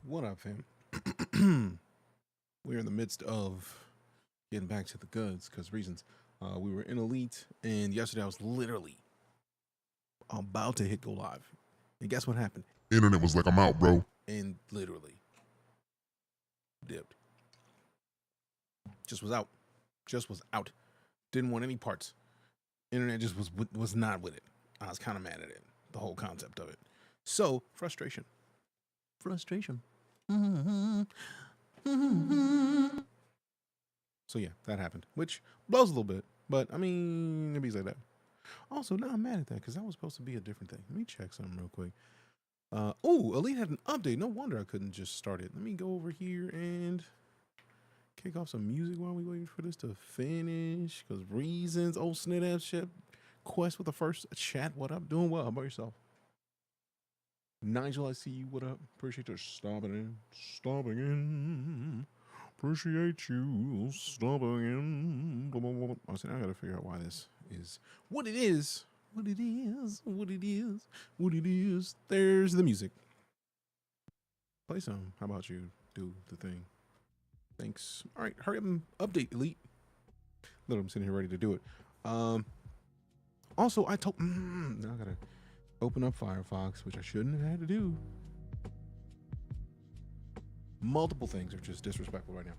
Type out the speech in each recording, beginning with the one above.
What up, fam? We're in the midst of getting back to the goods because reasons. We were in Elite, and yesterday I was literally about to hit go live. And guess what happened? Internet was like, I'm out, bro. And literally dipped. Just was out. Just was out. Didn't want any parts. Internet just was not with it. I was kind of mad at it. The whole concept of it. So, frustration. So yeah, that happened, which blows a little bit, but I mean, it be like that. Also, now I'm mad at that because that was supposed to be a different thing. Let me check something real quick. Oh, Elite had an update. No wonder I couldn't just start it. Let me go over here and kick off some music while we wait for this to finish. Because reasons, oh snit ass shit. Quest with the first chat. What up? Doing well. How about yourself? Nigel, I see you. What up? Appreciate you stopping in. Appreciate you stopping in. I said, I gotta figure out why this is what it is. What it is. There's the music. Play some. How about you do the thing? Thanks. All right, hurry up and update, Elite. Look, I'm sitting here ready to do it. Also, I told now I gotta open up Firefox, which I shouldn't have had to do. Multiple things are just disrespectful right now.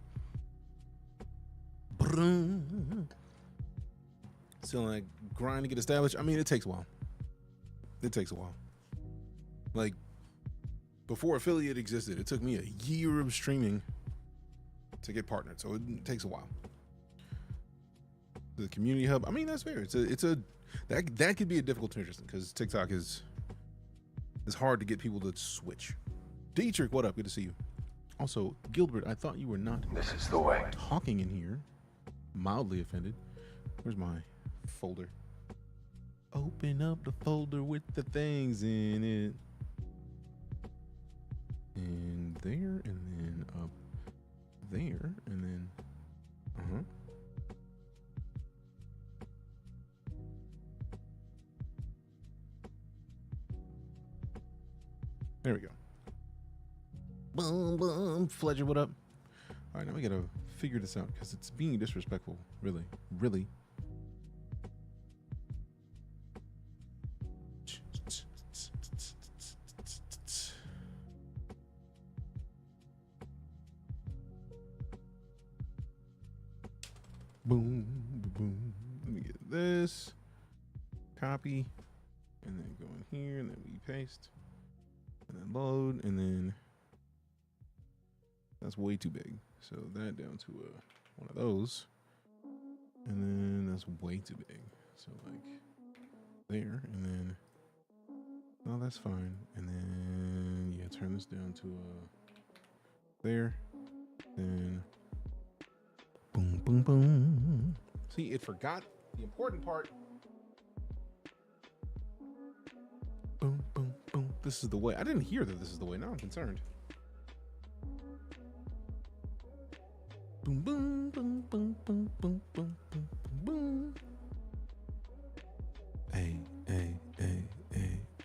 Still like grind to get established. I mean, it takes a while. Like before affiliate existed, it took me a year of streaming to get partnered, so it takes a while. The community hub, I mean, that's fair. That could be a difficult transition because TikTok is hard to get people to switch. Dietrich, what up? Good to see you. Also, Gilbert, I thought you were not This is the way. talking in here. Mildly offended. Where's my folder? Open up the folder with the things in it. And there, and then up there, and then, There we go. Boom, boom. Fledger, what up? All right, now we gotta figure this out because it's being disrespectful. Really. Boom, boom. Let me get this. Copy. And then go in here, and then we paste. And then load, and then that's way too big. So that down to one of those. And then that's way too big. So like there, and then, no, that's fine. And then, yeah, turn this down to there. Then, boom, boom, boom. See, it forgot the important part. Boom, boom, boom. This is the way. I didn't hear that this is the way. Now I'm concerned. Boom, boom, boom, boom, boom, boom, boom, boom, boom. Hey,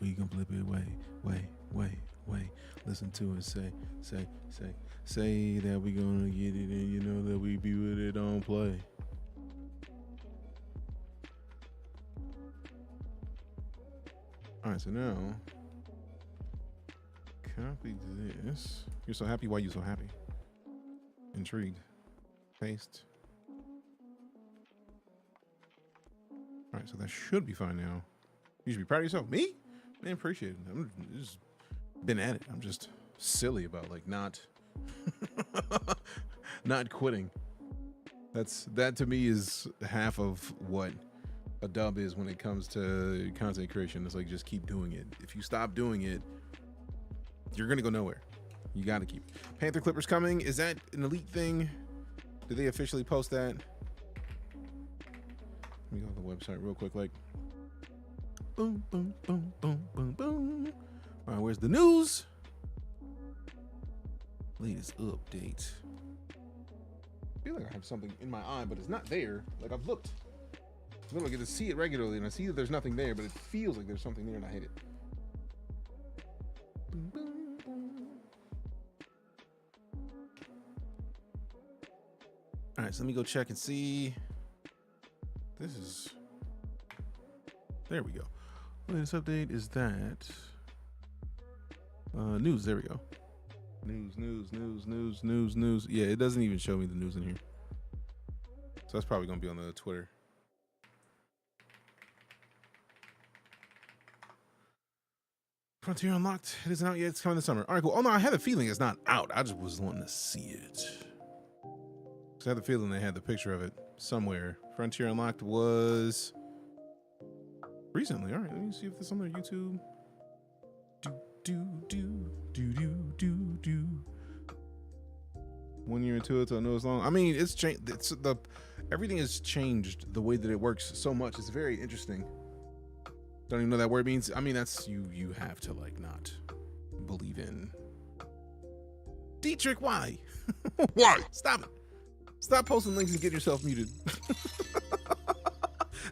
we gonna flip it way. Listen to it, say that we gonna get it, and you know that we be with it on play. All right, so now copy this. You're so happy. Why you so happy? Intrigued. Paste. All right, so that should be fine now. You should be proud of yourself. Me? Man, appreciate it. I'm just been at it. I'm just silly about like not quitting. That to me is half of what a dub is when it comes to content creation. It's like just keep doing it. If you stop doing it, you're gonna go nowhere. You gotta keep it. Panther Clippers coming. Is that an Elite thing? Did they officially post that? Let me go to the website real quick. Like, boom, boom, boom, boom, boom, boom. All right, where's the news? Latest update. I feel like I have something in my eye, but it's not there. Like I've looked. Literally, I get to see it regularly, and I see that there's nothing there, but it feels like there's something there, and I hate it. Boom, boom, boom. All right, so let me go check and see. This is... There we go. Latest update is that... news, there we go. News. Yeah, it doesn't even show me the news in here. So that's probably going to be on the Twitter. Frontier Unlocked. It isn't out yet. It's coming this summer. All right, cool. Oh, no, I had a feeling it's not out. I just was wanting to see it. I had the feeling they had the picture of it somewhere. Frontier Unlocked was recently. All right, let me see if there's on their YouTube. Do. 1 year into it, so I know it's long. I mean, it's changed. Everything has changed the way that it works so much. It's very interesting. Don't even know that word means. I mean, that's you have to like not believe in. Dietrich, why? Why? Stop it. Stop posting links and get yourself muted.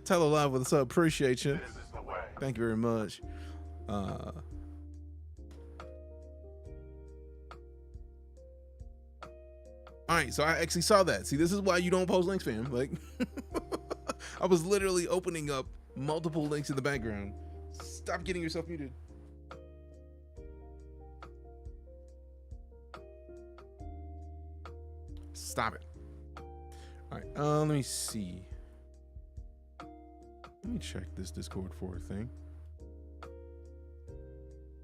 Tyler Live with us up. Appreciate you. Thank you very much. All right, so I actually saw that. See, this is why you don't post links, fam. Like, I was literally opening up multiple links in the background. Stop getting yourself muted. Stop it. All right, let me see. Let me check this Discord for a thing.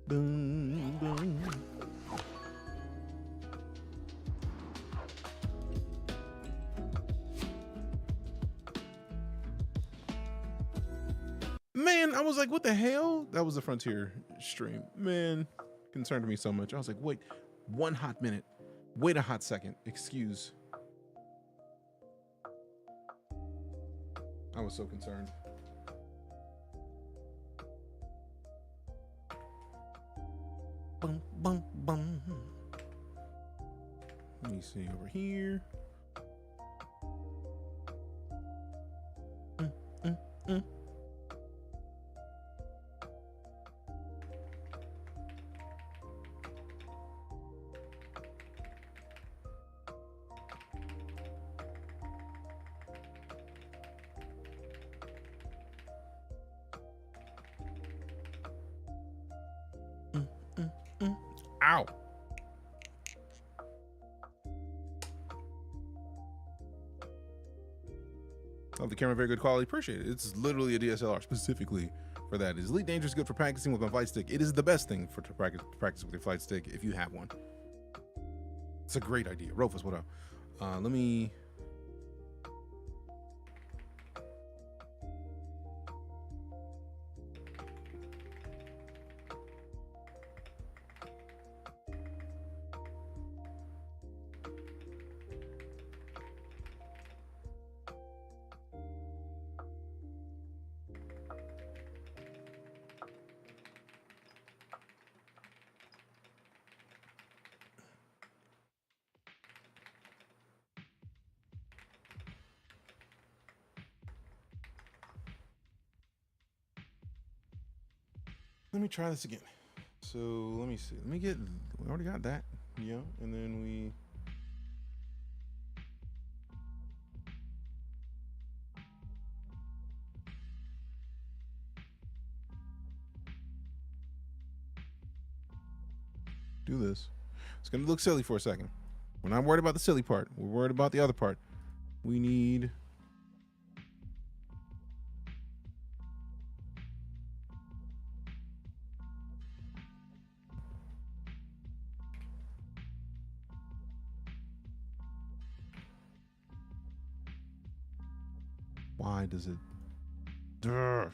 Boom, boom. Man, I was like, what the hell? That was a Frontier stream. Man, concerned me so much. I was like, wait, 1 hot minute. Wait a hot second. Excuse. I was so concerned. Bum, bum, bum. Let me see over here. Mm. Ow. Love the camera, very good quality. Appreciate it. It's literally a DSLR specifically for that. Is EliteDangerous good for practicing with my flight stick? It is the best thing to practice with your flight stick if you have one. It's a great idea. Rofus, what up? Let me... Let me try this again. So let me see. We already got that. Yeah. And then we... do this. It's going to look silly for a second. We're not worried about the silly part. We're worried about the other part. We need... Why does it... Durr.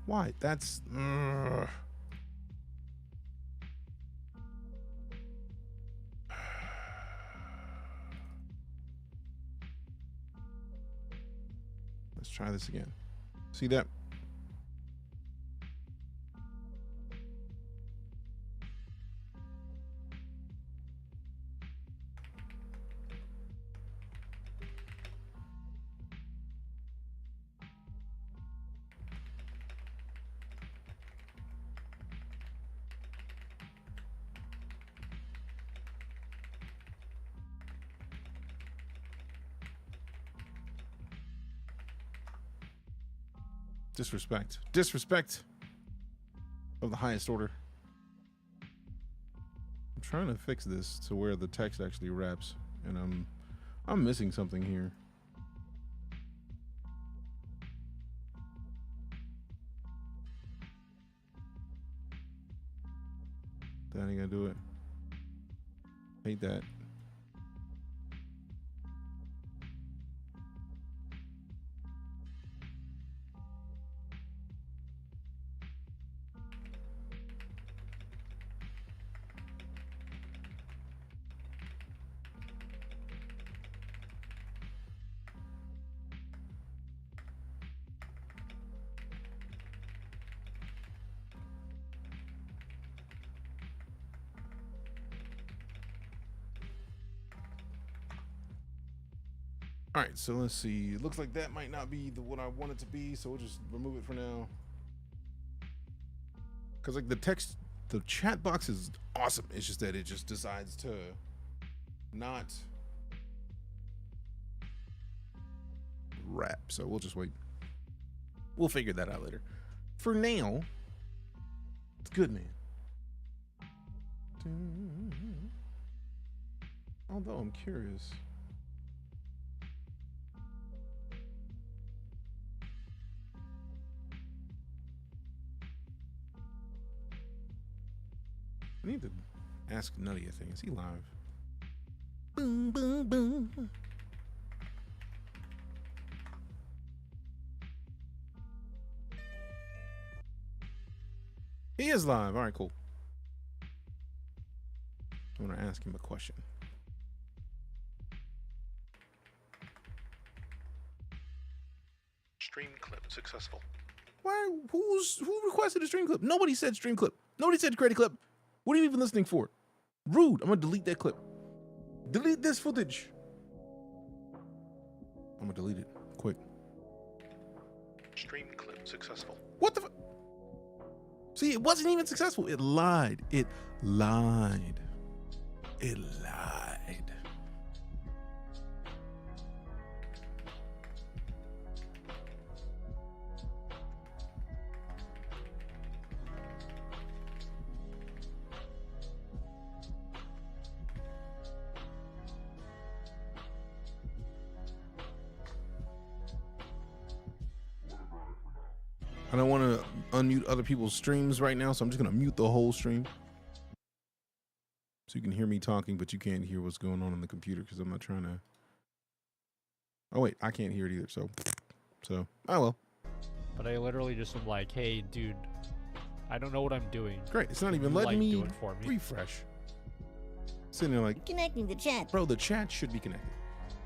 Why? That's... Let's try this again. See that? Disrespect. Disrespect of the highest order. I'm trying to fix this to where the text actually wraps, and I'm missing something here. That ain't gonna do it. Hate that. All right, so let's see. It looks like that might not be what I want it to be, so we'll just remove it for now. Because like the chat box is awesome. It's just that it just decides to not wrap. So we'll just wait. We'll figure that out later. For now, it's good, man. Although I'm curious. I need to ask Nutty a thing. Is he live? Boom, boom, boom. He is live. All right, cool. I'm going to ask him a question. Stream clip successful. Why? Who requested a stream clip? Nobody said stream clip. Nobody said create a clip. What are you even listening for? Rude. I'm gonna delete that clip. Delete this footage. I'm gonna delete it quick. Stream clip successful. What the? See, it wasn't even successful. It lied. It lied. It lied. I don't want to unmute other people's streams right now, so I'm just going to mute the whole stream. So you can hear me talking, but you can't hear what's going on the computer because I'm not trying to. Oh, wait, I can't hear it either, so, oh well. But I literally just am like, hey, dude, I don't know what I'm doing. Great, it's not even letting me do it for me. refresh. Sitting there like, Connecting the chat. bro, the chat should be connected.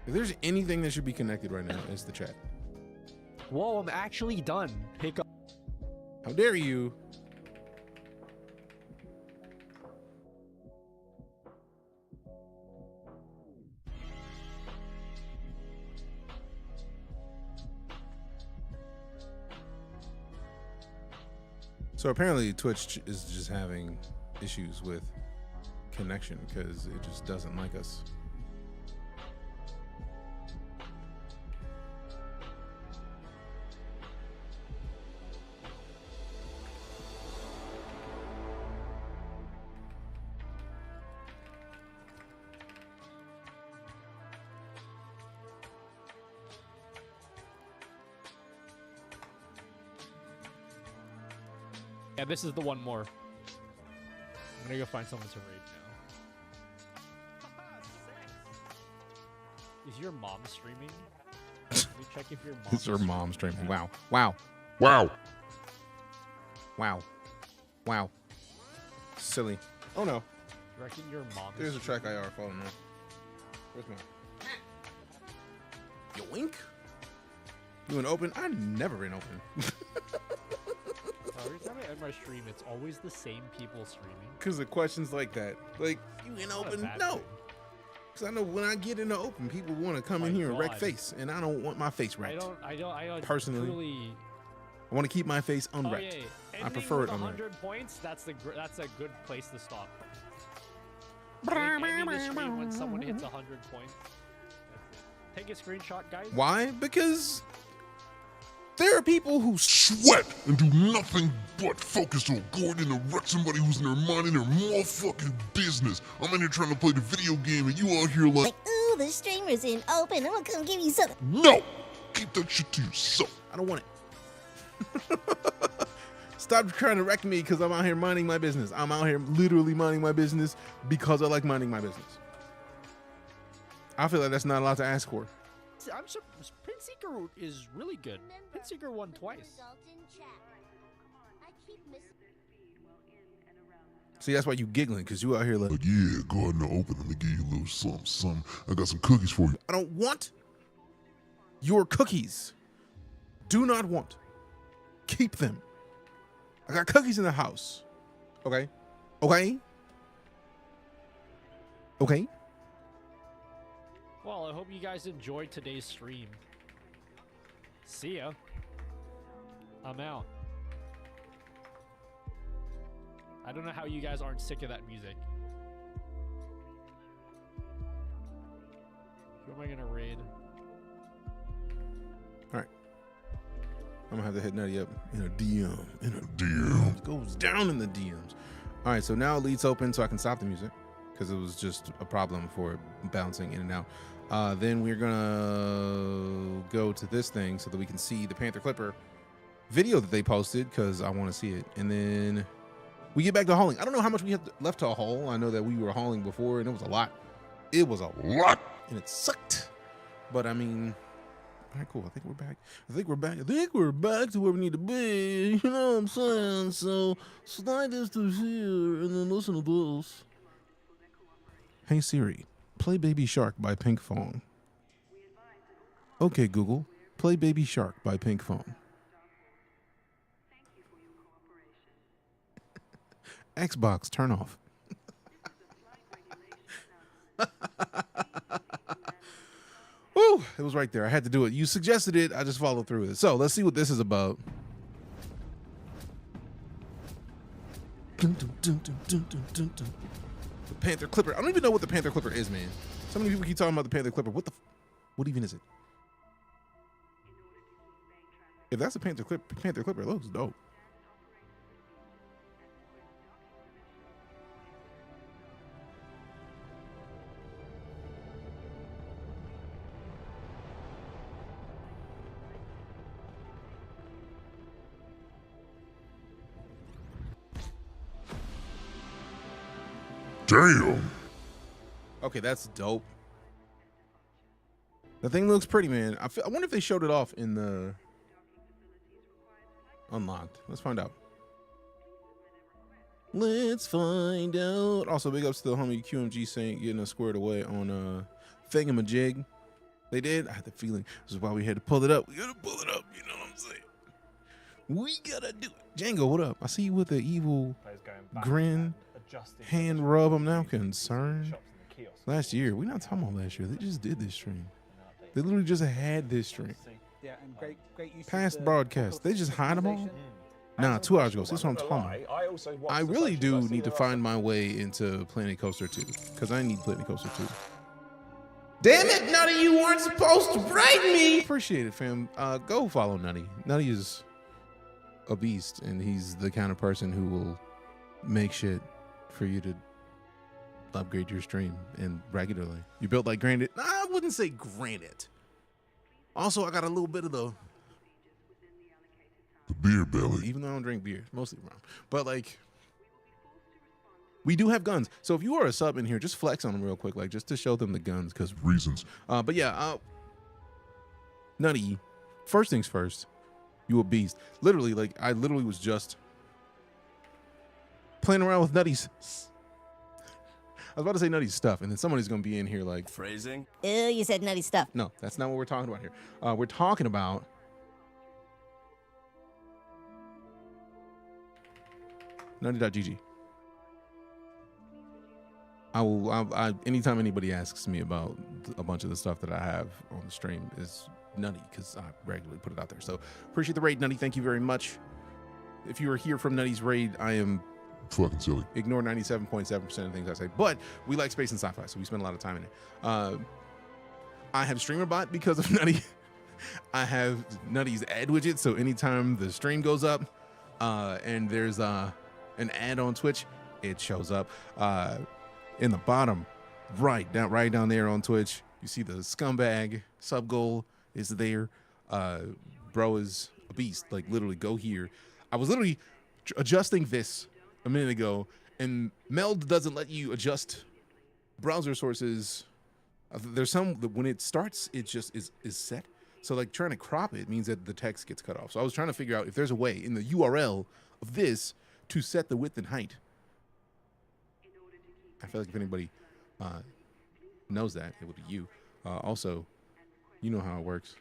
If there's anything that should be connected right now, it's the chat. Whoa, I'm actually done. Hiccup. How dare you? So apparently Twitch is just having issues with connection because it just doesn't like us. Yeah, this is the one more. I'm gonna go find someone to raid now. Is your mom streaming? Let me check if your mom. It's her mom streaming. Wow. Silly. Oh no. You reckon your mom? There's a track IR falling now. Where's mine? Yoink. You in open? I never in open. Every time I end my stream, it's always the same people streaming. Because of questions like that. Like, you in open? No. Because I know when I get in the open, people want to come in here and wreck face. And I don't want my face wrecked. I don't personally. Truly... I want to keep my face unwrecked. Oh, yeah. I prefer it unwrecked. 100 points, that's a good place to stop. Ending the stream when someone hits 100 points. Take a screenshot, guys. Why? Because there are people who Sweat and do nothing but focus on going in to wreck somebody who's in their mind in their motherfucking business. I'm in here trying to play the video game and you out here like, ooh, the streamer's in open. I'm gonna come give you something. no! Keep that shit to yourself. I don't want it. Stop trying to wreck me because I'm out here minding my business. I'm out here literally minding my business because I like minding my business. I feel like that's not allowed to ask for. I'm sure Pinseeker is really good. Pinseeker won twice. See, that's why you giggling, because you out here like, Yeah, go ahead and open. Let me give you a little something. I got some cookies for you. I don't want your cookies. Do not want. Keep them. I got cookies in the house. Okay? Okay? Okay? Well, I hope you guys enjoyed today's stream. See ya. I'm out. I don't know how you guys aren't sick of that music. Who am I gonna raid? All right. I'm gonna have to hit Nutty up in a DM. DM. It goes down in the DMs. All right, so now Elite's open so I can stop the music because it was just a problem for bouncing in and out. Then we're gonna go to this thing so that we can see the Panther Clipper video that they posted because I want to see it. And then we get back to hauling. I don't know how much we have left to haul. I know that we were hauling before and it was a lot. It was a lot and it sucked. But I mean, all right, cool. I think we're back. I think we're back to where we need to be. You know what I'm saying? So slide this to here and then listen to this. Hey Siri, play Baby Shark by Pink Phone. Okay, Google, play Baby Shark by Pink Phone. Xbox, turn off. Woo, it was right there. I had to do it. You suggested it. I just followed through with it. So let's see what this is about. The Panther Clipper. I don't even know what the Panther Clipper is, man. So many people keep talking about the Panther Clipper. What even is it? If that's a Panther Clipper, it looks dope. Damn. Okay, that's dope. The thing looks pretty, man. I wonder if they showed it off in the unlocked. Let's find out. Let's find out. Also, big ups to the homie QMG saying getting us squared away on Thingamajig. They did. I had the feeling this is why we had to pull it up. We gotta pull it up. You know what I'm saying? We gotta do it. Django, what up? I see you with the evil grin. Hand rub. I'm now concerned. Last year, we're not talking about last year. They just did this stream. They literally just had this stream. Yeah, and great use Past broadcast. They just hide them all. Nah, 2 hours ago. This is what I'm talking about. I really do need to find my way into Planet Coaster 2 because I need Planet Coaster 2. Damn it, Nutty, you weren't supposed to break me. Appreciate it, fam. Go follow Nutty. Nutty is a beast, and he's the kind of person who will make shit for you to upgrade your stream and regularly. You built like granite. Nah, I wouldn't say granite. Also, I got a little bit of the beer belly. Even though I don't drink beer, mostly rum. But like, we do have guns. So if you are a sub in here, just flex on them real quick, like just to show them the guns, because reasons. But yeah, Nutty. First things first, you a beast. Literally, like I literally was just playing around with Nutty's. I was about to say Nutty's stuff, and then somebody's gonna be in here like phrasing. Ew, you said nutty stuff. No, that's not what we're talking about here. We're talking about Nutty.gg. I anytime anybody asks me about a bunch of the stuff that I have on the stream is Nutty, because I regularly put it out there. So appreciate the raid, Nutty. Thank you very much. If you are here from Nutty's raid, I am fucking silly. Ignore 97.7% of things I say, but we like space and sci-fi, so we spend a lot of time in it. I have StreamerBot because of Nutty. I have Nutty's ad widget, so anytime the stream goes up and there's an ad on Twitch, it shows up in the bottom right down there on Twitch. You see the scumbag sub goal is there. Bro is a beast. Like, literally, go here. I was literally adjusting this a minute ago, and Meld doesn't let you adjust browser sources. There's some when it starts, it just is set. So like trying to crop it means that the text gets cut off. So I was trying to figure out if there's a way in the URL of this to set the width and height. I feel like if anybody knows that, it would be you. Also, you know how it works.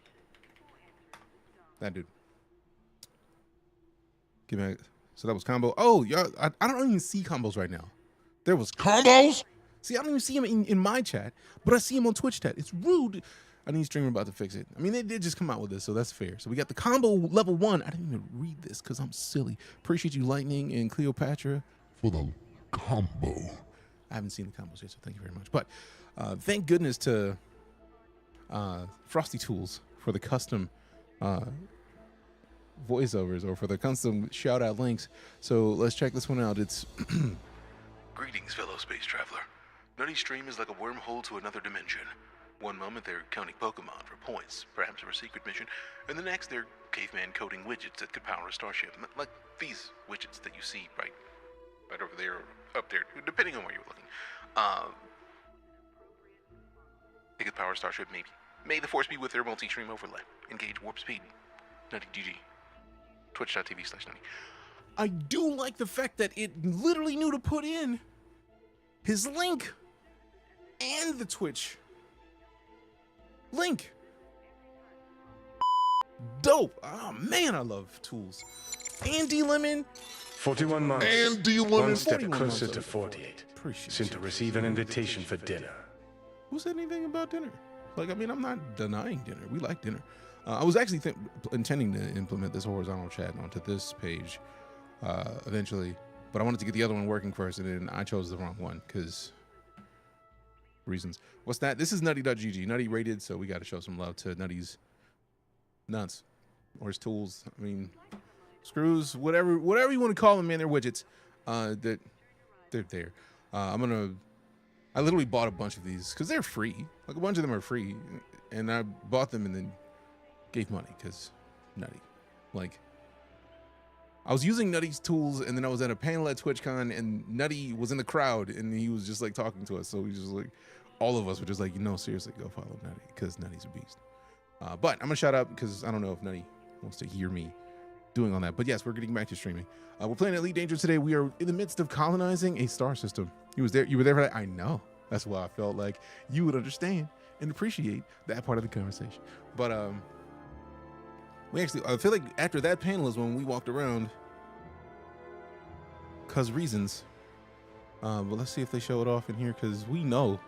That dude. Give me. So that was combo. Oh, yeah. I don't even see combos right now. There was Combos? See, I don't even see him in my chat, but I see him on Twitch chat. It's rude. I need streamer about to fix it. I mean, they did just come out with this, so that's fair. So we got the combo level 1. I didn't even read this because I'm silly. Appreciate you, Lightning and Cleopatra. For the combo. I haven't seen the combos yet, so thank you very much. But thank goodness to Frosty Tools for the custom voiceovers or for the custom shout out links. So let's check this one out. It's Greetings, fellow space traveler. Nutty's stream is like a wormhole to another dimension. One moment they're counting Pokemon for points, perhaps for a secret mission, and the next they're caveman coding widgets that could power a starship, like these widgets that you see right over there, or up there, depending on where you're looking. They could power a starship, maybe. May the force be with their multi-stream overlay. Engage warp speed. Nutty GG. Twitch.tv/Nutty. I do like the fact that it literally knew to put in his link and the Twitch link. Dope. Oh man, I love tools. Andy Lemon. 41 months. And dealing One in step 41 closer months. to 48. Appreciate Soon you. to receive an invitation for dinner. Who said anything about dinner? Like, I mean, I'm not denying dinner. We like dinner. I was actually intending to implement this horizontal chat onto this page eventually, but I wanted to get the other one working first, and then I chose the wrong one because reasons. What's that? This is nutty.gg. Nutty rated, so we got to show some love to Nutty's nuts or his tools. I mean, screws, whatever you want to call them, man. They're widgets. That they're there. I literally bought a bunch of these because they're free. Like, a bunch of them are free, and I bought them and then gave money because Nutty. Like, I was using Nutty's tools, and then I was at a panel at TwitchCon, and Nutty was in the crowd, and he was just like talking to us. So we just like, all of us were just like, seriously, go follow Nutty because Nutty's a beast. But I'm gonna shout out because I don't know if Nutty wants to hear me doing all that. But yes, we're getting back to streaming. We're playing EliteDangerous today. We are in the midst of colonizing a star system. You were there for that. I know. That's why I felt like you would understand and appreciate that part of the conversation. But I feel like after that panel is when we walked around cause reasons. But let's see if they show it off in here because we know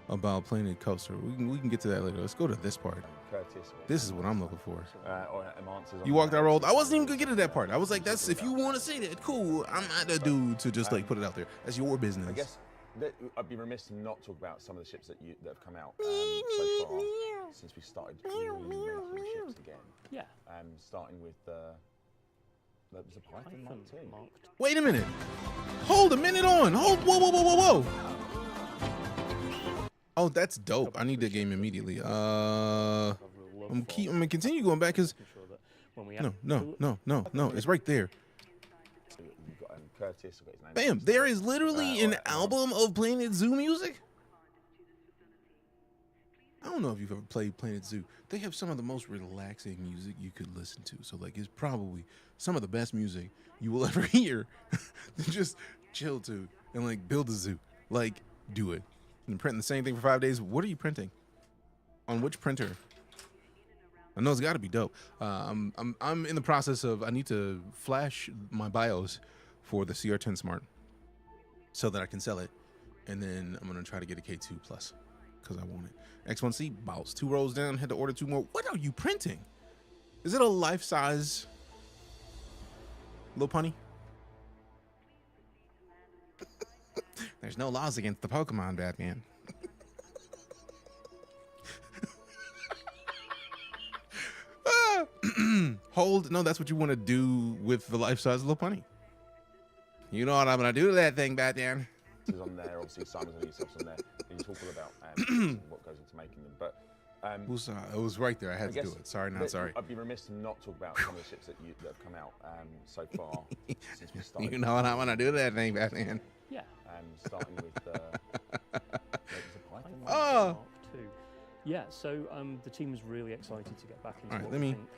about Planet Coaster. We can get to that later. Let's go to this part. Curtis. This is what I'm looking for. Or answers on You walked that. I rolled. I wasn't even gonna get to that part. I was like, that's if you want to say that, cool. I'm not the dude to just like put it out there. That's your business. I guess I'd be remiss to not talk about some of the ships that have come out so far since we started making the ships again. Yeah. Starting with the Python Mark II. Wait a minute. Hold a minute on. Whoa. Oh, that's dope. I need that game immediately. I'm gonna continue going back because no. It's right there. We've got Curtis. We've got his name. Bam. There is literally an album of Planet Zoo music. I don't know if you've ever played Planet Zoo. They have some of the most relaxing music you could listen to. So like, it's probably some of the best music you will ever hear. Just chill to and like build a zoo. Like, do it. And printing the same thing for 5 days. What are you printing? On which printer? I know it's got to be dope. I'm in the process of, I need to flash my BIOS for the CR10 Smart so that I can sell it. And then I'm going to try to get a K2 Plus because I want it. X1C, bounce 2 rows down, had to order 2 more. What are you printing? Is it a life-size Lil Punny? There's no laws against the Pokemon, Batman. Hold. No, that's what you want to do with the life-size little bunny. You know what I'm gonna do to that thing back there. Is on there, obviously Simon's and yourself's on there. You talk all about what goes into making them, but It was right there. I had to do it. Sorry, not sorry. I'd be remiss to not talk about some of the ships that have come out so far since we started. You know what I'm gonna do to that thing back there. Yeah. Starting with Python. Oh. Mark II. Yeah, so the team is really excited to get back into All right, what let we me- think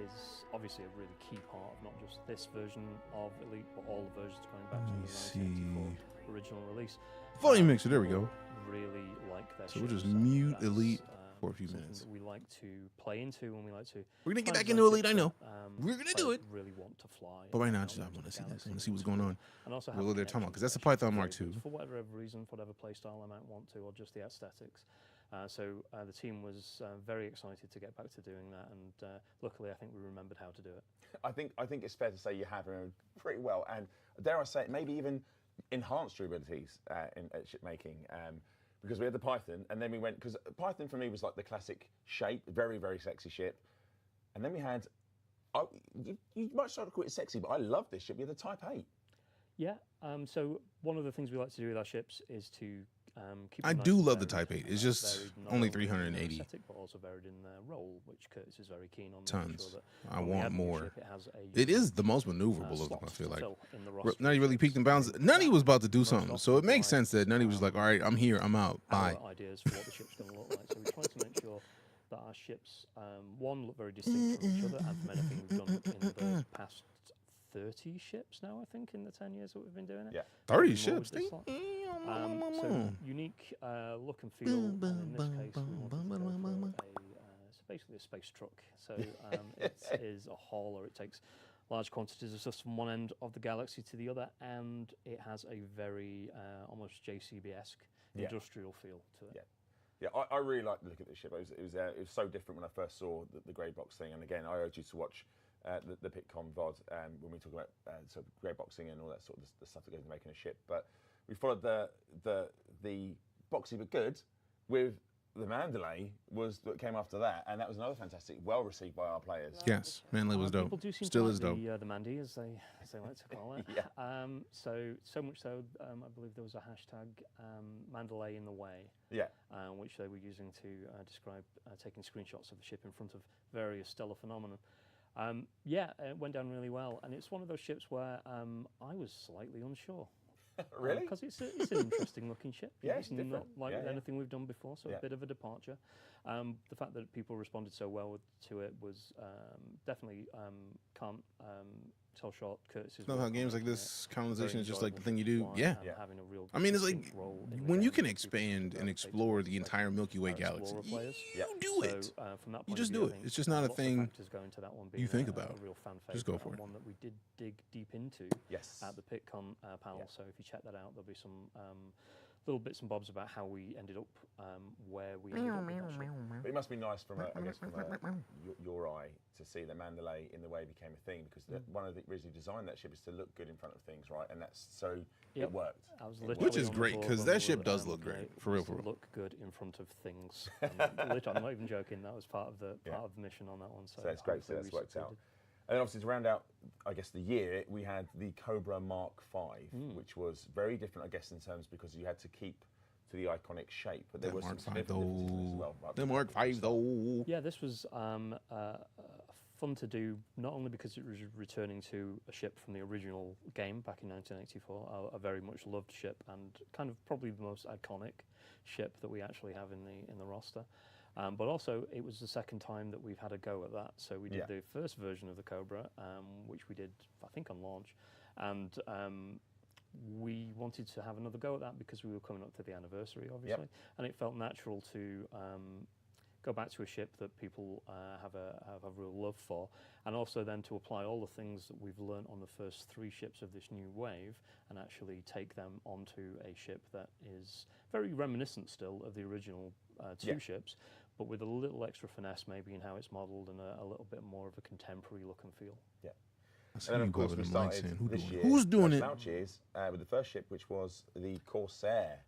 is obviously a really key part of not just this version of Elite, but all the versions going back Let me to the see. 1984 original release. Volume mixer. There we go. Really like their So we'll ships, just and mute that's, Elite for a few something minutes. that we like to play into, and we like to. We're gonna get find back into those Elite. I ships know. that, We're gonna do players it. Really want to fly. But right now, out just I into want to the see this. I galaxy want to see what's and going on. And also What have they're talking about, connection 'cause that's the to their Python Mark favorites II. For whatever reason, for whatever playstyle I might want to, or just the aesthetics. So the team was very excited to get back to doing that, and luckily I think we remembered how to do it. I think it's fair to say you have remembered pretty well, and dare I say it, maybe even enhanced your abilities at ship making. Because we had the Python, and then we went, because Python for me was like the classic shape, very, very sexy ship. And then we had, you might start to call it sexy, but I love this ship. We had the Type 8. Yeah. So one of the things we like to do with our ships is to keep. I them nice do and love the varied, Type 8. It's just varied not only only in their 380 aesthetic, but also varied in their role, which Curtis is very keen on. making tons. Sure that I when we want add a new more. ship, it has a It is unique, the most maneuverable of them. slot I feel to like. fill in the roster Nutty of really ships. peaked and bounced. So Nutty was about to do most something, so often it makes provide, sense that Nutty was like, "All right, I'm here. I'm out. Bye." our ideas for what the ship's going to look like. So we try to make sure that our ships, one, look very distinct from each other, and from anything we've done in the past 30 ships now, I think, in the 10 years that we've been doing it. Yeah. 30 Maybe more ships. with this lot. So unique look and feel, and in this case, we wanted to go for it's basically a space truck. So it is a hauler. It takes large quantities of stuff from one end of the galaxy to the other, and it has a very almost JCB-esque industrial feel to it. Yeah, I really like the look of this ship. It was so different when I first saw the grey box thing. And again, I urge you to watch the PitCon VOD when we talk about sort of grey boxing and all that sort of the stuff that goes into making a ship. But we followed the boxy but good with the Mandalay that came after that, and that was another fantastic, well received by our players. Yes, Manly was dope. People do seem Still to is dope. like the Mandy, as they like to call it. Yeah. So much so, I believe there was a hashtag Mandalay in the way, which they were using to describe taking screenshots of the ship in front of various stellar phenomena. It went down really well, and it's one of those ships where I was slightly unsure. Really? Because it's an interesting looking ship. Yeah, it's it's different. not like Yeah, yeah. anything we've done before, so Yeah. a bit of a departure. The fact that people responded so well to it was definitely can't sell short Curtis's Know work how on games it, like and this, a colonization very is just like the enjoyable thing you ship to do. fly Yeah. and having a real I mean, it's like distinct role in the when you game can that people expand play and to explore the like entire Milky Way Explorer galaxy, players. you do it. So, from that You point just of view, do I it. think It's just not a lots of thing factors go into that one you being think a about. real fan Just go favourite, for and it. one that we did dig deep into Yes. at the PitCon panel. Yeah. So if you check that out, there'll be some little bits and bobs about how we ended up where we ended up with that ship. But it must be nice from your eye to see the Mandalay in the way it became a thing, because one of the reasons you designed that ship is to look good in front of things, right? And that's so it worked. I was It literally Which is on the great, board 'cause when that we ship were, does look great, it for real, was for real. Look good in front of things. Literally, I'm not even joking. That was part of the mission on that one. So it's great to see hopefully that's we worked out. succeeded. And then obviously to round out, I guess, the year, we had the Cobra Mark V, which was very different, I guess, in terms because you had to keep to the iconic shape, but there That was some Mark V significant differences as though. well. Right? The Mark V though. Yeah, this was fun to do, not only because it was returning to a ship from the original game back in 1984, a very much loved ship, and kind of probably the most iconic ship that we actually have in the roster. But also, it was the second time that we've had a go at that. So we did the first version of the Cobra, which we did, I think, on launch, and we wanted to have another go at that because we were coming up to the anniversary, obviously, and it felt natural to go back to a ship that people have a real love for, and also then to apply all the things that we've learned on the first 3 ships of this new wave and actually take them onto a ship that is very reminiscent still of the original 2 ships, but with a little extra finesse maybe in how it's modelled and a little bit more of a contemporary look and feel. Yeah. I see And then, you of course, grabbing we the mic started saying, this year, Who's doing it? Slouches, with the first ship, which was the Corsair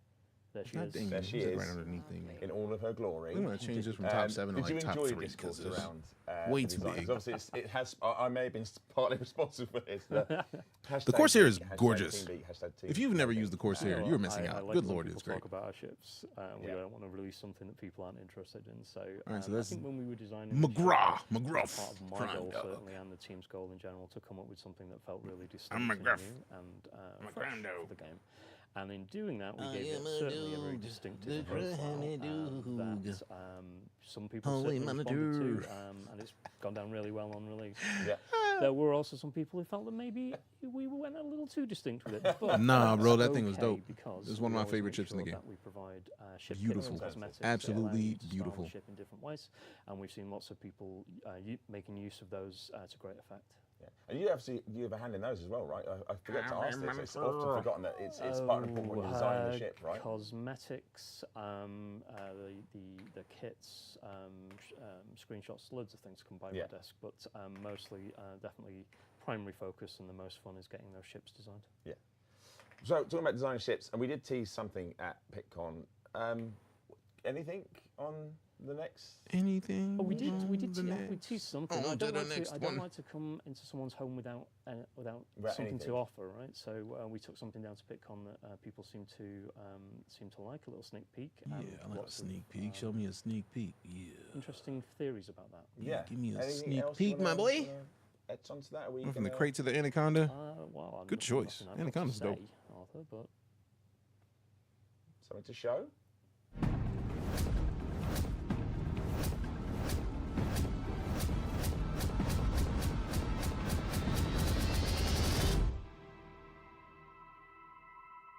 There she God is. dang There it, she who's that is. right underneath thing? in all of her glory. We want to change this from top 7 to Did you like top enjoy 3 discourse because around way the too design? big. 'Cause obviously, it has. I may have been partly responsible for this. The Corsair is #Team gorgeous. Beat, If you've never used the You Corsair, know you're what, missing I out. like Good when lord, people it's great. talk about our ships. We Yeah. don't want to release something that people aren't interested in. So, Alright, so I that's think when we were designing the ship, McGraw, it was McGruff, part of my Prime goal Dog. certainly, and the team's goal in general, to come up with something that felt really distinct I'm and McGruff. new and I'm a fresh Grando. for the game. And in doing that, we I gave it am a certainly a very dog, distinctive the profile granny dog. that some people Holy certainly responded to, manager. And it's gone down really well on release. Yeah. There were also some people who felt that maybe we went a little too distinct with it. But Nah, bro, that's that thing was okay dope. because It's one of we my always favorite make ships in the sure game. that we provide ship Beautiful. kits and cosmetics that Absolutely allow you to style beautiful. the ship in different ways, and we've seen lots of people making use of those to great effect. Yeah. And you have a hand in those as well, right? I forget to ask this. It's often forgotten that it's part of the problem when you're designing the ship, right? Cosmetics, the kits, screenshots, loads of things come by Yeah. my desk, but mostly, definitely, primary focus and the most fun is getting those ships designed. Yeah. So talking about designing ships, and we did tease something at PitCon. Anything on the next? Anything? Oh, we did on we the teased something. On I to don't, the like next to, I don't one. like to come into someone's home without Without something anything. to offer, right? So we took something down to PitCon that people seem to like, a little sneak peek. Yeah, and I like a lots of, sneak peek. Show me a sneak peek. Yeah. interesting theories about that. Yeah. Give me a Anything sneak else you peek, my wanna- boy. wanna etch onto that? Are we Went from the gonna- crate to the anaconda. Well, Good choice. nothing I've got to Anaconda's dope. say, Arthur, but Something to show?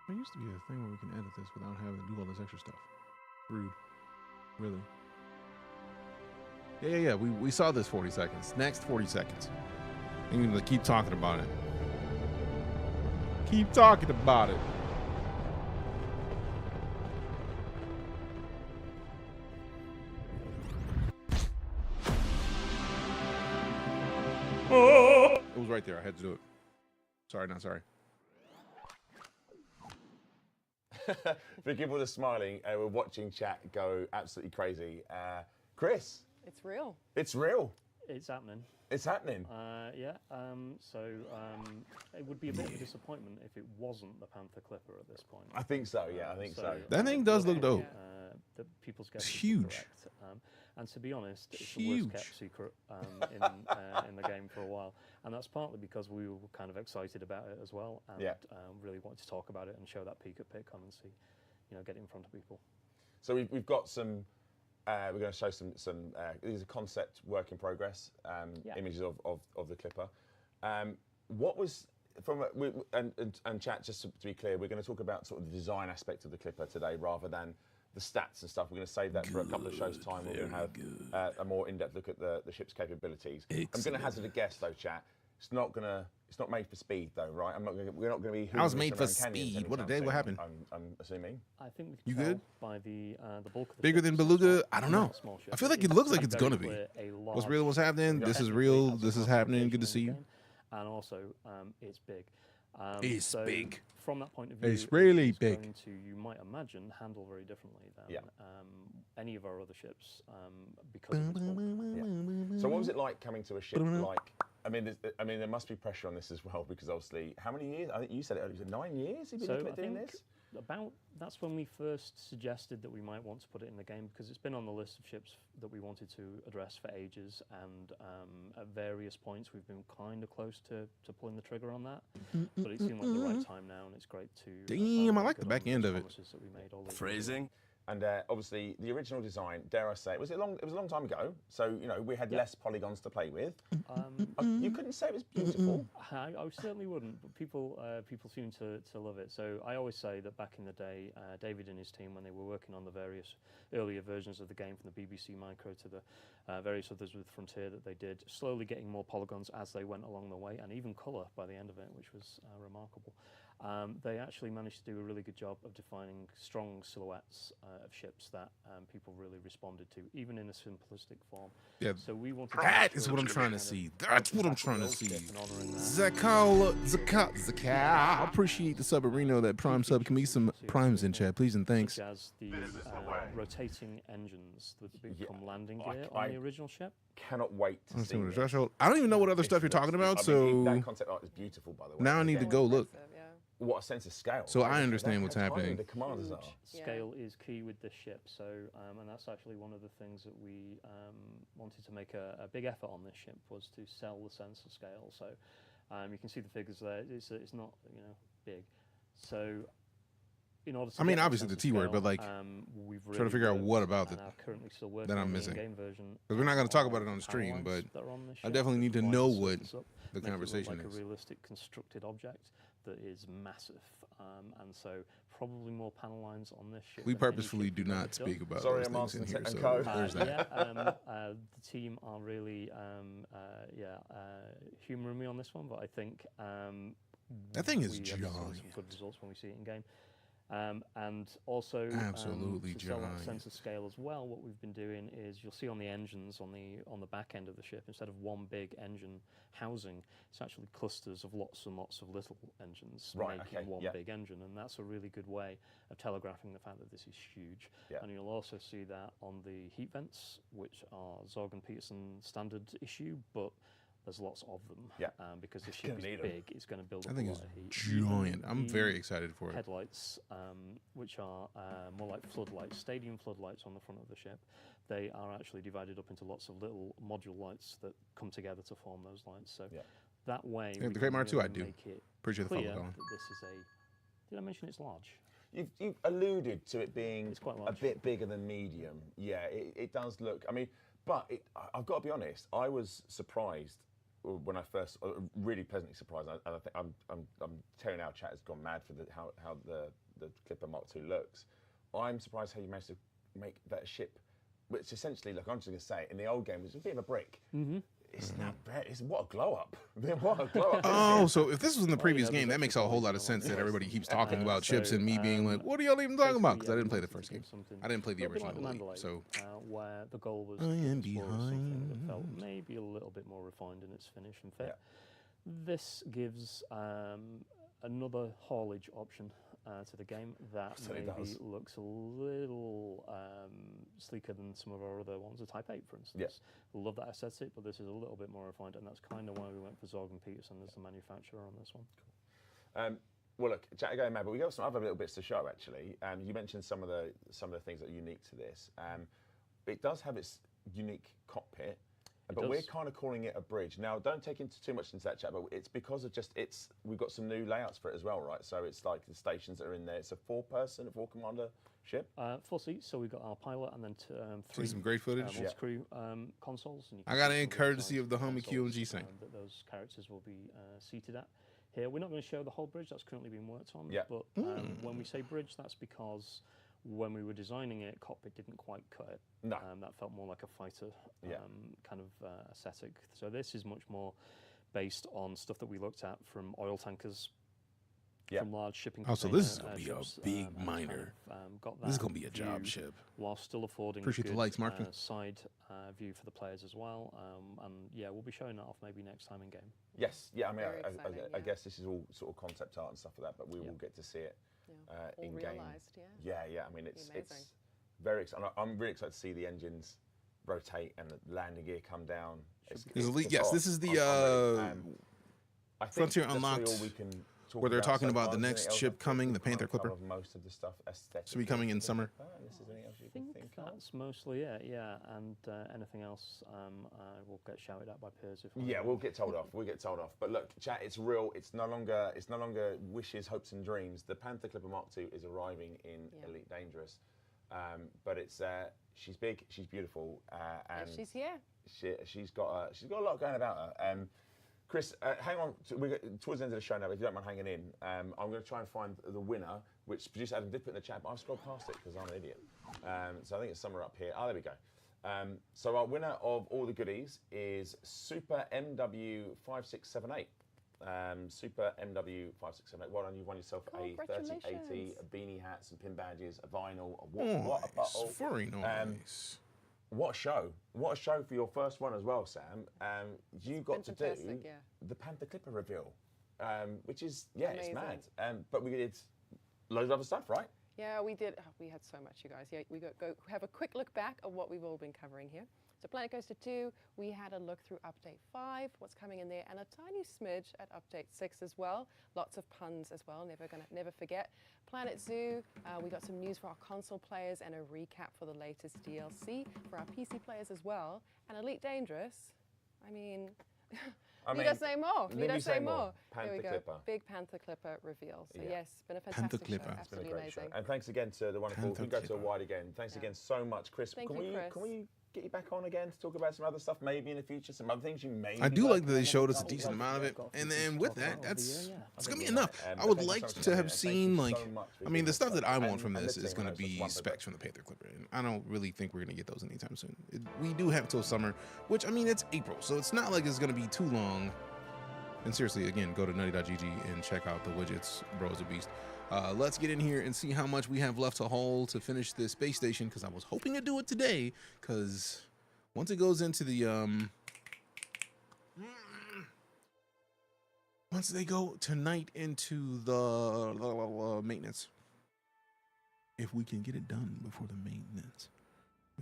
There used to be a thing where we can edit this without having to do all this extra stuff. Rude. Really. Yeah. We saw this 40 seconds. Next 40 seconds. And you keep talking about it. Keep talking about it. It was right there. I had to do it. Sorry, not sorry. For people that are smiling, we're watching chat go absolutely crazy. Chris, It's real. it's real. it's happening. It's happening. So it would be a bit of a disappointment if it wasn't the Panther Clipper at this point. I think so. Yeah, I think so. That thing does look dope. The people's It's guesses huge. were correct. And to be honest, it's Huge. the worst kept secret in the game for a while. And that's partly because we were kind of excited about it as well, and Yeah. really wanted to talk about it and show that peak at PitCon and see, get it in front of people. So we've got some. We're going to show some. These are concept work in progress images of the Clipper. What was from and chat? Just to be clear, we're going to talk about sort of the design aspect of the Clipper today, rather than the stats and stuff. We're going to save that for a couple of shows' time. We're going to have a more in-depth look at the ship's capabilities. I'm going to hazard a guess though, chat. It's not made for speed though, right? We're not going to be. I was hoovering made for around canyons speed. What a anytime day, what soon, happened? I'm assuming. I think we You can tell good? by the bulk of the Bigger ship than is a Beluga? small- I don't not know. a small ship. I feel like it looks like it's very gonna be. clear a What's large real? What's happening? ship. This is Technically, real. has This a is large happening. Good to location see in you. the game, and also it's big. It's So big. From that point of view, It's really it's big. going to, you might imagine, handle very differently than any of our other ships because of its bulk. So what was it like coming to a ship like? I mean, there must be pressure on this as well because obviously, how many years? I think you said it earlier. Was it 9 years? You've been looking at doing this? That's when we first suggested that we might want to put it in the game, because it's been on the list of ships that we wanted to address for ages, and at various points we've been kind of close to pulling the trigger on that. But it seemed like the right time now, and it's great to. Damn, I finally like get the back on end those of it. promises that we made all these years. Phrasing. And obviously, the original design, dare I say, it was a long time ago. So we had less polygons to play with. You couldn't say it was beautiful. I certainly wouldn't, but people seem to love it. So I always say that back in the day, David and his team, when they were working on the various earlier versions of the game, from the BBC Micro to the various others with Frontier that they did, slowly getting more polygons as they went along the way, and even colour by the end of it, which was remarkable. They actually managed to do a really good job of defining strong silhouettes of ships that people really responded to, even in a simplistic form. Yeah, So we wanted to that make is sure what I'm that we trying to kind of see. That's what I'm back trying to the old see. ship and honouring that. Zakal. I appreciate the sub, Reno. That Prime sub. Can we some primes in chat, please, and thanks. Such as the rotating engines that become landing gear on the original ship. Cannot wait to see this. Threshold. I don't even know what other stuff you're talking about, so that concept art is beautiful, by the way. now I need to go look. What a sense of scale. So I understand what's happening. The commanders are. Scale is key with this ship, so and that's actually one of the things that we wanted to make a big effort on this ship, was to sell the sense of scale. So you can see the figures there. It's not big. So in order to I mean, get obviously the sense of T word, scale, but like we've trying to really figure out worked what about and it are currently still working that I'm on the missing. in-game version. Because we're not going to talk of about it on the stream, power but lines that are on this I ship definitely need to that know lines what surface up, the make it look conversation like is. a realistic constructed object that is massive, and so probably more panel lines on this ship. We than any purposefully ship do we've ever not done. speak about Sorry, those I'm things in asking here, and so co. there's that. The team are really humouring me on this one, but I think That thing is we have seen some giant. good results when we see it in game. And also, Absolutely to sell that giant. sense of scale as well, what we've been doing is you'll see on the engines on the back end of the ship, instead of one big engine housing, it's actually clusters of lots and lots of little engines making one big engine, and that's a really good way of telegraphing the fact that this is huge. And you'll also see that on the heat vents, which are Zorg and Peterson standard issue, but there's lots of them because the ship is big. It's going to build up I think a it's lot of heat. giant. I'm very excited for it. Headlights, which are more like floodlights, stadium floodlights on the front of the ship. They are actually divided up into lots of little module lights that come together to form those lights. So that way, Yeah, we the can Great Mar 2, I really do. make it Appreciate the follow, clear Colin. that this is a. Did I mention it's large? You've alluded to it being It's quite a large. bit bigger than medium. Yeah, it does look. I mean, but I've got to be honest. I was surprised when I first, really pleasantly surprised. I think I'm tearing our chat has gone mad for how the Clipper Mark II looks. I'm surprised how you managed to make that ship, which essentially, look, I'm just going to say, in the old game was a bit of a brick. It's not bad. It's what a glow up. What a glow up. Oh, so if this was in the previous game, that makes a whole lot of sense that everybody keeps talking about ships and me being like, what are y'all even talking about? Because I didn't play the first game. I didn't play the original Elite, so where the goal was I to am explore something that felt behind. maybe a little bit more refined in its finish and fit. This gives another haulage option to the game that maybe looks a little sleeker than some of our other ones. The Type 8, for instance. Love that aesthetic, but this is a little bit more refined, and that's kind of why we went for Zorg and Peterson as the manufacturer on this one. Well, look, chat going mad, but we got some other little bits to show actually. You mentioned some of the things that are unique to this. It does have its unique cockpit. But we're kind of calling it a bridge. Now, don't take too much into that chat, but it's because of we've got some new layouts for it as well, right? So it's like the stations that are in there. It's a four-commander ship. 4 seats, so we've got our pilot and then three some great footage. multi-crew consoles. And you I got it in courtesy of the homie QMG saying that those characters will be seated at. Here, we're not going to show the whole bridge. That's currently being worked on. But when we say bridge, that's because when we were designing it, cockpit didn't quite cut it. No. That felt more like a fighter kind of aesthetic. So this is much more based on stuff that we looked at from oil tankers, from large shipping Oh, so container this is going to be ships, a big and miner. got This is that going to be a job view ship. while still affording Appreciate the good, likes, Martin. side view for the players as well. And yeah, we'll be showing that off maybe next time in game. Yes, yeah. I mean, Very exciting, I guess this is all sort of concept art and stuff like that, but we will get to see it all in game. realised, Yeah. I mean, it's amazing. very exciting. I'm really excited to see the engines rotate and the landing gear come down. Yes, this is the I think Frontier that's really Unlocked, all we can talk where they're about talking so about far. the Is there next anything ship else coming, the we can Panther cover Clipper. most of the stuff aesthetically? Should be coming in summer. Unless there's anything else you I can think think of. that's mostly it, yeah. And anything else will get shouted at by peers. Yeah, we'll get told off. We'll get told off. But look, chat, it's real. It's no longer wishes, hopes, and dreams. The Panther Clipper Mark II is arriving in Elite Dangerous. But it's she's big, she's beautiful, and she's here. She's got a lot going about her. Chris, hang on. Towards the end of the show now, if you don't mind hanging in, I'm going to try and find the winner, which producer Adam did put in the chat, but I've scrolled past it because I'm an idiot. So I think it's somewhere up here. Oh, there we go. So our winner of all the goodies is Super MW5678. Super MW5678. Well done, you've won yourself a 3080, a beanie hat, some pin badges, a vinyl, a what a bottle. Very nice. What a show. What a show for your first one as well, Sam. You got to do the Panther Clipper reveal, which is, it's mad. But we did loads of other stuff, right? Yeah, we did. We had so much, you guys. Yeah, we go have a quick look back at what we've all been covering here. So Planet Coaster 2, we had a look through Update 5, what's coming in there, and a tiny smidge at Update 6 as well. Lots of puns as well, never forget. Planet Zoo, we got some news for our console players and a recap for the latest DLC for our PC players as well. And Elite Dangerous, need I say more? Need I say more? There we go. Clipper. Big Panther Clipper reveal. So yes, been a fantastic show. It's been a great amazing. show. And thanks again to the wonderful, we go to a wide again. Thanks again so much, Chris. Thank you, Chris. Can we get you back on again to talk about some other stuff, maybe in the future, some other things you may. I do like that they showed us a decent amount of it, and then with that, it's gonna be enough. I would like to have seen the stuff that I want from this is gonna be specs from the Panther Clipper, and I don't really think we're gonna get those anytime soon. We do have till summer, which it's April, so it's not like it's gonna be too long. And seriously, again, go to nutty.gg and check out the widgets. Bro is a beast. Let's get in here and see how much we have left to haul to finish this space station, because I was hoping to do it today, because once it goes into the once they go tonight into the maintenance, if we can get it done before the maintenance,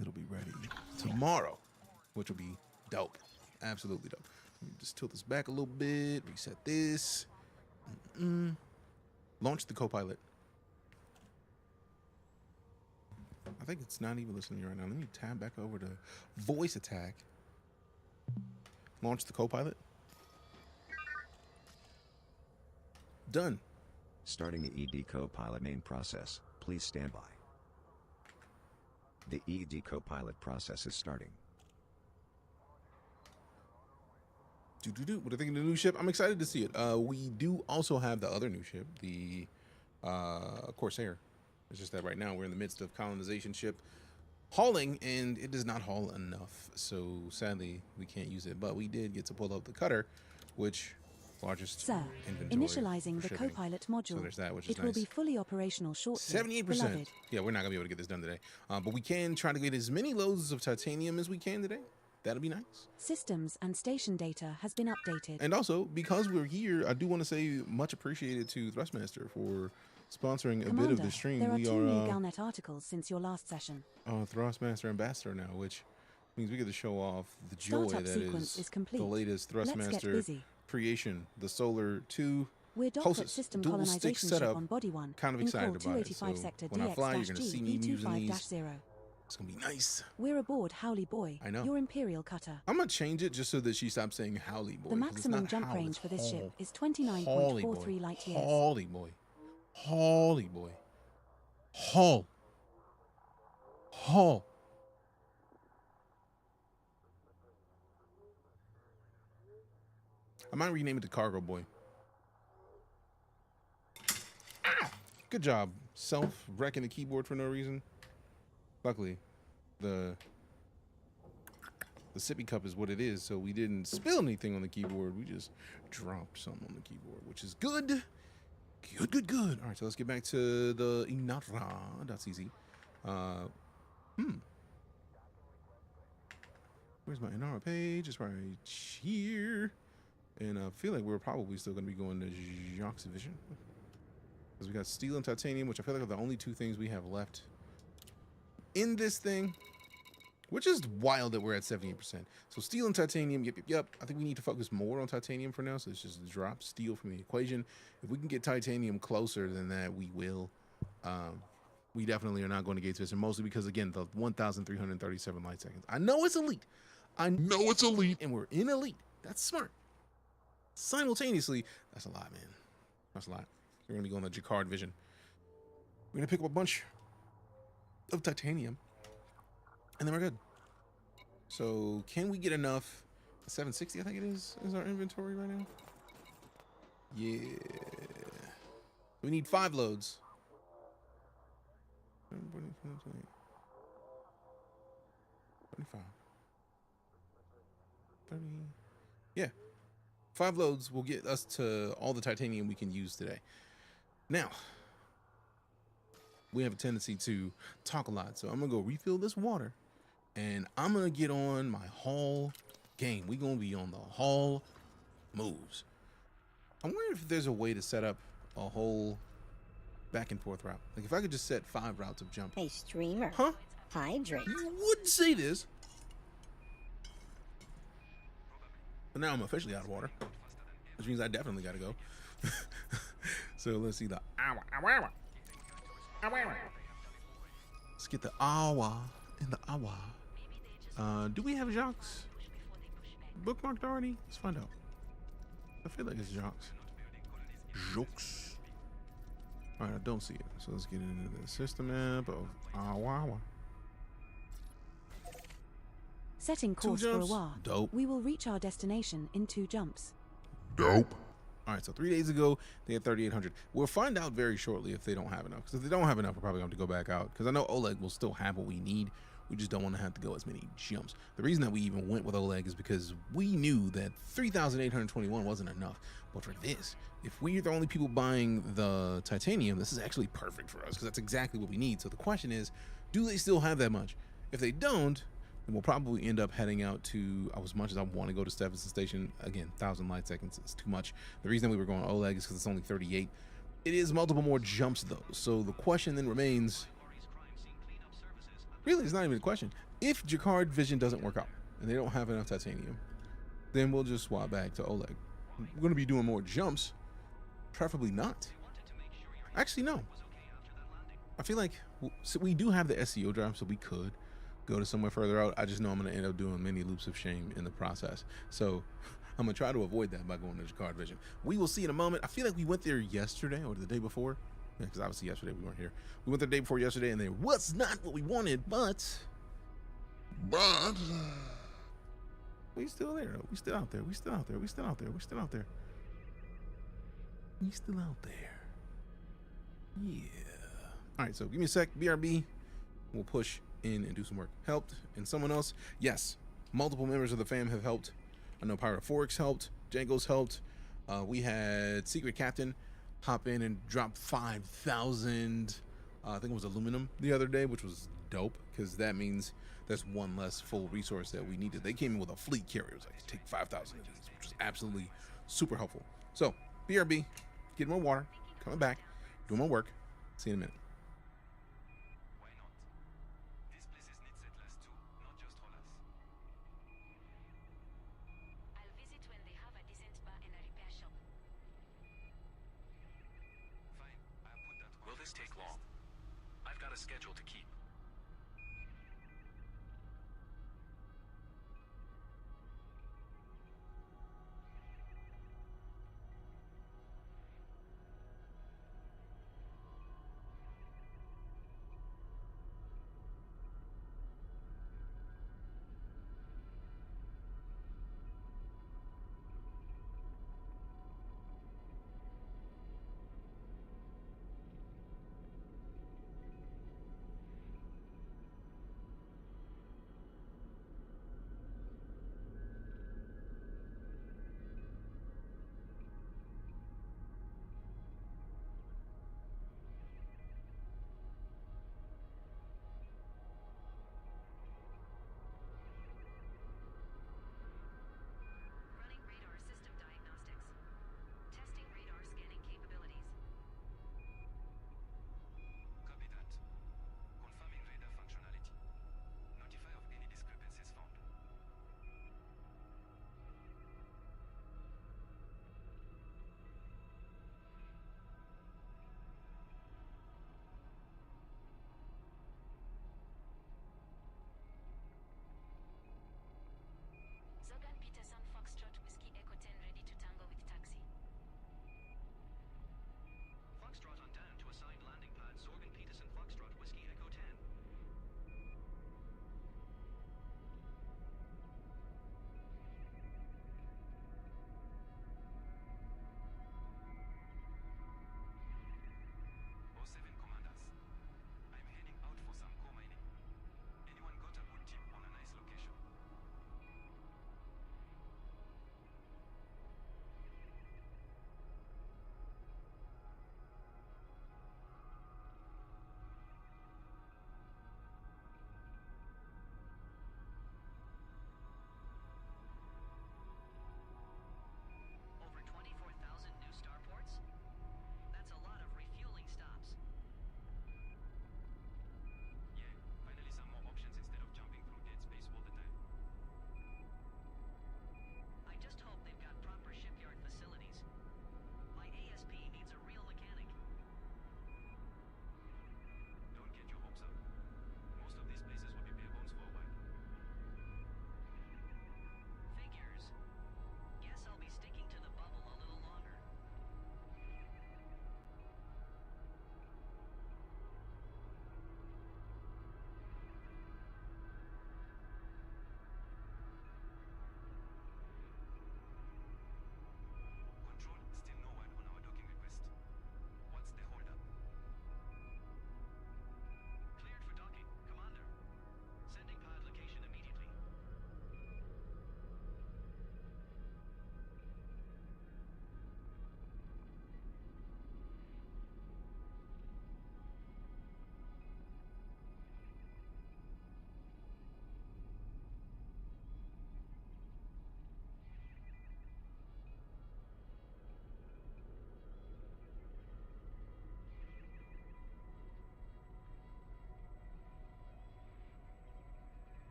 it'll be ready tomorrow, which will be dope. Absolutely dope. Let me just tilt this back a little bit, reset this. Launch the co-pilot. I think it's not even listening right now. Let me tab back over to voice attack. Launch the co-pilot. Done. Starting the ED co-pilot main process. Please stand by. The ED co-pilot process is starting. What do you think of the new ship? I'm excited to see it. We do also have the other new ship, the Corsair. It's just that right now we're in the midst of colonization ship hauling, and it does not haul enough. So sadly, we can't use it. But we did get to pull up the cutter, which largest inventory. Initializing the co-pilot module. So there's that, which is nice. It will be fully operational shortly. 78%. Yeah, we're not gonna be able to get this done today. But we can try to get as many loads of titanium as we can today. That'll be nice. Systems and station data has been updated. And also, because we're here, I do want to say much appreciated to Thrustmaster for sponsoring a bit of the stream. There are 2 new Galnet articles since your last session. Thrustmaster Ambassador now, which means we get to show off the joy that is the latest Thrustmaster creation, the Solar 2. We're docked at system colonization ship on Body 1. Kind of excited about it. So sector when I fly, you're going to see me using these. 25-0. It's gonna be nice. We're aboard Howley Boy. I know. Your Imperial cutter. I'm gonna change it just so that she stops saying Howley Boy. The maximum jump range for this ship is 29.43 light years. Howley Boy. Howley Boy. Haul. Haul. I might rename it to Cargo Boy. Good job. Self-wrecking the keyboard for no reason. Luckily, the sippy cup is what it is, so we didn't spill anything on the keyboard. We just dropped something on the keyboard, which is good. Good. All right, so let's get back to the Inara.cz. Where's my Inara page? It's right here. And I feel like we're probably still going to be going to Jacques Vision. Because we got steel and titanium, which I feel like are the only 2 things we have left in this thing, which is wild that we're at 78%. So steel and titanium, yep. I think we need to focus more on titanium for now, so let's just drop steel from the equation. If we can get titanium closer than that, we will. We definitely are not going to Gates Vision, mostly because, again, the 1,337 light seconds. I know it's elite. And we're in elite. That's smart. Simultaneously, that's a lot, man. That's a lot. We're going to be going to Jacquard Vision. We're going to pick up a bunch of titanium, and then we're good. So can we get enough? 760, I think it is our inventory right now. Yeah, we need 5 loads. 25, 30. Yeah, 5 loads will get us to all the titanium we can use today. Now, we have a tendency to talk a lot, so I'm gonna go refill this water, and I'm gonna get on my haul game. We're gonna be on the haul moves. I'm wondering if there's a way to set up a whole back and forth route. Like if I could just set 5 routes of jump. Hey, streamer. Huh? Hydrate. You wouldn't say this. But now I'm officially out of water, which means I definitely gotta go. So let's see the awa. Let's get the awa and the awa. Do we have Jacques bookmarked already? Let's find out. I feel like it's Jacques. All right, I don't see it. So let's get into the system app of awa. Setting course for a while. Dope. We will reach our destination in 2 jumps. Dope. All right, so 3 days ago, they had 3,800. We'll find out very shortly if they don't have enough. Because if they don't have enough, we're probably going to have to go back out. Because I know Oleg will still have what we need. We just don't want to have to go as many jumps. The reason that we even went with Oleg is because we knew that 3,821 wasn't enough. But for this, if we're the only people buying the titanium, this is actually perfect for us. Because that's exactly what we need. So the question is, do they still have that much? If they don't, then we'll probably end up heading out to, as much as I want to go to Stephenson Station, again, 1,000 light seconds is too much. The reason that we were going Oleg is because it's only 38. It is multiple more jumps though. So the question then remains, really it's not even a question. If Jacquard Vision doesn't work out and they don't have enough titanium, then we'll just swap back to Oleg. We're going to be doing more jumps, preferably not. Actually, no. I feel like so we do have the SEO drive, so we could go to somewhere further out. I just know I'm going to end up doing many loops of shame in the process. So I'm going to try to avoid that by going to Jacquard Vision. We will see in a moment. I feel like we went there yesterday or the day before. Yeah, because obviously yesterday we weren't here. We went the day before yesterday and there was not what we wanted, but we still there. We still out there. We still out there. We still out there. We still out there. We still out there. Yeah. All right, so give me a sec. BRB. We'll push in and do some work. Helped and someone else. Yes, multiple members of the fam have helped. I know Pirate Forex helped. Django's helped. We had Secret Captain hop in and drop 5,000 I think it was aluminum the other day, which was dope because that means there's one less full resource that we needed. They came in with a fleet carrier. It was like, take 5,000 of these, which was absolutely super helpful. So BRB, getting more water, coming back, doing more work. See you in a minute. Schedule to keep.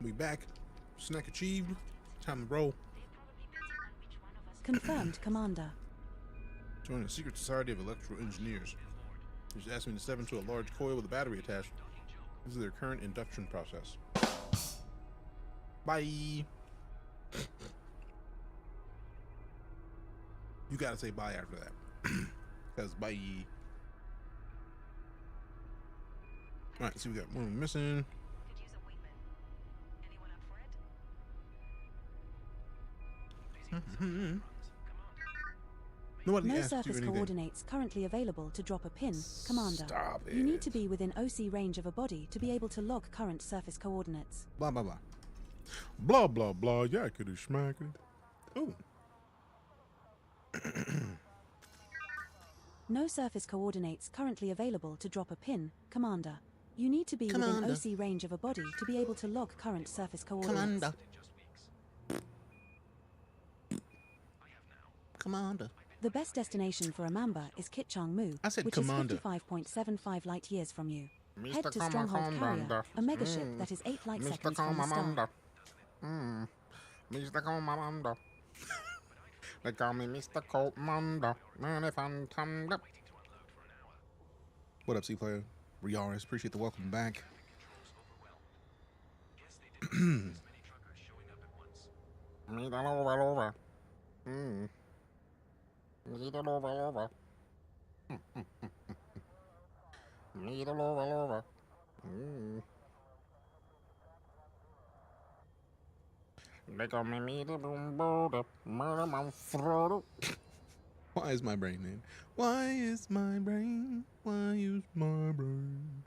We back. Snack achieved. Time to roll. Confirmed, Commander. Join the secret society of electrical engineers. They just asked me to step into a large coil with a battery attached. This is their current induction process. Bye. You gotta say bye after that. Because bye. Alright, see, we got one missing. Nobody No asked you surface anything. coordinates currently available to drop a pin, Commander. Stop it. You need to be within OC range of a body to be able to log current surface coordinates. Blah, blah, blah. Blah, blah, blah. Yakety schmackety. Oh. No surface coordinates currently available to drop a pin, Commander. You need to be within OC range of a body to be able to log current surface coordinates. Commander. The best destination for a Mamba is Kitchang Mu, I said which Commander. is 55.75 light years from you. Mr. Head to Stronghold Carrier, a megaship that is 8 light seconds from the star. Mr. Commander. They call me Mr. Commander. What up, C-Player? Riaris, appreciate the welcome back. Meet over. Meet over. Meet over. They call me murder my throat. Why is my brain in? Why is my brain? Why is my brain?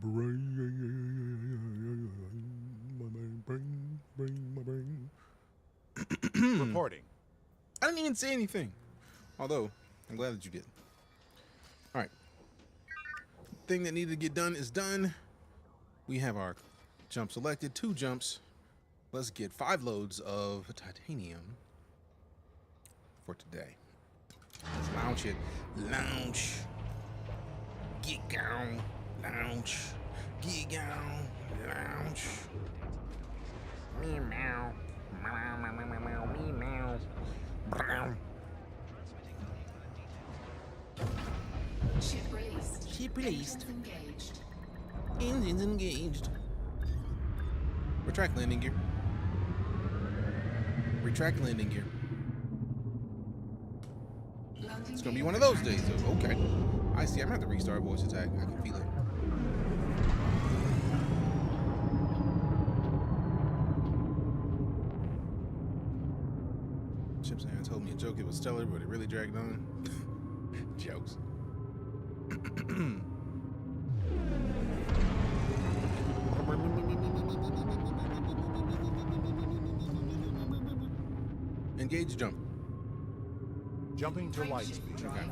My brain. Reporting. I didn't even say anything. Although, I'm glad that you did. Alright. Thing that needed to get done is done. We have our jump selected. 2 jumps. Let's get 5 loads of titanium for today. Let's launch it. Launch. Get down. Launch. Get down. Launch. Meow. Meow. Meow. Meow. Meow. Ship released. Ship released. Engines engaged. Engines engaged. Retract landing gear. Retract landing gear. It's gonna be one of those days, though. Okay. I see. I'm gonna have to restart voice attack. I can feel it. Chips and told me a joke. It was stellar, but it really dragged on. Jokes. Engage jump. Jumping to light speed. Okay.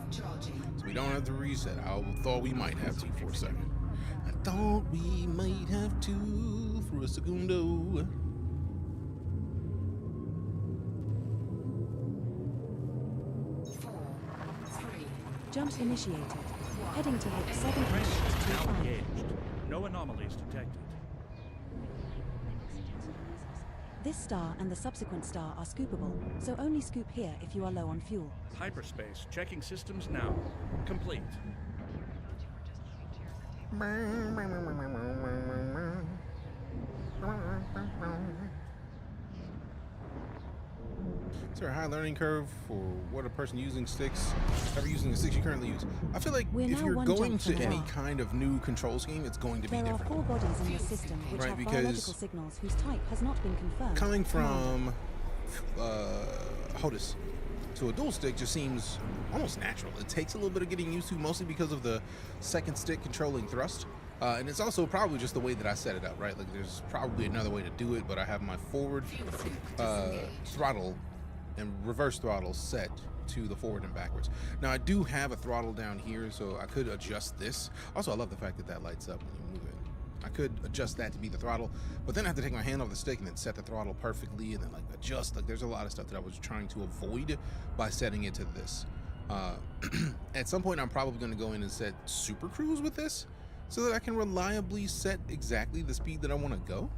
So we don't have to reset. I thought we might have to for a second. I thought we might have to for a segundo. Jump initiated. Heading to hit 7 Now 25. engaged. No anomalies detected. This star and the subsequent star are scoopable, so only scoop here if you are low on fuel. Hyperspace. Checking systems now. Complete. Is there a high learning curve for what a person using sticks, ever using the sticks you currently use? I feel like We're if now you're one going jump to from any the kind of new control scheme, it's going to be There are different. 4 bodies in this system which Right, have because biological signals whose type has not been confirmed. Coming from HOTUS to a dual stick just seems almost natural. It takes a little bit of getting used to, mostly because of the second stick controlling thrust. And it's also probably just the way that I set it up, right? Like there's probably another way to do it, but I have my forward throttle and reverse throttle set to the forward and backwards. Now I do have a throttle down here, so I could adjust this. Also, I love the fact that that lights up when you move it. I could adjust that to be the throttle, but then I have to take my hand off the stick and then set the throttle perfectly and then like adjust. Like there's a lot of stuff that I was trying to avoid by setting it to this. At some point I'm probably going to go in and set super cruise with this so that I can reliably set exactly the speed that I want to go.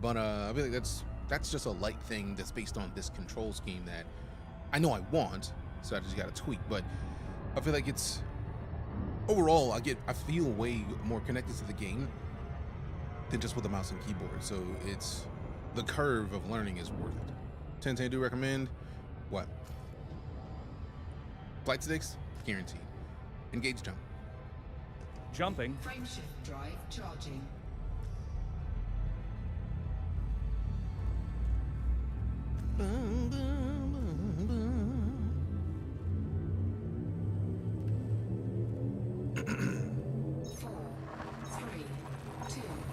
But I feel like that's just a light thing that's based on this control scheme that I know I want, so I just got to tweak. But I feel like it's overall I feel way more connected to the game than just with the mouse and keyboard. So it's the curve of learning is worth it. 10 do recommend. What? Flight sticks? Guaranteed. Engage jump. Jumping. Frameshift drive charging.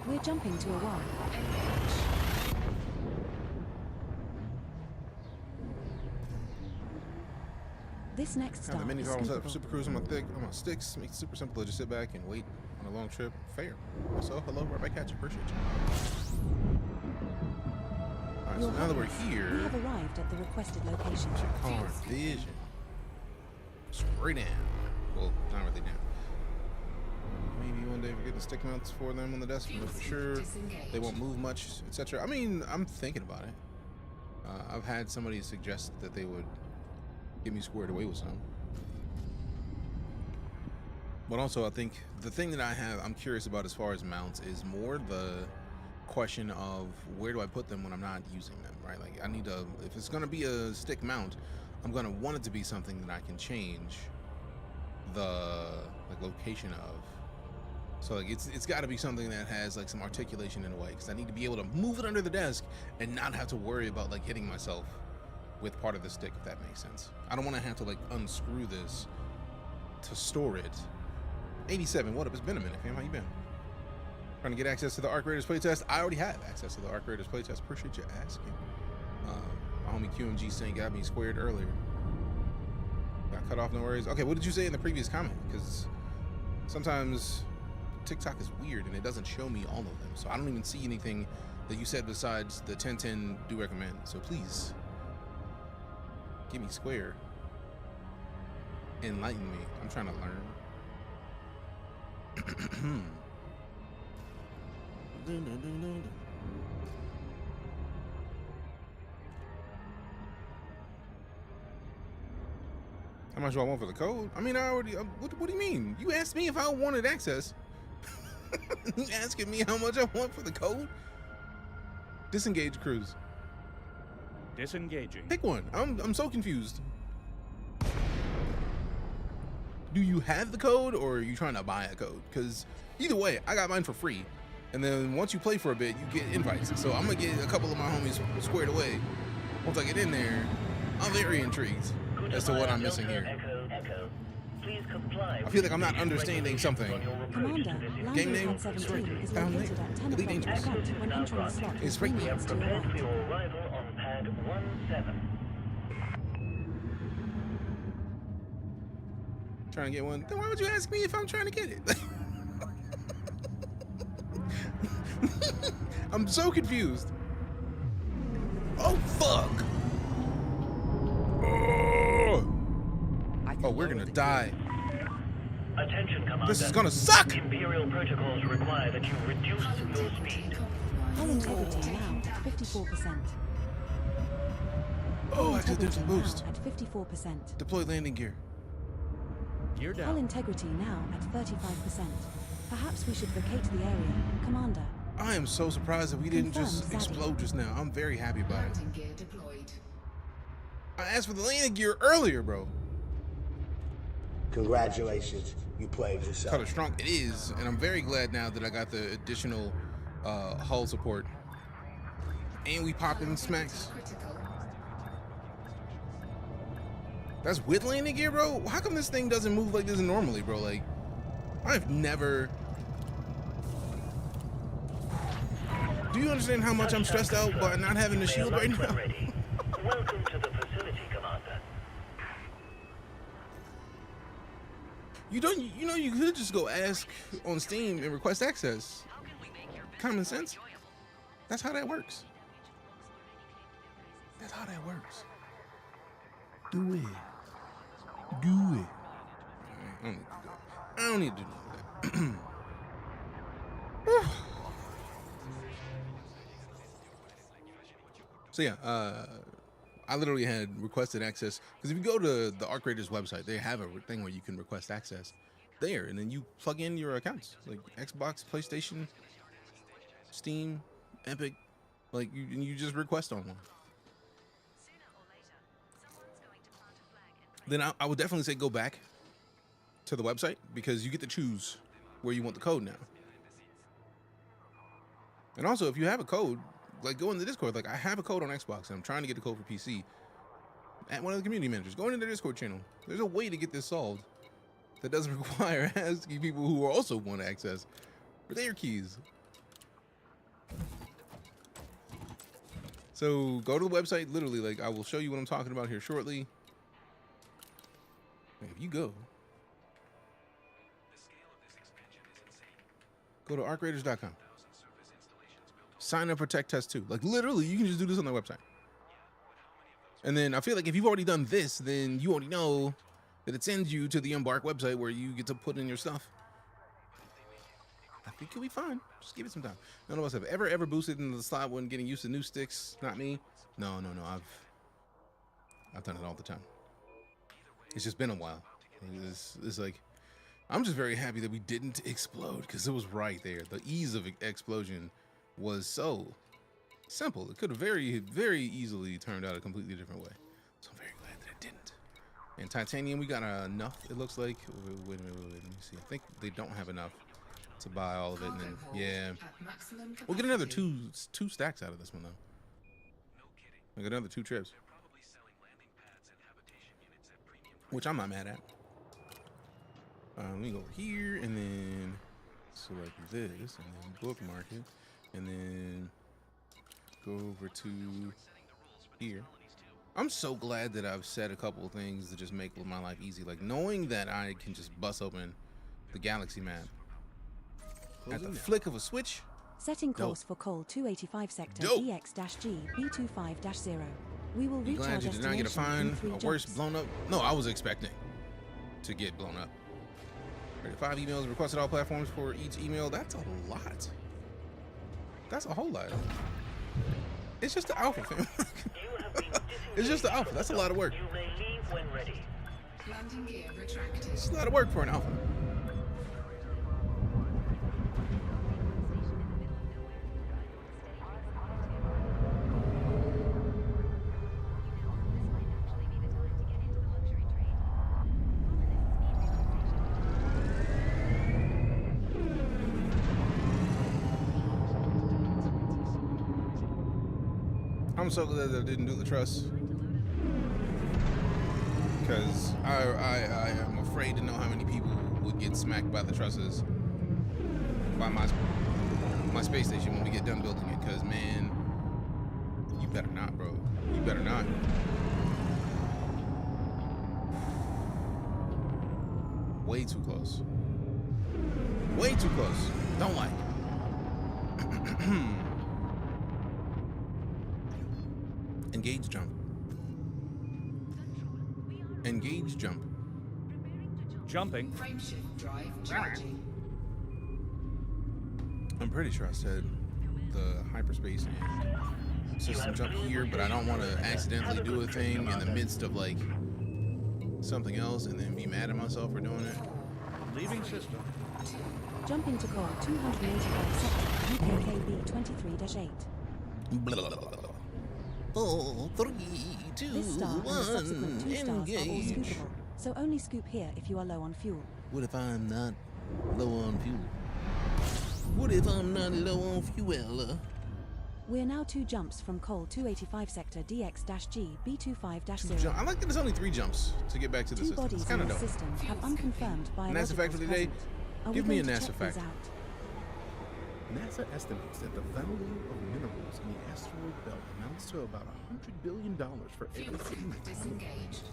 We're jumping to a wall. This next stop the menus is all set up scoopable. Super Cruise on my sticks. Makes it super simple to just sit back and wait on a long trip. Fair. Also, hello, right back at you. Appreciate you. Alright, so now that we're here, We have arrived at the requested location. hard vision. Straight down. Well, not really down. Maybe one day we're getting stick mounts for them on the desk. I'm not for sure. They won't move much, etc. I mean, I'm thinking about it. I've had somebody suggest that they would get me squared away with some. But also, I think the thing that I'm curious about as far as mounts is more the question of where do I put them when I'm not using them, right? Like I need to, if it's gonna be a stick mount, I'm gonna want it to be something that I can change the location of. So like it's got to be something that has like some articulation in a way, because I need to be able to move it under the desk and not have to worry about like hitting myself with part of the stick, if that makes sense. I don't want to have to like unscrew this to store it. 87, what up? It's been a minute, fam. How you been? Trying to get access to the ARCRaiders playtest. I already have access to the ARCRaiders playtest. Appreciate you asking. My homie QMG saying got me squared earlier. Got cut off, no worries. Okay, what did you say in the previous comment? Because sometimes TikTok is weird and it doesn't show me all of them. So I don't even see anything that you said besides the 10 do recommend. So please, give me square. Enlighten me. I'm trying to learn. How much do I want for the code? I mean, I already. What do you mean? You asked me if I wanted access. You asking me how much I want for the code? Disengage cruise. Disengaging. Pick one. I'm so confused. Do you have the code or are you trying to buy a code? Because either way, I got mine for free. And then once you play for a bit, you get invites. So I'm going to get a couple of my homies squared away. Once I get in there, I'm very intrigued as to what I'm missing here. I feel like I'm not understanding something. Commander, Game name? 117 is Down located there. at 10 Elite o'clock Dangerous. front when entering the slot. It's right there. To your right. arrival on pad 17. Trying to get one. Then why would you ask me if I'm trying to get it? I'm so confused. Oh, fuck. Oh, we're gonna die. Attention, Commander. This is gonna suck. Imperial protocols require that you reduce your speed. Hull integrity now at 54%. Oh, accidental boost. At 54%. Deploy landing gear. Gear Hull down. integrity now at 35%. Perhaps we should vacate the area, Commander. I am so surprised that we didn't just Confirmed, Savvy. explode just now. I'm very happy about it. Landing gear deployed. I asked for the landing gear earlier, bro. Congratulations, you played yourself. Color strong it is, and I'm very glad now that I got the additional hull support. And we popping smacks. That's with landing gear, bro? How come this thing doesn't move like this normally, bro? Like, I've never... Do you understand how much I'm stressed out by not having the shield right now? Welcome to the facility, Commander. You know, you could just go ask on Steam and request access. Common sense. That's how that works. That's how that works. Do it. Do it. I don't need to do that. So yeah, I literally had requested access because if you go to the ARCRaiders website, they have a thing where you can request access there, and then you plug in your accounts like Xbox, PlayStation, Steam, Epic, like you just request on one. Then I would definitely say go back to the website because you get to choose where you want the code now. And also, if you have a code, like go in the Discord. Like I have a code on Xbox, and I'm trying to get the code for PC. At one of the community managers, go into their Discord channel. There's a way to get this solved that doesn't require asking people who also want access for their keys. So go to the website. Literally, like I will show you what I'm talking about here shortly. If you go to ARCRaiders.com. Sign up for Tech Test 2. Like literally, you can just do this on their website. And then I feel like if you've already done this, then you already know that it sends you to the Embark website where you get to put in your stuff. I think you'll be fine. Just give it some time. None of us have ever boosted into the slot when getting used to new sticks. Not me. No. I've done it all the time. It's just been a while. It's like, I'm just very happy that we didn't explode because it was right there. The ease of explosion was so simple. It could have very, very easily turned out a completely different way. So I'm very glad that it didn't. And titanium, we got enough, it looks like. Wait a minute, let me see. I think they don't have enough to buy all of it. And then, yeah. We'll get another two stacks out of this one, though. We'll get another 2 trips. Which I'm not mad at. Let me go over here and then select this and then bookmark it and then go over to here. I'm so glad that I've said a couple of things to just make my life easy. Like knowing that I can just bust open the galaxy map at the flick of a switch. Setting course for Col 285 sector Dope. DX-G B25-0. We will You reach glad our you did not get a destination in fine 3 or worse jumps. blown up? No, I was expecting to get blown up. 5 emails requested all platforms for each email. That's a lot. That's a whole lot. It's just the alpha, fam. It's just the alpha. That's a lot of work. You may leave when ready. Landing gear retracted. It's a lot of work for an alpha. I'm so glad that I didn't do the truss because I am afraid to know how many people would get smacked by the trusses by my space station when we get done building it. Because man, you better not, bro. You better not. Way too close. Way too close. Don't like. Engage jump. Engage jump. Jumping. Frameshift drive charging. I'm pretty sure I said the hyperspace and system jump here, but I don't want to accidentally do a thing in the midst of like something else and then be mad at myself for doing it. Leaving system. Jumping to Col 285 sector UKKB 23-8. Blah, blah, blah, blah. 4, 3, 2, This star and the subsequent 2 stars are all engage. scoopable, so only scoop here if you are low on fuel. What if I'm not low on fuel? What if I'm not low on fuel? We're now 2 jumps from Col 285 sector DX-G B25-0. I like that there's only 3 jumps to get back to the 2 system. It's bodies kind in of the dope. system have unconfirmed biologicals NASA fact for the day. present. Are Give we me a going to NASA check fact. these out? NASA estimates that the value of minerals in the asteroid belt amounts to about $100 billion for every city. Disengaged.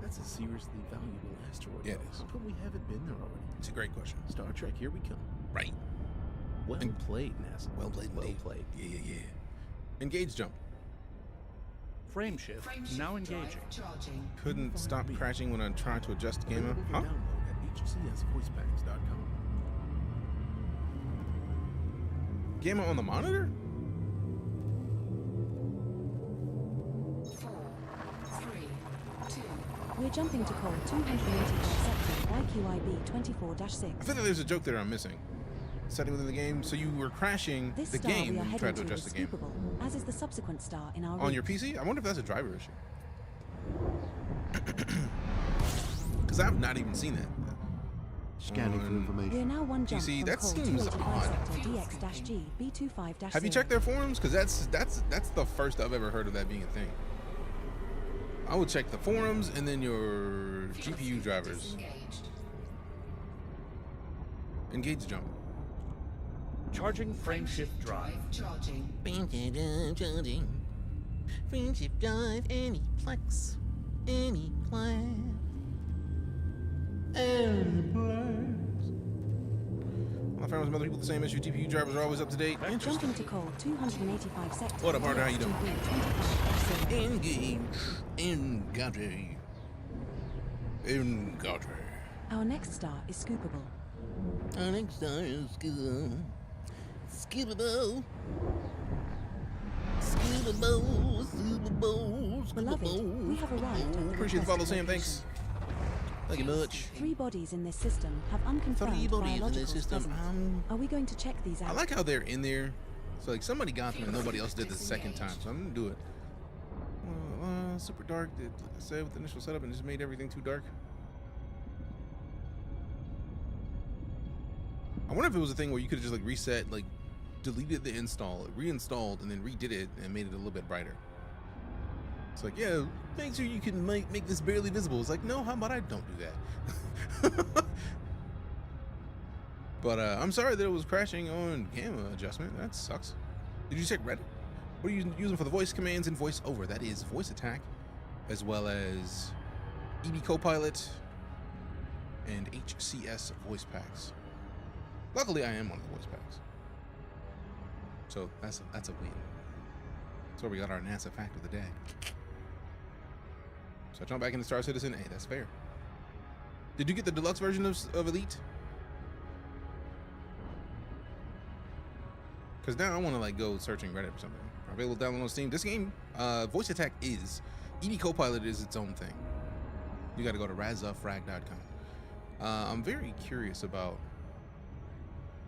That's a seriously valuable asteroid. Yeah, it belt. is. How come we haven't been there already? It's a great question. Star Trek, here we come. Right. Well played, NASA. Well played, Well indeed. played. Yeah. Engage jump. Frame shift. Now engaging. Charging. Couldn't stop crashing when I tried to adjust the gamma. Huh? Download at hcsvoicepacks.com. Gamma on the monitor? We're jumping to call 285 sector YQIB 24-6. I feel like there's a joke there I'm missing. Setting within the game, so you were crashing This the star game we are when you heading tried to to adjust is the game. scoopable, as is the subsequent star in our On your route. PC? I wonder if that's a driver issue. Because I've not even seen that. Scanning for information. We're now one jump PC, from that call seems 285 odd. sector DX-G B25-0. Have you checked their forums? Because that's the first I've ever heard of that being a thing. I would check the forums and then your GPU drivers. Engage the jump. Charging frameshift drive. Charging. Charging. Frameshift drive, any plex. Any plex. My friends and other people, the same issue. GPU drivers are always up to date. Jumping to call 285 sector. What up, partner? How you doing? DX-G Engage. Engage. Engage. Our next star is scoopable. Our next star is scoopable. Scoopable. Scoopable. Scoopable. Beloved, we have arrived at the Appreciate the follow, requested Sam. Thanks. Thank you much. 3 bodies in this system have unconfirmed 3 bodies in biological this system. presence. Are we going to check these out? I like how they're in there. So like somebody got them and nobody else did the second time. So I'm gonna do it. Super dark. Did like I said with the initial setup and just made everything too dark. I wonder if it was a thing where you could have just like reset, like deleted the install, reinstalled, and then redid it and made it a little bit brighter. It's like, yeah, make sure you can make this barely visible. It's like, no, how about I don't do that? But I'm sorry that it was crashing on gamma adjustment. That sucks. Did you check Reddit? What are you using for the voice commands and voice over? That is voice attack, as well as ED Copilot and HCS voice packs. Luckily, I am one of the voice packs, so that's a win. That's where we got our NASA fact of the day. So I jump back into Star Citizen. Hey, that's fair. Did you get the deluxe version of Elite? Because now I want to like go searching Reddit or something. Available download on Steam. This game, voice attack is, ED Copilot is its own thing. You got to go to razafrag.com. I'm very curious about.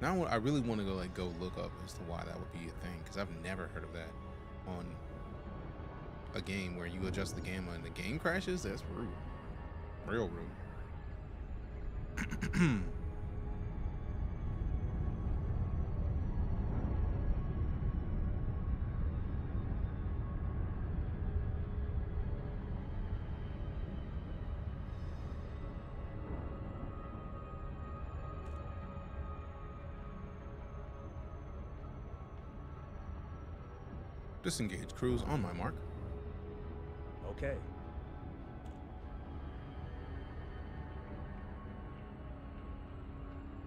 Now I really want to go look up as to why that would be a thing, because I've never heard of that on a game where you adjust the gamma and the game crashes. That's rude, real rude. Disengage cruise on my mark. Okay.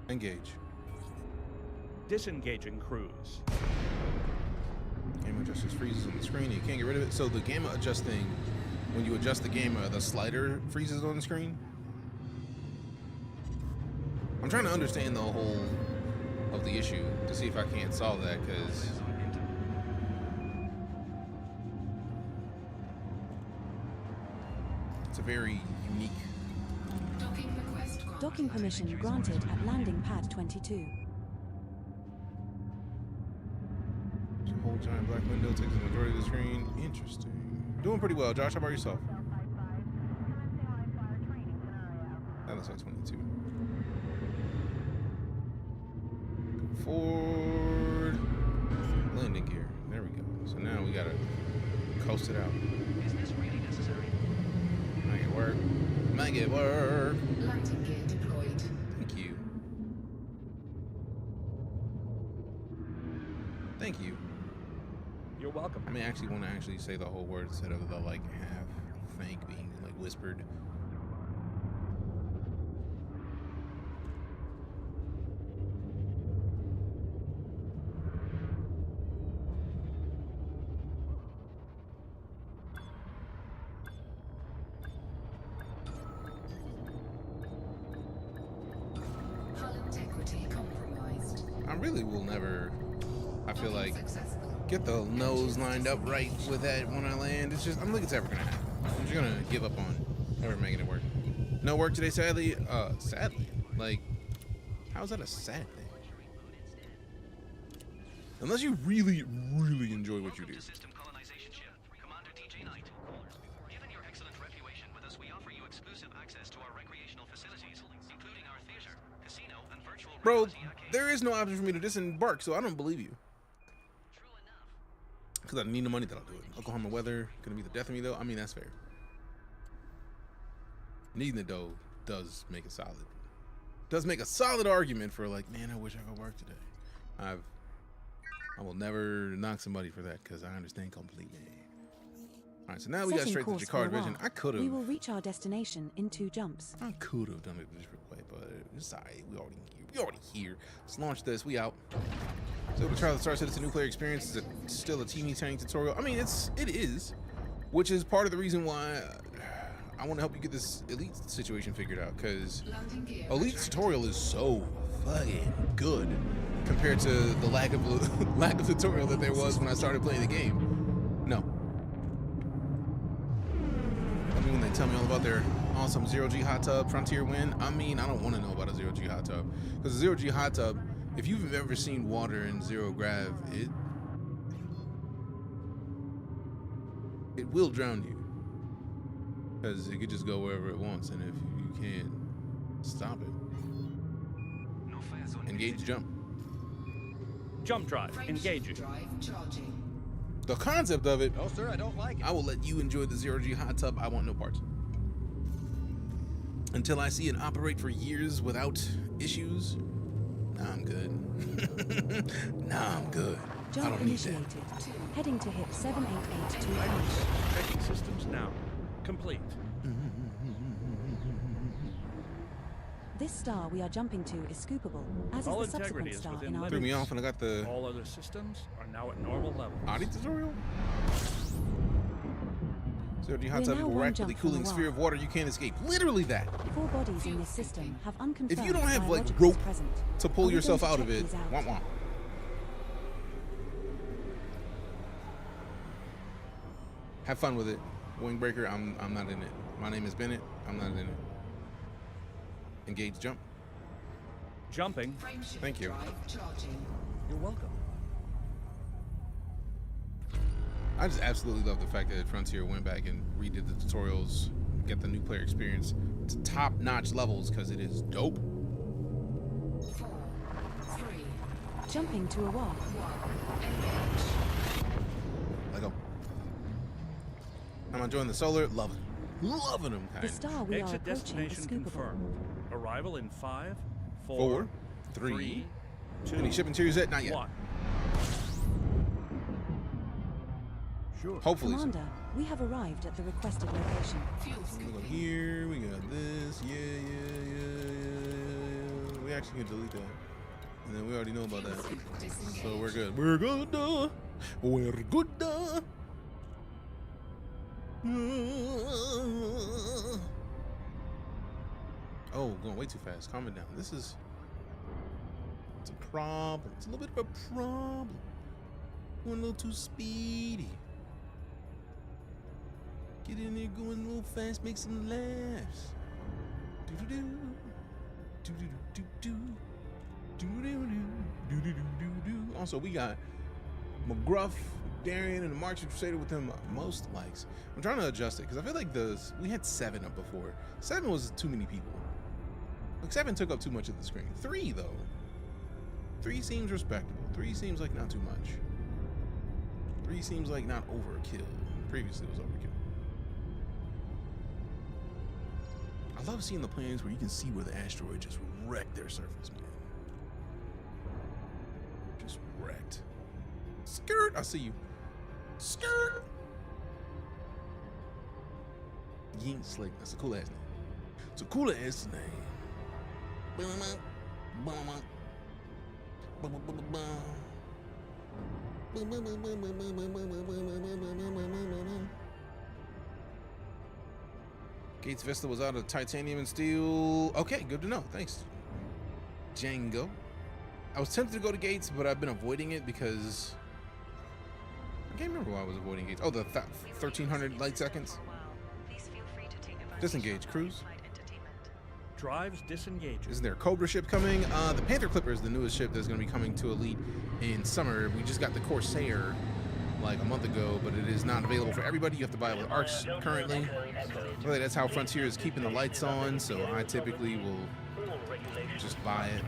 Engage. Disengaging cruise. Gamma adjusters freezes on the screen. You can't get rid of it. So the gamma adjusting, when you adjust the gamma, the slider freezes on the screen. I'm trying to understand the whole of the issue to see if I can't solve that, because it's a very unique. Docking permission granted at landing pad 22. The whole giant black window takes the majority of the screen. Interesting. Doing pretty well, Josh. How about yourself? That looks like 22. Forward. Landing gear. There we go. So now we gotta coast it out. Is this really necessary? Make it work. Make it work. Landing gear deployed. Thank you. Thank you. You're welcome. I actually want to actually say the whole word instead of the like half think being like whispered. Hull integrity compromised. I really will never, I feel like, get the nose lined up right with that when I land. It's just, I don't think it's ever gonna happen. I'm just gonna give up on We're making it work. No work today, sadly. Sadly? Like, how's that a sad thing? Unless you really, really enjoy what you do. System colonization ship, Commander Deejay. Given your excellent reputation with us, we offer you exclusive access to our recreational facilities, including our theater, casino, and virtual Bro, there is no option for me to disembark, so I don't believe you. Because I need the money that I'll do it. Oklahoma weather, gonna be the death of me though. I mean, that's fair. Needing the dough does make a solid argument for like, man, I wish I could work today. I will never knock somebody for that because I understand completely. All right, so now we got straight to Jakar division. I could have. We will reach our destination in 2 jumps. I could have done it a different way, but it's alright. We already here. Let's launch this. We out. So the trial of the Star Citizen new player experience is still a teeny tiny tutorial. I mean, it is, which is part of the reason why I want to help you get this Elite situation figured out, because Elite tutorial is so fucking good compared to the lack of tutorial that there was when I started playing the game. No. I mean, when they tell me all about their awesome zero-G hot tub frontier win, I mean, I don't want to know about a zero-G hot tub, because a zero-G hot tub, if you've ever seen water in zero grav, it will drown you. Because it could just go wherever it wants, and if you can't stop it, engage jump. Jump drive, engaging. The concept of it, No, sir, I don't like it. I will let you enjoy the zero-G hot tub. I want no parts. Until I see it operate for years without issues, nah, I'm good. Nah, I'm good. I Jump don't need that. initiated. Heading to hit 7882 launch. Checking systems now. Complete. This star we are jumping to is scoopable, as All is the integrity subsequent is star within in our Threw me route. off, and I got the All other systems are now at normal levels. Audi tutorial. Zero-G hot We're tub, now will one rapidly jump from cooling the sphere of water you can't escape. Literally that. 4 bodies in this system have unconfirmed If you don't have like biologicals rope present. to Are pull we yourself going to out of check it, these out? wah. Have fun with it. Wingbreaker, I'm not in it. My name is Bennett. I'm not in it. Engage jump. Jumping. Thank you. You're welcome. I just absolutely love the fact that Frontier went back and redid the tutorials, get the new player experience to top-notch levels, because it is dope. 4, 3, Jumping to a wall. Let go. I'm enjoying the solar. Loving them, kind The star we are Exit approaching is destination scoopable. confirmed. Arrival in 5, 4, 3, 2. Any ship interiors yet? Not yet. 1. Sure. Hopefully. Commander, we have arrived at the requested location. We go here. We got this. Yeah. We actually can delete that, and then we already know about that, so we're good. We're good. We're good. Oh, going way too fast. Calm it down. It's a problem. It's a little bit of a problem. Going a little too speedy. Get in there going a little fast, make some laughs. Do-do-do. Do-do-do-do-do. Do-do-do-do. Do-do-do-do-do. Also, we got McGruff, Darian, and the March Crusader with them most likes. I'm trying to adjust it because I feel like we had 7 up before. 7 was too many people. Like 7 took up too much of the screen. 3 though. 3 seems respectable. 3 seems like not too much. 3 seems like not overkill. Previously it was overkill. I love seeing the planets where you can see where the asteroid just wrecked their surface, man. Just wrecked. Skirt! I see you. Skirt! Yink Slick. That's a cool ass name. It's a cool ass name. Gates Vista was out of titanium and steel. Okay, good to know. Thanks, Django. I was tempted to go to Gates, but I've been avoiding it because I can't remember why I was avoiding Gates. Oh, the 1,300 light seconds. Disengage cruise. Drives disengage. Isn't there a Cobra ship coming? The Panther Clipper is the newest ship that's going to be coming to Elite in summer. We just got the Corsair like a month ago, but it is not available for everybody. You have to buy it with ARCs currently. Really, that's how Frontier is keeping the lights on, so I typically will just buy it.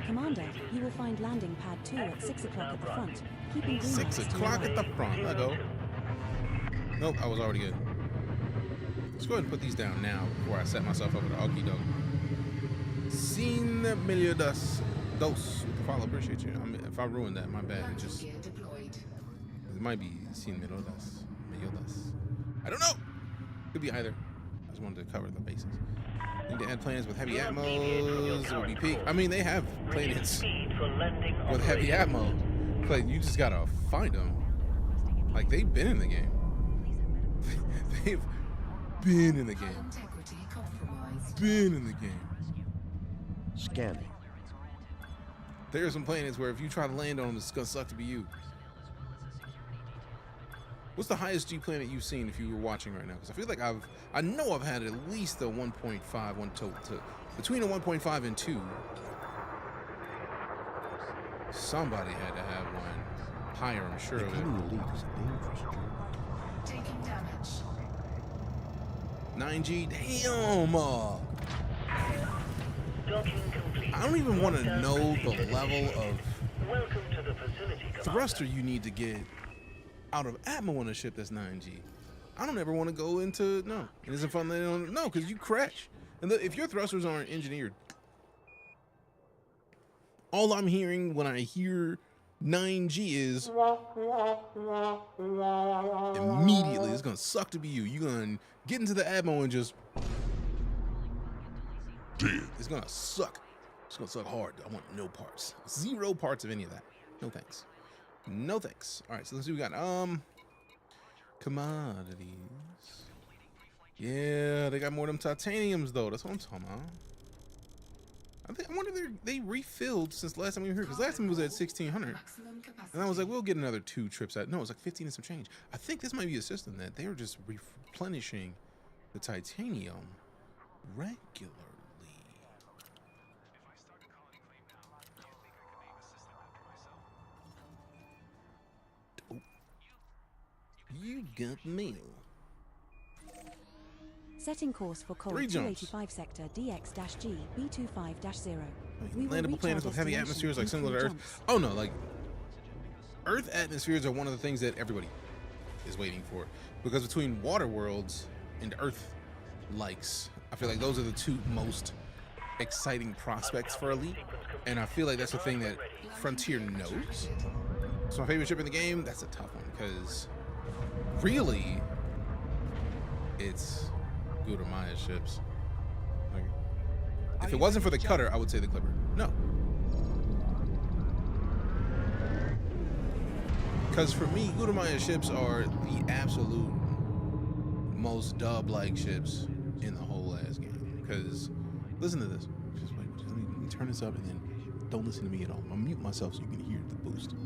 Commander, you will find landing pad 2 at 6 o'clock at the front. Keeping 6 o'clock at the front. I go. Nope, I was already good. Let's go ahead and put these down now before I set myself up with an okie doke. Sin miliodas dos. With the follow, appreciate you. I mean, if I ruined that, my bad. It just. It might be sin miliodas. I don't know. Could be either. I just wanted to cover the bases. Need to add planets with heavy atmos. It would be peak. I mean, they have planets with heavy atmo. Like, you just gotta find them. Like, they've been in the game. They've been in the game. Been in the game. Scanning. There are some planets where if you try to land on them, it's gonna suck to be you. What's the highest G planet you've seen if you were watching right now? Because I feel like I know I've had at least a 1.5, between a 1.5 and 2. Somebody had to have one higher, I'm sure of it. Becoming elite is a dangerous journey. Taking damage. 9G, damn! I don't even want to know the level of thruster you need to get out of Atmo on a ship that's 9G. I don't ever want to go into, no. It isn't fun landing on, no, because you crash. And if your thrusters aren't engineered, all I'm hearing when I hear 9G is immediately, it's going to suck to be you. You're going to get into the Atmo and just dead. It's going to suck. It's going to suck hard. I want no parts. 0 parts of any of that. No thanks. No thanks. All right, so let's see what we got. Commodities. Yeah, they got more of them titaniums though. That's what I'm talking about. I wonder if they refilled since last time we were here, because last time it was at 1600. And I was like, we'll get another 2 trips out. No, it was like 15 and some change. I think this might be a system that they are just replenishing the titanium regularly. You got mail. Setting course for Cold 285 sector DX-G B25-0. Landable planets with heavy atmospheres like similar to Earth. Oh no, like Earth atmospheres are one of the things that everybody is waiting for, because between water worlds and Earth likes, I feel like those are the 2 most exciting prospects for Elite, and I feel like that's the thing that Frontier knows. It's my favorite ship in the game. That's a tough one, because really it's Gudamaya ships. Like, if it wasn't for the cutter, I would say the Clipper. No. Because for me, Gudamaya ships are the absolute most dub-like ships in the whole ass game. Because, listen to this. Just wait, let me turn this up and then don't listen to me at all. I'll mute myself so you can hear the boost.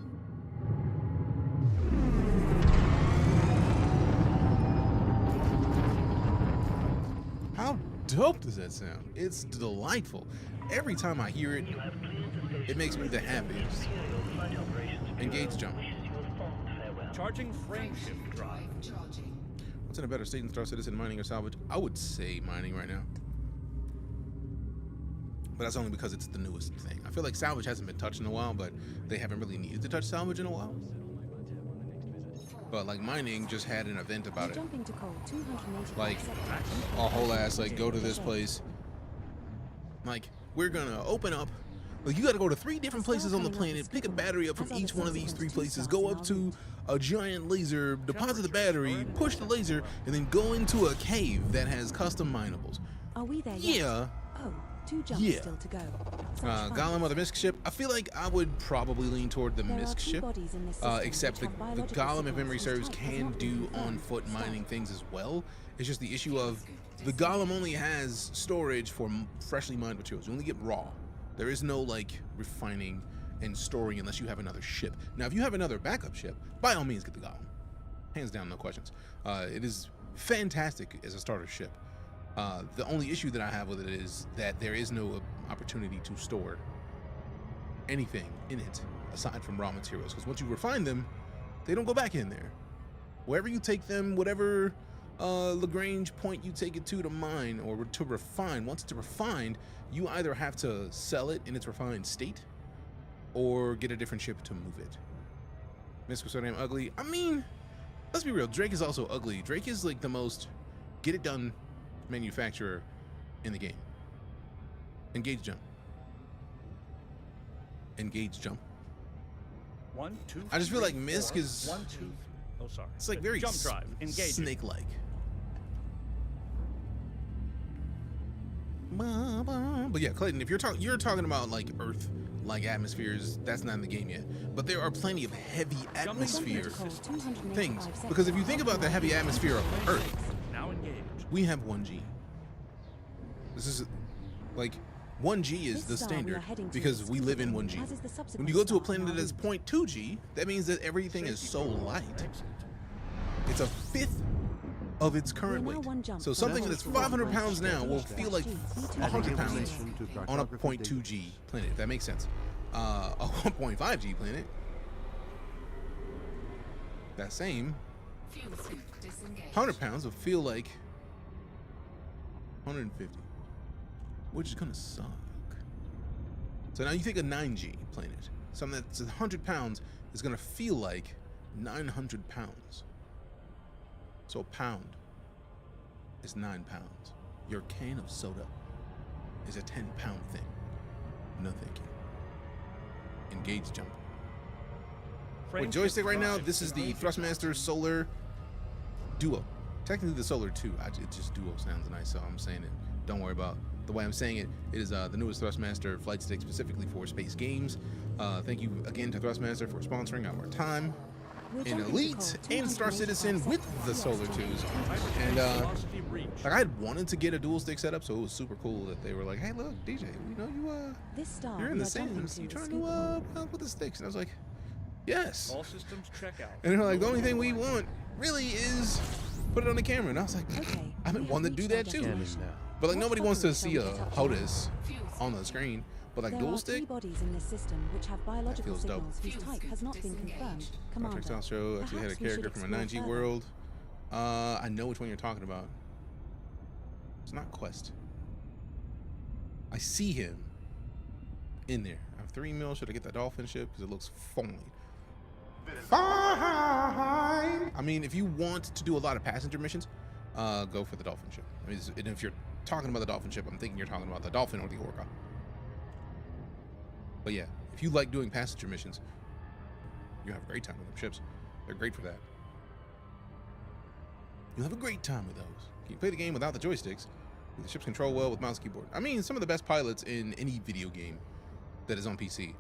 How dope does that sound? It's delightful. Every time I hear it, it makes me the happiest. Engage jump. Charging frame shift drive. What's in a better state than Star Citizen, mining or salvage? I would say mining right now. But that's only because it's the newest thing. I feel like salvage hasn't been touched in a while, but they haven't really needed to touch salvage in a while. But like mining just had an event about it. Like a whole ass like go to this place. Like we're gonna open up. Like you gotta go to 3 different places on the planet, pick a battery up from each one of these 3 places, go up to a giant laser, deposit the battery, push the laser, and then go into a cave that has custom minables. Are we there yet? Yeah. Oh, 2 jumps still to go. Golem or the Misk ship? I feel like I would probably lean toward the Misk ship, except the Golem, if memory serves, can do on-foot mining things as well. It's just the issue of the Golem only has storage for freshly mined materials. You only get raw. There is no like refining and storing unless you have another ship. Now, if you have another backup ship, by all means get the Golem. Hands down, no questions. It is fantastic as a starter ship. The only issue that I have with it is that there is no opportunity to store anything in it aside from raw materials, because once you refine them, they don't go back in there. Wherever you take them, whatever Lagrange point you take it to mine or to refine, once it's refined, you either have to sell it in its refined state or get a different ship to move it. Mystical so damn ugly. I mean, let's be real, Drake is also ugly. Drake is like the most get it done manufacturer in the game. Engage jump. Engage jump. 1, 2, I just feel 3, like Misk 4. is 1, 2, 3. Oh, sorry. It's like very jump drive. Engage. snake-like. But yeah, Clayton, if you're talking about like Earth-like atmospheres, that's not in the game yet. But there are plenty of heavy atmosphere things. Because if you think about the heavy atmosphere of Earth, Now engage. we have 1G. This is like 1G is the standard because we live in 1G. When you go to a planet that is 0.2G, that means that everything is so light. It's a fifth of its current weight. So something that's 500 pounds now will feel like 100 pounds on a 0.2G planet, if that makes sense. A 1.5G planet, that same 100 pounds will feel like 150, which is gonna suck. So now you think a 9G planet, something that's 100 pounds is gonna feel like 900 pounds. So a pound is 9 pounds. Your can of soda is a 10-pound thing. No thank you. Engage jump. With joystick right now, this is the Thrustmaster Solar Duo. Technically the Solar 2, it just Duo sounds nice, so I'm saying it. Don't worry about the way I'm saying it. It is the newest Thrustmaster flight stick specifically for space games. Thank you again to Thrustmaster for sponsoring our time in Elite and Star Citizen with the Solar 2s. And like I had wanted to get a dual stick setup, so it was super cool that they were like, "Hey, look, DJ, we know you're in the Sims. You trying to help with the sticks?" And I was like, "Yes." All systems check out. And they're like, "The only thing we want really is put it on the camera." And I was like, "I've been wanting to do that too." But like nobody wants to see a HOTAS on the screen. But like dual stick, bodies in this system which have biological signals whose type has not been confirmed. Commander, Show actually had a character from a 9G world. I know which one you're talking about. It's not Quest. I see him in there. I have 3 mil. Should I get that dolphin ship because it looks fine? Fine. I mean, if you want to do a lot of passenger missions, go for the dolphin ship. I mean, and if you're talking about the dolphin ship, I'm thinking you're talking about the dolphin or the orca. But yeah, if you like doing passenger missions, you have a great time with them ships. They're great for that. You'll have a great time with those. Can you play the game without the joysticks? The ships control well with mouse and keyboard. I mean, some of the best pilots in any video game that is on PC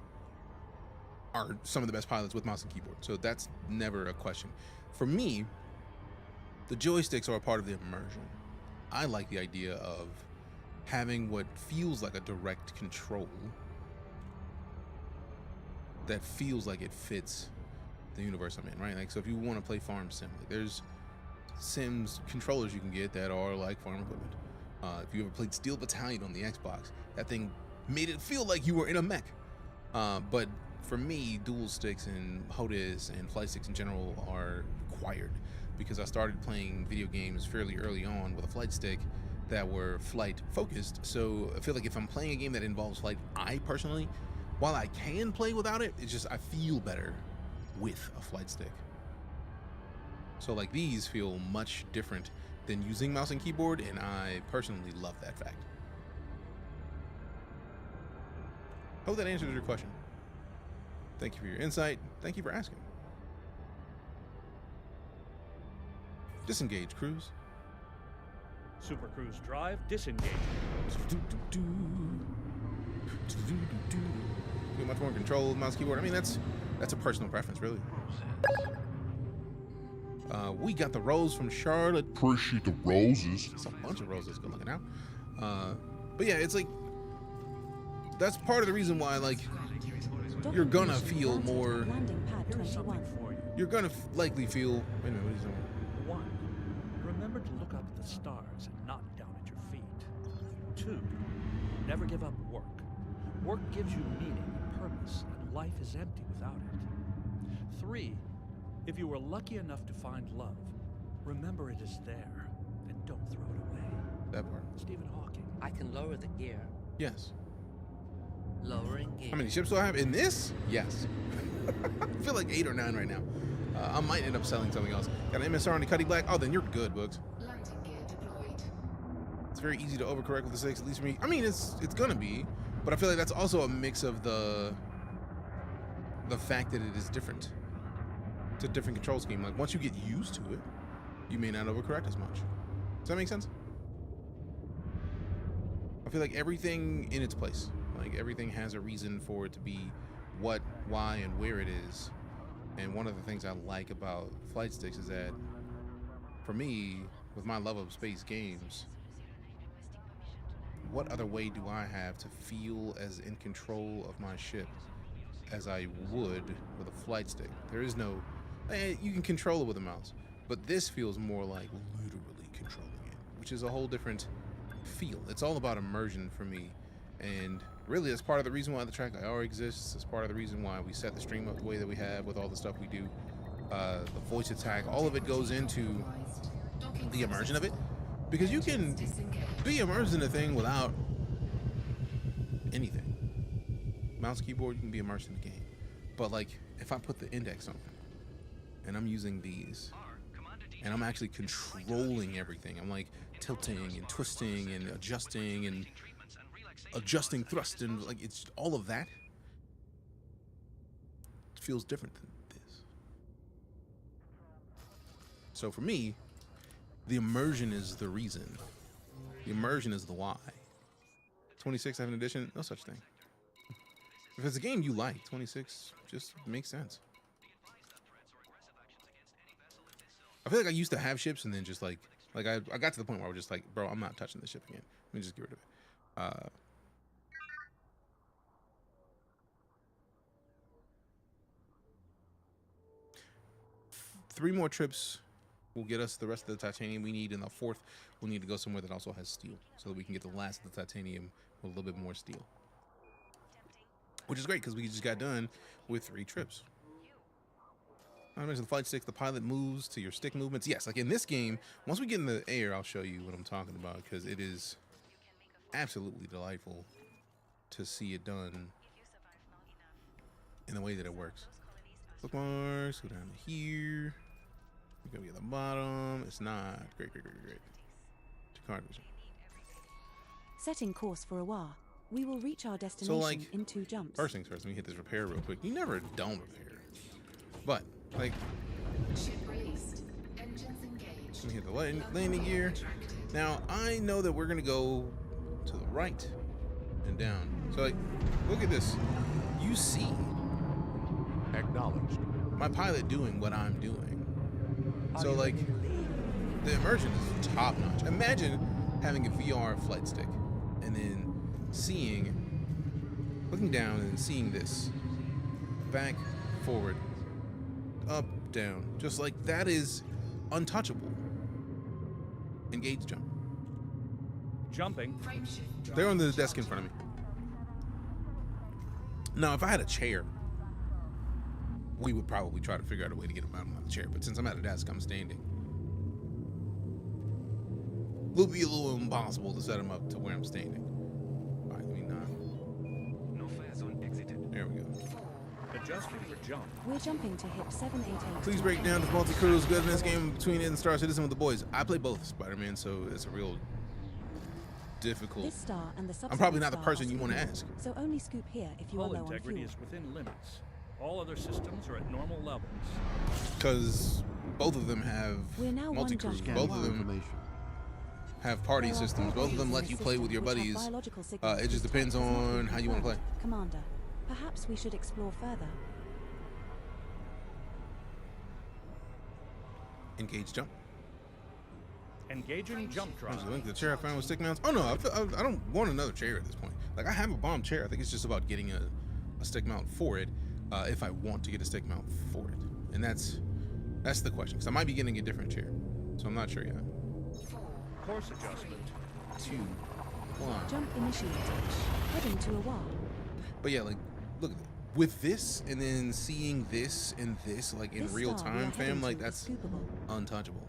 are some of the best pilots with mouse and keyboard. So that's never a question. For me, the joysticks are a part of the immersion. I like the idea of having what feels like a direct control that feels like it fits the universe I'm in, right? Like, so if you want to play farm sim, like there's Sims controllers you can get that are like farm equipment. If you ever played Steel Battalion on the Xbox, that thing made it feel like you were in a mech. But for me, dual sticks and HOTAS and flight sticks in general are required because I started playing video games fairly early on with a flight stick that were flight focused. So I feel like if I'm playing a game that involves flight, I personally, while I can play without it, it's just I feel better with a flight stick. So like these feel much different than using mouse and keyboard, and I personally love that fact. Hope that answers your question. Thank you for your insight. Thank you for asking. Disengage, Cruise. Super Cruise drive, disengage. Get much more control with mouse and keyboard. I mean, that's a personal preference, really. We got the rose from Charlotte. Appreciate the roses. It's a bunch of roses. Good looking out. But yeah, it's like that's part of the reason why like you're gonna feel more. You're gonna likely feel. Wait a minute, what is that? 1. Remember to look up at the stars and not down at your feet. 2. Never give up work. Work gives you meaning and purpose, and life is empty without it. 3. If you were lucky enough to find love, remember it is there, and don't throw it away. That part. Stephen Hawking. I can lower the gear. Yes. Lowering gear. How many ships do I have in this? Yes. I feel like 8 or 9 right now. I might end up selling something else. Got an MSR on the Cuddy Black. Oh, then you're good, Books. Landing gear deployed. It's very easy to overcorrect with the 6, at least for me. I mean, it's gonna be, but I feel like that's also a mix of the fact that it is different. It's a different control scheme. Like once you get used to it, you may not overcorrect as much. Does that make sense? I feel like everything in its place. Like everything has a reason for it to be what, why, and where it is. And one of the things I like about flight sticks is that, for me, with my love of space games, what other way do I have to feel as in control of my ship as I would with a flight stick? There is no, you can control it with a mouse, but this feels more like literally controlling it, which is a whole different feel. It's all about immersion for me, and really it's part of the reason why the track IR exists. It's part of the reason why we set the stream up the way that we have with all the stuff we do. The voice attack, all of it goes into the immersion of it, because you can be immersed in a thing without anything. Mouse, keyboard, you can be immersed in the game, but like if I put the index on and I'm using these and I'm actually controlling everything, I'm like tilting and twisting and adjusting thrust, and like it's all of that. It feels different than this. So for me, the immersion is the reason. The immersion is the why. 26 7th edition, no such thing. If it's a game you like, 26 just makes sense. I feel like I used to have ships and then just like I got to the point where I was just like, bro, I'm not touching this ship again. Let me just get rid of it. 3 more trips will get us the rest of the titanium we need, and the 4th we'll need to go somewhere that also has steel, so that we can get the last of the titanium with a little bit more steel. Which is great, because we just got done with 3 trips. I mentioned the flight stick, the pilot moves to your stick movements. Yes, like in this game, once we get in the air, I'll show you what I'm talking about, because it is absolutely delightful to see it done in the way that it works. Bookmarks, go down to here. We're gonna be at the bottom. It's not great. Card vision. Setting course for Awar. We will reach our destination So like, in 2 jumps. First things first, let me hit this repair real quick. You never don't repair. But, like, Ship released. Engines engaged. let me hit the landing gear. Now, I know that we're gonna go to the right and down. So like, look at this. You see Acknowledged. my pilot doing what I'm doing. So like, the immersion is top notch. Imagine having a VR flight stick and then looking down and seeing this. Back, forward, up, down. Just like, that is untouchable. Engage jump. Jumping. They're on the desk in front of me. Now, if I had a chair, we would probably try to figure out a way to get them out of the chair. But since I'm at a desk, I'm standing. It will be a little impossible to set them up to where I'm standing. All right, let me not. No fare zone exited. There we go. Adjusting for jump. We're jumping to hit 788. Please break down the multi-crews good in this game between it and Star Citizen with the boys. I play both Spider-Man, so it's a real difficult. This star and the I'm probably subsequent not the star person are you want to scooping. ask. So only scoop here if you are Hull low on integrity fuel. is within limits. All other systems are at normal levels. Because both of them have We're now one multi-crews. jump Both from of them have party There are systems. 4 Both of them bodies let in you the play with your system which have buddies. biological It signatures just depends that has not been on how you want to play. confirmed. Commander, perhaps we should explore further. Engage jump. Engaging jump drive. There's a link to the chair I found with stick mounts. Oh no, I don't want another chair at this point. Like, I have a bomb chair. I think it's just about getting a stick mount for it, if I want to get a stick mount for it. And that's the question, because I might be getting a different chair, so I'm not sure yet. Course adjustment. 2, 1. Jump initiated. Heading to a wall. But yeah, like, look at it. With this and then seeing this and this, like, in This real star we time, are fam, heading like, to that's is scoopable. untouchable.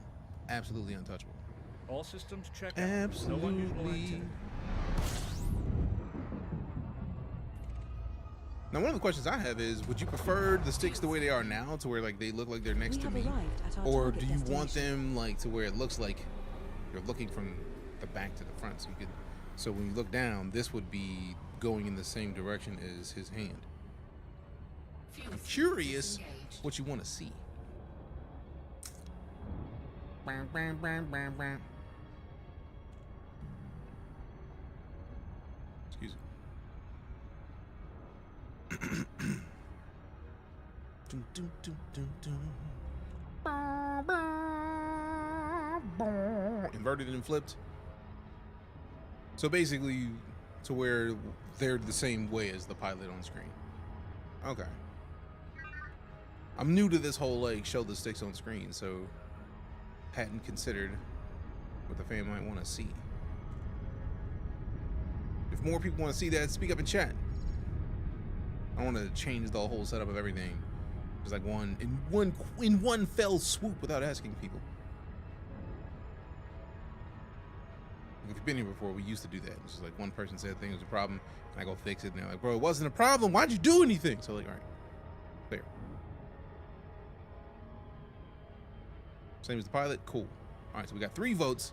Absolutely untouchable. All systems check out. No unusual Absolutely. activity. Now, one of the questions I have is, would you prefer the sticks the way they are now, to where like they look like they're next We to have me, arrived at our or target do you want destination. them like to where it looks like you're looking from the back to the front, so you could, so when you look down, this would be going in the same direction as his hand. I'm curious what you want to see. Excuse me. Dun, dun, dun, dun, dun. Inverted and flipped. So basically, to where they're the same way as the pilot on screen. Okay. I'm new to this whole like show the sticks on screen, so hadn't considered what the fan might want to see. If more people want to see that, speak up in chat. I want to change the whole setup of everything, just like in one fell swoop without asking people. If you've been here before, we used to do that. It's just like one person said a thing was a problem, and I go fix it, and they're like, "Bro, it wasn't a problem. Why'd you do anything?" So like, all right, fair. Same as the pilot. Cool. All right, so we got 3 votes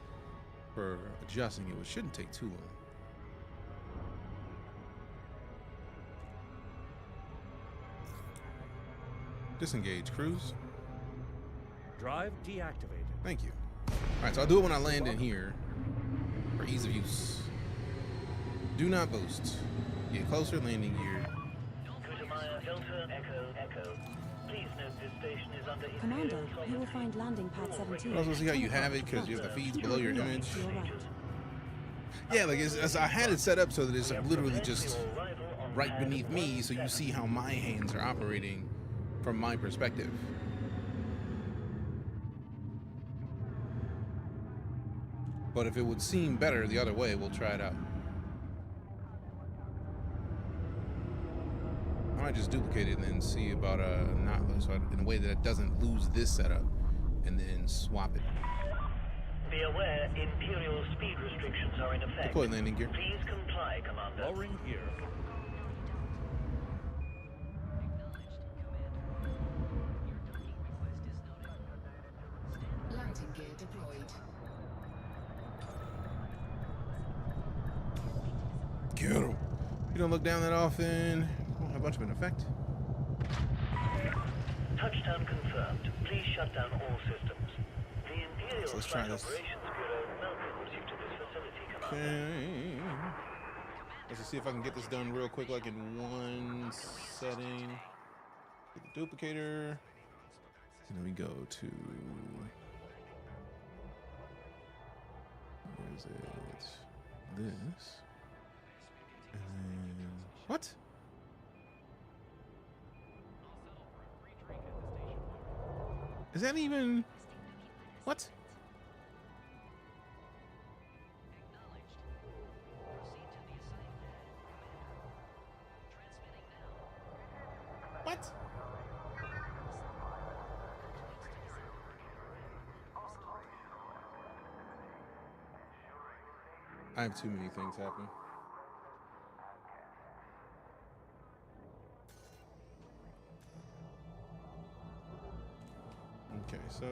for adjusting it, which shouldn't take too long. Disengage, cruise. Drive deactivated. Thank you. All right, so I'll do it when I land in here for ease of use. Do not boost. Get closer, landing gear. Delta Echo Echo. Please note this station is under Commander, you will find landing pad 17. Also see how you have it because you have the feeds below your image. Yeah, like it's, I had it set up so that it's literally just right beneath me, so you see how my hands are operating from my perspective. But if it would seem better the other way, we'll try it out. I might just duplicate it and then see about not so in a way that it doesn't lose this setup, and then swap it. Be aware, Imperial speed restrictions are in effect. Deploy landing gear. Please comply, Commander. Lowering gear. Landing gear deployed. Get him. You don't look down that often. Won't have much of an effect. Touchdown confirmed. Please shut down all systems. The Imperial So let's try Flight this. Operations Bureau welcomes you to this facility, Commander. Okay. Let's just see if I can get this done real quick, like in one setting. Get the duplicator. And then we go to, where is it? This. And then, what? Is that even, what? What? I have too many things happening. Okay, so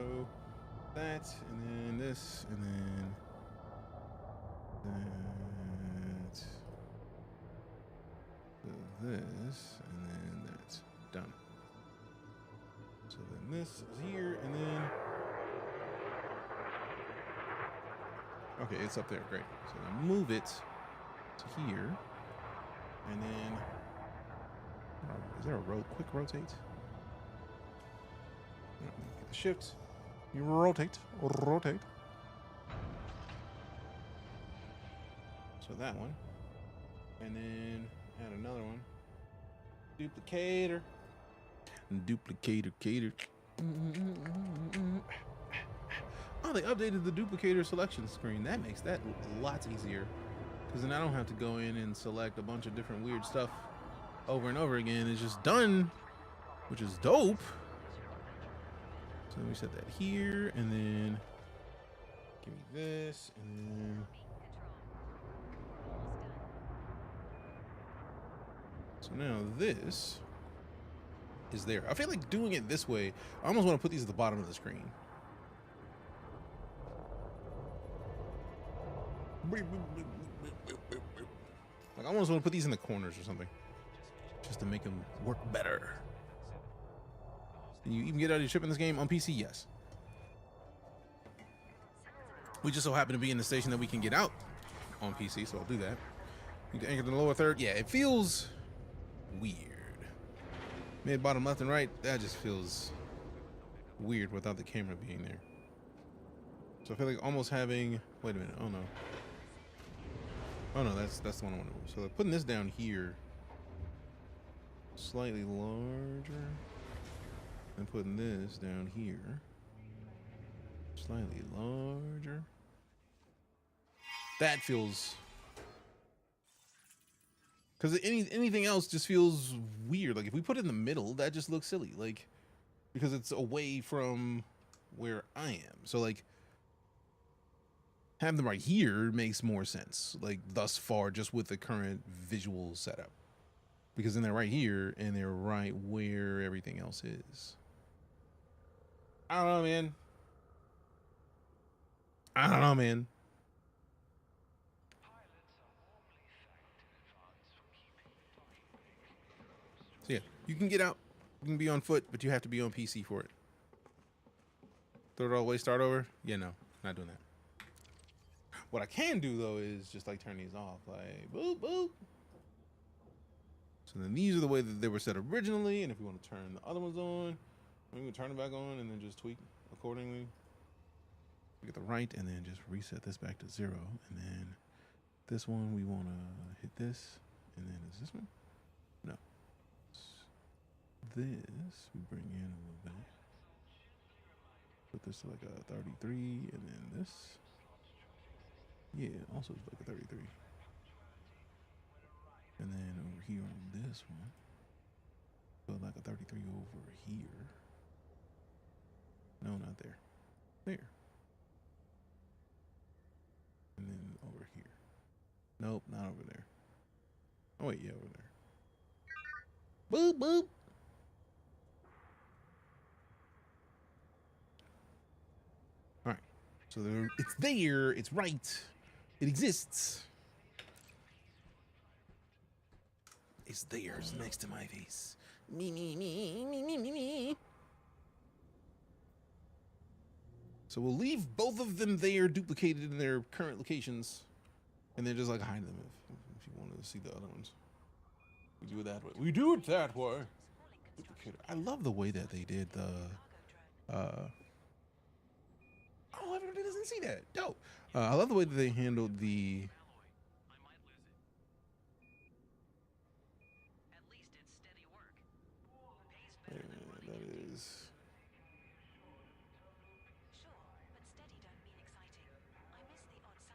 that, and then this, and then that, this, and then that's done. So then this is here, and then, okay, it's up there, great. So then move it to here, and then, is there a quick rotate? No, get the shift, you rotate. So that one, and then add another one. Duplicator. Cater. Oh, they updated the duplicator selection screen. That makes that lots easier. Because then I don't have to go in and select a bunch of different weird stuff over and over again. It's just done, which is dope. So let me set that here, and then give me this, and then so now this is there. I feel like doing it this way, I almost want to put these at the bottom of the screen. Like I almost want to put these in the corners or something, just to make them work better. You even get out of your ship in this game on PC? Yes. We just so happen to be in the station that we can get out on PC, so I'll do that. Need to anchor the lower third. Yeah, it feels weird. Mid, bottom, left, and right. That just feels weird without the camera being there. So I feel like almost having. Wait a minute. Oh no. Oh no, that's the one I want to move. So putting this down here, slightly larger, and putting this down here, slightly larger. That feels, because anything else just feels weird. Like if we put it in the middle, that just looks silly. Like because it's away from where I am. So like having them right here makes more sense. Like thus far, just with the current visual setup, because then they're right here and they're right where everything else is. I don't know, man. I don't know, man. So yeah, you can get out, you can be on foot, but you have to be on PC for it. Throw it all away, start over? Yeah, no, not doing that. What I can do though is just like turn these off, like boop, boop. So then these are the way that they were set originally, and if we want to turn the other ones on, we can turn it back on and then just tweak accordingly. We get the right, and then just reset this back to 0, and then this one we want to hit this, and then is this one? No. This we bring in a little bit. Put this to like a 33, and then this. Yeah, also it's like a 33. And then over here on this one, put like a 33 over here. No, not there. There. And then over here. Nope, not over there. Oh wait, yeah, over there. Boop, boop. All right. So there, it's there. It's right. It exists. It's there. It's next to my face. Me, me, me, me, me, me, me. So we'll leave both of them there, duplicated in their current locations, and then just like hide them if you wanted to see the other ones. We do it that way. We do it that way. Duplicator. I love the way that they did the. Oh, everybody doesn't see that. Dope. I love the way that they handled the. That is.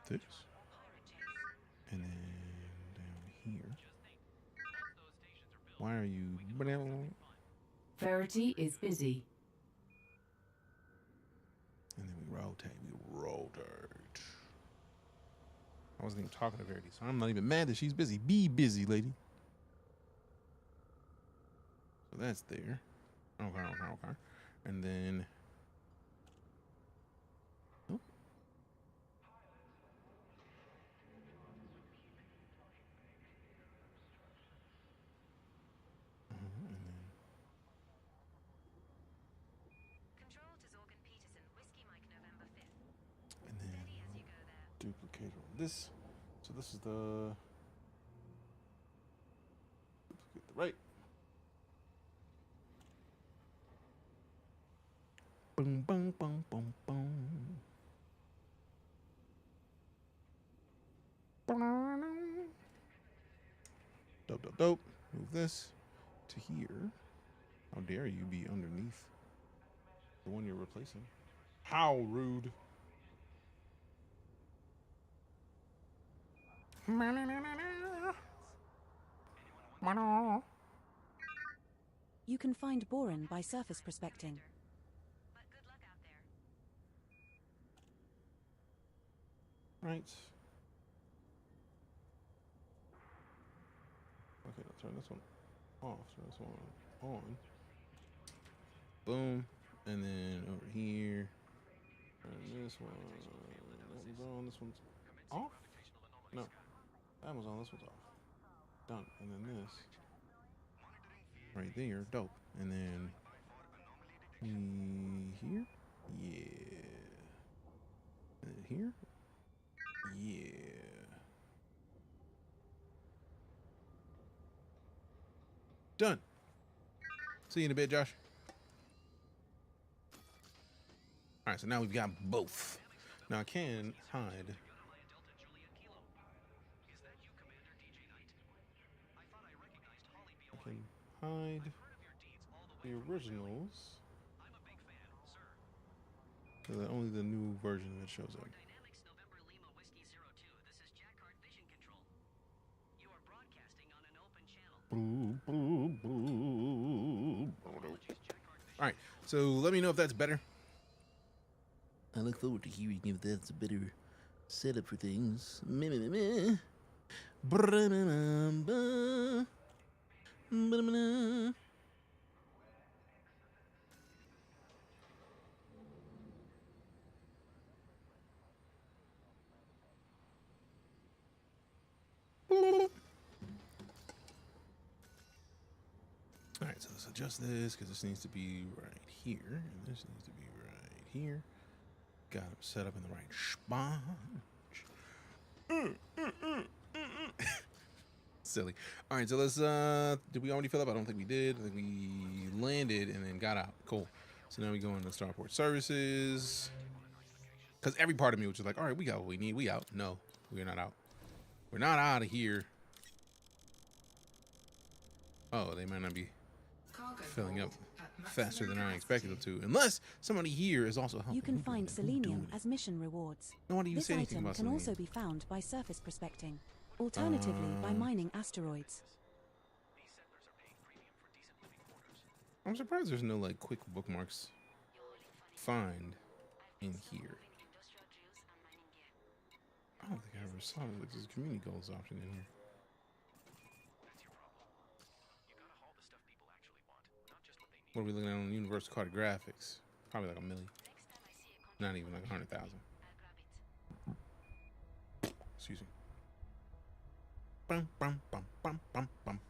This. And then down here. Why are you? Verity is busy. And then we rotate. I wasn't even talking to Verity, so I'm not even mad that she's busy. Be busy, lady. So that's there. Okay. And then. Oh. And then. And then duplicate on this. So this is the duplicate the right. Boom, boom, boom, boom, boom. Dope. Move this to here. How dare you be underneath the one you're replacing? How rude. You can find boron by surface prospecting. Right. Okay, let's turn this one off. Turn this one on. Boom. And then over here. And this one. That one's on. This one's off? No. That one's on. This one's off. Done. And then this. Right there. Dope. And then here. Yeah. And then here. Yeah. Done. See you in a bit, Josh. All right, so now we've got both. Now I can hide. I can hide the originals. So that only the new version of it shows up. All right, so let me know if that's better. I look forward to hearing if that's a better setup for things. All right, so let's adjust this because this needs to be right here, and this needs to be right here. Got them set up in the right spot. Silly. All right, so let's, did we already fill up? I don't think we did. I think we landed and then got out. Cool. So now we go into starport services. Because every part of me was just like, all right, we got what we need. We out. No, we're not out. We're not out of here. Oh, they might not be filling up faster than I expected them to, unless somebody here is also helping. You can find selenium as mission rewards. This item can also be found by surface prospecting, alternatively by mining asteroids. I'm surprised there's no like quick bookmarks find in here. I don't think I ever saw like this community goals option in here. What are we looking at on Universal Cartographics? Probably like 1 million. Not even like 100,000. Excuse me. Bum, bum, bum, bum, bum, bum.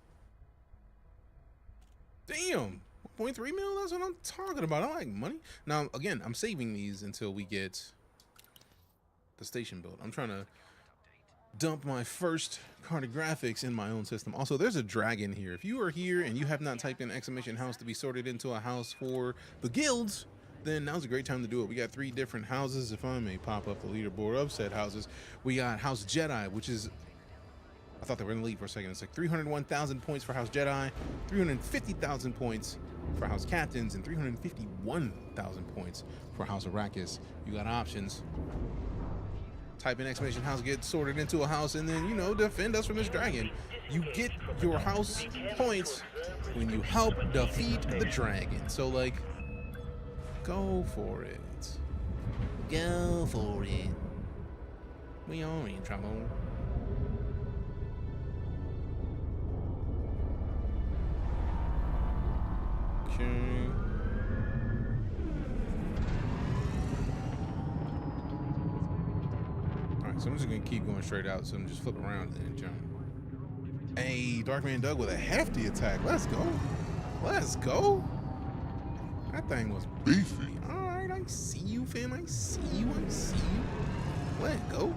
Damn! 1.3 mil? That's what I'm talking about. I like money. Now, again, I'm saving these until we get the station built. I'm trying to dump my first cartographics in my own system. Also, there's a dragon here. If you are here and you have not typed in exclamation house to be sorted into a house for the guilds, then now's a great time to do it. We got 3 different houses. If I may pop up the leaderboard of said houses, we got House Jedi, which is, I thought they were gonna leave for a second. It's like 301,000 points for House Jedi, 350,000 points for House Captains, and 351,000 points for House Arrakis. You got options. Type in exclamation house, get sorted into a house, and then, you know, defend us from this dragon. You get your house points when you help defeat the dragon. So, like, go for it. Go for it. We are in trouble. Okay. So I'm just gonna keep going straight out. So I'm just flip around and then jump. Hey, Darkman Doug with a hefty attack. Let's go. Let's go. That thing was beefy. All right, I see you, fam. I see you. I see you. Let go.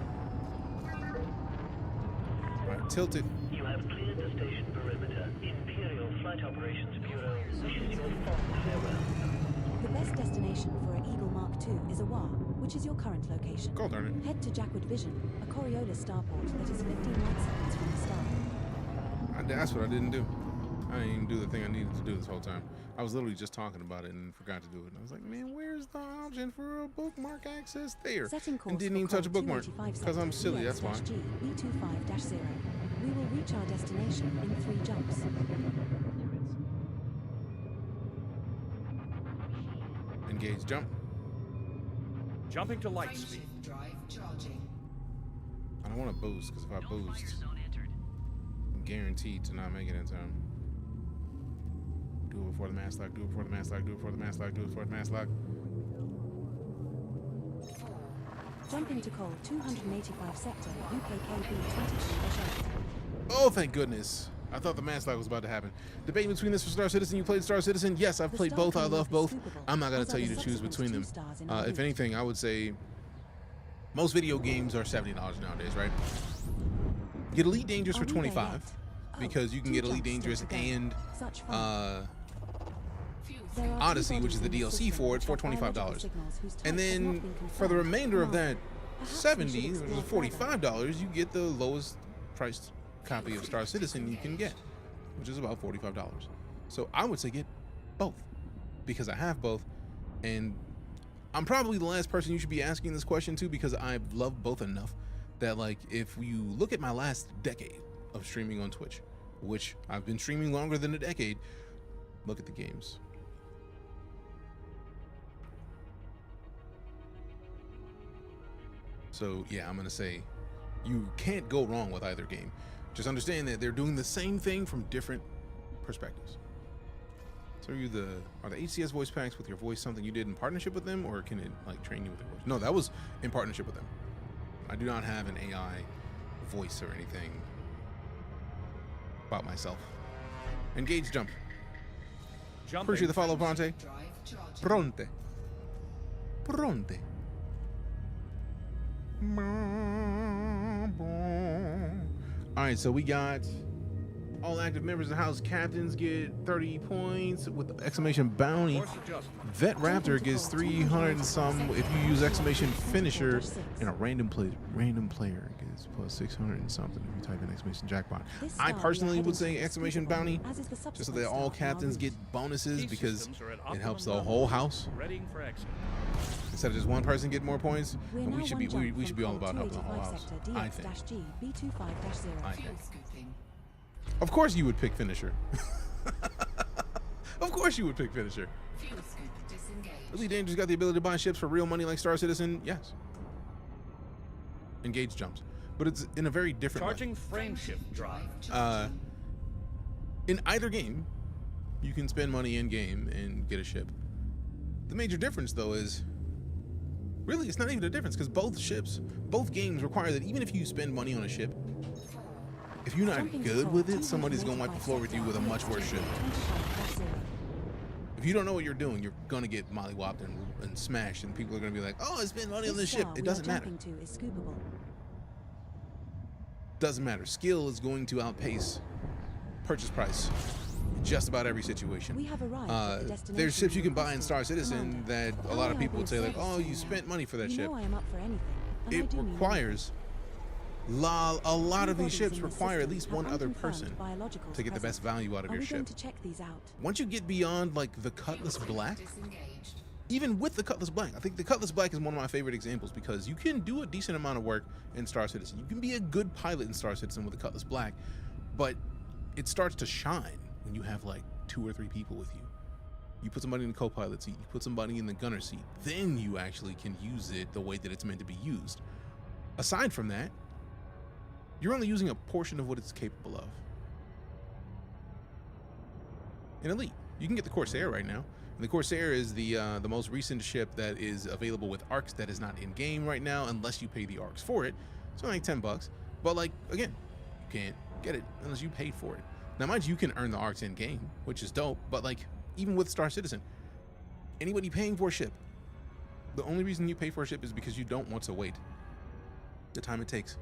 All right, tilt it. You have cleared the station perimeter. Imperial Flight Operations Bureau wishes you a fond farewell. The best destination for an Eagle Mark II is Awar, which is your current location. Go, darn it. Head to Jackwood Vision, a Coriolis starport that is 15 light seconds from the star. That's what I didn't do. I didn't even do the thing I needed to do this whole time. I was literally just talking about it and forgot to do it. And I was like, man, where's the option for a bookmark access there? And didn't even touch a bookmark because I'm silly. That's why. B25-0. We will reach our destination in 3 jumps. Engage jump. Jumping to light speed. Drive charging. I don't want to boost because if I boost, I'm guaranteed to not make it in time. Do it before the mass lock, do it before the mass lock, do it before the mass lock, do it before the mass lock. Jumping to Cole 285 sector, UKKB 23-8. Oh, thank goodness. I thought the mass lock was about to happen. Debate between this for Star Citizen. You played Star Citizen? Yes, I've played both. I love both. I'm not going to tell you to choose between them. If anything, I would say most video games are $70 nowadays, right? Get EliteDangerous for $25 because you can get EliteDangerous and Odyssey, which is the DLC for it, for $25. And then for the remainder of that $70, which is $45, you get the lowest priced copy of Star Citizen you can get, which is about $45. So I would say get both because I have both, and I'm probably the last person you should be asking this question to because I love both enough that, like, if you look at my last decade of streaming on Twitch, which I've been streaming longer than a decade, look at the games. So yeah, I'm gonna say you can't go wrong with either game. Just understand that they're doing the same thing from different perspectives. So are the HCS voice packs with your voice something you did in partnership with them, or can it like train you with your voice? No, that was in partnership with them. I do not have an AI voice or anything about myself. Engage jump. Appreciate the follow, Bronte. Pronte. Pronte. All right, so we got all active members of the house captains get 30 points with exclamation bounty. Vet Raptor gets 300 and some if you use exclamation finisher, and a random player gets plus 600 and something if you type in exclamation jackpot. I personally would say exclamation bounty just so that all captains get bonuses because it helps the whole house. Instead of just one person getting more points, and we should be all about helping the whole house. I think. Of course you would pick finisher. Of course you would pick finisher. EliteDangerous got the ability to buy ships for real money like Star Citizen. Yes. Engage jumps, but it's in a very different Charging frame shift drive. In either game, you can spend money in game and get a ship. The major difference though is really it's not even a difference because both games require that even if you spend money on a ship, if you're not good with it, somebody's gonna wipe the floor with you with a much worse ship. If you don't know what you're doing, you're gonna get mollywopped and smashed, and people are gonna be like, "Oh, I spent money on this ship." It doesn't matter. Doesn't matter. Skill is going to outpace purchase price in just about every situation. There's ships you can buy in Star Citizen that a lot of people would say like, "Oh, you spent money for that ship." It requires a lot of these ships require at least one other person to get the best value out of your ship. Once you get beyond like the Cutlass Black, even with the Cutlass Black, I think the Cutlass Black is one of my favorite examples because you can do a decent amount of work in Star Citizen. You can be a good pilot in Star Citizen with the Cutlass Black, but it starts to shine when you have like 2 or 3 people with you. You put somebody in the co-pilot seat, you put somebody in the gunner seat, then you actually can use it the way that it's meant to be used. Aside from that, you're only using a portion of what it's capable of. In Elite, you can get the Corsair right now. And the Corsair is the most recent ship that is available with ARCs that is not in game right now unless you pay the ARCs for it. It's only like $10, but like again, you can't get it unless you paid for it. Now, mind you, can earn the ARCs in game, which is dope. But like even with Star Citizen, anybody paying for a ship, the only reason you pay for a ship is because you don't want to wait the time it takes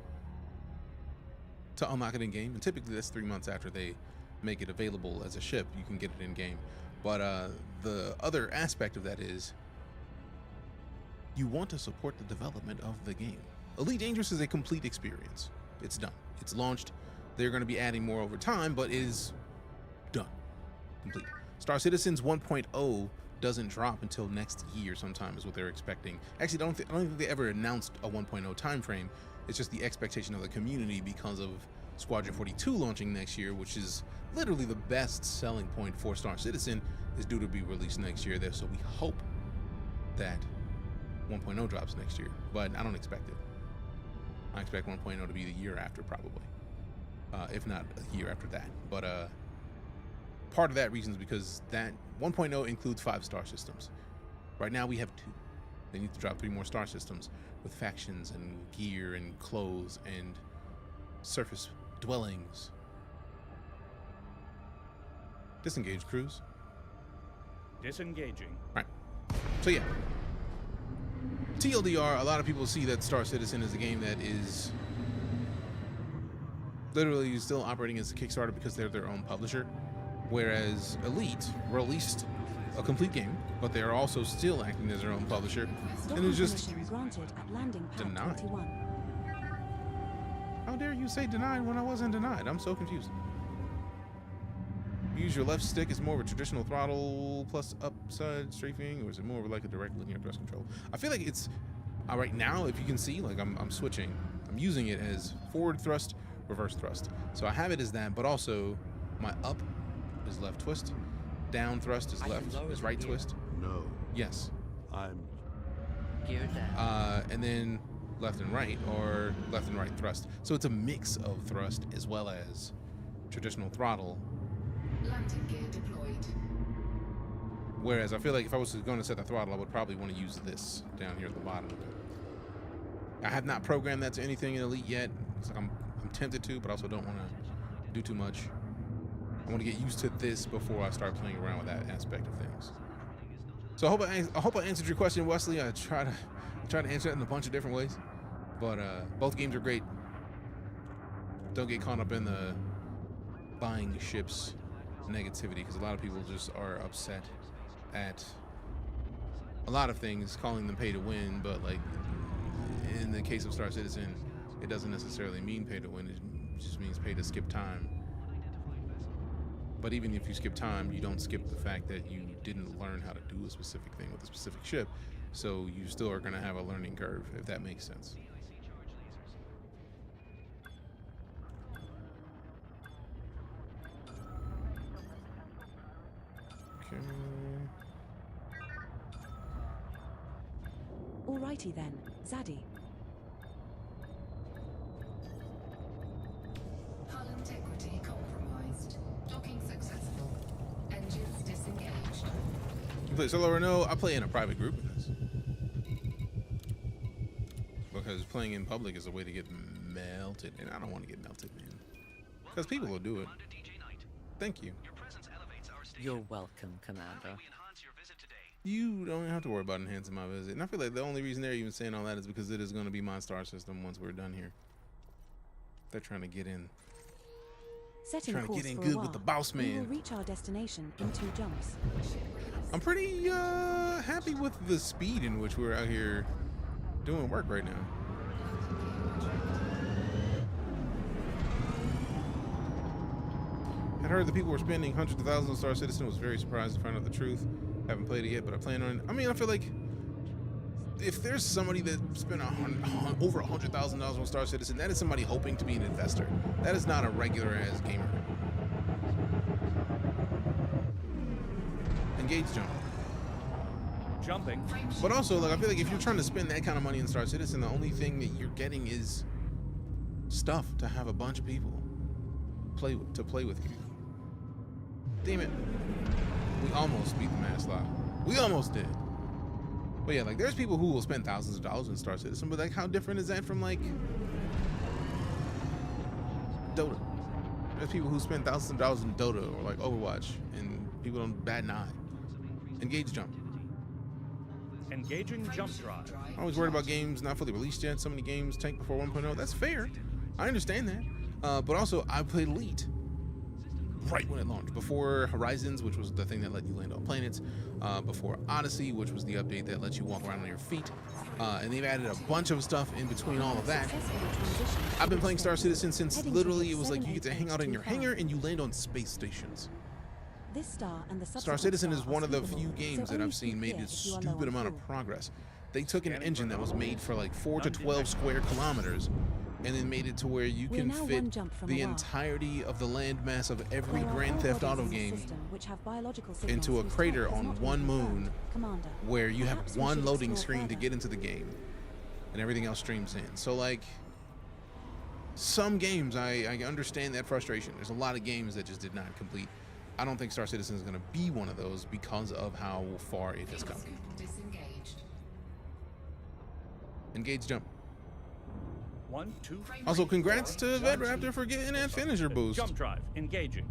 to unlock it in game, and typically that's 3 months after they make it available as a ship. You can get it in game, but the other aspect of that is you want to support the development of the game. EliteDangerous is a complete experience. It's done. It's launched. They're going to be adding more over time, but it is done. complete. Star Citizens 1.0 doesn't drop until next year sometime is what they're expecting. Actually, I don't think they ever announced a 1.0 time frame. It's just the expectation of the community because of Squadron 42 launching next year, which is literally the best selling point for Star Citizen, is due to be released next year. There, so we hope that 1.0 drops next year, but I don't expect it. I expect 1.0 to be the year after, probably, if not a year after that. But part of that reason is because that 1.0 includes 5 star systems. Right now we have 2. They need to drop 3 more star systems with factions and gear and clothes and surface dwellings. Disengage, crews. Disengaging. Right. So yeah. TLDR, a lot of people see that Star Citizen is a game that is literally still operating as a Kickstarter because they're their own publisher, whereas Elite released a complete game, but they are also still acting as their own publisher, and it's just granted at landing pad denied. 21. How dare you say denied when I wasn't denied? I'm so confused. Use your left stick is more of a traditional throttle plus upside strafing, or is it more of like a direct linear thrust control? I feel like it's right now, if you can see, like I'm switching. I'm using it as forward thrust, reverse thrust. So I have it as that, but also my up is left twist, down thrust is left, is right twist. No. Yes. I'm Gear down. And then left and right, or left and right thrust. So it's a mix of thrust as well as traditional throttle. Landing gear deployed. Whereas I feel like if I was going to set the throttle, I would probably want to use this down here at the bottom of it. I have not programmed that to anything in Elite yet. It's like I'm tempted to, but also don't want to do too much. I want to get used to this before I start playing around with that aspect of things. So I hope I answered your question, Wesley. I try to answer it in a bunch of different ways, but both games are great. Don't get caught up in the buying ships negativity, because a lot of people just are upset at a lot of things, calling them pay to win, but like in the case of Star Citizen, it doesn't necessarily mean pay to win. It just means pay to skip time. But even if you skip time, you don't skip the fact that you didn't learn how to do a specific thing with a specific ship, so you still are going to have a learning curve, if that makes sense. Okay. Alrighty then, Zaddy. Hull integrity compromised. Docking successful. Engines disengaged. You play solo or no? I play in a private group in this, because playing in public is a way to get melted, and I don't want to get melted, man, because people will do it. Thank you. You're welcome, Commander. You don't have to worry about enhancing my visit. And I feel like the only reason they're even saying all that is because it is going to be my star system once we're done here. They're trying to get in. Setting Trying to course get in for good a while. with the boss We will man. reach our destination in 2 jumps. I'm pretty happy with the speed in which we're out here doing work right now. I'd heard that people were spending hundreds of thousands on Star Citizen. Was very surprised to find out the truth. Haven't played it yet, but I plan on it. I mean, I feel like if there's somebody that spent over $100,000 on Star Citizen, that is somebody hoping to be an investor. That is not a regular ass gamer. Engage jump. Jumping. But also, like, I feel like if you're trying to spend that kind of money in Star Citizen, the only thing that you're getting is stuff to have a bunch of people play with you. Damn it. We almost beat the mass lock. We almost did. But yeah, like, there's people who will spend thousands of dollars in Star Citizen, but like, how different is that from like Dota? There's people who spend thousands of dollars in Dota or like Overwatch, and people don't bat an eye. Engage jump. Engaging jump drive. I'm always worried about games not fully released yet. So many games tank before 1.0. That's fair. I understand that. But also, I played Elite right when it launched. Before Horizons, which was the thing that let you land on planets. Before Odyssey, which was the update that lets you walk around on your feet. And they've added a bunch of stuff in between all of that. I've been playing Star Citizen since literally it was like you get to hang out in your hangar and you land on space stations. This star and the Star subsequent Citizen star is are one of the scoopable, few so games that only I've seen scoop made here a if you are low stupid on amount of fuel. progress. They took an Scanning engine for that was made for like 4 to None 12 detected. square kilometers, and then made it to where you We're can now fit one jump from the a while. entirety of the landmass of every There are Grand 4 Theft bodies Auto in this game system which have biological into signals a whose crater type has on not been one confirmed. moon, Commander, where you perhaps have we one should loading explore screen to further. get into the game, and everything else streams in. So like, some games I understand that frustration. There's a lot of games that just did not complete. I don't think Star Citizen is going to be one of those because of how far it has come. Disengaged. Engage jump. 1, 2, Also, congrats to Vet Raptor for getting that finisher boost. Jump drive, engaging.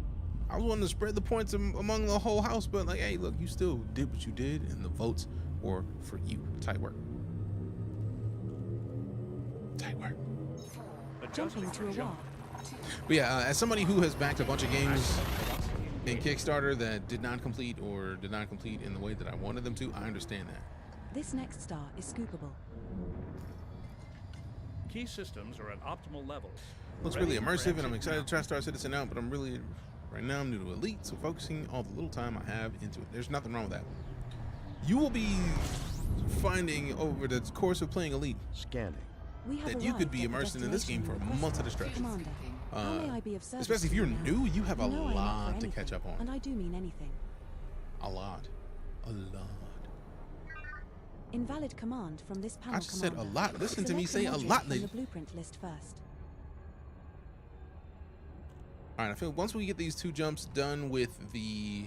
I was wanting to spread the points among the whole house, but like, hey, look, you still did what you did, and the votes were for you. Tight work. Tight work. Jumping to a wall. But yeah, as somebody who has backed a bunch of games in Kickstarter that did not complete or did not complete in the way that I wanted them to, I understand that. This next star is scoopable. Key systems are at optimal levels. Looks really immersive, and I'm excited to try Star Citizen out, but right now I'm new to Elite, so focusing all the little time I have into it. There's nothing wrong with that. You will be finding over the course of playing Elite Scanning. that you could be immersed in this game for months at a stretch. Commander, how may I be of service Especially if to you're you now? new, you have a You know I am up for lot to anything, catch up on. And I do mean anything. A lot. A lot. Invalid command from this panel. I just said a Commander. lot. Listen to me Select say a an lot, object from lady. the blueprint list first. All right, I feel once we get these 2 jumps done with the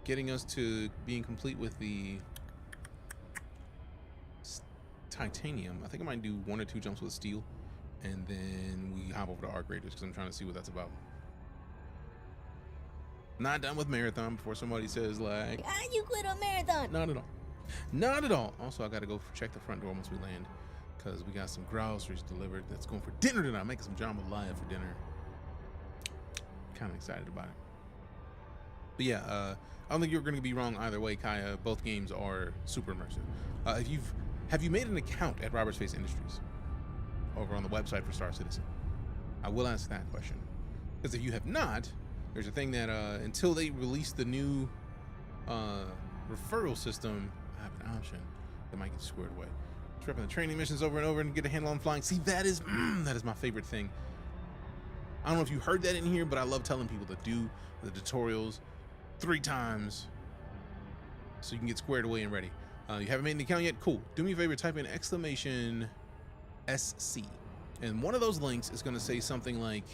getting us to being complete with the titanium, I think I might do 1 or 2 jumps with steel, and then we hop over to ARCRaiders because I'm trying to see what that's about. Not done with Marathon before somebody says like, Ah, you quit on Marathon. not at all. Not at all. Also, I got to go check the front door once we land because we got some groceries delivered that's going for dinner tonight. I'm making some jambalaya for dinner. Kind of excited about it. But yeah, I don't think you're going to be wrong either way, Kaya. Both games are super immersive. Have you made an account at Robert's Face Industries over on the website for Star Citizen? I will ask that question because if you have not, there's a thing that until they release the new referral system, I have an option that might get squared away. Tripping the training missions over and over and get a handle on flying. See, that is my favorite thing. I don't know if you heard that in here, but I love telling people to do the tutorials 3 times so you can get squared away and ready. You haven't made an account yet? Cool. Do me a favor, type in !SC. And one of those links is going to say something like,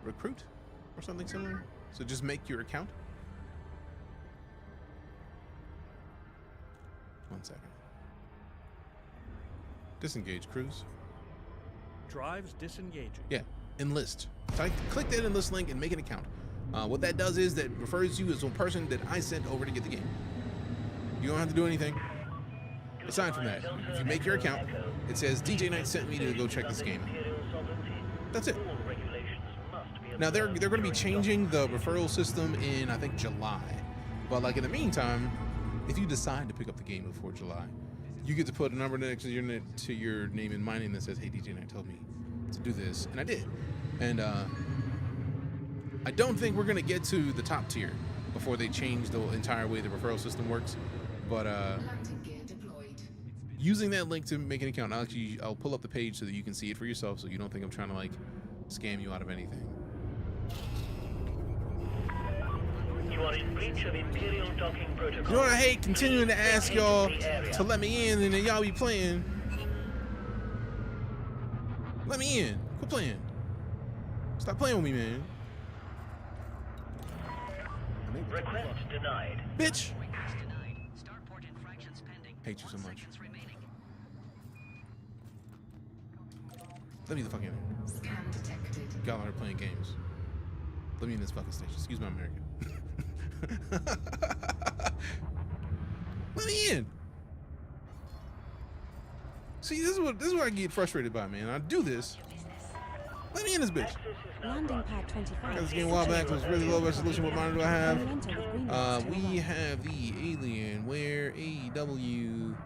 recruit or something similar. So just make your account. 1 second. Disengage cruise. Drives disengaging. Yeah, enlist. Click that enlist link and make an account. What that does is that refers you as a person that I sent over to get the game. You don't have to do anything. Aside from that, if you make your account, it says DJ Knight sent me to go check this game out. That's it. Now they're going to be changing the referral system in, I think, July. But like in the meantime, if you decide to pick up the game before July, you get to put a number next to your name and my name that says, "Hey, DJ Knight told me to do this," and I did. And I don't think we're going to get to the top tier before they change the entire way the referral system works. But using that link to make an account, I'll pull up the page so that you can see it for yourself, so you don't think I'm trying to like scam you out of anything. You are in breach of Imperial docking protocol. You know what I hate? Continuing to ask y'all to let me in and then y'all be playing. Let me in. Quit playing. Stop playing with me, man. Request denied. Bitch. Hate you so much. Let me the fuck in. Y'all are playing games. Let me in this fucking station. Excuse my American. Let me in. See, this is what I get frustrated by, man. I do this. Let me in this bitch. Landing pad 25. Got this game a while back. It was really low resolution. What monitor do I have? We have the Alienware AEW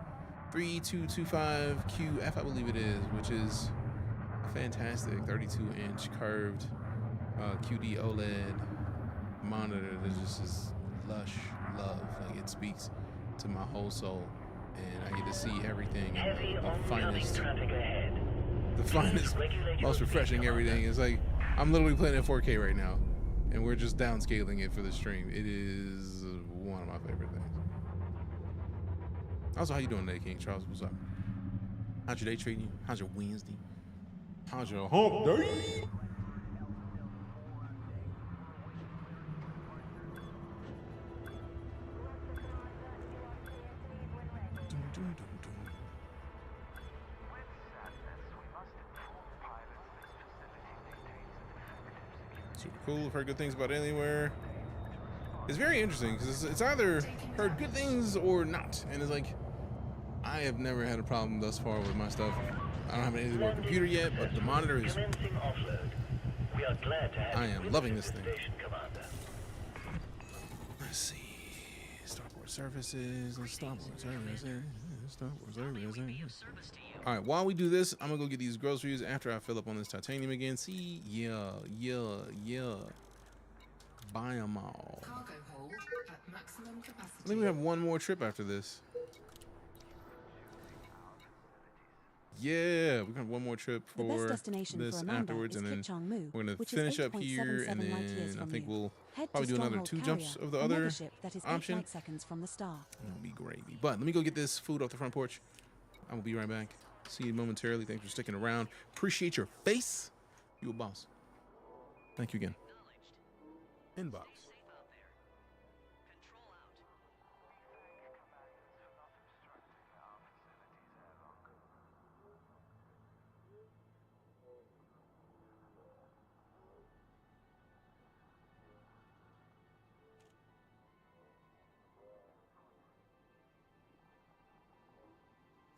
3225QF, I believe it is, which is fantastic 32-inch curved QD OLED monitor that just is lush love. Like, it speaks to my whole soul, and I get to see everything in the finest, most refreshing everything. It's like I'm literally playing at 4K right now, and we're just downscaling it for the stream. It is one of my favorite things. Also, how you doing today, King Charles? What's up? How's your day treating you? How's your Wednesday? How's your hump day? Super cool. I've heard good things about Anywhere. It's very interesting because it's either heard good things or not, and it's like I have never had a problem thus far with my stuff. I don't have an Anywhere computer yet, but the monitor is. I am loving this thing. Let's see. Starboard services. Starboard services. Starboard services. All right. While we do this, I'm gonna go get these groceries after I fill up on this titanium again. See, yeah. Buy them all. Cargo hold at maximum capacity. I think we have one more trip after this. Yeah, we got one more trip for the best destination this for Amanda afterwards, is and then Kitchang-mu, we're gonna which finish is up here, and then I think we'll Head probably to do another Stronghold 2 jumps Carrier, of the a other megaship that is 8 option. light seconds from the star. That'll be gravy. But let me go get this food off the front porch. I will be right back. See you momentarily. Thanks for sticking around. Appreciate your face. You a boss. Thank you again. Inbox.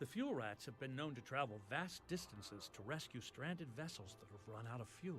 The fuel rats have been known to travel vast distances to rescue stranded vessels that have run out of fuel.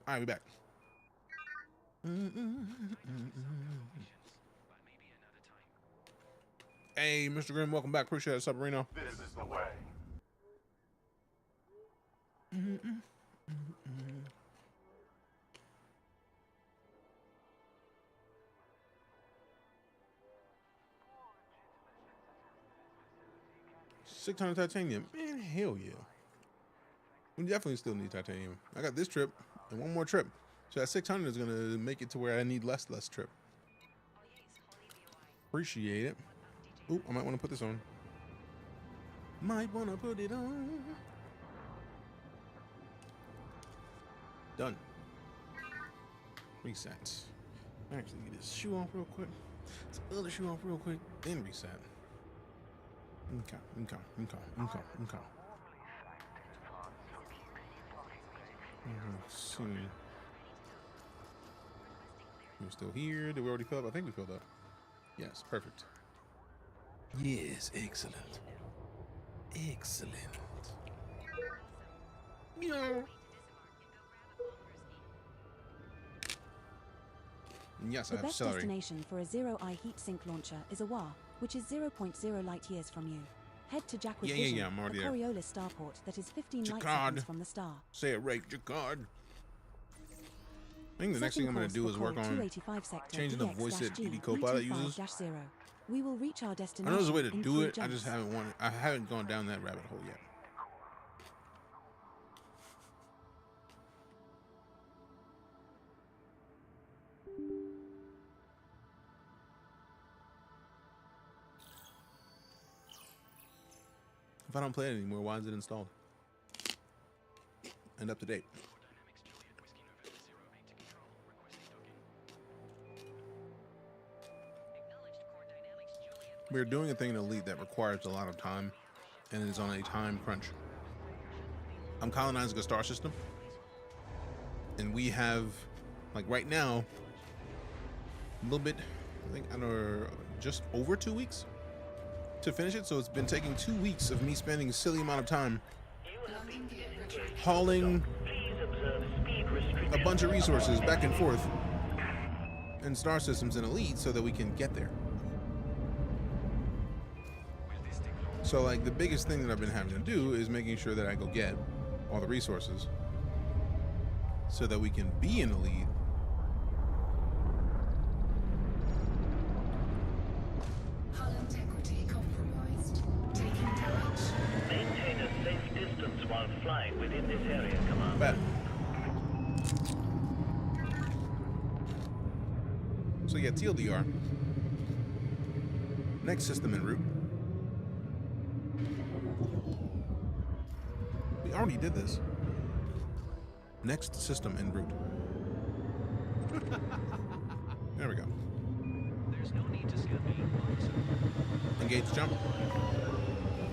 All right, we back. Hey, Mr. Grimm, welcome back. Appreciate it, Subarino. This is the way. 600 titanium. Man, hell yeah. We definitely still need titanium. I got this trip and one more trip. So that 600 is going to make it to where I need less trip. Appreciate it. Ooh, I might want to put this on. Might want to put it on. Done. Reset. Actually, get this shoe off real quick. This other shoe off real quick. Then reset. Okay. Let's see. We're still here. Did we already fill up? I think we filled up. Yes, perfect. Yes, excellent. Excellent. Yes, I The have best celery. destination for a zero-eye heat sink launcher is Awa, which is 0.0 light years from you. Head to Jack with Vision, I'm already the there. Coriolis starport that is 15 light Jacquard. seconds from the star. Say it right, Jacquard. I think the next thing I'm going to do is work on 285 sector changing the voice that ED Copilot uses. 325-0. We will reach our I destination. know there's a way to in do 3 it. I just jumps. haven't gone down that rabbit hole yet. If I don't play it anymore, why is it installed? And up to date. We're doing a thing in Elite that requires a lot of time and is on a time crunch. I'm colonizing a star system, and we have, like right now, a little bit, I think, I don't know, just over 2 weeks to finish it. So it's been taking 2 weeks of me spending a silly amount of time hauling a bunch of resources back and forth in star systems in Elite so that we can get there. So like the biggest thing that I've been having to do is making sure that I go get all the resources so that we can be in Elite. Hull integrity compromised. Taking damage. Maintain a safe distance while flying within this area, Commander. Bet. So yeah, TLDR. Next system en route. We already did this. Next system en route. There we go. There's no need to scan me, officer. Engage jump.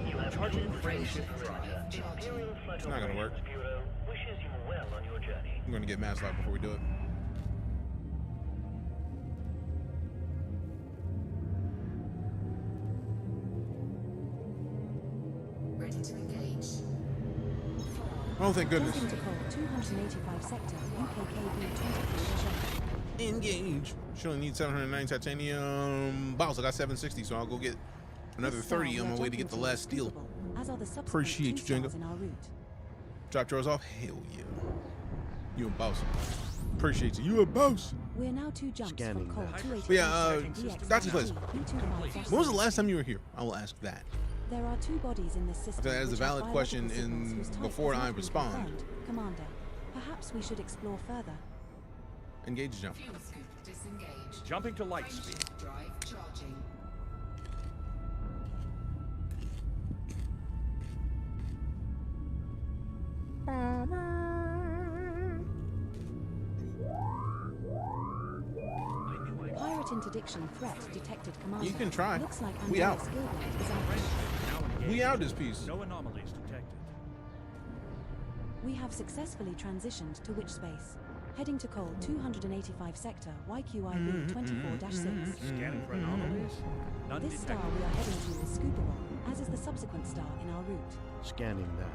You have charging friendship perimeter. Imperial Flight It's not gonna work. Operations Bureau wishes you well on your journey. I'm gonna get mass lock before we do it. Ready to engage. Oh, thank goodness. Destined to call 285 sector UKKB 23 Engage. She only needs 709 titanium. Boss, I got 760, so I'll go get another 30 on my way to get the last steel. As are the subsequent Appreciate 2 you, Django. stars in our route. Drop drawers off. Hell yeah. You a boss. Appreciate you. You a boss. We're now 2 jumps Scanning from call that. 285 But yeah, DX Dr. Place. B25-6. When was the last time you were here? I will ask that. There are 2 bodies in this system. That is a which valid have question biological signals in whose type before has I not been respond. confirmed. Commander, perhaps we should explore further. Engage jump. Fuel scoop disengaged. Jumping to light speed. Drive charging. Pirate interdiction threat detected, Commander. You can try. Looks like We out. Andreas Gilbert is out. Now engaged. We out this piece. No anomalies detected. We have successfully transitioned to witch space. Heading to Col 285 sector YQIB 24-6. Scanning for anomalies. None This star detected. we are heading to is Scooperol, as is the subsequent star in our route. Scanning now.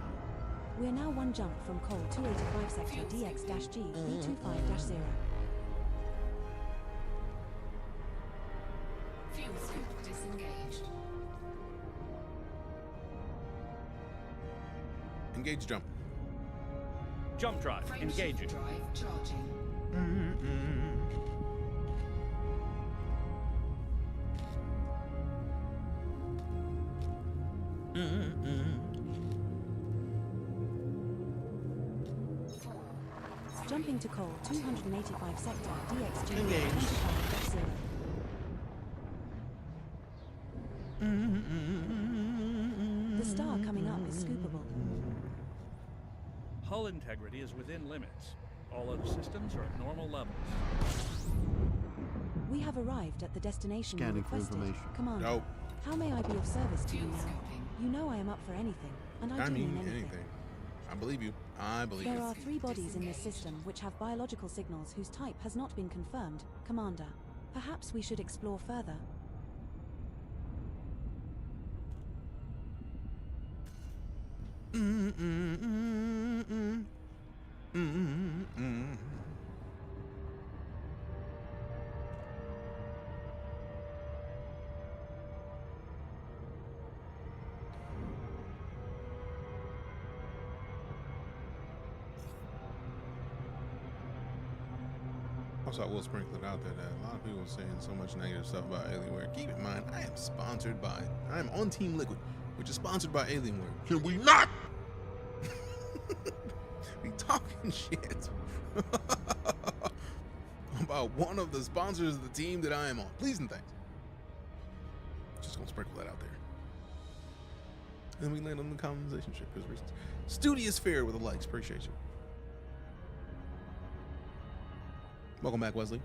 We're now one jump from Col 285 sector DX-G B25-0. Fuel scoop disengaged. Engage jump. Jump drive, engaging. Drive charging. Jumping to Col 285 sector DX-G B25-0. The star coming up is scoopable. Hull integrity is within limits. All other systems are at normal levels. We have arrived at the destination you Scanning for requested, information. Commander. Nope. How may I be of service to you now? You know I am up for anything, and I do mean anything. I believe you. I believe you. There are 3 bodies in this system which have biological signals whose type has not been confirmed, Commander. Perhaps we should explore further. Also, I will sprinkle it out there that a lot of people are saying so much negative stuff about Alienware. Keep in mind, I am sponsored by, I am on Team Liquid, which is sponsored by Alienware. Can we not? Be talking shit about one of the sponsors of the team that I am on. Please and thanks. Just gonna sprinkle that out there. And then we land on the colonization ship because reasons. Studious Fair with the likes. Appreciate you. Welcome back, Wesley.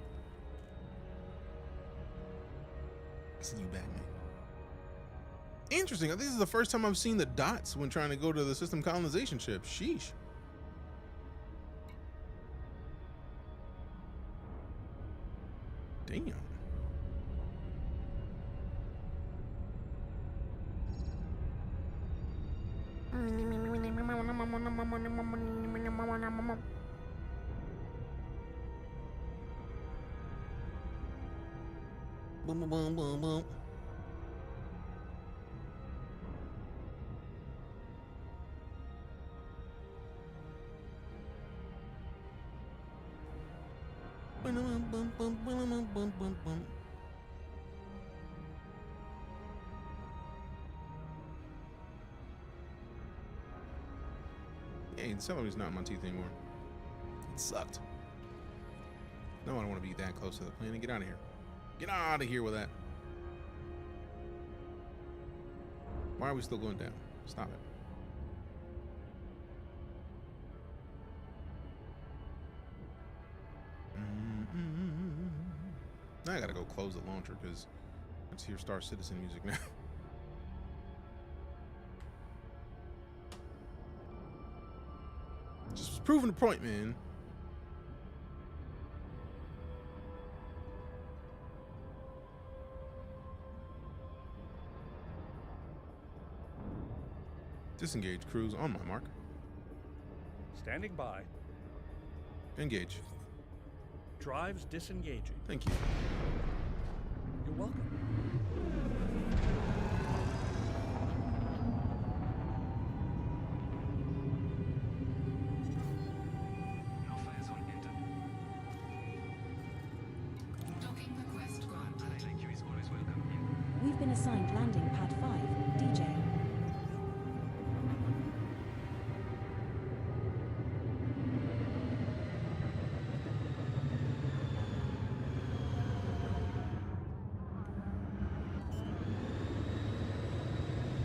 See you back, man. Interesting. I think this is the first time I've seen the dots when trying to go to the system colonization ship. Sheesh. Damn. Boom, boom, boom, boom, boom. Boom, boom, boom, boom, boom, boom, boom. Hey, the celery's not in my teeth anymore. It sucked. No, I don't want to be that close to the planet. Get out of here. Get out of here with that. Why are we still going down? Stop it. Now I gotta go close the launcher because let's hear Star Citizen music now. Just proving the point, man. Disengage cruise on my mark. Standing by. Engage. Drives disengaging. Thank you. You're welcome. Docking request granted. Thank you is always welcome. We've been assigned landing pad 5, Deejay.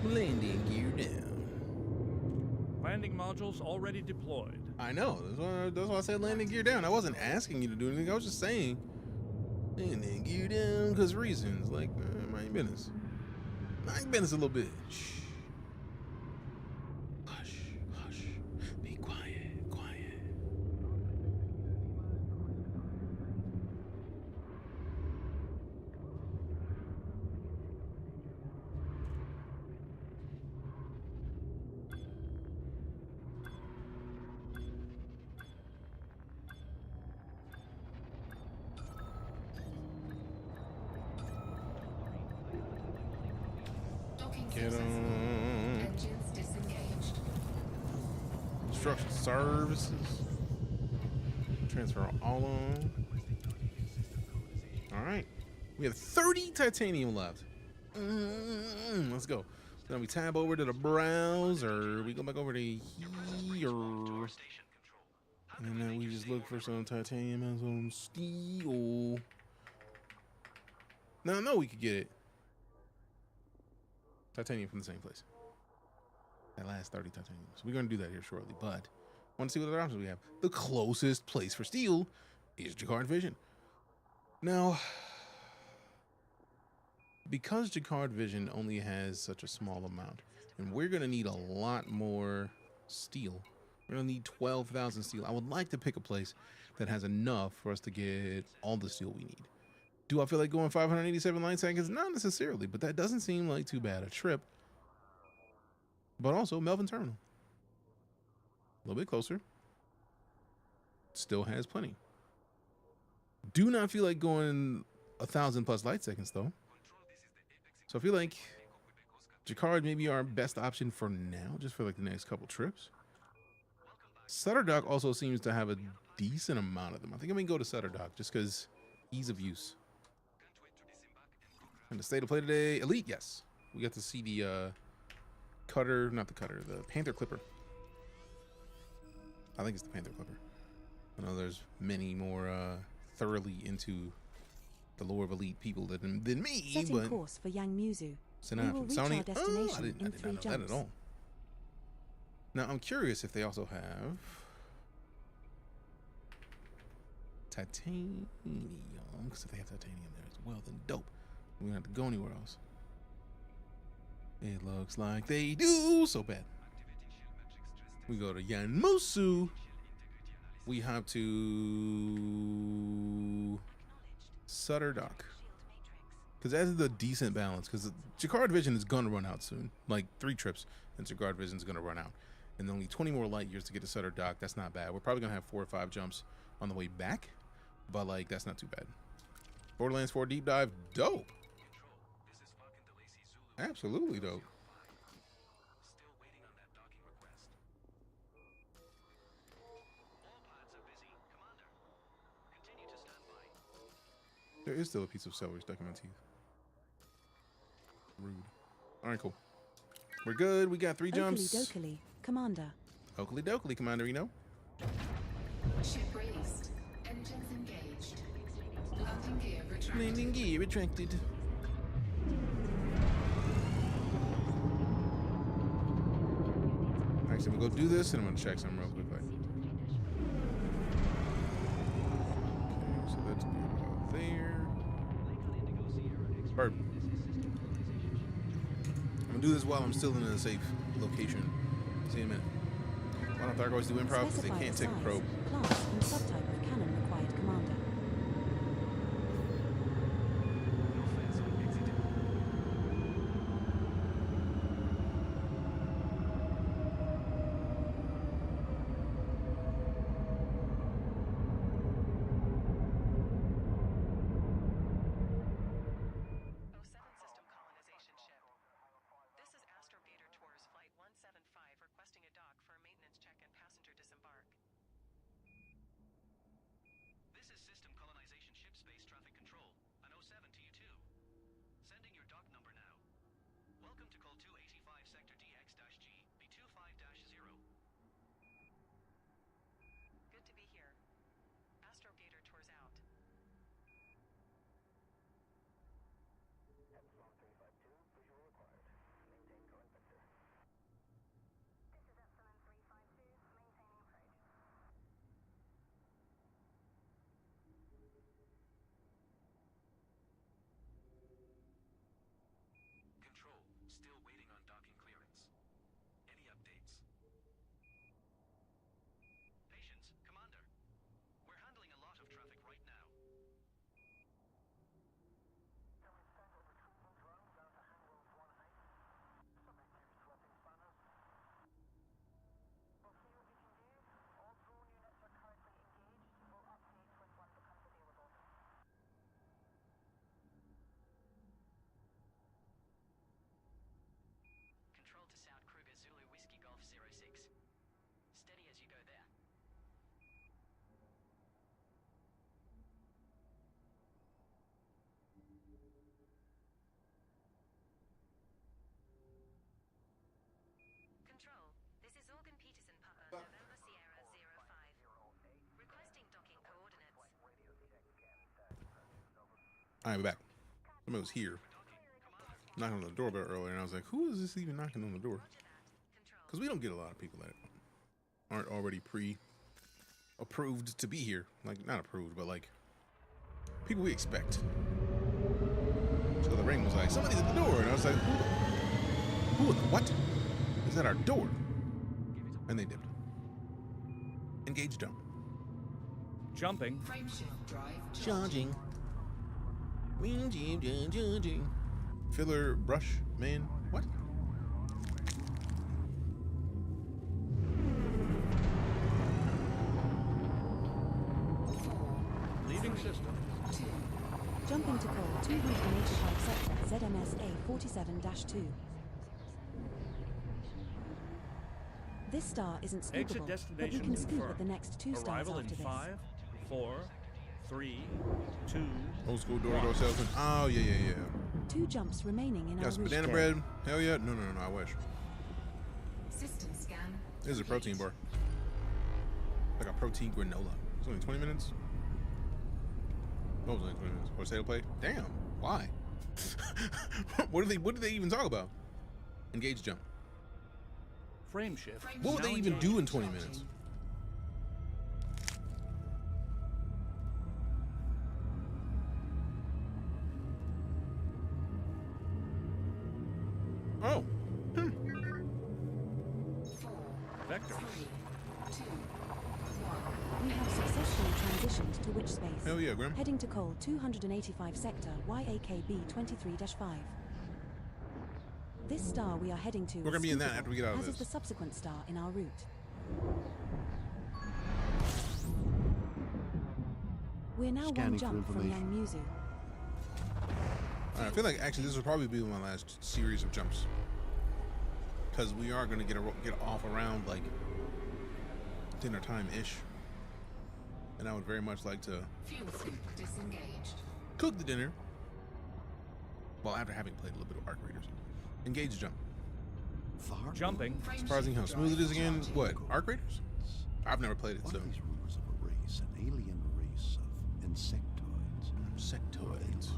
Landing gear down. Landing modules already deployed. I know. That's why I said landing gear down. I wasn't asking you to do anything. I was just saying landing gear down because reasons. Like, mind business. Mind business a little bit. Shh. Hush. Hush. Be quiet. Quiet. Get 'em. Engines disengaged. Construction services. Transfer all on. All right. We have 30 titanium left. Let's go. So then we tab over to the browser. We go back over to here. And then we just look for some titanium and some steel. Now I know we could get it. Titanium from the same place. That last 30 titanium. So we're going to do that here shortly. But I want to see what other options we have. The closest place for steel is Jacquard Vision. Now, because Jacquard Vision only has such a small amount, and we're going to need a lot more steel. We're going to need 12,000 steel. I would like to pick a place that has enough for us to get all the steel we need. Do I feel like going 587 light seconds? Not necessarily, but that doesn't seem like too bad a trip. But also Melvin Terminal. A little bit closer. Still has plenty. Do not feel like going 1,000 plus light seconds though. So I feel like Jacquard may be our best option for now, just for like the next couple trips. Sutter Dock also seems to have a decent amount of them. I think I'm gonna go to Sutter Dock just because ease of use. And the state of play today, Elite, yes. We got to see the cutter, not the cutter, the Panther Clipper. I think it's the Panther Clipper. I know there's many more thoroughly into the lore of Elite people than me, Setting but course for Yang Muzu. it's an We will option. reach Sony, our destination I did in not 3 know that jumps. at all. Now I'm curious if they also have titanium, because if they have titanium there as well, then dope. We don't have to go anywhere else. It looks like they do. So bad. We go to Yanmusu. We hop to Sutter Dock. Because that is the decent balance. Because Jacquard Vision is going to run out soon. Like 3 trips and Jacquard Vision is going to run out. And only 20 more light years to get to Sutter Dock. That's not bad. We're probably going to have 4 or 5 jumps on the way back. But like, that's not too bad. Borderlands 4 deep dive. Dope. Absolutely dope. There is still a piece of celery stuck in my teeth. Rude. All right, cool. We're good. We got 3 jumps. Oakley, Commander. Oakley dokley, Commander, you know. Ship released. Engines engaged. Landing gear retracted. Landing gear retracted. All right, so we'll go do this, and I'm gonna check something real quick. Okay, so that's good there. Bird. I'm gonna do this while I'm still in a safe location. See you in a minute. Why don't ARCRaiders do improv? Because they Specify can't the take a size, probe. class, and subtype of cannon required, Commander. All right, we're back. Somebody was here knocking on the doorbell earlier, and I was like, who is this even knocking on the door? Because we don't get a lot of people that aren't already pre-approved to be here. Like, not approved, but like people we expect. So the ring was like, somebody's at the door, and I was like, who what? Is at our door? And they dipped. Engage jump. Jumping. Charging. Charging. Filler brush man. What? Leaving system. Jumping to call 285 sector ZMSA 47-2. This star isn't Exit scoopable, but we destination can scoop confirmed. at the next 2 stars Arrival in after this. 5, 4, 3, 2. Old school door-to-door salesman. Oh, yeah. 2 jumps remaining in our Got some route. banana bread. Hell yeah. No, I wish. System scan. This is a protein bar. Like a protein granola. It's only 20 minutes. What was only 20 minutes? For state of play? Damn. Why? What did they even talk about? Engage jump. Frame shift. What would they even do in 20 minutes? Oh. Vector. We have successfully transitioned to witch space. Hell yeah, Grim. Heading to Cole 285 sector YAKB 23-5. This star we are heading to We're gonna be in that after we get out of as this. is the subsequent star in our route. We're now Scanning one for jump from information. Yang Muzu. I feel like actually this will probably be my last series of jumps, because we are gonna get off around like dinner time ish, and I would very much like to Fuel sync disengaged. cook the dinner. Well, after having played a little bit of ARCRaiders. Engage jump. Jumping. Surprising how smooth it is again. What? ARCRaiders? I've never played it, What so. are these rumors of a race, an alien race of insectoids? Insectoids.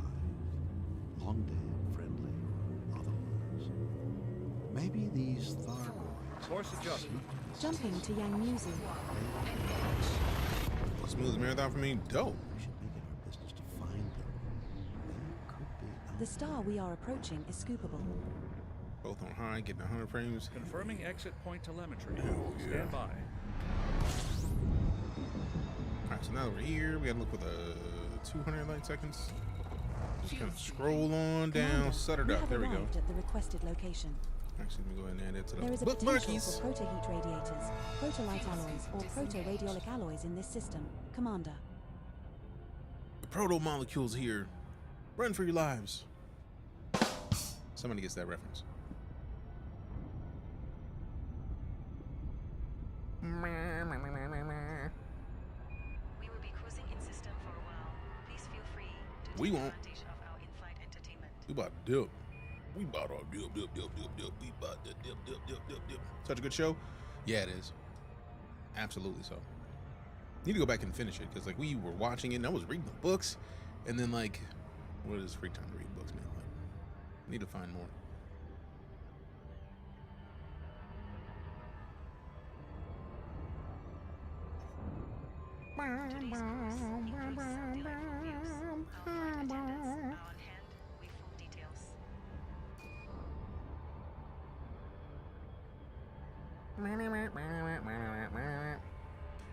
Long dead, friendly, or otherwise. Maybe these Thargoids. Course adjustment. Jumping to Yang Muzu. Smooth marathon for me. Dope. We should make it our business to find them. They could be out The star we are approaching is scoopable. Both on high, getting 100 frames. Confirming exit point telemetry. Oh, yeah. Stand by. Alright, so now that we're here, we gotta look for the 200 light seconds. Just kind of scroll on down, Commander, Sutter we Duck. have There we go. arrived at the requested location. Actually, let me go ahead and add it to There is the a potential bookmarkies. for proto-heat radiators, proto-light alloys, or proto-radiolic alloys in this system. Commander. The proto molecules here. Run for your lives. Somebody gets that reference. We will be cruising in system for a while. Please feel free to We won't. advantage of our in-flight entertainment. We about to dip. We about to dip. We about to dip. Such a good show? Yeah, it is. Absolutely so. Need to go back and finish it, because like we were watching it and I was reading the books, and then like, what is free time to read books, man? Like, I need to find more. Today's course includes some delightful views. Our flight attendants are on hand with full details.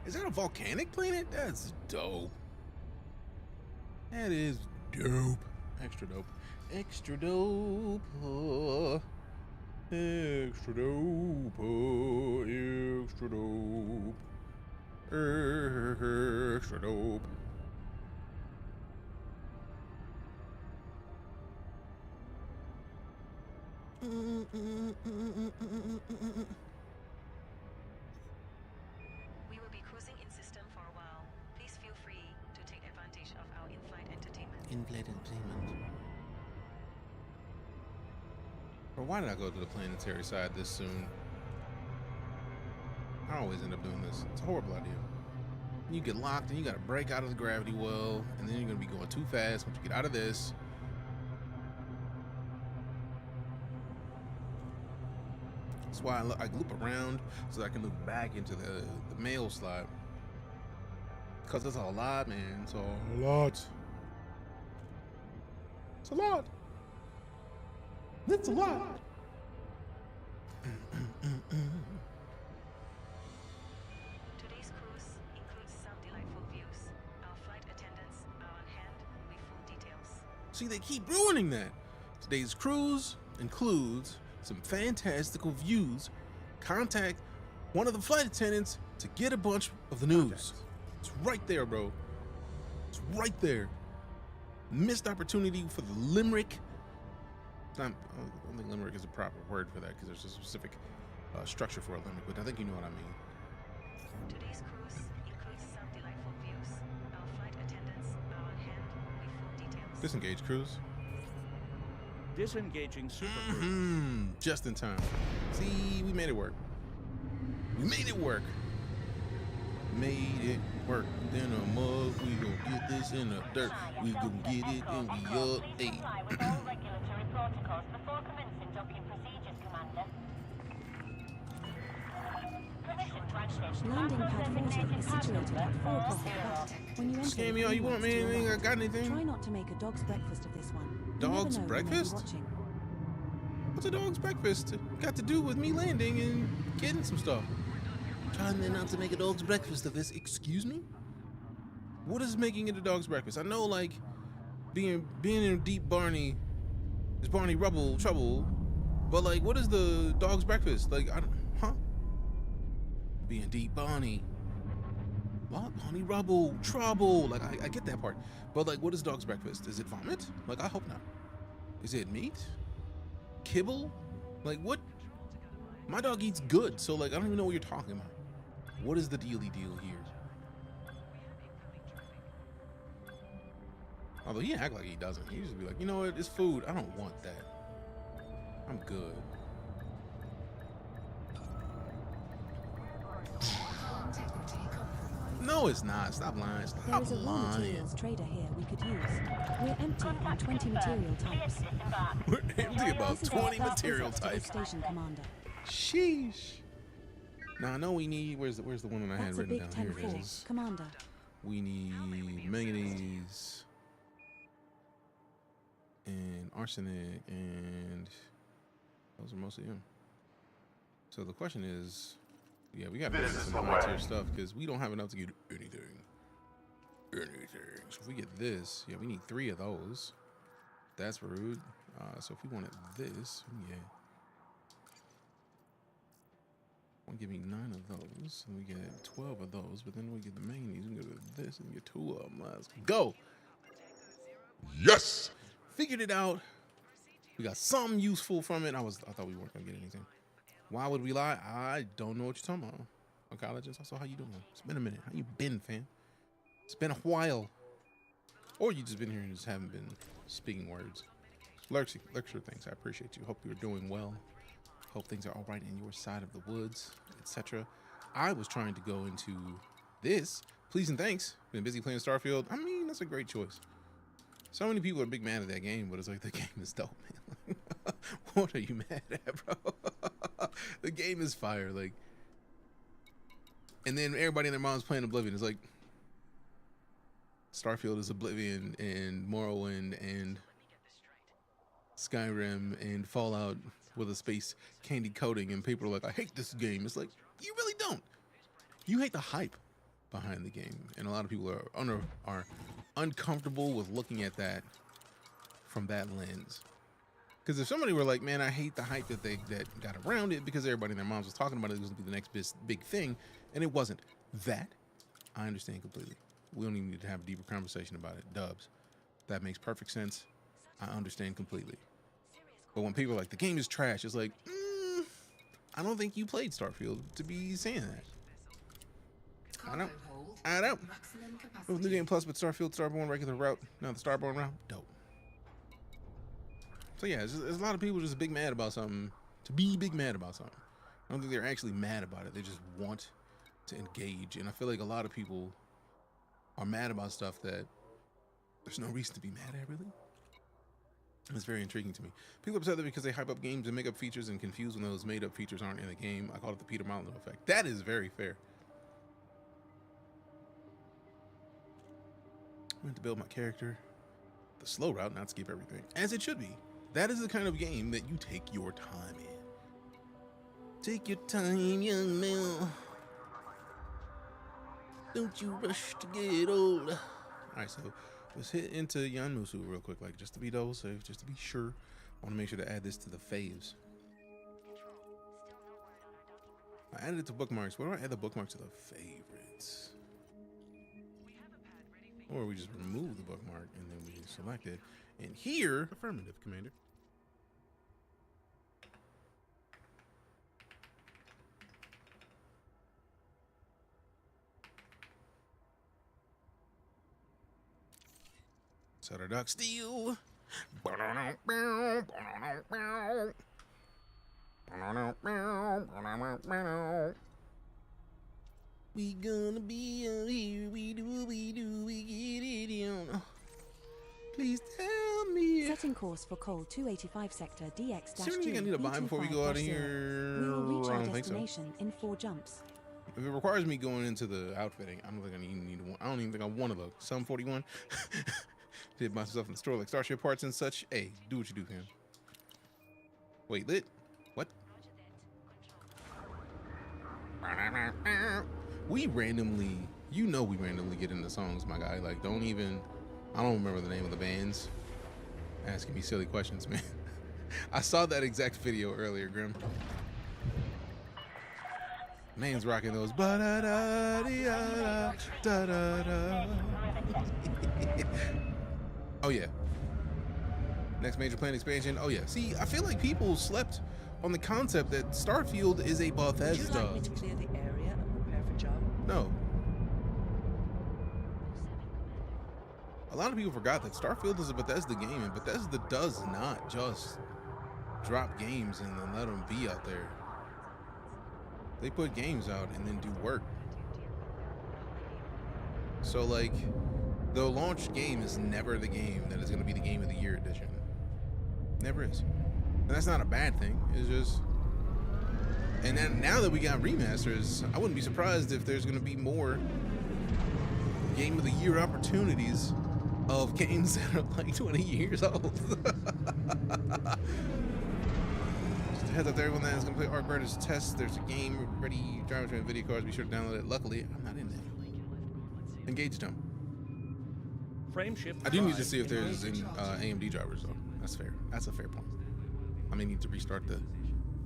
Is that a volcanic planet? That's dope. That is dope. Extra dope. Extra dope. Extra dope. Extra dope. Extra dope. We will be cruising in system for a while. Please feel free to take advantage of our in-flight entertainment. In-flight entertainment. Or why did I go to the planetary side this soon? I always end up doing this. It's a horrible idea. You get locked and you gotta break out of the gravity well, and then you're gonna be going too fast once you get out of this. That's why I loop around so that I can loop back into the mail slot. Because it's a lot, man. It's a lot. It's a lot. It's a lot. Today's cruise includes some delightful views. Our flight attendants are on hand with full details. See, they keep ruining that. Today's cruise includes some fantastical views. Contact one of the flight attendants to get a bunch of the news. It's right there, bro. It's right there. Missed opportunity for the limerick. I don't think limerick is a proper word for that because there's a specific structure for a limerick, but I think you know what I mean. Today's cruise includes some delightful views. Our flight attendants are on hand with full details. Disengage cruise. Disengaging super cruise. Just in time. See, we made it work. We made it work. Made it work. Then a mug, we gon' get this in the dirt. We gon' get it and we up 8. With all regulatory protocols before commencing docking procedures, Commander. Permission to access. Landing pad 40 is situated at 4 o'clock at back. When you enter Scam me the all you want, man. to your Ain't left, got anything. Try not to make a dog's breakfast of this one. You Dog's never know who may be breakfast? watching. What's a dog's breakfast got to do with me landing and getting some stuff? Trying not to make a dog's breakfast of this. Excuse me? What is making it a dog's breakfast? I know, like, being in deep Barney is Barney rubble trouble, but like, what is the dog's breakfast? Like, I don't, huh? Being deep Barney. What? Barney rubble trouble. Like, I get that part, but like, what is dog's breakfast? Is it vomit? Like, I hope not. Is it meat? Kibble? Like, what? My dog eats good, so like, I don't even know what you're talking about. What is the dealy deal here? Although he act like he doesn't. He just be like, you know what? It's food. I don't want that. I'm good. No, it's not. Stop lying. There Stop is a raw lying. materials trader here we could use. We're empty on 20 material types. We're empty about This is 20 our fastest material up to the types. Station Commander. Sheesh. Now I know we need. Where's the one that I had That's a written big down? Here it 10-4. is. Commander. We need manganese and arsenic, and those are mostly them. So the question is, yeah, we got to get some high tier stuff because we don't have enough to get anything. So if we get this, yeah, we need 3 of those. That's rude. So if we wanted this, yeah. One give me 9 of those, and we get 12 of those, but then we get the manganese, we go to this and get 2 of them. Let's go. Yes! Figured it out. We got something useful from it. I thought we weren't gonna get anything. Why would we lie? I don't know what you're talking about. Oncologist, also, how you doing? It's been a minute. How you been, fam? It's been a while. Or you just been here and just haven't been speaking words. Lecture things. I appreciate you. Hope you're doing well. Hope things are all right in your side of the woods, etc. I was trying to go into this. Please and thanks. Been busy playing Starfield. I mean, that's a great choice. So many people are big mad at that game, but it's like, the game is dope, man. What are you mad at, bro? The game is fire, like. And then everybody and their mom's playing Oblivion. It's like, Starfield is Oblivion and Morrowind and Skyrim and Fallout with a space candy coating, and people are like, I hate this game. It's like, you really don't. You hate the hype behind the game, and a lot of people are uncomfortable with looking at that from that lens. Because if somebody were like, man, I hate the hype that got around it because everybody and their moms was talking about it was going to be the next big thing, and it wasn't that, I understand completely. We don't even need to have a deeper conversation about it. Dubs. That makes perfect sense. I understand completely. But when people are like, the game is trash, it's like, I don't think you played Starfield to be saying that. I don't. With New Game Plus, but Starfield, Starborn, regular route. No, the Starborn route, dope. So yeah, there's a lot of people just big mad about something to be big mad about something. I don't think they're actually mad about it. They just want to engage. And I feel like a lot of people are mad about stuff that there's no reason to be mad at, really. It's very intriguing to me. People are upset because they hype up games and make up features and confuse when those made up features aren't in the game. I call it the Peter Molyneux effect. That is very fair. I want to build my character the slow route, not skip everything, as it should be. That is the kind of game that you take your time in. Take your time, young man. Don't you rush to get old. All right, so let's hit into Yanmusu real quick, like just to be double safe, just to be sure. I want to make sure to add this to the faves. I added it to bookmarks. Where do I add the bookmark to the favorites? Or we just remove the bookmark and then we select it. And here, affirmative, Commander. Sutter Duck Steel. We gonna be out here, we do, we get it on. Please tell me. Setting course for Cole 285 sector DX-G. Is there anything I need to buy before we go out of here? We will reach I our don't think so. destination in 4 jumps. If it requires me going into the outfitting, I don't think I need one. I don't even think I want to look. Sum 41. Did buy stuff in the store like starship parts and such. Hey, do what you do, fam. Wait, lit? What? We randomly, we randomly get into songs, my guy. Like, don't even, I don't remember the name of the bands. Asking me silly questions, man. I saw that exact video earlier, Grim. Man's rocking those ba-da-da-dee-da-da-da-da. Oh yeah. Next major planned expansion. Oh yeah. See, I feel like people slept on the concept that Starfield is a Bethesda. Would you like me to clear the area and prepare for jump? No. A lot of people forgot that Starfield is a Bethesda game, and Bethesda does not just drop games and then let them be out there. They put games out and then do work. So like, the launch game is never the game that is going to be the Game of the Year edition. Never is. And that's not a bad thing. It's just... And then now that we got remasters, I wouldn't be surprised if there's going to be more Game of the Year opportunities of games that are like 20 years old. Just a heads up to everyone that is going to play ARCRaiders test. There's a game ready, driver train video cards. Be sure to download it. Luckily, I'm not in there. Engage jump. I do need to see if there's in AMD drivers though. That's fair. That's a fair point. I may need to restart the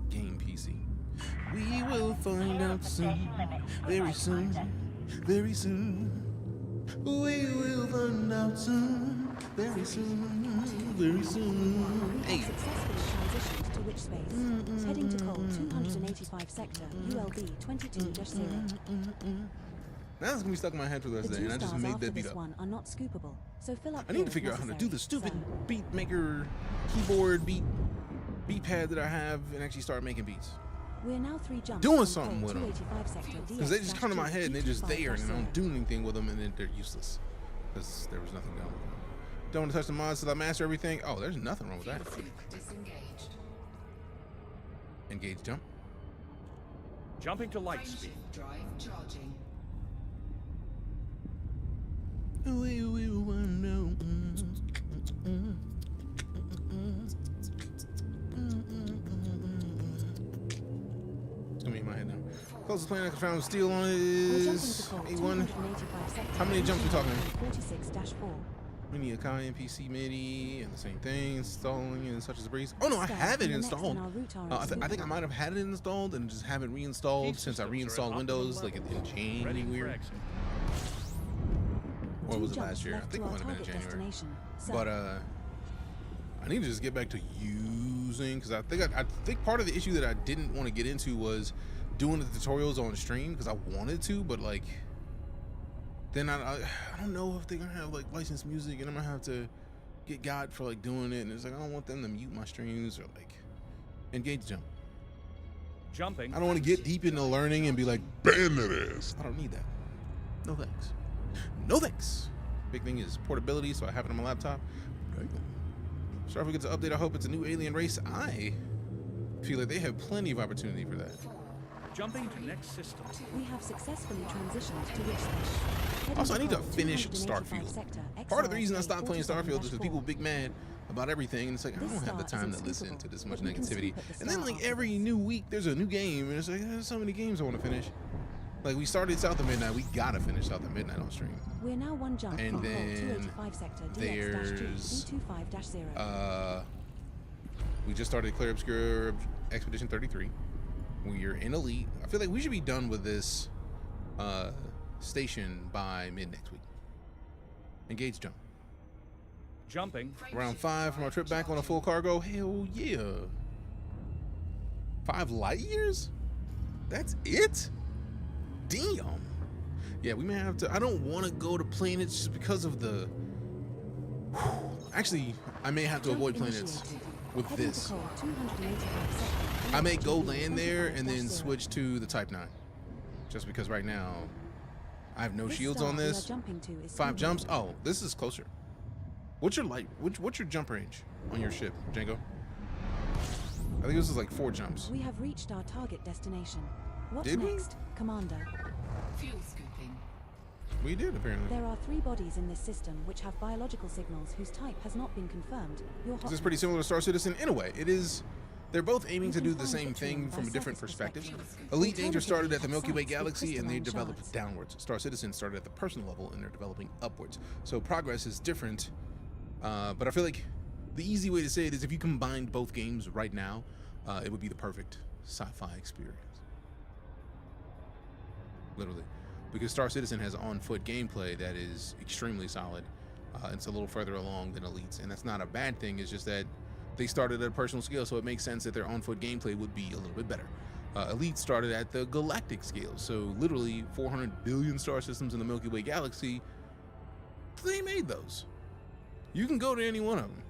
game PC. We will find out soon, very soon, very soon. We will find out soon, very soon, very soon. Hey. Successfully transitioned to which space? Heading to Cole 285 sector, ULB 22-0. Now that's gonna be stuck in my head for the rest of the day, and I just made that beat up. One are not scoopable, so fill up. I need to figure out how to do the stupid beat maker keyboard beat pad that I have and actually start making beats. We're now 3 jumps. Doing something with them. Because they just come to my head and they're just there and I don't do anything with them and then they're useless. Because there was nothing going on. Don't want to touch the mods till I master everything. Oh, there's nothing wrong with that. Engage jump. Jumping to light speed. Drive charging. We will know. It's gonna be in my head now. Closest plane I can find with steel on is A1. How many jumps are we talking? 46-4. We need a Kai NPC MIDI and the same thing, installing and such as a breeze. Oh no, I have it installed. I think I might have had it installed and just haven't reinstalled since I reinstalled Windows like in January. Or was it last year? I think it might have been in January. But I need to just get back to using, because I think part of the issue that I didn't want to get into was doing the tutorials on stream, because I wanted to, but like then I don't know if they're gonna have like licensed music and I'm gonna have to get God for like doing it, and it's like I don't want them to mute my streams or like engage jump. Jumping. I don't want to get deep into learning and be like, ban that ass. I don't need that. No thanks. No thanks. Big thing is portability, so I have it on my laptop. Starfleet gets an update. I hope it's a new alien race. I feel like they have plenty of opportunity for that. Jumping to next system. We have successfully transitioned to which station? Also, I need to finish Starfield. Part of the reason I stopped playing Starfield is because people are big mad about everything, and it's like, I don't have the time to listen to this much negativity. And then, like, every new week, there's a new game, and it's like, there's so many games I want to finish. Like, we started South of Midnight. We gotta finish South of Midnight on stream. We're now one jump And from then 285 sector there's DX-225-0. we just started Clear Obscure Expedition 33. We're in Elite. I feel like we should be done with this station by mid next week. Engage jump. Jumping. Round 5 from our trip back on a full cargo. Hell yeah. 5 light years? That's it? Damn. Yeah, we may have to. I don't want to go to planets just because of the. Actually, I may have to avoid planets with this. I may go land there and then switch to the Type 9. Just because right now I have no shields on this. 5 jumps. Oh, this is closer. What's your what's your jump range on your ship, Django? I think this is like 4 jumps. We have reached our target destination. What's Did we? next, Commander? Fuel scooping. We did, apparently. There are 3 bodies in this system which have biological signals whose type has not been confirmed. This is pretty similar to Star Citizen in a way. It is. They're both aiming to do the same thing from a different perspective. EliteDangerous started at the Milky Way galaxy and they developed downwards. Star Citizen started at the personal level and they're developing upwards. So progress is different. But I feel like the easy way to say it is if you combined both games right now, it would be the perfect sci-fi experience. Literally. Because Star Citizen has on-foot gameplay that is extremely solid. It's a little further along than Elite's, and that's not a bad thing. It's just that they started at a personal scale, so it makes sense that their on-foot gameplay would be a little bit better. Elite started at the galactic scale, so literally 400 billion star systems in the Milky Way galaxy, they made those. You can go to any one of them.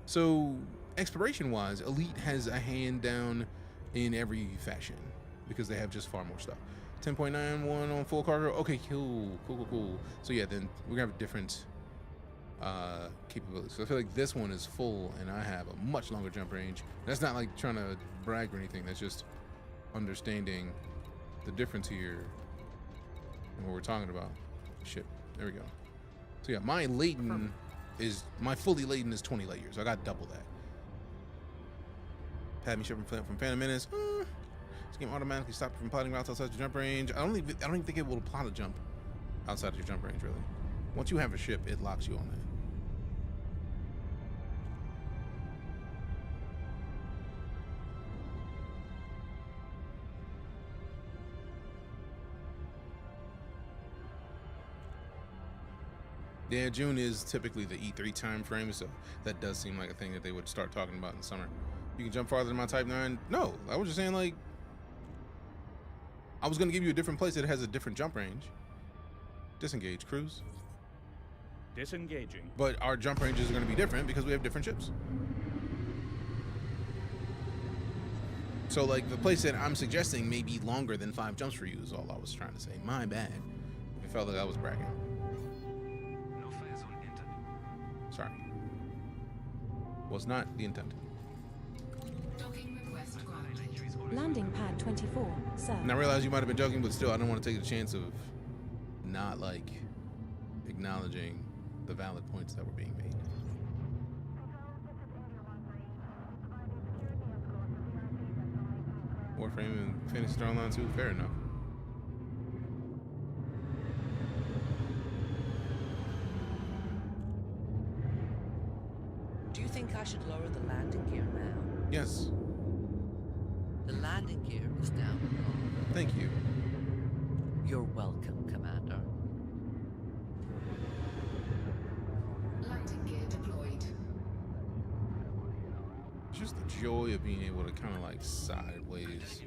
So exploration-wise, Elite has a hand down in every fashion because they have just far more stuff. 10.91 on full cargo. Okay, cool. So yeah, then we're gonna have a different capabilities. So I feel like this one is full and I have a much longer jump range. That's not like trying to brag or anything. That's just understanding the difference here and what we're talking about. Shit, there we go. So yeah, my fully laden is 20 light years. I got double that. Pad me shipping from Phantom Menace. This game automatically stopped from plotting routes outside your jump range. I don't even think it will plot a jump outside of your jump range, really. Once you have a ship, it locks you on that. Yeah, June is typically the E3 time frame, so that does seem like a thing that they would start talking about in the summer. You can jump farther than my Type 9. No, I was just saying, like, I was going to give you a different place that has a different jump range. Disengage, cruise. Disengaging. But our jump ranges are going to be different because we have different ships. So, like, the place that I'm suggesting may be longer than 5 jumps for you is all I was trying to say. My bad. I felt like I was bragging. Sorry. Was not the intent. Landing pad 24, sir. And I realize you might have been joking, but still, I don't want to take the chance of not, like, acknowledging the valid points that were being made. Warframe and Fantasy Star Online 2, fair enough. Do you think I should lower the landing gear now? Yes. The landing gear is down below. Thank you. You're welcome, Commander. Landing gear deployed. Just the joy of being able to kind of like sideways.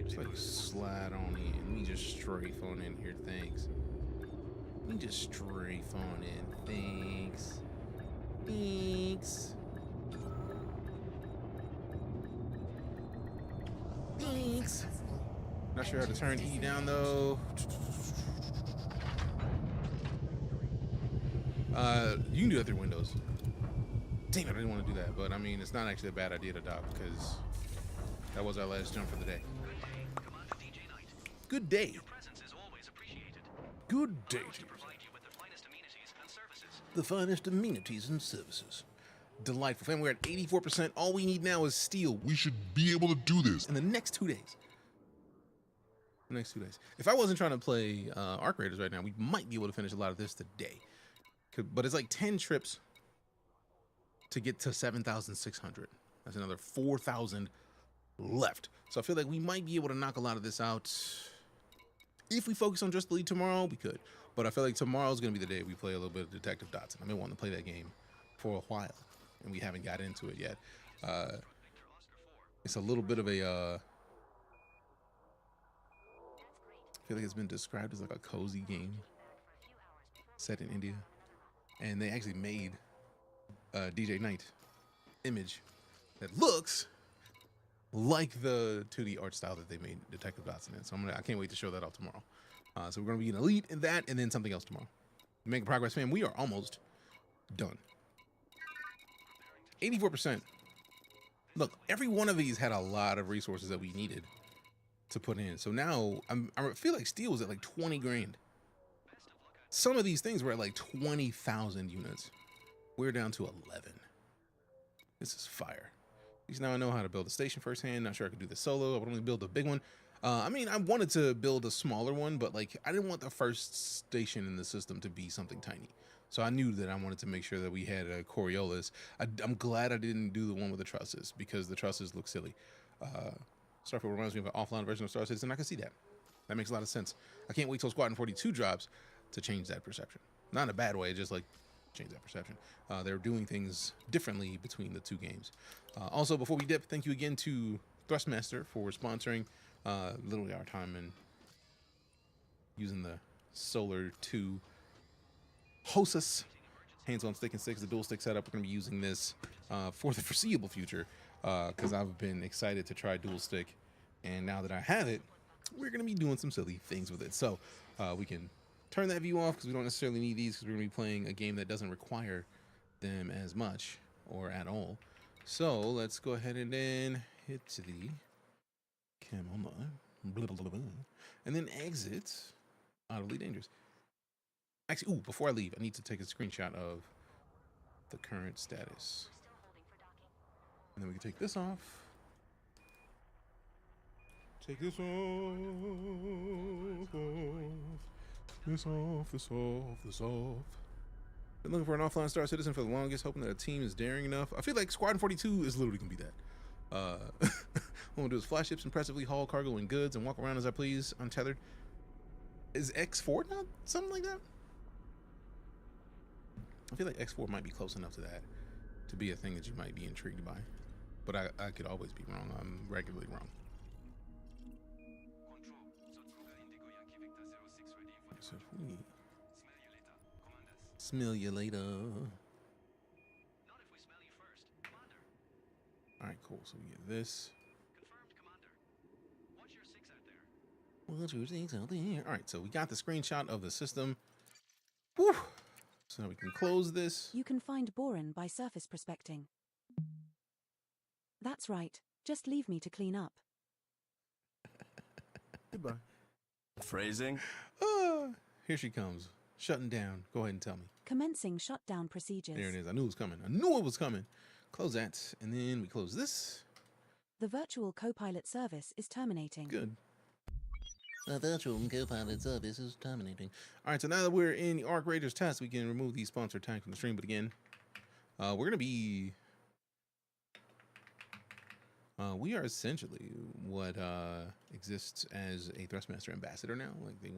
Just like slide on in. Let me just strafe on in here. Thanks. Let me just strafe on in. Thanks. Thanks. Thanks. Not sure how to turn E down though. You can do that through Windows. Damn it, I didn't want to do that, but I mean, it's not actually a bad idea to dock because that was our last jump for the day. Good day. Good day. The finest amenities and services. Delightful. Fam, we're at 84%. All we need now is steel. We should be able to do this in the next 2 days. The next 2 days. If I wasn't trying to play ARCRaiders right now, we might be able to finish a lot of this today. But it's like 10 trips to get to 7,600. That's another 4,000 left. So I feel like we might be able to knock a lot of this out. If we focus on just the lead tomorrow, we could. But I feel like tomorrow's going to be the day we play a little bit of Detective Dotson. I've been wanting to play that game for a while, and we haven't got into it yet. It's a little bit of a... I feel like it's been described as like a cozy game set in India. And they actually made a Deejay Knight image that looks like the 2D art style that they made Detective Dotson in. So I can't wait to show that off tomorrow. So we're going to be an elite in that and then something else tomorrow. Making progress, fam. We are almost done. 84%. Look, every one of these had a lot of resources that we needed to put in. So now I feel like steel was at like 20 grand. Some of these things were at like 20,000 units. We're down to 11. This is fire. At least now I know how to build a station firsthand. Not sure I could do this solo. I would only build a big one. I mean, I wanted to build a smaller one, but like I didn't want the first station in the system to be something tiny. So I knew that I wanted to make sure that we had a Coriolis. I'm glad I didn't do the one with the trusses because the trusses look silly. Starfield reminds me of an offline version of Star Citizen. I can see that. That makes a lot of sense. I can't wait till Squadron 42 drops to change that perception. Not in a bad way, just like change that perception. They're doing things differently between the two games. Also, before we dip, thank you again to Thrustmaster for sponsoring literally our time and using the Solar 2 Hostess hands-on stick and sticks, the dual stick setup. We're going to be using this for the foreseeable future because I've been excited to try dual stick, and now that I have it, we're going to be doing some silly things with it. So we can turn that view off because we don't necessarily need these because we're going to be playing a game that doesn't require them as much or at all. So let's go ahead and then hit the camera and then exit out of EliteDangerous. Actually, before I leave, I need to take a screenshot of the current status. And then we can take this off. Take this off. This off, this off, this off. Been looking for an offline Star Citizen for the longest, hoping that a team is daring enough. I feel like Squadron 42 is literally gonna be that. What I'm gonna do is fly ships impressively, haul cargo and goods, and walk around as I please, untethered. Is X4 not something like that? I feel like X4 might be close enough to that to be a thing that you might be intrigued by. But I could always be wrong. I'm regularly wrong. So we smell you later. Alright, cool. So we get this. What's your 6 out there? Alright, so we got the screenshot of the system. Whew. So now we can close this. You can find Boren by surface prospecting. That's right. Just leave me to clean up. Goodbye. Phrasing? Here she comes. Shutting down. Go ahead and tell me. Commencing shutdown procedures. There it is. I knew it was coming. I knew it was coming. Close that. And then we close this. The virtual co-pilot service is terminating. Good. The virtual co-pilot service is terminating. All right, so now that we're in the ARCRaiders test, we can remove the sponsored tag from the stream. But again, we're going to be... we are essentially what exists as a Thrustmaster ambassador now. Like they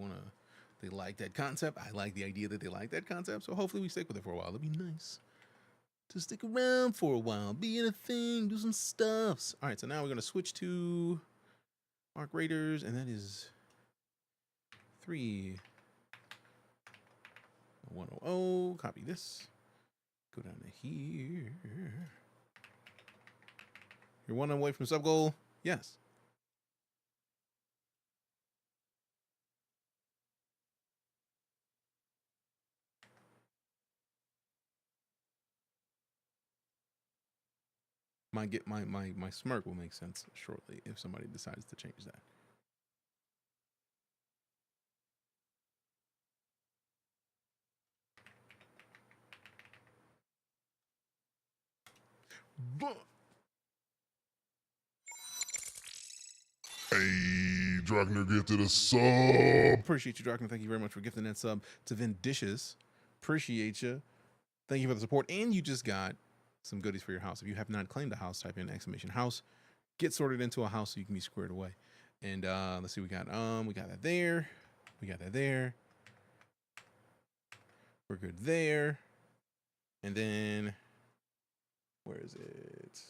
like that concept. I like the idea that they like that concept. So hopefully we stick with it for a while. It'll be nice to stick around for a while, be in a thing, do some stuffs. All right, so now we're going to switch to ARCRaiders, and that is 3.100. Copy this. Go down to here. You're 1 away from sub goal? Yes. my smirk will make sense shortly if somebody decides to change that. But Hey, Dragner gifted a sub. Appreciate you, Dragner. Thank you very much for gifting that sub to Vindicious. Appreciate you. Thank you for the support. And you just got some goodies for your house. If you have not claimed a house, type in !house. Get sorted into a house so you can be squared away. And let's see, we got that there. We got that there. We're good there. And then where is it?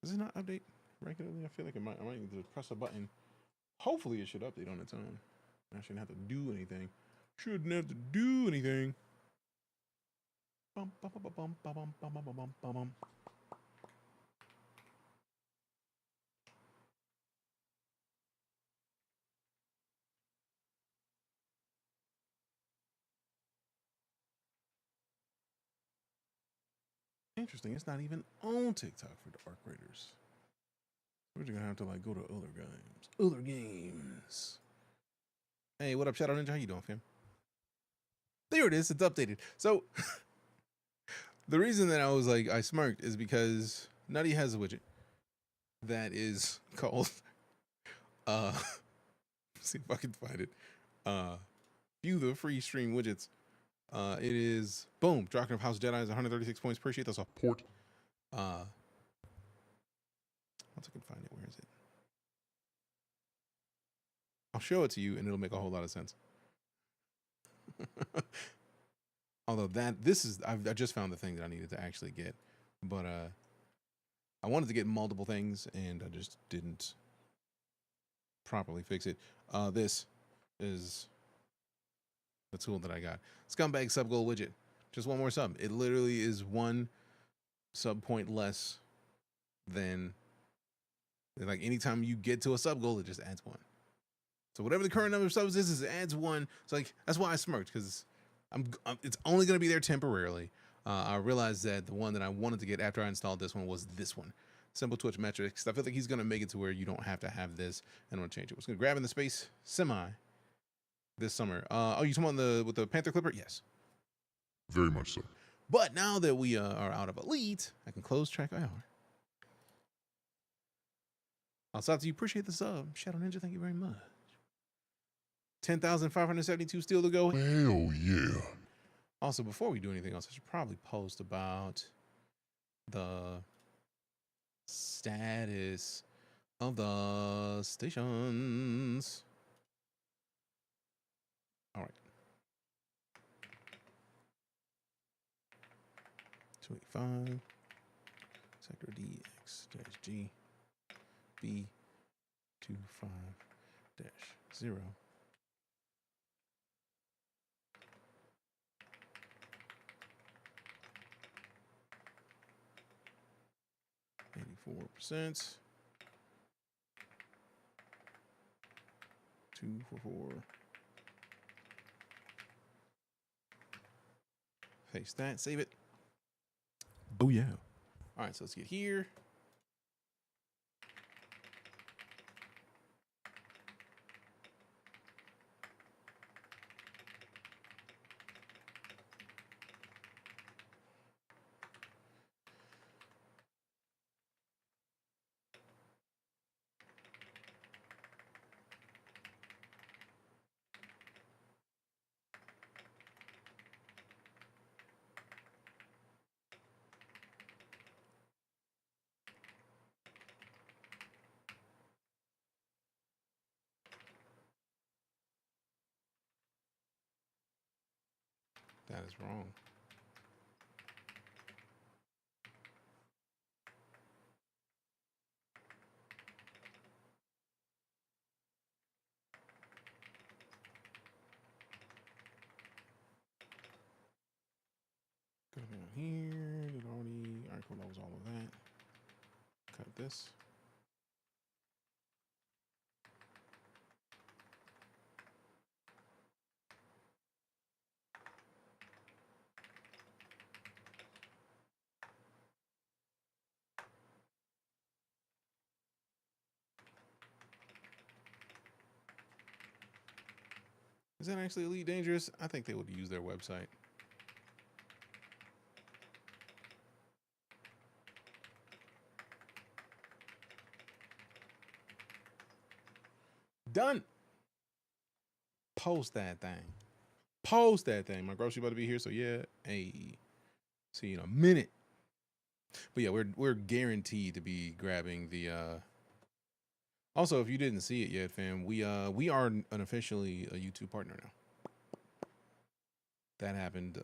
Does it not update regularly? I feel like I might need to press a button. Hopefully it should update on its own. I shouldn't have to do anything. Shouldn't have to do anything. Bum, bum, bum, bum, bum, bum, bum, bum, bum, bum, bum. Interesting. It's not even on TikTok for the ARCRaiders. We're just gonna have to like go to other games. Other games. Hey, what up, Shadow Ninja? How you doing, fam? There it is. It's updated. So the reason that I was like I smirked is because Nutty has a widget that is called see if I can find it. View the free stream widgets. It is boom. Doctrine of House Jedi is 136 points. Appreciate that support. Once I can find it, where is it? I'll show it to you, and it'll make a whole lot of sense. Although I just found the thing that I needed to actually get, but I wanted to get multiple things, and I just didn't properly fix it. This is the tool that I got. Scumbag sub goal widget. Just one more sub. It literally is one sub point less than, like, anytime you get to a sub goal, it just adds one. So whatever the current number of subs is, it adds one. So like that's why I smirked, because it's only going to be there temporarily. I realized that the one that I wanted to get after I installed this one was this one. Simple Twitch metrics. I feel like he's going to make it to where you don't have to have this, and I'm going to change it. We're going to grab in the space semi this summer. Oh, you talking about with the Panther Clipper? Yes. Very much so. But now that we are out of Elite, I can close track IR. I'll stop to you. Appreciate the sub. Shadow Ninja, thank you very much. 10,572 still to go. Hell yeah. Also, before we do anything else, I should probably post about the status of the stations. All right. 285. Sector DX-G B25-0. %. 244. Paste that, save it. Oh yeah. All right, so let's get here. That is wrong. Go down here. Did already. All right, cool. That was all of that. Cut this. Is that actually Elite Dangerous? I think they would use their website. Done. Post that thing. Post that thing. My grocery about to be here, so yeah. Hey, see you in a minute. But yeah, we're guaranteed to be grabbing the. Also, if you didn't see it yet, fam, we are unofficially a YouTube partner now. That happened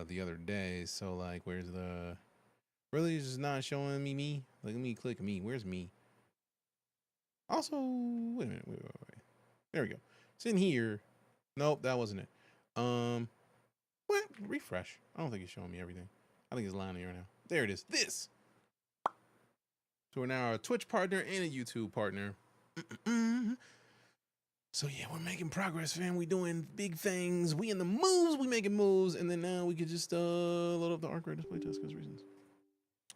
the other day. So like, where's the? Really, it's just not showing me. Like, let me click me. Where's me? Also, wait a minute. Wait. There we go. It's in here. Nope, that wasn't it. What? Refresh. I don't think it's showing me everything. I think it's lying here now. There it is. This. So we're now a Twitch partner and a YouTube partner. So yeah, we're making progress, fam. We doing big things. We in the moves. We making moves, and then now we could just load up the ARCRaiders playtest because reasons.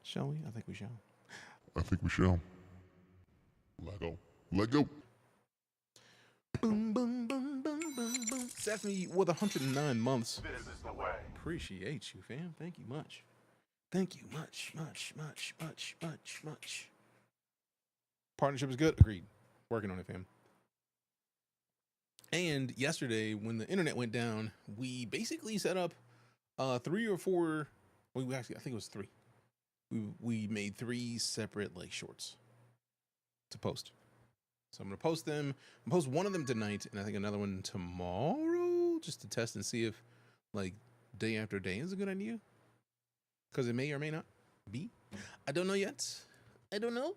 Shall we? I think we shall. I think we shall. Let go. Let go. Boom, boom, boom, boom, boom, boom. Stephanie with 109 months. This is the way. Appreciate you, fam. Thank you much. Thank you much. Partnership is good. Agreed. Working on it, fam. And yesterday, when the internet went down, we basically set up 3 or 4. Well, I think it was 3. We made 3 separate like shorts to post. So I'm gonna post them. I'm gonna post one of them tonight, and I think another one tomorrow, just to test and see if like day after day is a good idea. Because it may or may not be. I don't know yet. I don't know.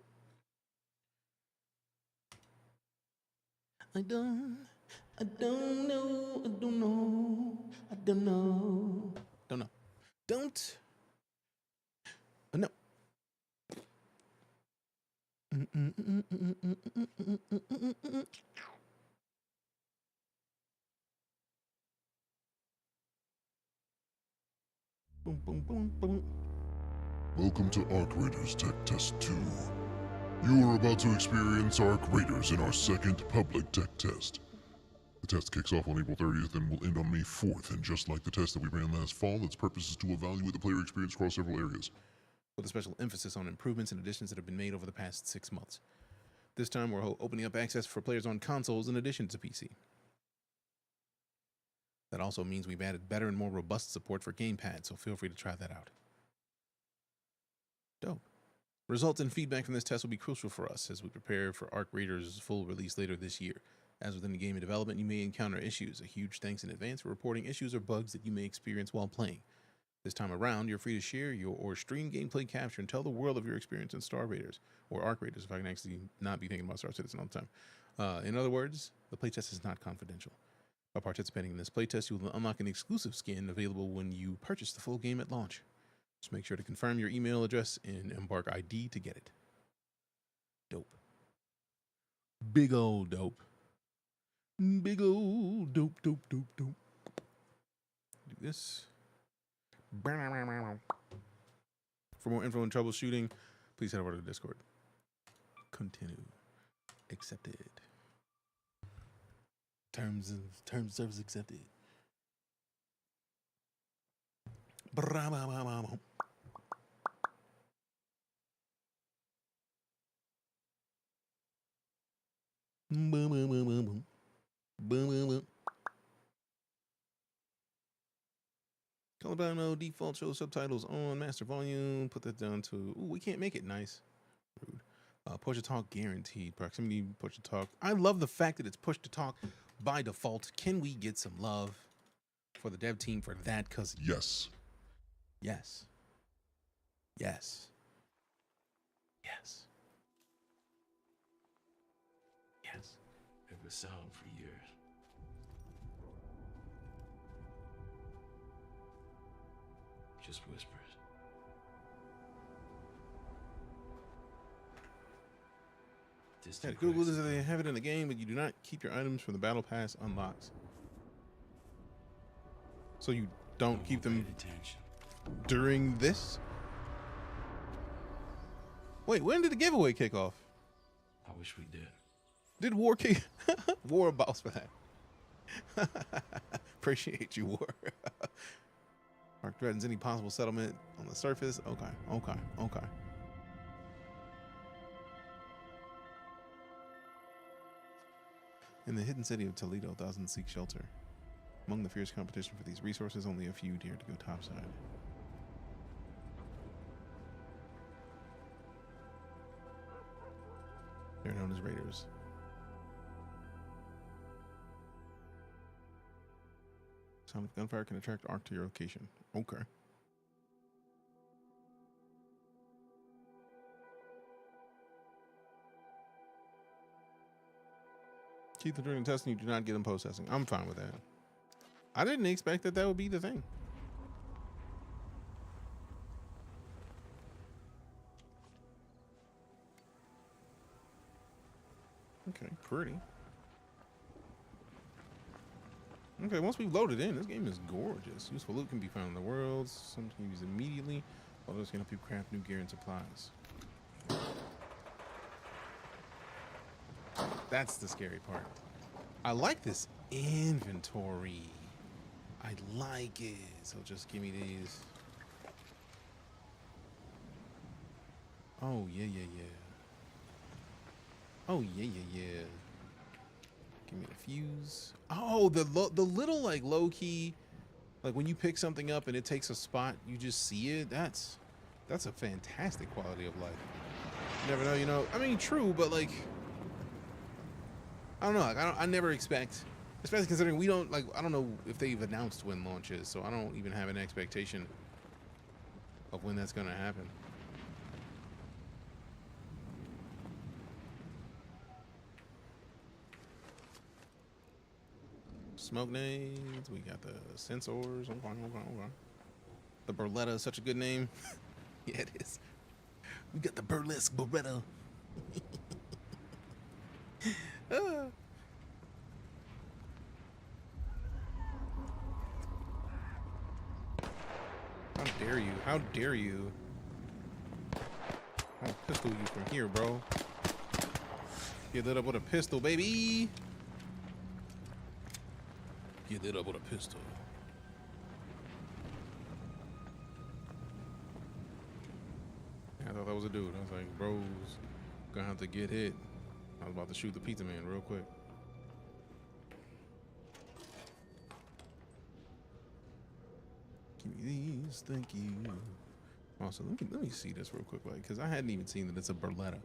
I don't know. I don't know. Don't. No. Boom, boom, boom, boom. Welcome to ARCRaiders Tech Test 2. You are about to experience ARCRaiders in our second public tech test. The test kicks off on April 30th and will end on May 4th, and just like the test that we ran last fall, its purpose is to evaluate the player experience across several areas. With a special emphasis on improvements and additions that have been made over the past 6 months. This time we're opening up access for players on consoles in addition to PC. That also means we've added better and more robust support for gamepad, so feel free to try that out. Dope. Results and feedback from this test will be crucial for us as we prepare for ARCRaiders' full release later this year. As with any game in development, you may encounter issues. A huge thanks in advance for reporting issues or bugs that you may experience while playing. This time around, you're free to share or stream gameplay capture and tell the world of your experience in Star Raiders, or ARCRaiders, if I can actually not be thinking about Star Citizen all the time. In other words, the playtest is not confidential. By participating in this playtest, you will unlock an exclusive skin available when you purchase the full game at launch. Just make sure to confirm your email address and Embark ID to get it. Dope. Big old dope. Big old dope. Do this. For more info and troubleshooting, please head over to the Discord. Continue. Accepted. Terms of service accepted. Boom, boom, boom, boom, boom. Boom, boom, boom. Color mode, default show subtitles on, master volume, put that down to, ooh, we can't make it nice. Rude. Push to talk guaranteed, proximity, push to talk. I love the fact that it's push to talk by default. Can we get some love for the dev team for that? Cause yes. Yes. Yes. Yes. Yes. It was sound for years. Just whispers. Yeah, Google is that they have it in the game, but you do not keep your items from the battle pass unlocked. So you don't keep them during this? Wait, when did the giveaway kick off? I wish we did. Did War kick? War a boss for that? Appreciate you, War. Arc threatens any possible settlement on the surface. Okay. In the hidden city of Toledo, thousands seek shelter. Among the fierce competition for these resources, only a few dare to go topside. They're known as raiders. Sound of gunfire can attract Arc to your location. Okay. Keep them during the testing. You do not get them post-testing. I'm fine with that. I didn't expect that would be the thing. Okay, pretty. Okay, once we've loaded in, this game is gorgeous. Useful loot can be found in the world. Some can use immediately. Others can help you craft new gear and supplies. That's the scary part. I like this inventory. I like it. So just give me these. Oh, yeah. Oh, yeah. Give me the fuse. Oh, the little like low key, like when you pick something up and it takes a spot, you just see it. That's a fantastic quality of life. You never know, you know. I mean, true, but like, I don't know. Like, I never expect, especially considering we don't like. I don't know if they've announced when launch is, so I don't even have an expectation of when that's gonna happen. Smoke nades. We got the sensors. Okay. The Beretta is such a good name. Yeah, it is. We got the burlesque Beretta. How dare you? How dare you? I'll pistol you from here, bro. Get lit up with a pistol, baby. Get lit up with a pistol. I thought that was a dude. I was like, bro's gonna have to get hit. I was about to shoot the pizza man real quick. Give me these, thank you. Also, let me see this real quick, like, because I hadn't even seen that it's a Beretta.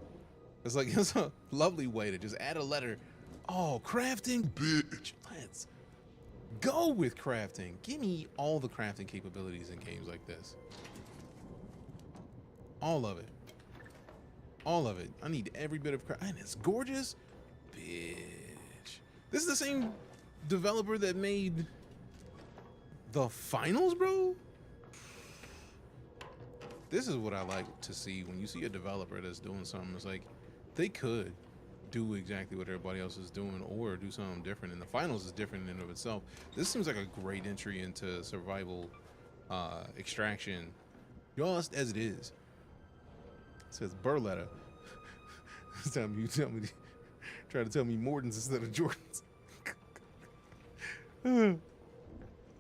It's like, it's a lovely way to just add a letter. Oh, crafting, bitch. Let's go with crafting. Give me all the crafting capabilities in games like this. All of it. All of it. I need every bit of craft. And it's gorgeous. Bitch. This is the same developer that made the finals, bro. This is what I like to see when you see a developer that's doing something. It's like they could do exactly what everybody else is doing or do something different, and the finals is different in and of itself. This seems like a great entry into survival extraction, just as it is. It says Berletta. This time you try to tell me Mortons instead of Jordans.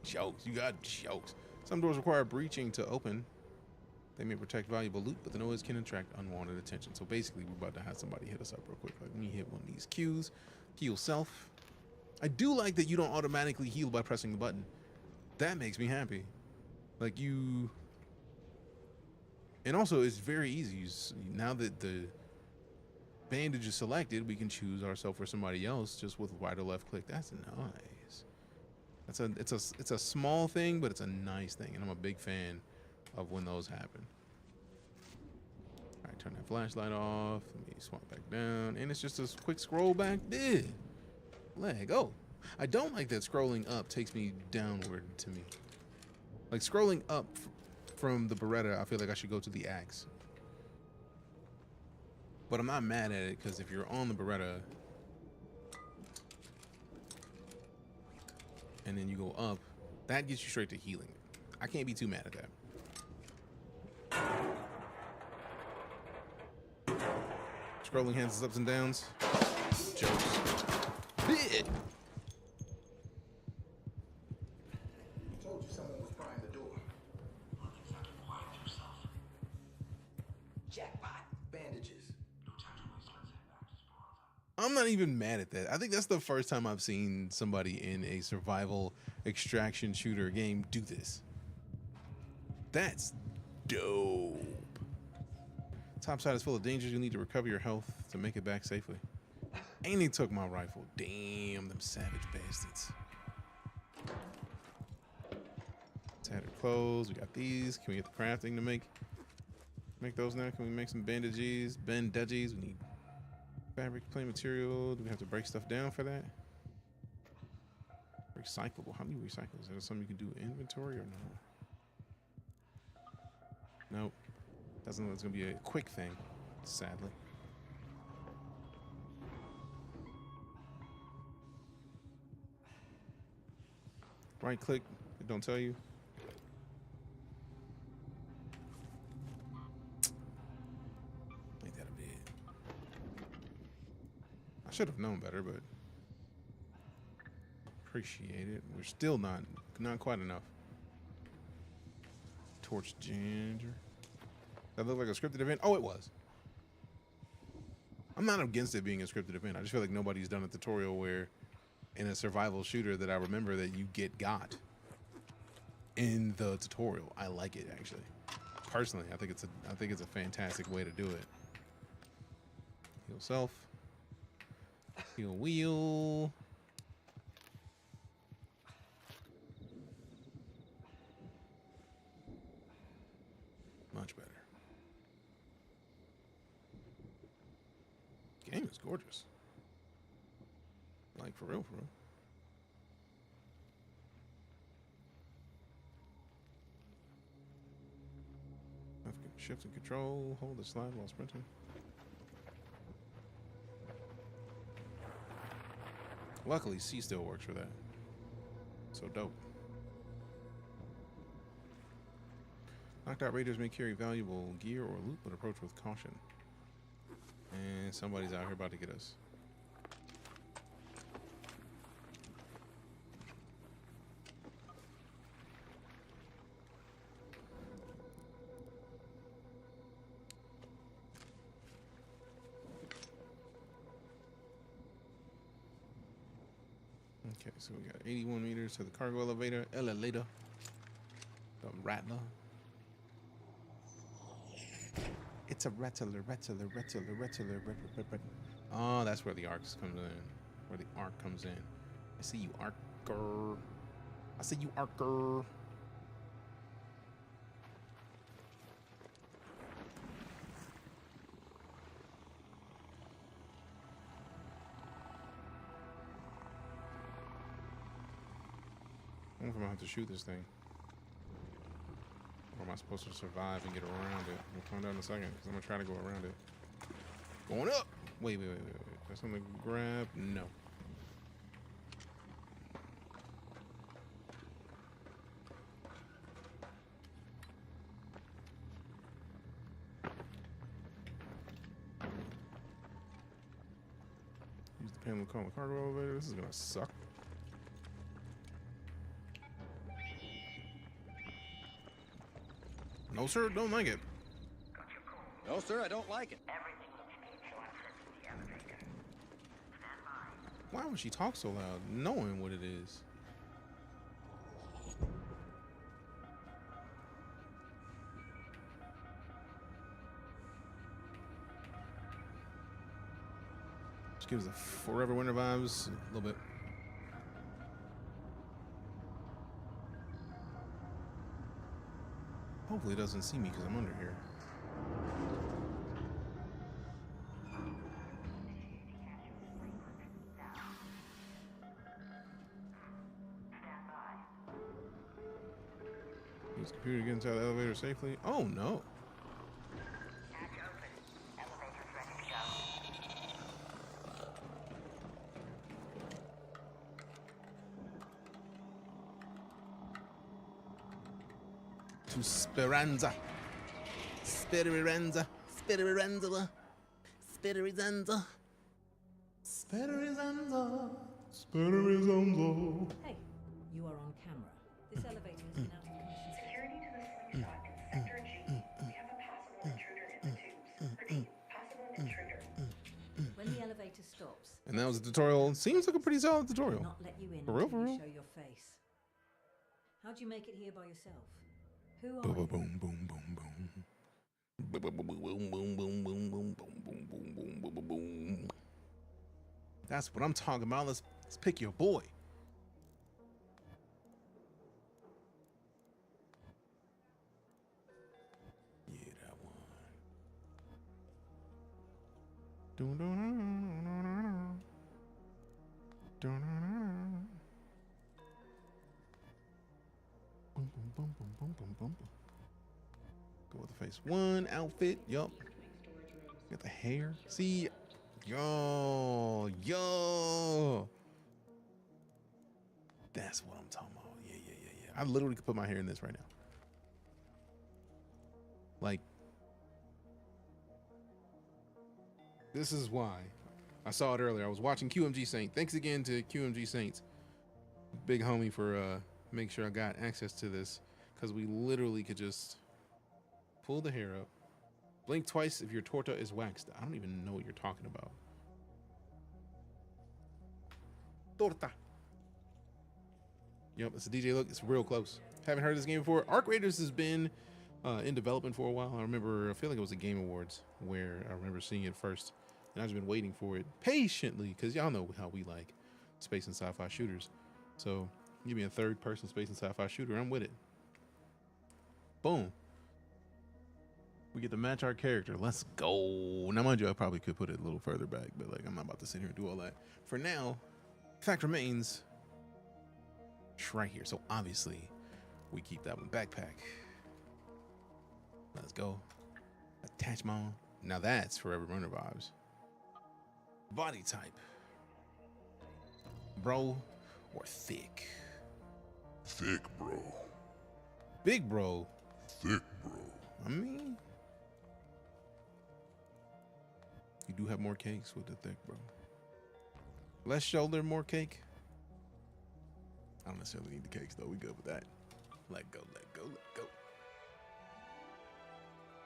Jokes, you got jokes. Some doors require breaching to open. They may protect valuable loot, but the noise can attract unwanted attention. So basically, we're about to have somebody hit us up real quick. Like, let me hit one of these cues. Heal self. I do like that you don't automatically heal by pressing the button. That makes me happy. Like you... And also, it's very easy. Now that the bandage is selected, we can choose ourselves or somebody else just with right or left click. That's nice. It's a small thing, but it's a nice thing, and I'm a big fan of when those happen. All right, turn that flashlight off. Let me swap back down, and it's just a quick scroll back. Leg. Oh, I don't like that scrolling up takes me downward to me. Like scrolling up from the Beretta, I feel like I should go to the axe. But I'm not mad at it because if you're on the Beretta and then you go up, that gets you straight to healing. I can't be too mad at that. Scrolling hands is ups and downs. Jokes. you someone was prying the door. Jackpot. Bandages. I'm not even mad at that. I think that's the first time I've seen somebody in a survival extraction shooter game do this. That's dope. Top side is full of dangers. You need to recover your health to make it back safely. And he took my rifle. Damn, them savage bastards. Tattered clothes. We got these. Can we get the crafting to make those now? Can we make some bandages? Bandages. We need fabric, plain material. Do we have to break stuff down for that? Recyclable. How do you recycle? Is that something you can do in inventory or no? Nope. Doesn't look like it's gonna be a quick thing, sadly. Right click, it don't tell you. Ain't that a bit? I should have known better, but appreciate it. We're still not quite enough. Torch Ginger. That looked like a scripted event. Oh, it was. I'm not against it being a scripted event. I just feel like nobody's done a tutorial where in a survival shooter that I remember that you got in the tutorial. I like it actually. Personally, I think it's a fantastic way to do it. Heal self. Heal wheel. Much better. Game is gorgeous. Like for real, for real. Shift and control, hold the slide while sprinting. Luckily, C still works for that. So dope. Knocked out raiders may carry valuable gear or loot, but approach with caution. And somebody's out here about to get us. Okay, so we got 81 meters to the cargo elevator. The rattler. It's a rattler. Oh, that's where the arc comes in. Where the arc comes in. I see you, arcer. I see you, arcer. I wonder if I'm gonna have to shoot this thing. Or am I supposed to survive and get around it? We'll find out in a second, because I'm gonna try to go around it. Going up! Wait. There's something to grab? No. Use the panel to call the cargo elevator. This is gonna suck. No, sir, don't like it. No, sir, I don't like it. Why would she talk so loud, knowing what it is? Just gives the Forever Winter vibes a little bit. Hopefully it doesn't see me because I'm under here. Use the computer to get inside the elevator safely. Oh no. To Speranza. Speranza. Speranza. Speranza. Speranza. Speranza. Hey, you are on camera. This elevator has And that was the tutorial. Seems like a pretty solid tutorial. Not let you in For real, until for you real. show your face. How'd you make it here by yourself? Who are Boom, you? boom, boom, boom, boom. Boom, boom, boom, boom, boom, boom, boom, boom, boom, boom, boom, boom, boom, boom. That's what I'm talking about. Let's pick your boy. Yeah, that one. Boom, boom, boom, boom, boom, boom, boom. Go with the face one outfit. Yup. Got the hair. See, yo. That's what I'm talking about. Yeah. I literally could put my hair in this right now. Like, this is why I saw it earlier. I was watching QMG Saint. Thanks again to QMG Saints, big homie, for making sure I got access to this, because we literally could just pull the hair up, blink twice if your torta is waxed. I don't even know what you're talking about. Torta. Yep, it's a DJ look. It's real close. Haven't heard this game before. ARCRaiders has been in development for a while. I feel like it was a Game Awards where I remember seeing it first, and I've just been waiting for it patiently, because y'all know how we like space and sci-fi shooters. So give me a third-person space and sci-fi shooter, I'm with it. Boom. We get to match our character. Let's go. Now, mind you, I probably could put it a little further back, but like, I'm not about to sit here and do all that. For now, fact remains, it's right here. So obviously, we keep that one. Backpack. Let's go. Attachment. Now that's Forever Runner vibes. Body type. Bro or thick? Thick, bro. Big bro. Thick, bro. I mean, you do have more cakes with the thick, bro. Less shoulder, more cake. I don't necessarily need the cakes, though. We good with that. Let go.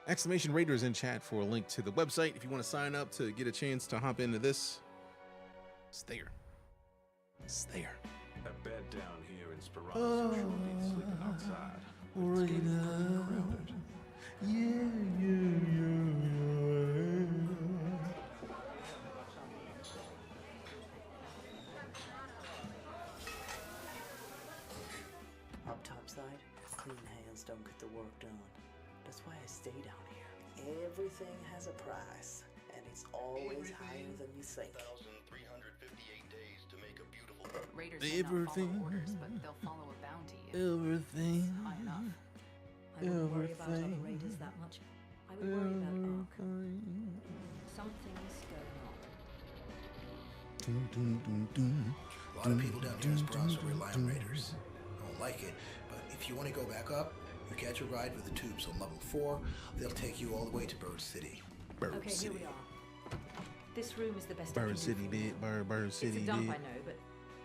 Exclamation Raiders in chat for a link to the website if you want to sign up to get a chance to hop into this. It's there. A bed down here in Speranza sure beats sleeping outside. But it's getting pretty crowded. Up topside, clean hands don't get the work done. That's why I stay down here. Everything has a price, and it's always higher than you think. 1,358 days to make a beautiful. Raiders may not follow orders, but they'll follow a bounty if it's high enough. I wouldn't worry about other raiders that much. I would worry about Ark. Something's going on. A lot of people down here in Esperanza rely on raiders. I don't like it, but if you want to go back up, you catch a ride with the tubes on level 4. They'll take you all the way to Bird City. Okay, here we are. This room is the best. Bird City, bit. Bird City, It's a dump, bit. I know, but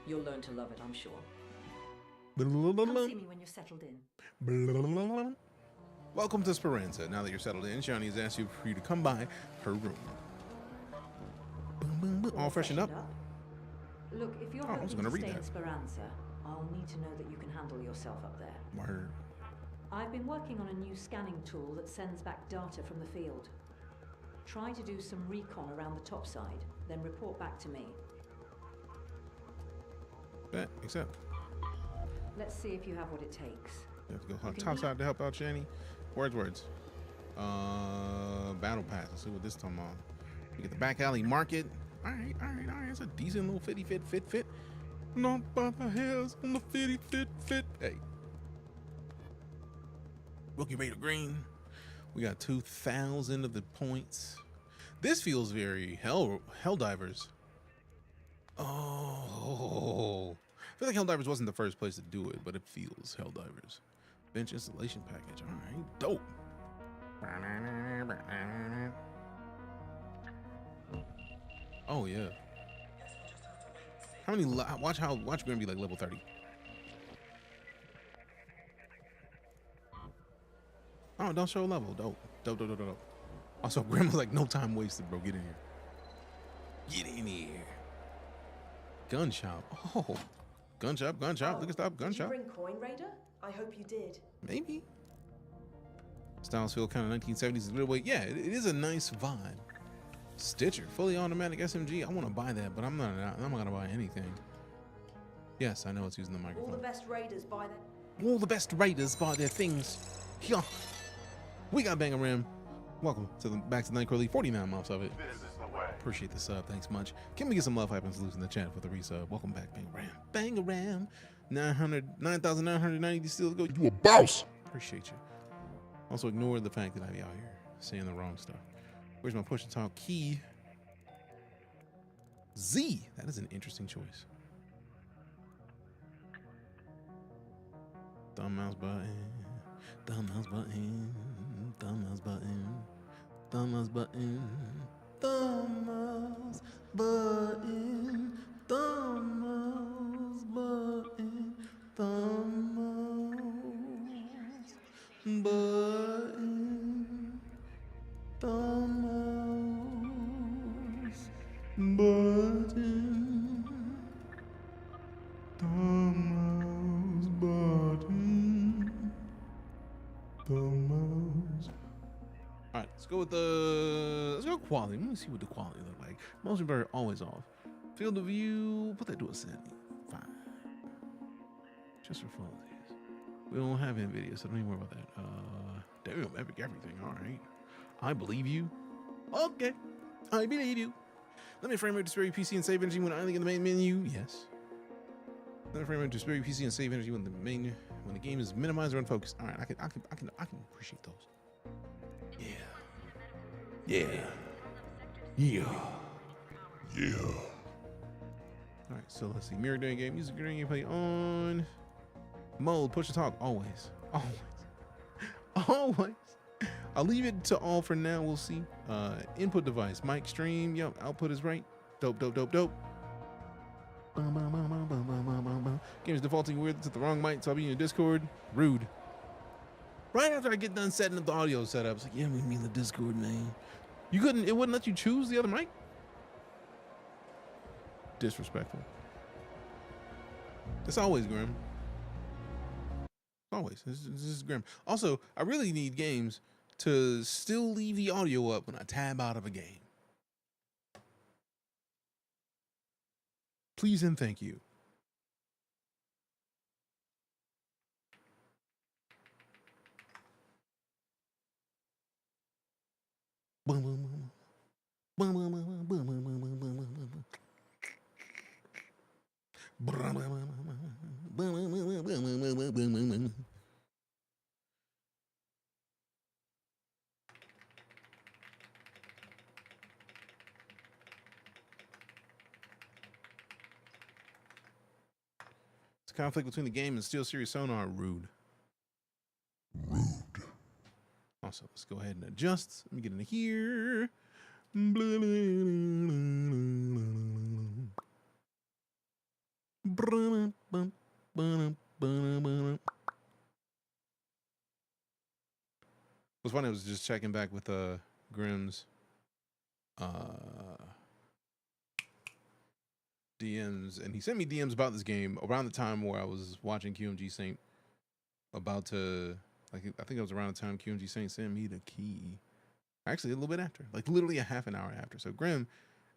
you'll learn to love it, I'm sure. Come Come see me when you're settled in. Welcome to Speranza. Now that you're settled in, Shani has asked you for you to come by her room. All freshened up. Look, if you're I was hoping gonna to read stay in that. Esperanza, I'll need to know that you can handle yourself up there. Word. I've been working on a new scanning tool that sends back data from the field. Try to do some recon around the topside, then report back to me. Bet, accept. Let's see if you have what it takes. You have to go You can topside to help out Shani. Words. Battle pass. Let's see what this time on. We get the back alley market. All right. It's a decent little fitty fit. Not by the hairs on the fitty fit. Hey. Rookie Raider Green. We got 2,000 of the points. This feels very Helldivers. Oh. I feel like Helldivers wasn't the first place to do it, but it feels Helldivers. Bench installation package. All right. Dope. Oh yeah. How many? Watch we're gonna be like level 30. Oh, don't show level. Dope. Also, Grandma's like, no time wasted, bro. Get in here. gun shop. Oh, gun shop, gun shop. Look at stop, gun Did you shop. bring Coin Raider? I hope you did. Maybe. Styles feel kind of 1970s a little way. Yeah, it is a nice vibe. Stitcher, fully automatic SMG. I want to buy that, but I'm not gonna buy anything. Yes, I know it's using the microphone. All the best raiders buy their... All the best raiders buy their things. Yeah. We got Bang Ram. Welcome to the back to the Nightcrawler League. 49 months of it. Appreciate the sub. Thanks much. Can we get some love happens loose in the chat for the resub? Welcome back, Bang Ram. Bang Ram. 9,990 still to go. You a boss. Appreciate you. Also ignore the fact that I be out here saying the wrong stuff. Where's my push to talk key? Z. That is an interesting choice. Thumb mouse button. Thumb mouse button. Thumb mouse button. Thumb mouse button. Thumb mouse button. Thumb mouse button. Thumb mouse button. Thumb mouse button. Thumb mouse button. Thumb mouse. All right, let's go with let's go quality. Let me see what the quality look like. Motion blur always off. Field of view, put that to a 75. Just for fun. We don't have NVIDIA, so don't even worry about that. Damn, epic everything. All right. I believe you. Okay. I believe you. Let me frame rate to spare your PC and save energy when idling in the main menu. Yes. Let me frame rate to spare your PC and save energy when the game is minimized or unfocused. All right, I can appreciate those. Yeah. Yeah. Yeah. Yeah. All right, so let's see. Mirror during game, music during gameplay on. Mode, push to talk, always. Always. I'll leave it to all for now. We'll see. Input device, mic stream. Yep, output is right. Dope, dope, dope, dope. Game is defaulting weird to the wrong mic, so I'll be in your Discord. Rude. Right after I get done setting up the audio setup, it's like, yeah, we mean the Discord, man. It wouldn't let you choose the other mic? Disrespectful. It's always grim. Always. This is grim. Also, I really need games to still leave the audio up when I tab out of a game. Please and thank you. Conflict between the game and SteelSeries sonar. Rude. Also, let's go ahead and adjust. Let me get into here. What's funny, I was just checking back with Grimm's DMs, and he sent me DMs about this game around the time where I was watching QMG Saint about to, like, I think it was around the time QMG Saint sent me the key. Actually, a little bit after, like literally a half an hour after. So Grimm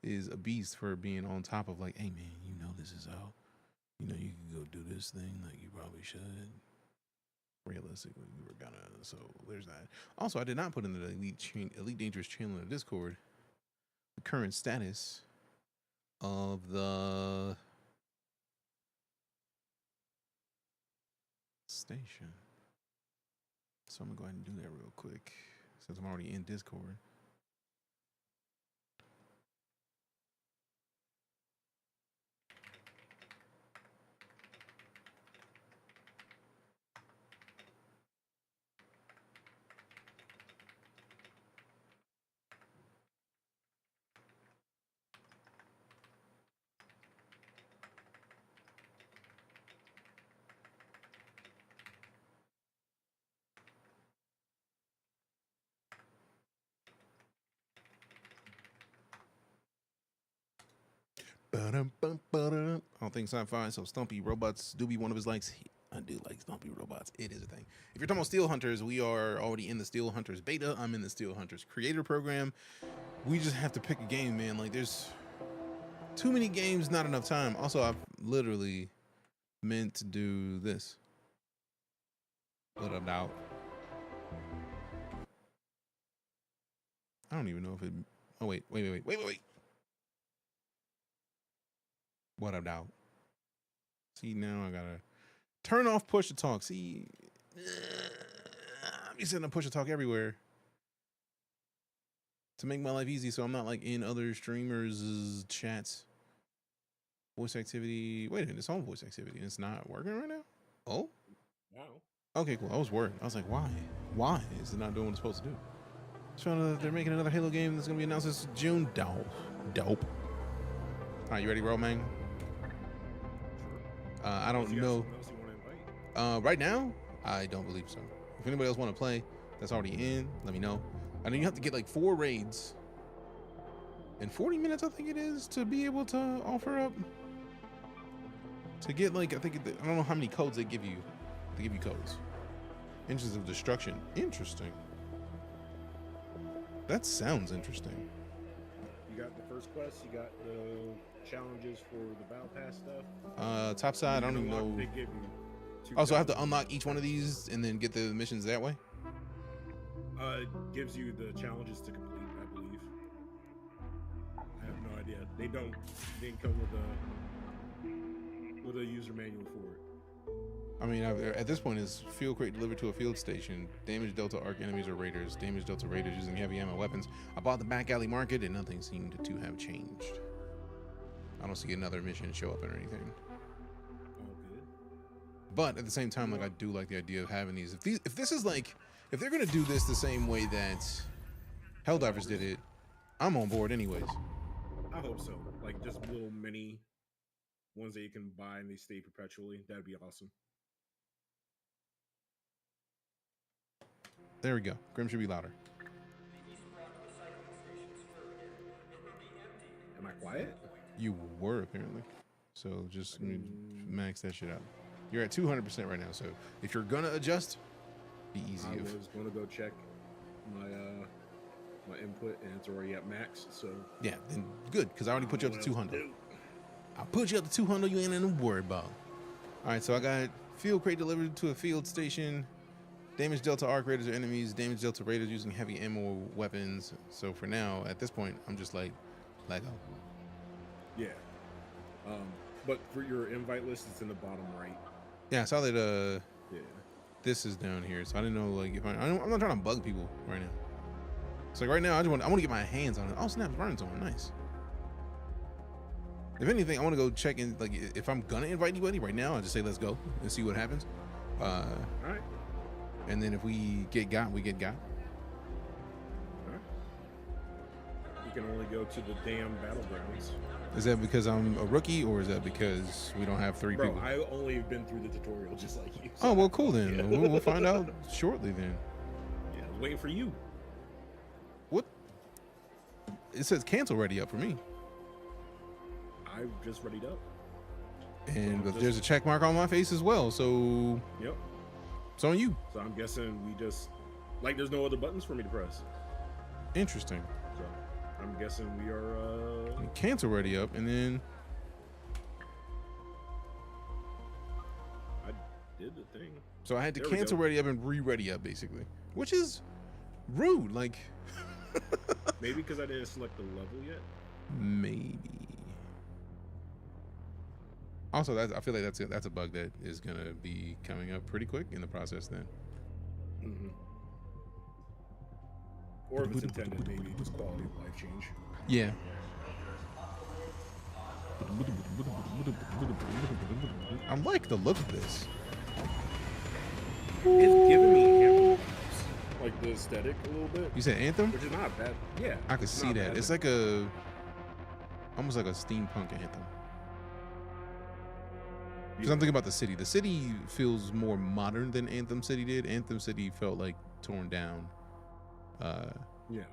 is a beast for being on top of, like, hey man, you know this is out. You know you can go do this thing, like you probably should. Realistically, we were gonna, so there's that. Also, I did not put in the Elite Dangerous channel in the Discord the current status of the station. So I'm gonna go ahead and do that real quick since I'm already in Discord. don't think sci-fi, so Stumpy robots do be one of his likes. I do like Stumpy robots. It is a thing. If you're talking about Steel Hunters, we are already in the Steel Hunters beta. I'm in the Steel Hunters creator program. We just have to pick a game, man. Like, there's too many games, not enough time. Also, I've literally meant to do this, but I'm out. I don't even know if it. Oh wait. What I'm out. See, now I gotta turn off push to talk. See, I'm using to push to talk everywhere to make my life easy, so I'm not like in other streamers' chats. Voice activity. Wait a minute, it's on voice activity. It's not working right now. Oh. Wow. Okay, cool. I was worried. I was like, why? Why is it not doing what it's supposed to do? They're making another Halo game that's gonna be announced this June. Dope. All right, you ready, Roman? I don't know. Right now, I don't believe so. If anybody else want to play, that's already in. Let me know. I know you have to get like 4 raids in 40 minutes. I think it is to be able to offer up to get like I don't know how many codes they give you. They give you codes. Engines of destruction. Interesting. That sounds interesting. You got the first quest. You got the challenges for the battle pass stuff. Top side. I don't even know. They give you. Also, I have to unlock each one of these and then get the missions that way. It gives you the challenges to complete, I believe. I have no idea. They didn't come with a user manual for it. I mean, at this point, is field crate delivered to a field station. Damage Delta ARC enemies or raiders. Damage Delta raiders using heavy ammo weapons. I bought the back alley market and nothing seemed to have changed. I don't see another mission show up or anything. But at the same time, like I do like the idea of having these. If this is like, if they're gonna do this the same way that Helldivers did it, I'm on board anyways. I hope so. Like just little mini ones that you can buy and they stay perpetually. That'd be awesome. There we go. Grim should be louder. Am I quiet? You were apparently. So just max that shit out. You're at 200% right now. So if you're gonna adjust, be easy. I was gonna go check my my input and it's already at max. So yeah, then good because I already put you up to 200. I put you up to 200. You ain't in the worry about. All right, so I got field crate delivered to a field station. Damage Delta ARCRaiders or enemies. Damage Delta raiders using heavy ammo weapons. So for now, at this point, I'm just like, Lego. Yeah. But for your invite list, it's in the bottom right. Yeah, I saw that. Yeah. This is down here, so I didn't know like if I'm not trying to bug people right now. So like right now, I want to get my hands on it. Oh snap, Vernon's on. Nice. If anything, I want to go check in. Like if I'm gonna invite anybody right now, I just say let's go and see what happens. All right. And then if we get got, we get got. All right. You can only go to the damn battlegrounds. Is that because I'm a rookie, or is that because we don't have 3 people? I only been through the tutorial just like you. So oh well, cool then. Yeah. We'll find out shortly then. Yeah, I was waiting for you. What? It says cancel ready up for me. I just readied up. And but there's a check mark on my face as well, so. Yep. It's on you. So I'm guessing we just like there's no other buttons for me to press. Interesting. So I'm guessing we are cancel ready up, and then I did the thing. So I had to cancel ready up and re-ready up basically, which is rude. Like maybe because I didn't select the level yet. Maybe. Also, I feel like that's a bug that is gonna be coming up pretty quick in the process then. Mm-hmm. Or if it's intended, maybe just quality of life change. Yeah. I like the look of this. It's giving me Anthem, like the aesthetic a little bit. You said Anthem? Which is not bad. Yeah. I could see that. It's like almost like a steampunk Anthem. Because I'm thinking about the city. The city feels more modern than Anthem City did. Anthem City felt like torn down. Yeah.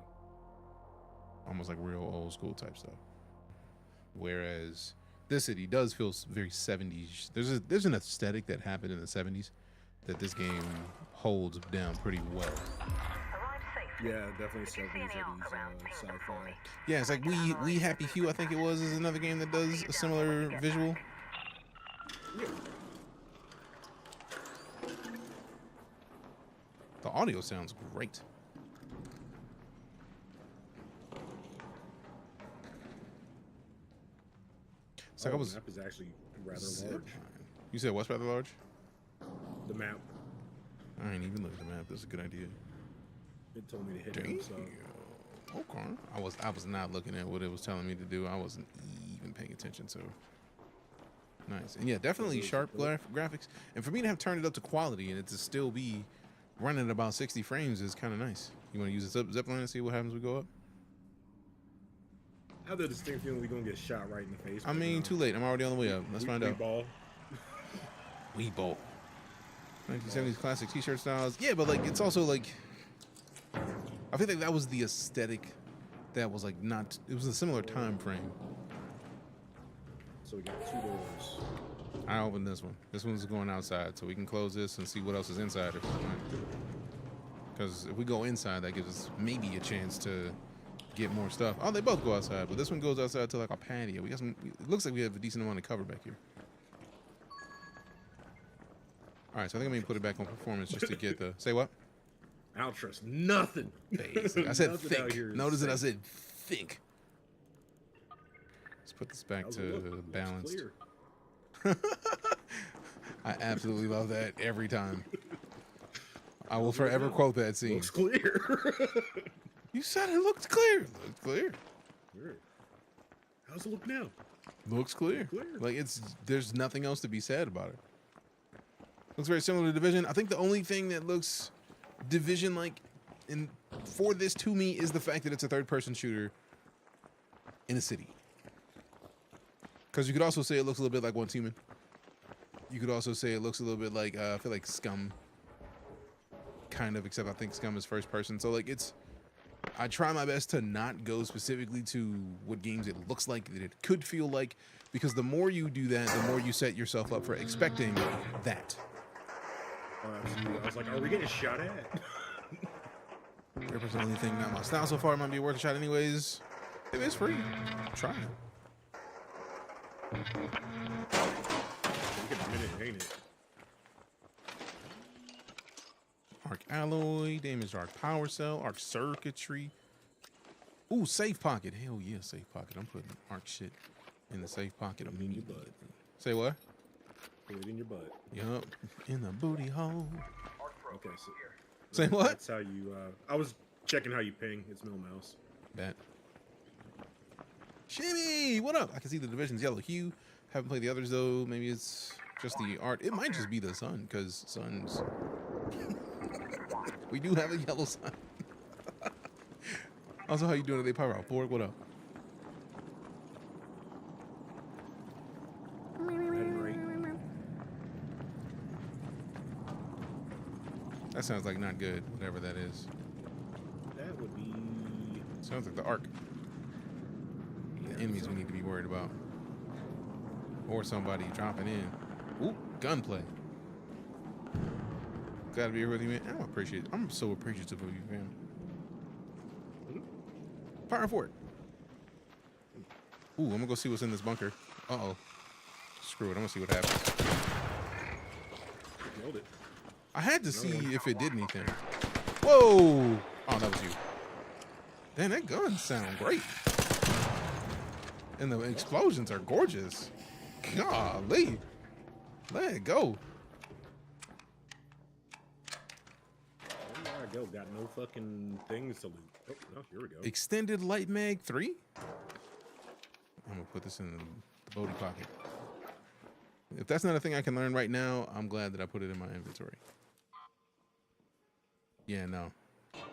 Almost like real old school type stuff. Whereas this city does feel very 70s. There's an aesthetic that happened in the 70s that this game holds down pretty well. Yeah, definitely 70s, 80s, sci-fi. Yeah, it's like We Happy Few, I think it was, is another game that does a similar visual. Yeah. The audio sounds great. It's like the map is actually rather large. You said what's rather large? The map. I ain't even looked at the map. That's a good idea. It told me to hit him, so. Okay. I was not looking at what it was telling me to do. I wasn't even paying attention, so nice. And yeah, definitely sharp graphics. And for me to have turned it up to quality and it to still be running at about 60 frames is kind of nice. You want to use the zip line and see what happens when we go up? I have the distinct feeling we're gonna get shot right in the face. I mean, too late. I'm already on the way up. Let's find out. Ball. We ball. 1970s classic t-shirt styles. Yeah, but like it's also like I feel like that was the aesthetic that was like not. It was a similar time frame. So we got 2 doors. I opened this one. This one's going outside, so we can close this and see what else is inside. Because if we go inside, that gives us maybe a chance to get more stuff. Oh, they both go outside, but this one goes outside to like a patio. We got some. It looks like we have a decent amount of cover back here. All right, so I think I'm gonna put it back on performance just to get the. Say what? I don't trust nothing. Basic. I said think. Notice that I said think. Let's put this back to balanced. I absolutely love that every time. I will forever quote that scene. Looks clear. You said it looked clear. Looks clear. Weird. How's it look now? Looks clear. Like there's nothing else to be said about it. Looks very similar to Division. I think the only thing that looks Division-like for this to me is the fact that it's a third-person shooter in a city. Because you could also say it looks a little bit like Once Human. You could also say it looks a little bit like I feel like Scum. Kind of, except I think Scum is first person. So like I try my best to not go specifically to what games it looks like that it could feel like, because the more you do that, the more you set yourself up for expecting that. Absolutely. I was like, are we getting shot at? Represent anything not my style so far. It might be worth a shot anyways. If it's free, try it. Get a minute, ain't it? Arc alloy, damaged arc power cell, arc circuitry. Ooh, safe pocket. Hell yeah, safe pocket. I'm putting arc shit in the safe pocket immediately. Say what? Put it in your butt. Yup, in the booty hole. Okay, so say what? That's how you. I was checking how you ping. It's middle mouse. Bet. Shimmy, what up? I can see the Division's yellow hue. Haven't played the others though. Maybe it's just the art. It might just be the sun, because suns. We do have a yellow sun. Also, how you doing today, Pyro? Borg, what up? That sounds like not good, whatever that is. That would be. Sounds like the Arc. The enemies we need to be worried about. Or somebody dropping in. Ooh, gunplay. Gotta be here with you, man. I'm so appreciative of you, fam. Fire for it. Ooh, I'm gonna go see what's in this bunker. Uh-oh. Screw it, I'm gonna see what happens. Nailed it. I had to see if it did anything. Whoa! Oh, that was you. Damn, that gun sound great. And the explosions are gorgeous. Golly. Let it go. There I go. Got no fucking things to loot. Oh, no, here we go. Extended light mag 3? I'm gonna put this in the body pocket. If that's not a thing I can learn right now, I'm glad that I put it in my inventory. Yeah, no.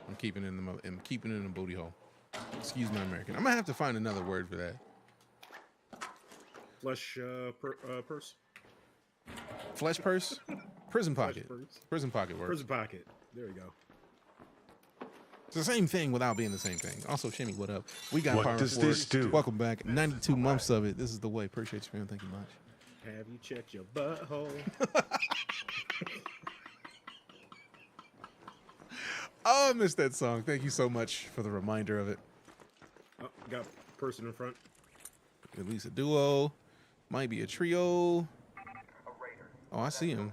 I'm keeping it in the booty hole. Excuse my American. I'm gonna have to find another word for that. Flesh purse. Flesh purse? Prison pocket. Flesh purse. Prison pocket works. Prison pocket. There we go. It's the same thing without being the same thing. Also, Shimmy, what up? We got What Power does Force. this do? Welcome back. 92 months of it. This is the way. Appreciate you, man. Thank you much. Have you checked your butthole? Oh, I missed that song. Thank you so much for the reminder of it. Oh, got a person in front. At least a duo. Might be a trio. Oh, I see him.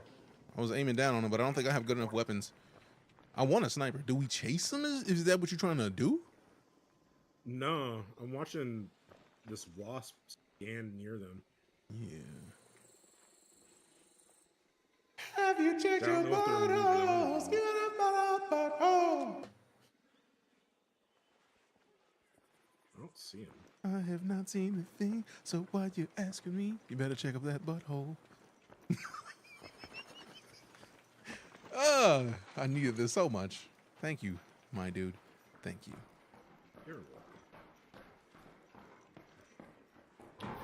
I was aiming down on him, but I don't think I have good enough weapons. I want a sniper. Do we chase him? Is that what you're trying to do? No, I'm watching this wasp stand near them. Yeah. Have you checked your buttholes? Give it a butthole. I don't see him. I have not seen a thing, so why you asking me? You better check up that butthole. I needed this so much. Thank you, my dude. Thank you. You're welcome.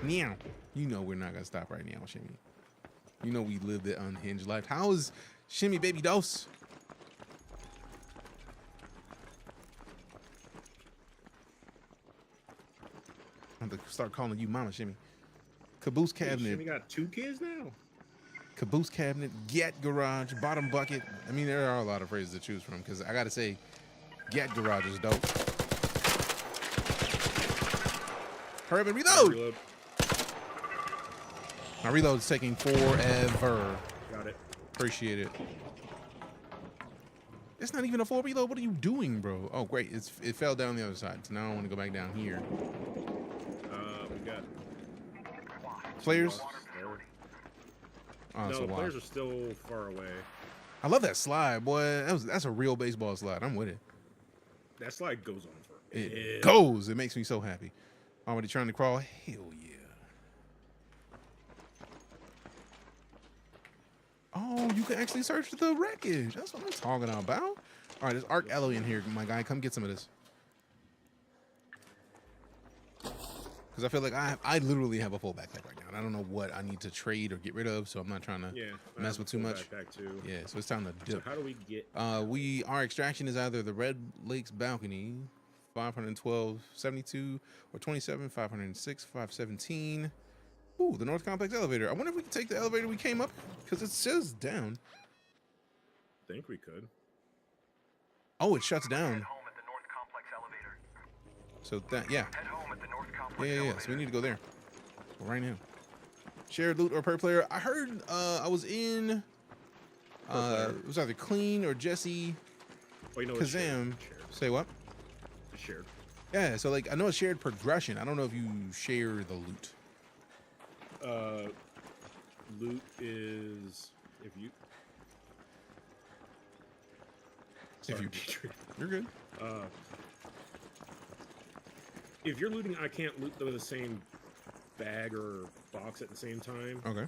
Meow. You know we're not gonna stop right now, Shimmy. You know we live the unhinged life. How is Shimmy baby dose? I'm gonna start calling you Mama Shimmy. Caboose cabinet. Shimmy got 2 kids now. Caboose cabinet, get garage, bottom bucket. I mean, there are a lot of phrases to choose from because I gotta say, get garage is dope. Hurry up and reload. My reload's taking forever. Got it. Appreciate it. It's not even a full reload. What are you doing, bro? Oh, great. It fell down the other side. So now I want to go back down here. We got players. No, the players are still far away. I love that slide, boy. That's a real baseball slide. I'm with it. That slide goes on for it goes. It makes me so happy. Already trying to crawl. Hell yeah. Oh, you can actually search the wreckage. That's what I'm talking about. All right, there's Arc Elo in here, my guy. Come get some of this. Because I feel like I literally have a full backpack right now. And I don't know what I need to trade or get rid of, so I'm not trying to mess with too much. Too. Yeah, so it's time to dip. So how do we get? Our extraction is either the Red Lakes balcony, 512, 72, or 27, 506, 517. Ooh, the North Complex elevator. I wonder if we can take the elevator we came up because it says down. I think we could. Oh, it shuts down. So that, yeah. Yeah. So we need to go there right now. Shared loot or per player. I heard I was in it was either Clean or Jesse. Oh, you know Kazam. Say what? It's shared. Yeah, so like I know it's shared progression. I don't know if you share the loot. Loot is if you you're good. If you're looting, I can't loot the same bag or box at the same time. Okay.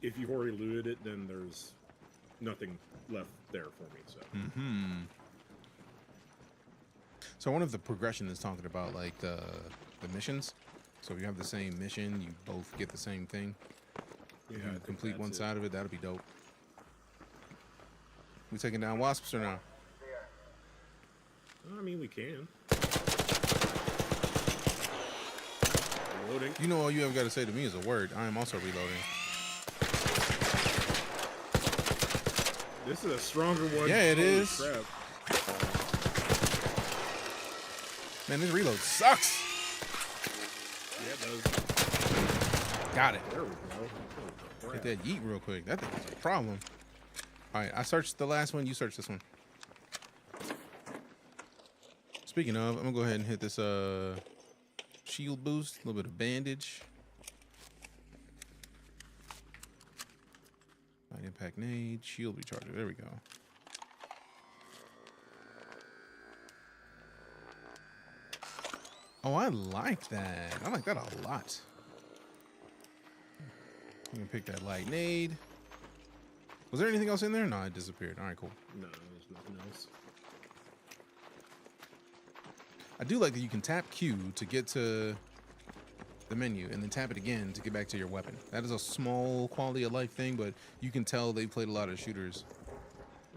If you've already looted it, then there's nothing left there for me. So. So one of the progression is talking about like the missions. So if you have the same mission, you both get the same thing. Yeah, if you complete one side of it, that'll be dope. We taking down wasps or not? I mean, we can. Reloading. You know, all you have got to say to me is a word. I am also reloading. This is a stronger one. Yeah, it Holy is. Crap. Man, this reload sucks. Yeah, it does. Got it. There we go. Get that yeet real quick. That thing is a problem. All right, I searched the last one. You search this one. Speaking of, I'm gonna go ahead and hit this shield boost, a little bit of bandage. Light impact nade, shield recharger. There we go. Oh, I like that. I like that a lot. I'm gonna pick that light nade. Was there anything else in there? No, it disappeared. All right, cool. No, there's nothing else. I do like that you can tap Q to get to the menu and then tap it again to get back to your weapon. That is a small quality of life thing, but you can tell they played a lot of shooters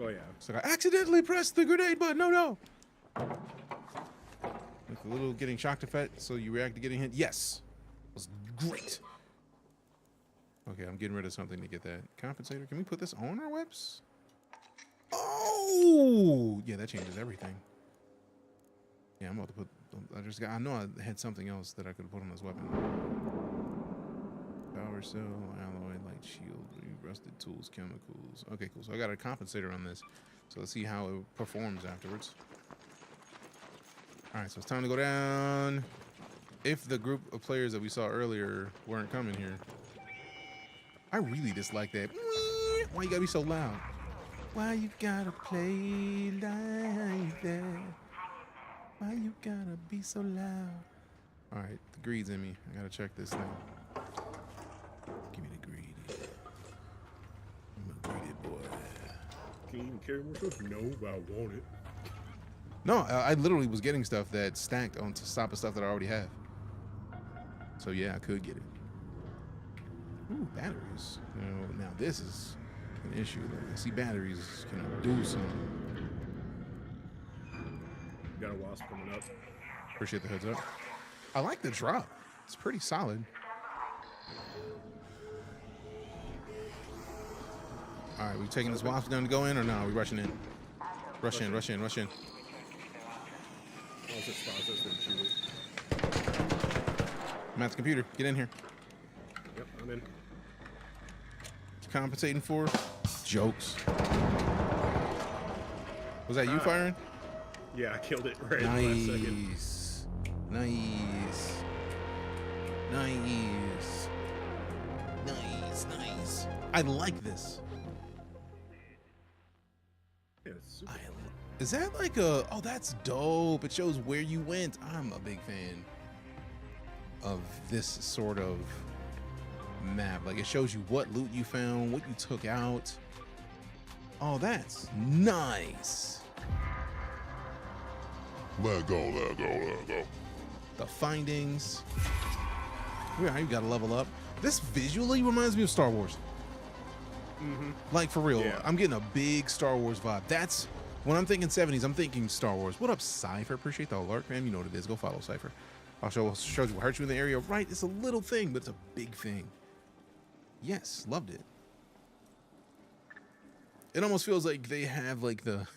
Oh yeah. So I accidentally pressed the grenade button. No. With a little getting shocked effect, so you react to getting hit. Yes, it was great. Okay, I'm getting rid of something to get that compensator. Can we put this on our whips? Oh, yeah, that changes everything. Yeah, I'm about to put. I know I had something else that I could put on this weapon. Power cell, alloy, light shield, rusted tools, chemicals. Okay, cool. So I got a compensator on this. So let's see how it performs afterwards. All right, so it's time to go down. If the group of players that we saw earlier weren't coming here. I really dislike that. Why you gotta be so loud? Why you gotta play like that? Why you gotta be so loud? All right, the greed's in me. I gotta check this thing. Give me the greed. I'm a greedy boy. Can you even carry more stuff? No, but I want it. No, I literally was getting stuff that stacked on top of stuff that I already have. So yeah, I could get it. Ooh, batteries. Now this is an issue. Though. See, batteries can do something. Got a wasp coming up. Appreciate the heads up. I like the drop. It's pretty solid. All right, we taking this wasp gun to go in or no? Are we rushing in? Rush in. I'm at the computer. Get in here. Yep, I'm in. Compensating for jokes. Was that you firing? Yeah, I killed it right in the last second. Nice. I like this. Yeah, it's super Is that like a... Oh, that's dope. It shows where you went. I'm a big fan of this sort of map. Like, it shows you what loot you found, what you took out. Oh, that's nice. Let go. The findings. Yeah, you gotta level up. This visually reminds me of Star Wars. Like, for real. Yeah. I'm getting a big Star Wars vibe. That's... When I'm thinking 70s, I'm thinking Star Wars. What up, Cypher? Appreciate the alert, man. You know what it is. Go follow Cypher. I'll show you what hurt you in the area. Right, it's a little thing, but it's a big thing. Yes, loved it. It almost feels like they have like the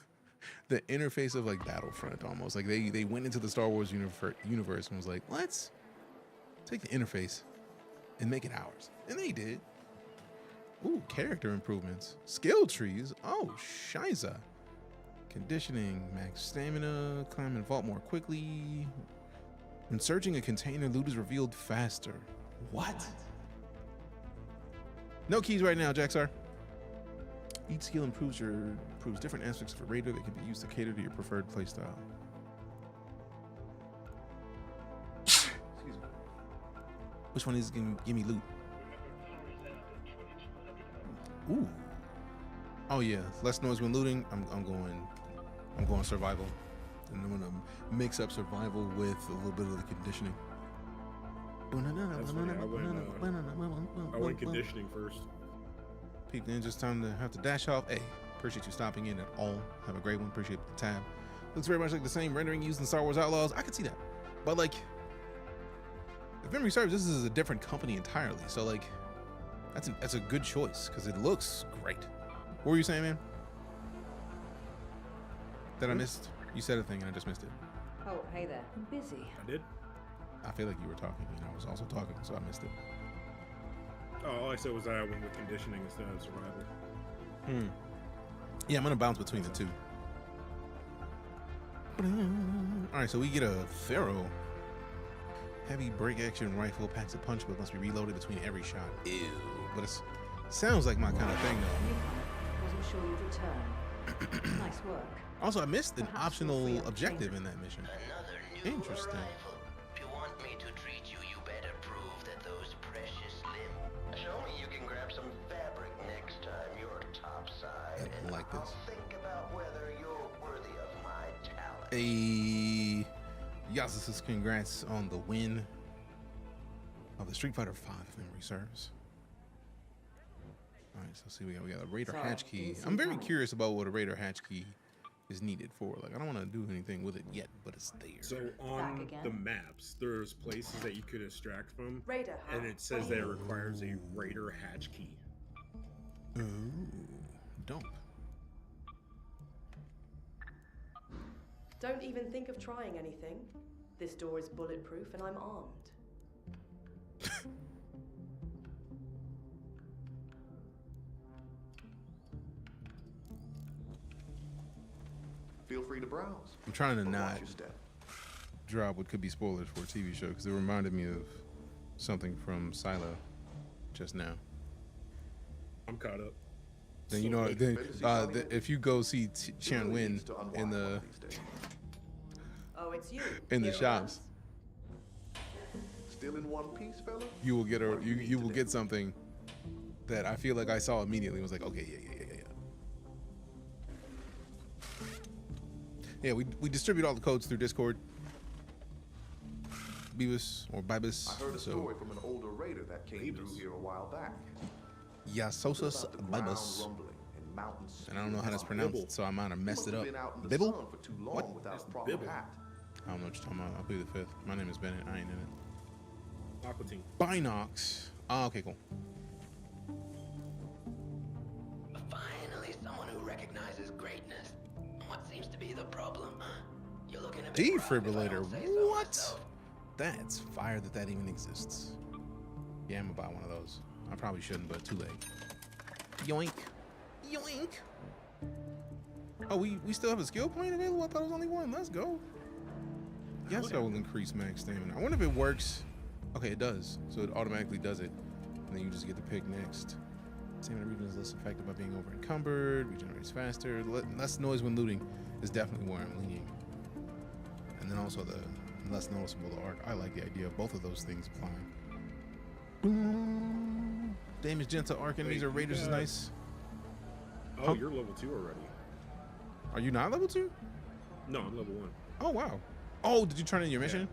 interface of like Battlefront almost. Like they went into the Star Wars universe and was like, let's take the interface and make it ours. And they did. Ooh, character improvements. Skill trees. Oh, shiza. Conditioning. Max stamina. Climb and vault more quickly. When searching a container, loot is revealed faster. What? No keys right now, Jaxar. Each skill improves different aspects of a raider that can be used to cater to your preferred playstyle. Which one is gonna give me loot? Ooh. Oh yeah, less noise when looting. I'm going survival, and I'm gonna mix up survival with a little bit of the conditioning. That's funny. I went conditioning first. Peep Ninja's time to have to dash off. Hey, appreciate you stopping in at all. Have a great one. Appreciate the tab. Looks very much like the same rendering used in Star Wars Outlaws. I could see that, but like, if memory serves, this is a different company entirely. So like, that's a good choice because it looks great. What were you saying, man? That I missed? You said a thing and I just missed it. Oh, hey there. I'm busy. I did? I feel like you were talking and I was also talking, so I missed it. Oh, all I said was I went with conditioning instead of survival. Yeah, I'm gonna bounce between the two. All right, so we get a Pharaoh. Heavy break action rifle, packs a punch, but must be reloaded between every shot. Ew. But it sounds like my kind of thing, though. Wasn't sure you'd return. Nice work. Also, I missed an optional objective in that mission. Interesting. If you want me to treat you, you better prove that those precious limbs. Show me you can grab some fabric next time you're topside. I don't like this. Think about whether you're worthy of my talent. Hey, Yasus, congrats on the win of the Street Fighter V, if memory serves. All right, so see, we got a Raider Sorry, hatch key. didn't see I'm it very coming. curious about what a Raider hatch key is needed for. Like, I don't want to do anything with it yet, but it's there. So on the maps, there's places that you could extract from, Raider and hatch. it says that it requires a Raider hatch key. Ooh, dope. Don't even think of trying anything. This door is bulletproof and I'm armed. Feel free to browse. I'm trying to But not watch your step. drop what could be spoilers for a TV show because it reminded me of something from Silo just now. I'm caught up. Then you know, then if you go see Chan Win in the Oh, it's you. shops, Still in one piece, fella? you will get you will get something that I feel like I saw immediately. Was like, okay, yeah. Yeah, we distribute all the codes through Discord. Beavis or Bibus. I heard a story from an older raider that came through here a while back. Yasosus Bibus. And I don't know how that's pronounced, so I might have messed it up. Bibble? What? Bibble. I don't know what you're talking about. I'll be the fifth. My name is Bennett. I ain't in it. Aqua Team. Binox. Oh, okay, cool. Finally, someone who recognizes greatness. What seems to be the problem? You're looking at Defibrillator. What? That's fire that even exists. Yeah, I'm gonna buy one of those. I probably shouldn't, but too late. Yoink. Yoink. Oh, we still have a skill point available? I thought it was only one. Let's go. Yes, that will increase max stamina. I wonder if it works. Okay, it does. So it automatically does it. And then you just get to pick next. Stamina region is less affected by being over encumbered. Regenerates faster. Less noise when looting is definitely where I'm leaning. And then also the less noticeable the arc. I like the idea of both of those things applying. Boom. Damage gentle arc enemies or raiders is nice. Oh, you're level 2 already. Are you not level 2? No, I'm level 1. Oh, wow. Oh, did you turn in your mission?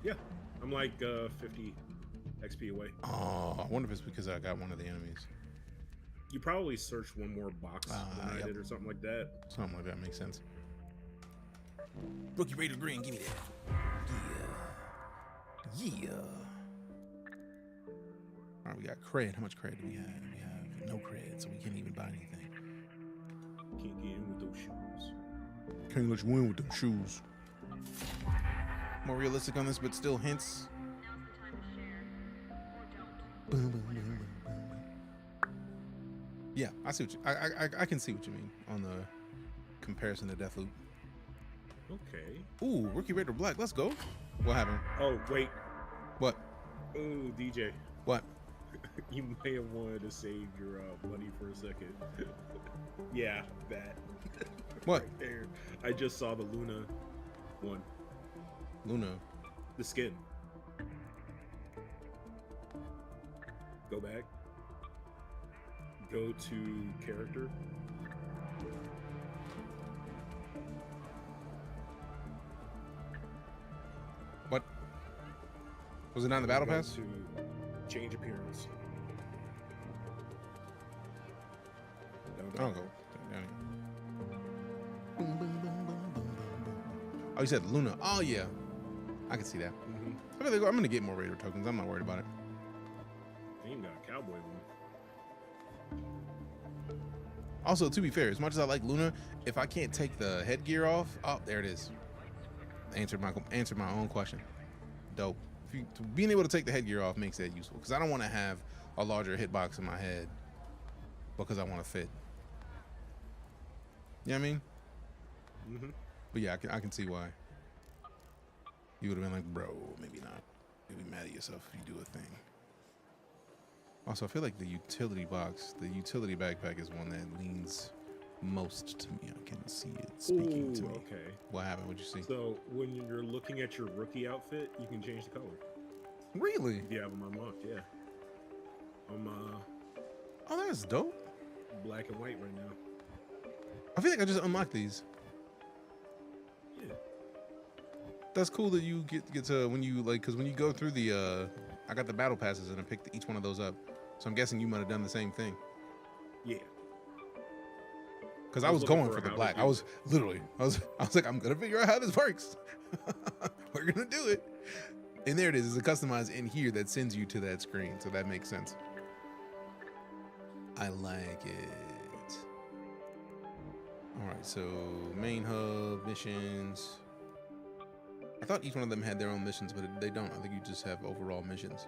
Yeah. I'm like 50 XP away. Oh, I wonder if it's because I got one of the enemies. You probably searched one more box than I did or something like that. Something like that makes sense. Rookie Raider Green, give me that. Yeah. All right, we got cred. How much cred do we have? We have no cred, so we can't even buy anything. Can't get in with those shoes. Can't let you win with them shoes. More realistic on this, but still hints. Yeah, I see what you, I can see what you mean on the comparison to Deathloop. Okay. Ooh, Rookie Raider Black. Let's go. What happened? Oh, wait. What? Ooh, DJ. What? You may have wanted to save your money for a second. Yeah, that. What? Right there. I just saw the Luna one. Luna. The skin. Go back. Go to character. What? Was it not in the battle pass? To change appearance. I'll go. Oh, you said Luna. Oh, yeah. I can see that. I'm going to get more Raider tokens. I'm not worried about it. You even got a cowboy one. Also, to be fair, as much as I like Luna, if I can't take the headgear off, oh, there it is. Answered my own question. Dope. Being able to take the headgear off makes that useful because I don't want to have a larger hitbox in my head because I want to fit. You know what I mean? Mm-hmm. But yeah, I can see why. You would have been like, bro, maybe not. You'll be mad at yourself if you do a thing. Also, I feel like the utility box, the utility backpack is one that leans most to me. I can see it speaking to me. Okay. What happened? What'd you see? So when you're looking at your rookie outfit, you can change the color. Really? If you have them unlocked, yeah. I'm Oh, that's dope. Black and white right now. I feel like I just unlocked these. Yeah. That's cool that you get to when you like, because when you go through the I got the battle passes and I picked each one of those up. So I'm guessing you might have done the same thing. Yeah. Because I was going for the black. I was like, I'm gonna figure out how this works. We're gonna do it. And there it is. It's a customized in here that sends you to that screen. So that makes sense. I like it. All right, so main hub, missions. I thought each one of them had their own missions, but they don't. I think you just have overall missions.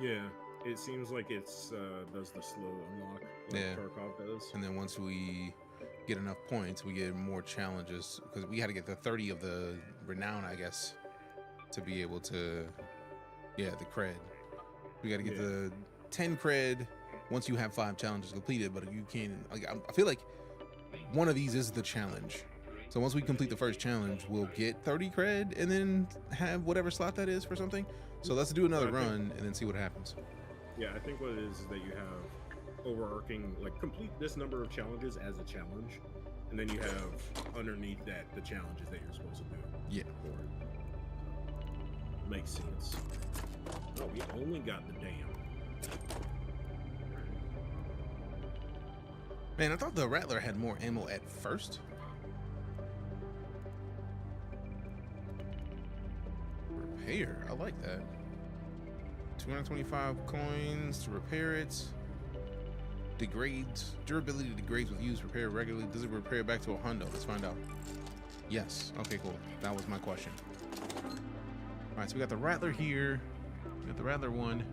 Yeah, it seems like it's does the slow unlock like Tarkov does. And then once we get enough points, we get more challenges because we had to get the 30 of the renown, I guess, to be able to, the cred. We got to get the 10 cred once you have 5 challenges completed, but you can't, like, I feel like one of these is the challenge. So once we complete the first challenge, we'll get 30 cred and then have whatever slot that is for something. So let's do another run and then see what happens. Yeah, I think what it is that you have overarching, like, complete this number of challenges as a challenge, and then you have underneath that the challenges that you're supposed to do. Yeah. Makes sense. Oh, we only got the dam. Man, I thought the Rattler had more ammo at first. Repair, I like that. 225 coins to repair it. Degrades. Durability degrades with use. Repair regularly. Does it repair back to a hundo? Let's find out. Yes. Okay, cool. That was my question. All right, so we got the Rattler here. We got the Rattler one.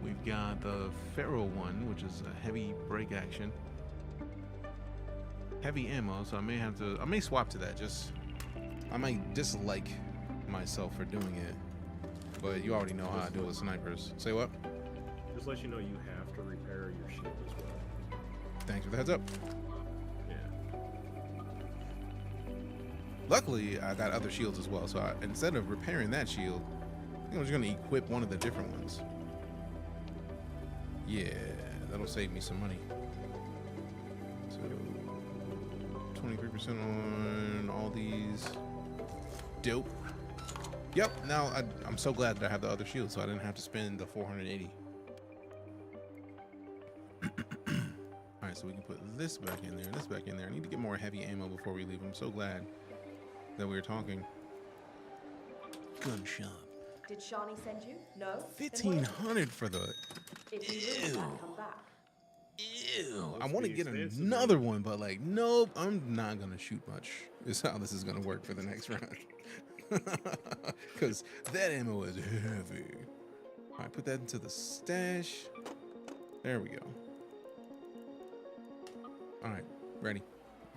We've got the Feral one, which is a heavy break action. Heavy ammo, so I may swap to that. I might dislike myself for doing it, but you already know how I do with snipers. Say what? Just let you know you have to repair your shield as well. Thanks for the heads up. Yeah. Luckily, I got other shields as well, so instead of repairing that shield, I think I'm just gonna equip one of the different ones. Yeah, that'll save me some money. So 23% on all these. Dope. Yep, now I'm so glad that I have the other shield, so I didn't have to spend the 480. Alright, so we can put this back in there and this back in there. I need to get more heavy ammo before we leave. I'm so glad that we were talking. Gun shop. Did Shani send you? No? 1,500 for the... If you really can come back. Ew. I want to get another one, but like, nope, I'm not going to shoot much. Is how this is going to work for the next round. Because that ammo is heavy. All right, put that into the stash. There we go. All right, ready.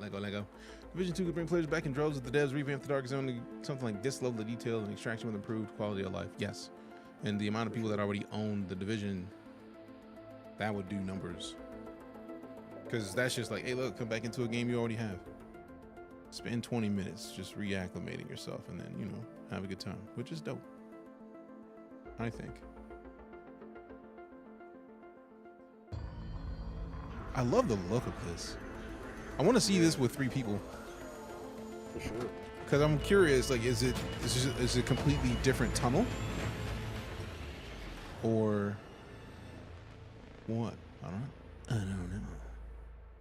Lego. Division 2 could bring players back in droves with the devs revamp the Dark Zone to something like this level of detail and extraction with improved quality of life. Yes. And the amount of people that already own the Division, that would do numbers. Because that's just like, hey, look, come back into a game you already have. Spend 20 minutes just reacclimating yourself and then, you know, have a good time, which is dope, I think. I love the look of this. I want to see this with 3 people. For sure. Because I'm curious, like, is it a completely different tunnel? Or what? I don't know.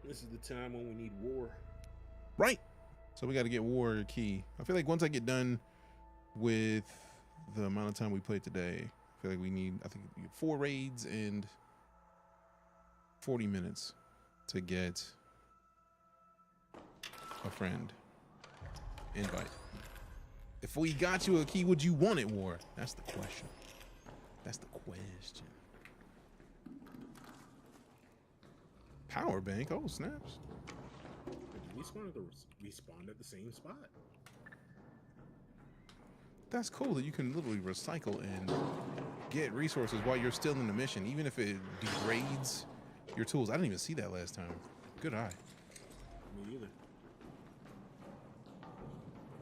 This is the time when we need war. Right. So we got to get war key. I feel like once I get done with the amount of time we played today, I feel like we need, 4 raids and 40 minutes to get a friend invite. If we got you a key, would you want it, war? That's the question. Power bank. Oh, snaps. We spawned at the same spot. That's cool that you can literally recycle and get resources while you're still in the mission, even if it degrades your tools. I didn't even see that last time. Good eye. Me either.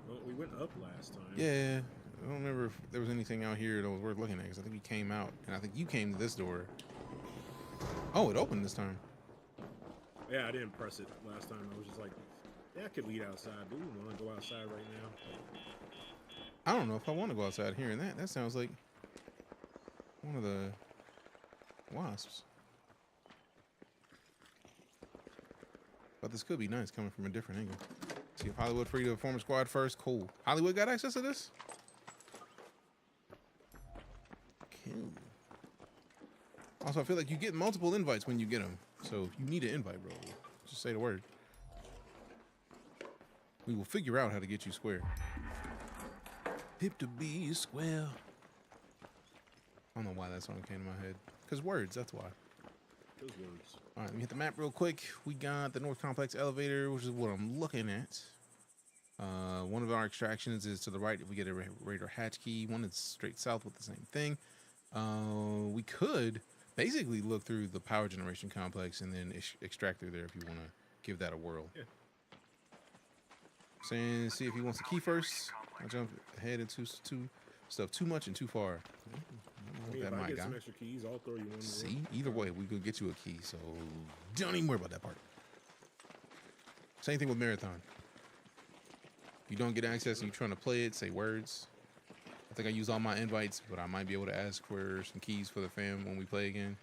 Well, we went up last time. Yeah, I don't remember if there was anything out here that was worth looking at, because I think we came out, and I think you came to this door. Oh, it opened this time. Yeah, I didn't press it last time. I was just like, yeah, I could lead outside. Do we want to go outside right now? I don't know if I want to go outside hearing that. That sounds like one of the wasps. But this could be nice coming from a different angle. See if Hollywood free to form a squad first. Cool. Hollywood got access to this? Cool. Also, I feel like you get multiple invites when you get them. So if you need an invite, bro, just say the word. We will figure out how to get you square. Hip to be square. I don't know why that song came to my head. Because words, that's why. Those words. All right, let me hit the map real quick. We got the North Complex elevator, which is what I'm looking at. One of our extractions is to the right if we get a radar hatch key. One is straight south with the same thing. We could basically look through the power generation complex and then extract through there if you want to give that a whirl. Yeah. Saying, see if he wants a key first. I jump ahead into stuff too much and too far. I mean, if I get some extra keys, I'll throw you one. See, either way, we could get you a key, so don't even worry about that part. Same thing with Marathon. If you don't get access and you're trying to play it, say words. I think I use all my invites, but I might be able to ask for some keys for the fam when we play again.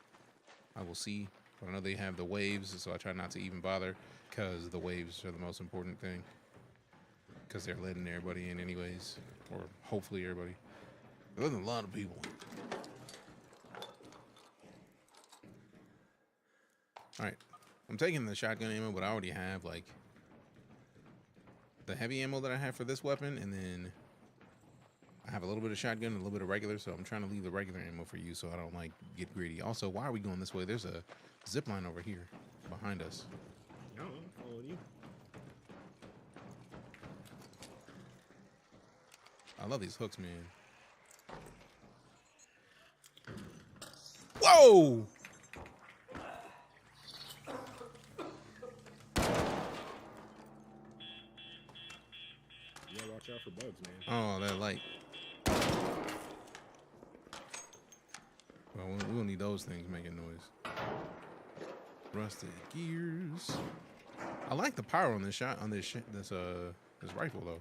I will see. But I know they have the waves, so I try not to even bother because the waves are the most important thing. Because they're letting everybody in anyways, or hopefully everybody. There's a lot of people. All right, I'm taking the shotgun ammo, but I already have like the heavy ammo that I have for this weapon, and then I have a little bit of shotgun and a little bit of regular, so I'm trying to leave the regular ammo for you so I don't like get greedy. Also, why are we going this way? There's a zip line over here behind us. No, I'm following you. I love these hooks, man. Whoa! You gotta watch out for bugs, man. Oh, that light. Well, we don't need those things making noise. Rusted gears. I like the power on this shot on this rifle though.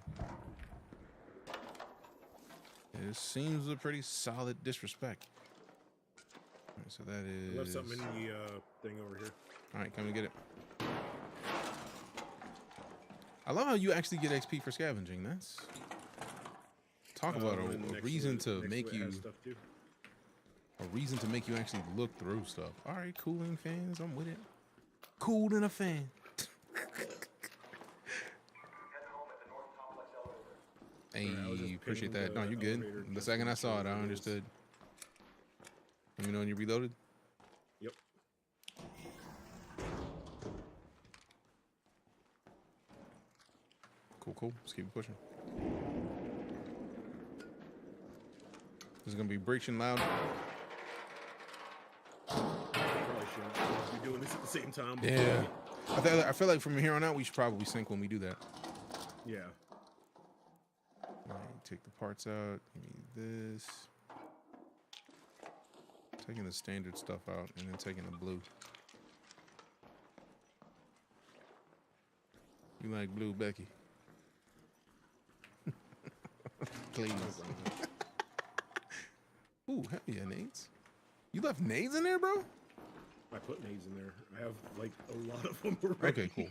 It seems a pretty solid disrespect. All right, so that is. I left something in the thing over here. All right, come and get it. I love how you actually get XP for scavenging. That's talk about a reason to make you actually look through stuff. All right, cooling fans, I'm with it. Cool than a fan. Hey, appreciate that. No, you're good. The second I saw it, I understood. Let me know when you reloaded. Yep. Cool. Let's keep pushing. This is gonna be breaching loud. Probably shouldn't be doing this at the same time. Yeah. I feel like from here on out, we should probably sync when we do that. Yeah. All right, take the parts out. Give me this. Taking the standard stuff out and then taking the blue. You like blue, Becky? Please. Ooh, hell yeah, nades. You left nades in there, bro? I put nades in there. I have like a lot of them already. Okay, cool.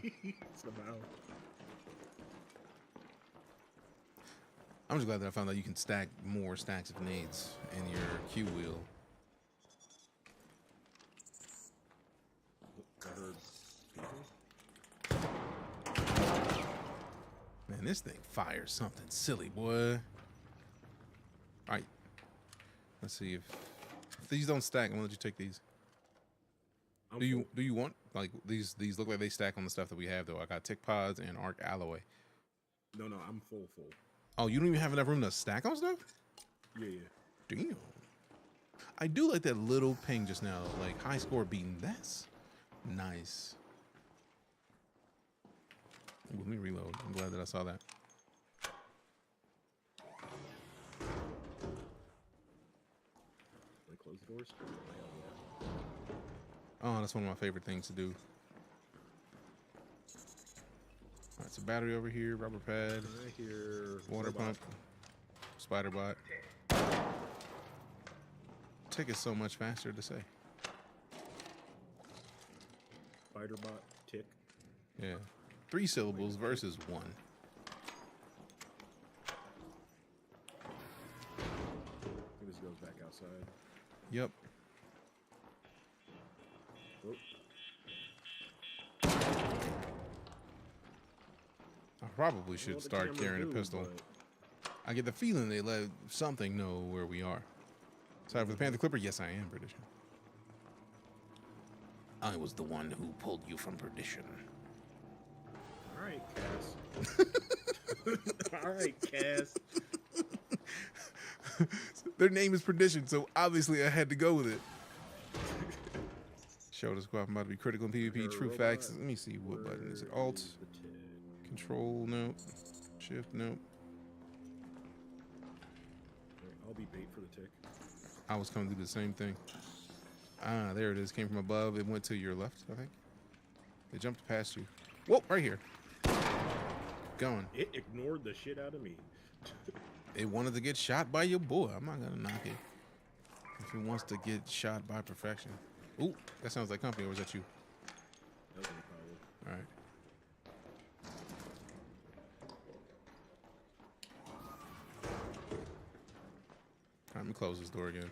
Somehow. I'm just glad that I found out you can stack more stacks of nades in your Q wheel. Man, this thing fires something silly, boy. All right. Let's see if these don't stack. I'm gonna let you take these. Do you want like these look like they stack on the stuff that we have though? I got tick pods and arc alloy. No, I'm full. Oh, you don't even have enough room to stack on stuff? Yeah. Damn. I do like that little ping just now, like high score beating. That's nice. Ooh, let me reload. I'm glad that I saw that. Close the doors. Oh, that's one of my favorite things to do. All right, so battery over here, rubber pad, right here, water pump, spider bot. Tick is so much faster to say. Spider bot, tick. Yeah. 3 syllables versus 1. This goes back outside. Yep. Oh. I probably should start carrying a pistol. I get the feeling they let something know where we are. Sorry for the Panther Clipper. Yes, I am perdition. I was the one who pulled you from perdition. All right, Cass. All right, Cass. Their name is Perdition, so obviously I had to go with it. Show the squad. I'm about to be critical in PvP. True facts. Let me see what button is it. Alt, Control. Nope. Shift. Nope. I'll be bait for the tick. I was coming to do the same thing. Ah, there it is. Came from above. It went to your left, I think. It jumped past you. Whoa, right here. Going. It ignored the shit out of me. It wanted to get shot by your boy. I'm not gonna knock it. If it wants to get shot by perfection. Ooh, that sounds like company, or was that you? That was probably. All right. All right, let me close this door again.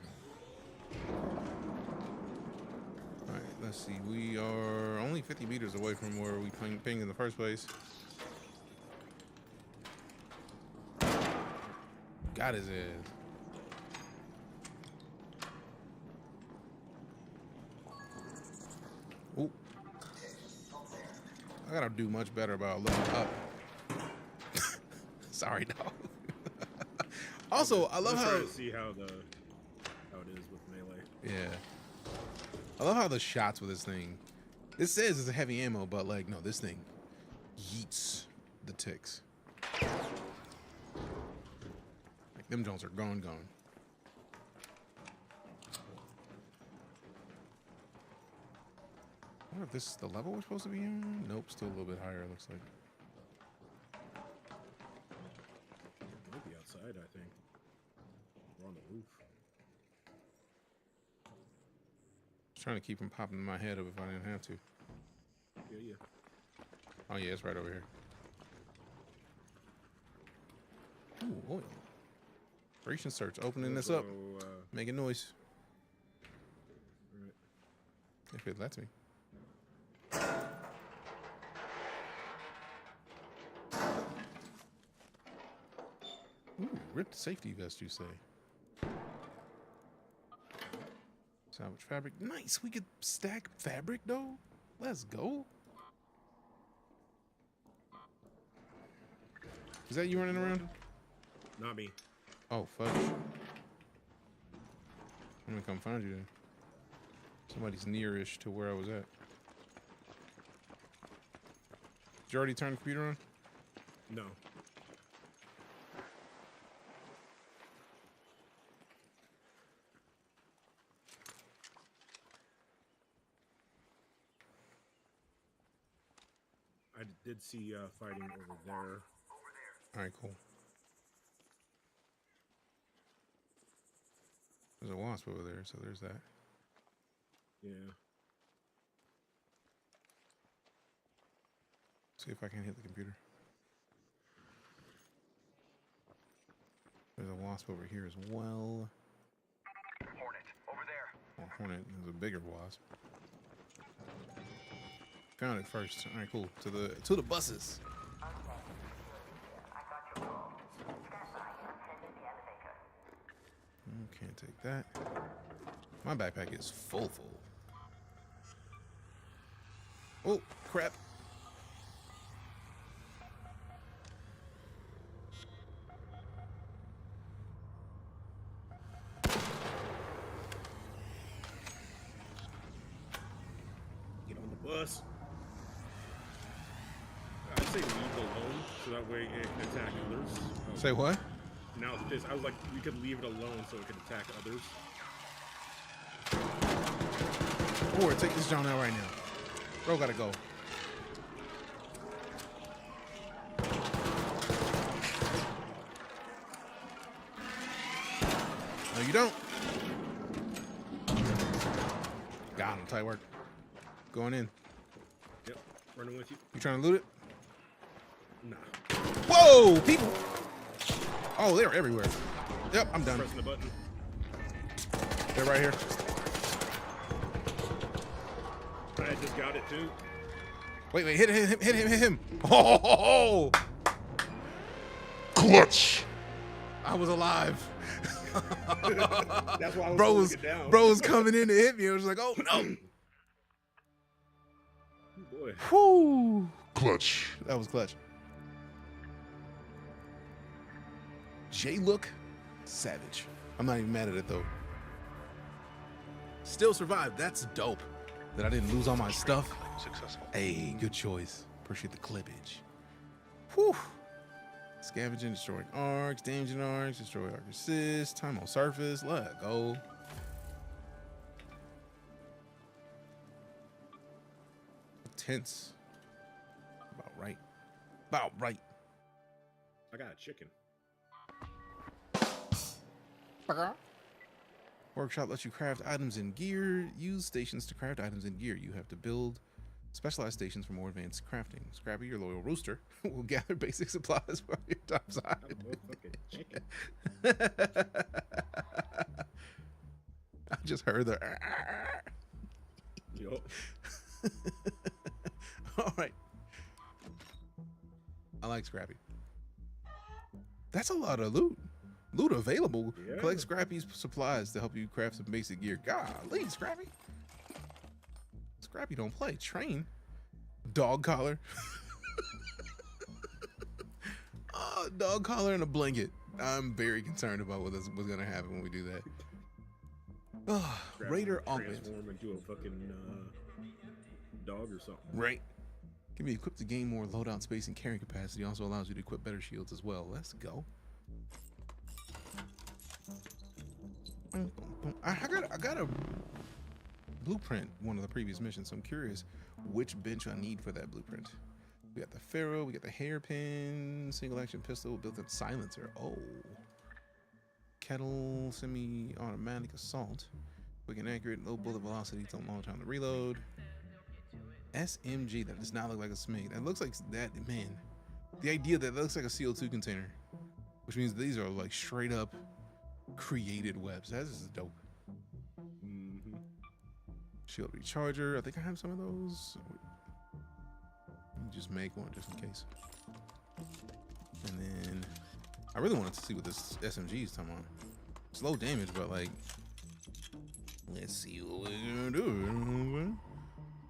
All right, let's see. We are only 50 meters away from where we pinged in the first place. Got his ass. Ooh. I gotta do much better about looking up. Sorry, dog. Also, I love how to see how it is with melee. Yeah. I love how the shots with this thing. It says it's a heavy ammo, but like no, this thing yeets the ticks. Like them Jones are gone. I wonder if this is the level we're supposed to be in? Nope, still a little bit higher, it looks like. Might be outside, I think. We're on the roof. Trying to keep them popping in my head up if I didn't have to. Yeah. Oh yeah, it's right over here. Ooh, oil. Operation search. Opening this up. Making noise. Right. If it lets me. Ooh, ripped safety vest, you say? Salvage fabric. Nice. We could stack fabric, though. Let's go. Is that you running around? Not me. Oh, fudge. I'm gonna come find you then. Somebody's near-ish to where I was at. Did you already turn the computer on? No. I did see fighting over there. All right, cool. There's a wasp over there, so there's that. Yeah. See if I can hit the computer. There's a wasp over here as well. Hornet, over there. Oh, Hornet is a bigger wasp. Found it first. All right, cool. To the buses. Can't take that. My backpack is full. Oh, crap. Get on the bus. I'd say leave it alone, so that way it can attack others. Oh. Say what? Now it's pissed. I was like, we could leave it alone so it could attack others. Or take this John out right now. Bro, gotta go. No, you don't. Got him. Tight work. Going in. Yep. running with you. You trying to loot it? Nah. Whoa, people! Oh, they're everywhere. Yep, I'm done. Pressing the button. They're right here. I just got it too. Wait, hit him. Oh! Clutch! I was alive. That's why I was bro was coming in to hit me. I was like, oh no. Boy. Whoo. Clutch. That was clutch. J-Look, savage. I'm not even mad at it though. Still survived. That's dope. That I didn't lose all my stuff. Successful. Hey, good choice. Appreciate the clippage. Whew. Scavenging, destroying arcs, damaging arcs, destroy arc assist, time on surface. Let go. Tense. About right. About right. I got a chicken. Workshop lets you craft items and gear. Use stations to craft items and gear. You have to build specialized stations for more advanced crafting. Scrappy, your loyal rooster, will gather basic supplies for your topside. I just heard the. Yup. All right. I like Scrappy. That's a lot of loot. Loot available. Yeah. Collect Scrappy's supplies to help you craft some basic gear. Golly, Scrappy. Scrappy don't play. Train. Dog collar. Oh, dog collar and a blanket. I'm very concerned about what's going to happen when we do that. Oh, Raider augment. Transform into a fucking dog or something. Right. Can be equipped to gain more loadout space and carrying capacity. Also allows you to equip better shields as well. Let's go. I got a blueprint, one of the previous missions, so I'm curious which bench I need for that blueprint. We got the Pharaoh, we got the hairpin, single action pistol, built-in silencer. Oh. Kettle, semi-automatic assault. Quick and accurate, low bullet velocity, take a long time to reload. SMG, that does not look like a SMG. That looks like that, man. The idea that looks like a CO2 container, which means these are like straight up created webs. That is dope. Mm-hmm. Shield recharger. I think I have some of those. Let me just make one just in case. And then I really wanted to see what this SMG is talking about. It's low damage, but like, let's see what we're gonna do.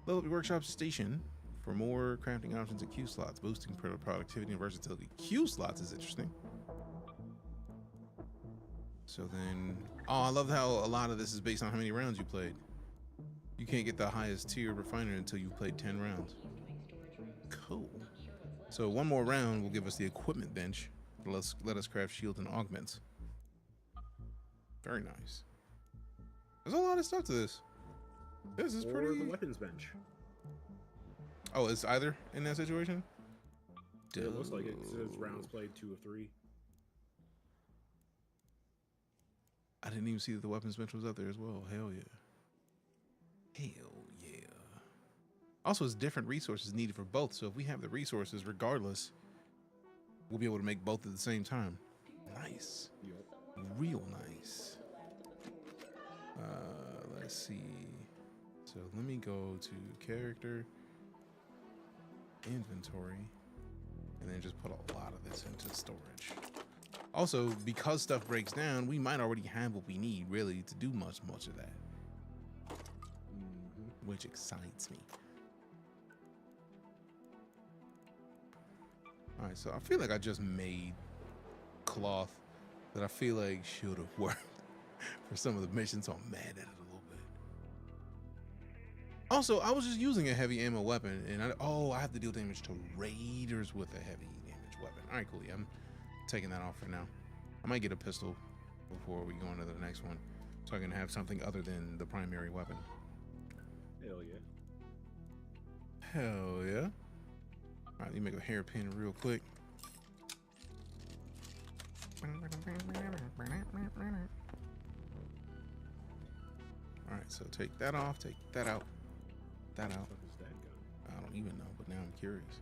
Level up your workshop station for more crafting options and Q slots, boosting productivity and versatility. Q slots is interesting. So then, oh, I love how a lot of this is based on how many rounds you played. You can't get the highest tier refiner until you've played 10 rounds. Cool. So one more round will give us the equipment bench. Let us craft shields and augments. Very nice. There's a lot of stuff to this. This is pretty. Or the weapons bench. Oh, it's either in that situation? Yeah, it looks like it. It says rounds played 2 of 3. I didn't even see that the weapons bench was up there as well. Hell yeah. Hell yeah. Also, it's different resources needed for both. So if we have the resources regardless, we'll be able to make both at the same time. Nice. Yep. Real nice. Let's see. So let me go to character, inventory, and then just put a lot of this into storage. Also, because stuff breaks down, we might already have what we need, really, to do much of that. Which excites me. All right, so I feel like I just made cloth that I feel like should have worked for some of the missions, so I'm mad at it a little bit. Also, I was just using a heavy ammo weapon, and I have to deal damage to raiders with a heavy damage weapon. All right, cool. Yeah, I'm taking that off for now. I might get a pistol before we go into the next one, so I can have something other than the primary weapon. Hell yeah. Hell yeah. All right, let me make a hairpin real quick. All right, so take that off, take that out, that out. What is that gun? I don't even know, but now I'm curious.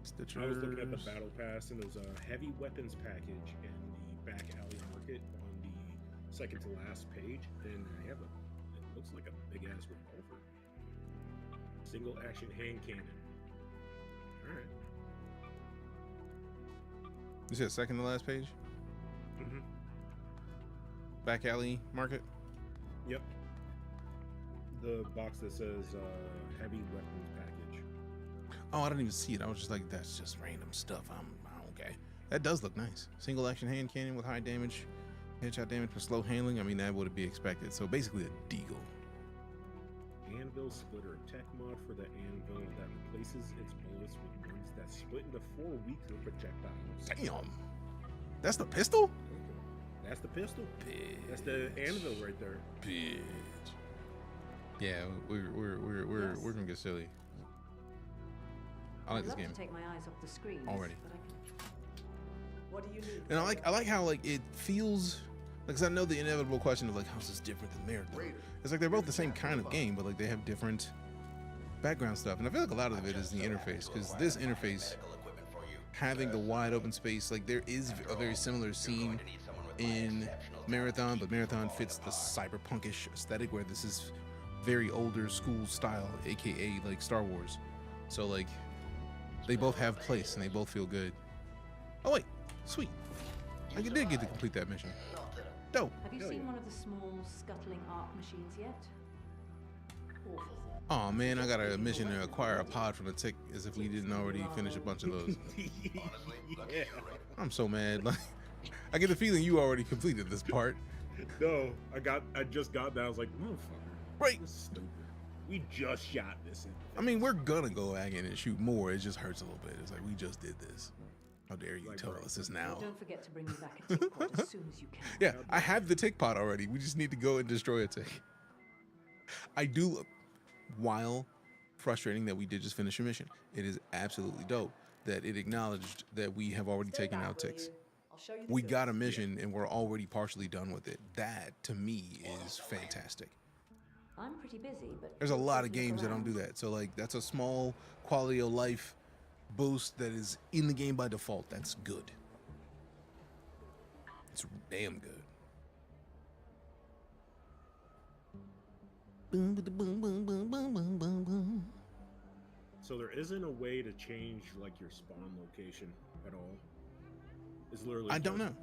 Stitchers. I was looking at the battle pass, and there's a heavy weapons package in the back alley market on the second to last page, and they have it looks like a big ass revolver, single action hand cannon. All right. You said second to last page. Mm-hmm. Back alley market. Yep. The box that says heavy weapons package. Oh, I didn't even see it. I was just like, that's just random stuff. I'm okay. That does look nice. Single action hand cannon with high damage, headshot damage for slow handling. I mean, that would be expected. So basically a deagle. Anvil splitter, tech mod for the anvil that replaces its bullets with ones that split into 4 weaker projectiles. Damn. That's the pistol? That's the pistol. Bitch. That's the anvil right there. Bitch. Yeah, we're gonna get silly. I like this game. To take my eyes off the screen already. What do you need? And I like how like it feels like, 'cause I know the inevitable question of like, how's this different than Marathon? It's like they're both the same kind of game, but like they have different background stuff. And I feel like a lot of it is the interface, because this interface, having the wide open space, like there is a very similar scene in Marathon, but Marathon fits the cyberpunkish aesthetic, where this is very older school style, aka like Star Wars. So like they both have place and they both feel good. Oh wait, sweet. I did get to complete that mission. Dope. Have you seen one of the small scuttling arc machines yet? Awful. Oh man, I got a mission to acquire a pod from the tick, as if we didn't already finish a bunch of those. Yeah. I'm so mad. Like, I get the feeling you already completed this part. No, I just got that. I was like, motherfucker. Right. This is stupid. We just shot this. I mean, we're gonna go back in and shoot more. It just hurts a little bit. It's like, we just did this. How dare you tell us this now? Don't forget to bring me back a tick pod as soon as you can. Yeah, I have the tick pod already. We just need to go and destroy a tick. I do, while frustrating that we did just finish a mission, it is absolutely dope that it acknowledged that we have already taken out ticks. We got a mission and we're already partially done with it. That, to me, is fantastic. I'm pretty busy, but There's a lot of games that don't do that. So like, that's a small quality of life boost that is in the game by default. That's good. It's damn good. Boom, boom, boom, boom, boom, boom, boom, boom. So there isn't a way to change like your spawn location at all. It's literally. I don't know.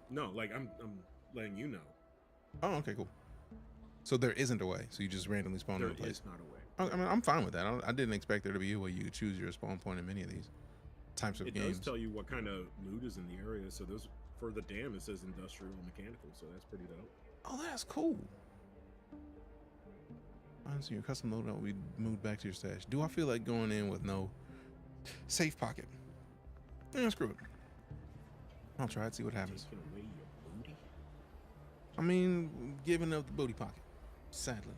No, like I'm letting you know. Oh, okay, cool. So there isn't a way. So you just randomly spawn in a place. There is not a way. I mean, I'm fine with that. I didn't expect there to be a way you could choose your spawn point in many of these types of games. It does tell you what kind of loot is in the area. So there's, for the dam, it says industrial and mechanical. So that's pretty dope. Oh, that's cool. Honestly, your custom loadout will be moved back to your stash. Do I feel like going in with no safe pocket? Yeah, screw it. I'll try it, see what happens. Taking away your booty? I mean, giving up the booty pocket, sadly.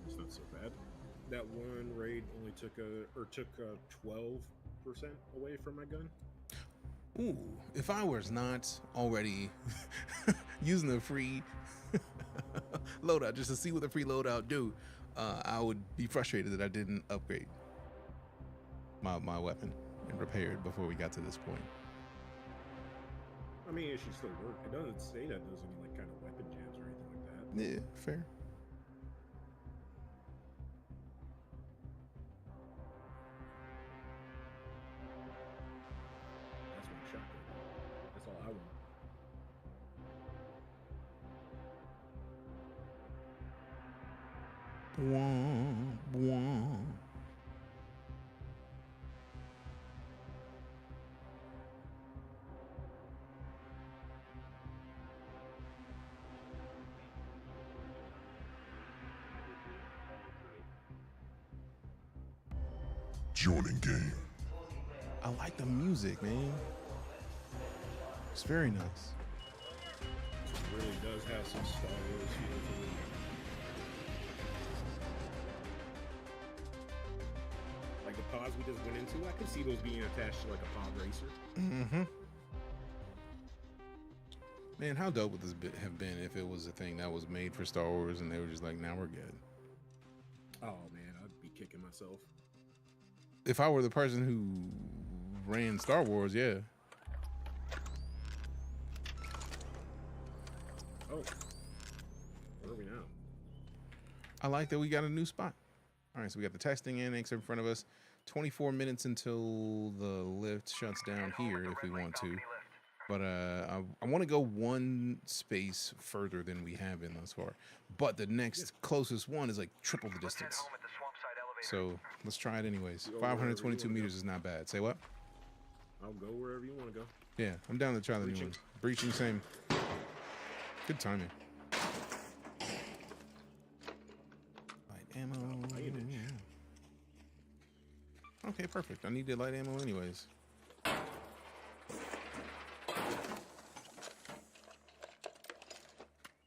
It's not so bad. That one raid only took 12% away from my gun. Ooh, if I was not already using the free loadout just to see what the free loadout do, I would be frustrated that I didn't upgrade my weapon and repair it before we got to this point. I mean, it should still work. It doesn't say that there's any like kind of weapon jams or anything like that. Yeah, fair. That's my shotgun. That's all I want. Womp, womp. Joining game. I like the music, man. It's very nice. really does have some Star Wars feel to it. Like the pods we just went into, I could see those being attached to like a pod racer. Mm-hmm. Man, how dope would this have been if it was a thing that was made for Star Wars and they were just like, "Now we're good." Oh man, I'd be kicking myself. If I were the person who ran Star Wars, yeah. Oh, where are we now? I like that we got a new spot. All right, so we got the testing annex in front of us. 24 minutes until the lift shuts down here if we want to. But I want to go one space further than we have been thus far. But the next closest one is like triple the distance. So let's try it anyways. 522 meters is not bad. Say what? I'll go wherever you want to go. Yeah, I'm down to try the new one. Breaching, same. Good timing. Light ammo. Okay, perfect. I needed light ammo anyways.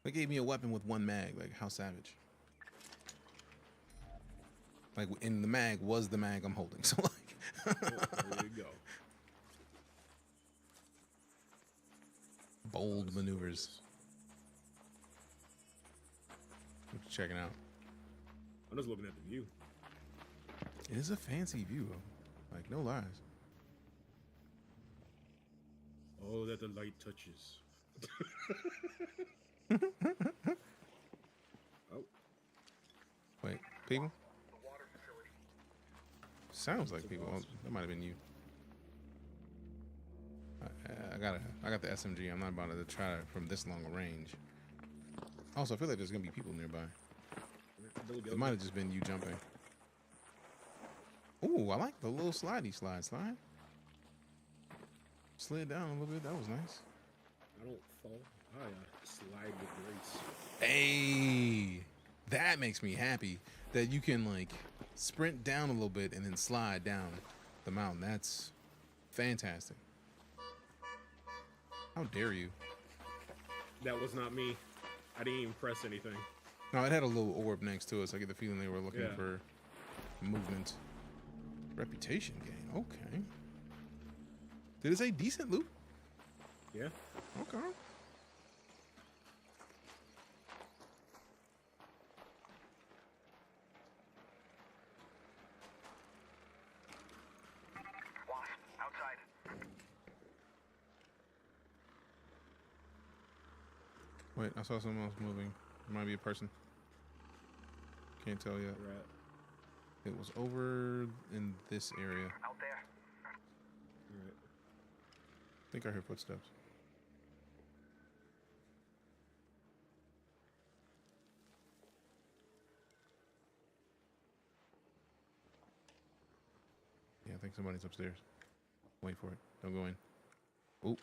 They gave me a weapon with one mag. Like, how savage. Like, in the mag was the mag I'm holding. So, like... There you go. Bold maneuvers. What you checking out? I'm just looking at the view. It is a fancy view, like no lies. Oh, that the light touches. Oh. Wait, people? Sounds like people. Oh, that might have been you. I got the SMG. I'm not about to try it from this long a range. Also, I feel like there's gonna be people nearby. It might have just been you jumping. Ooh, I like the little slidey slide. Slid down a little bit. That was nice. I don't fall. I slide with grace. Hey, that makes me happy that you can like sprint down a little bit and then slide down the mountain. That's fantastic. How dare you? That was not me. I didn't even press anything. No, it had a little orb next to us. I get the feeling they were looking for movement. Reputation gain. Okay. Did it say decent loot? Yeah. Okay. Outside. Wait, I saw someone else moving. It might be a person. Can't tell yet. Right. It was over in this area. Out there. Right. I think I heard footsteps. Yeah, I think somebody's upstairs. Wait for it. Don't go in. Oop.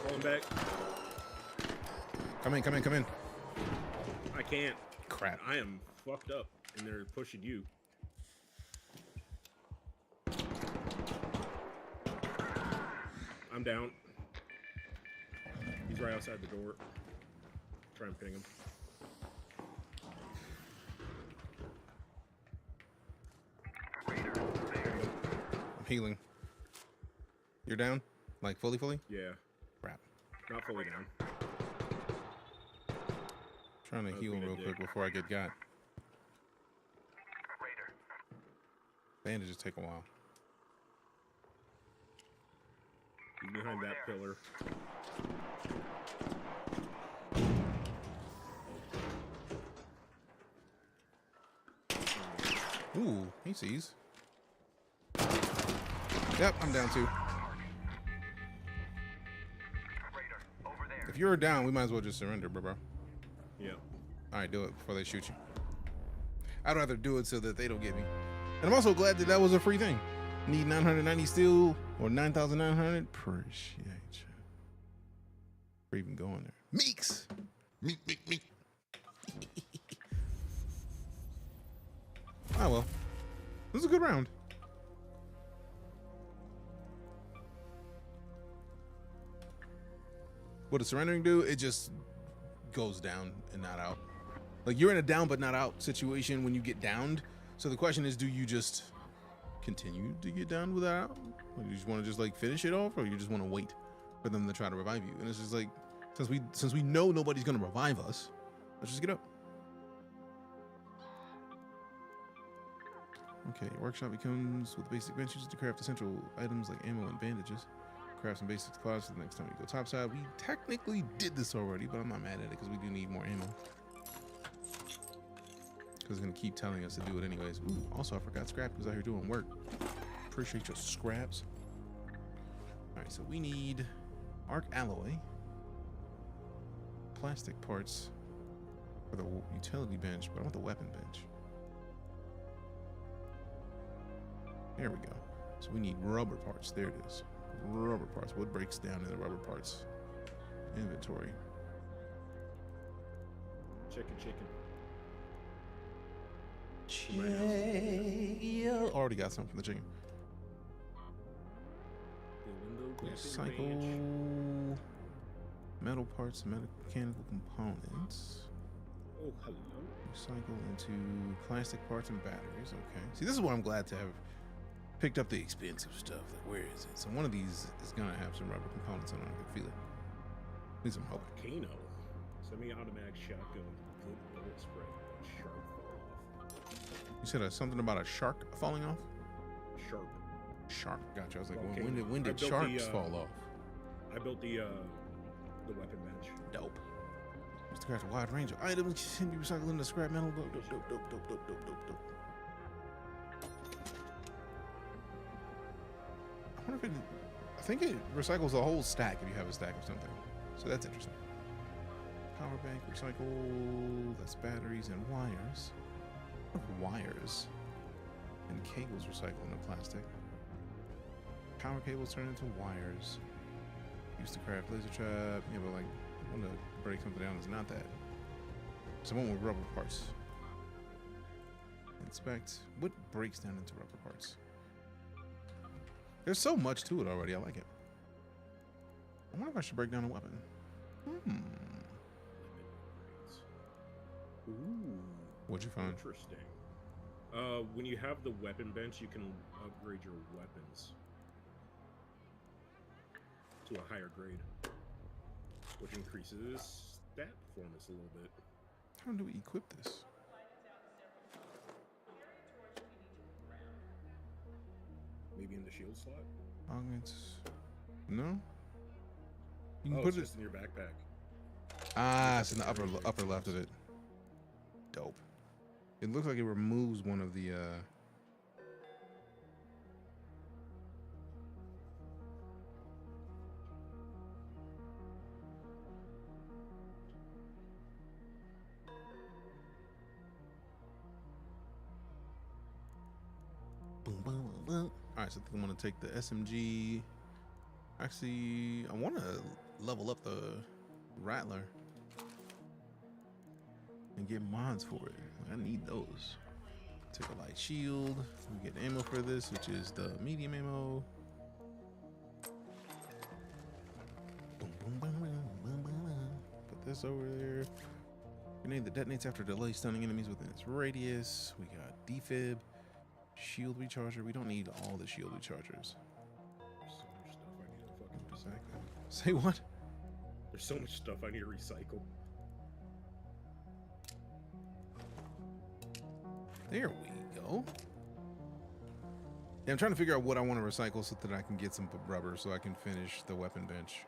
Falling back. Come in, come in, come in. I can't. Crap. I am fucked up, and they're pushing you. I'm down. He's right outside the door. Try and ping him. I'm healing. You're down? Like fully? Yeah. Crap. Not fully down. Trying to heal real quick before I get got. Bandages take a while. He's behind that pillar. Ooh, he sees. Yep, I'm down too. If you're down, we might as well just surrender, bro. Yeah. All right, do it before they shoot you. I'd rather do it so that they don't get me. And I'm also glad that that was a free thing. Need 990 steel or 9,900. Appreciate you for even going there. Meeks. Meek. Oh well, this is a good round. what does surrendering do? It just goes down and not out. Like, you're in a down but not out situation when you get downed. So the question is, do you just continue to get down without out? Or you just want to just like finish it off, or you just want to wait for them to try to revive you? And it's just like, since we know nobody's gonna revive us, let's just get up. Okay, workshop becomes with basic benches to craft essential items like ammo and bandages. Craft some basic supplies for the next time we go topside. We technically did this already, but I'm not mad at it because we do need more ammo. Because it's going to keep telling us to do it anyways. Ooh, also, I forgot scrap because out here doing work. Appreciate your scraps. Alright, so we need arc alloy, plastic parts for the utility bench, but I want the weapon bench. There we go. So we need rubber parts. There it is. Rubber parts. What breaks down in the rubber parts? Inventory. Chicken. Already got something from the chicken. Recycle metal parts, mechanical components. Oh, hello. Recycle into plastic parts and batteries. Okay. See, this is what I'm glad to have picked up the expensive stuff. Like, where is it? So one of these is gonna have some rubber components on it. I can feel it. Need some help. Volcano. Semi-automatic shotgun. Good bullet spread. Sharp fall off. You said something about a shark falling off? Shark. Gotcha. I was like, when did sharks fall off? I built the weapon bench. Dope. Mr. Craft a wide range of items can be recycled into scrap metal. Dope. I wonder if I think it recycles the whole stack if you have a stack of something. So that's interesting. Power bank, recycle, that's batteries and wires. Wires and cables recycle into plastic. Power cables turn into wires. Used to craft laser trap. Yeah, but like, I want to break something down that's not that. Someone with rubber parts. Inspect. What breaks down into rubber parts? There's so much to it already. I like it. I wonder if I should break down a weapon. Ooh. What'd you find? Interesting. When you have the weapon bench, you can upgrade your weapons to a higher grade, which increases stat performance a little bit. How do we equip this? Maybe in the shield slot? Augments. No? You can put put it it just in your backpack. Ah, it's in the upper left of it. Dope. It looks like it removes one of the Alright, so I think I'm gonna take the SMG. Actually, I wanna level up the Rattler and get mods for it. I need those. Take a light shield. We get ammo for this, which is the medium ammo. Put this over there. Grenade that detonates after delay, stunning enemies within its radius. We got defib, shield recharger. We don't need all the shield rechargers. So much stuff I need to fucking recycle. Say what? There's so much stuff I need to recycle. There we go. Yeah, I'm trying to figure out what I want to recycle so that I can get some rubber so I can finish the weapon bench.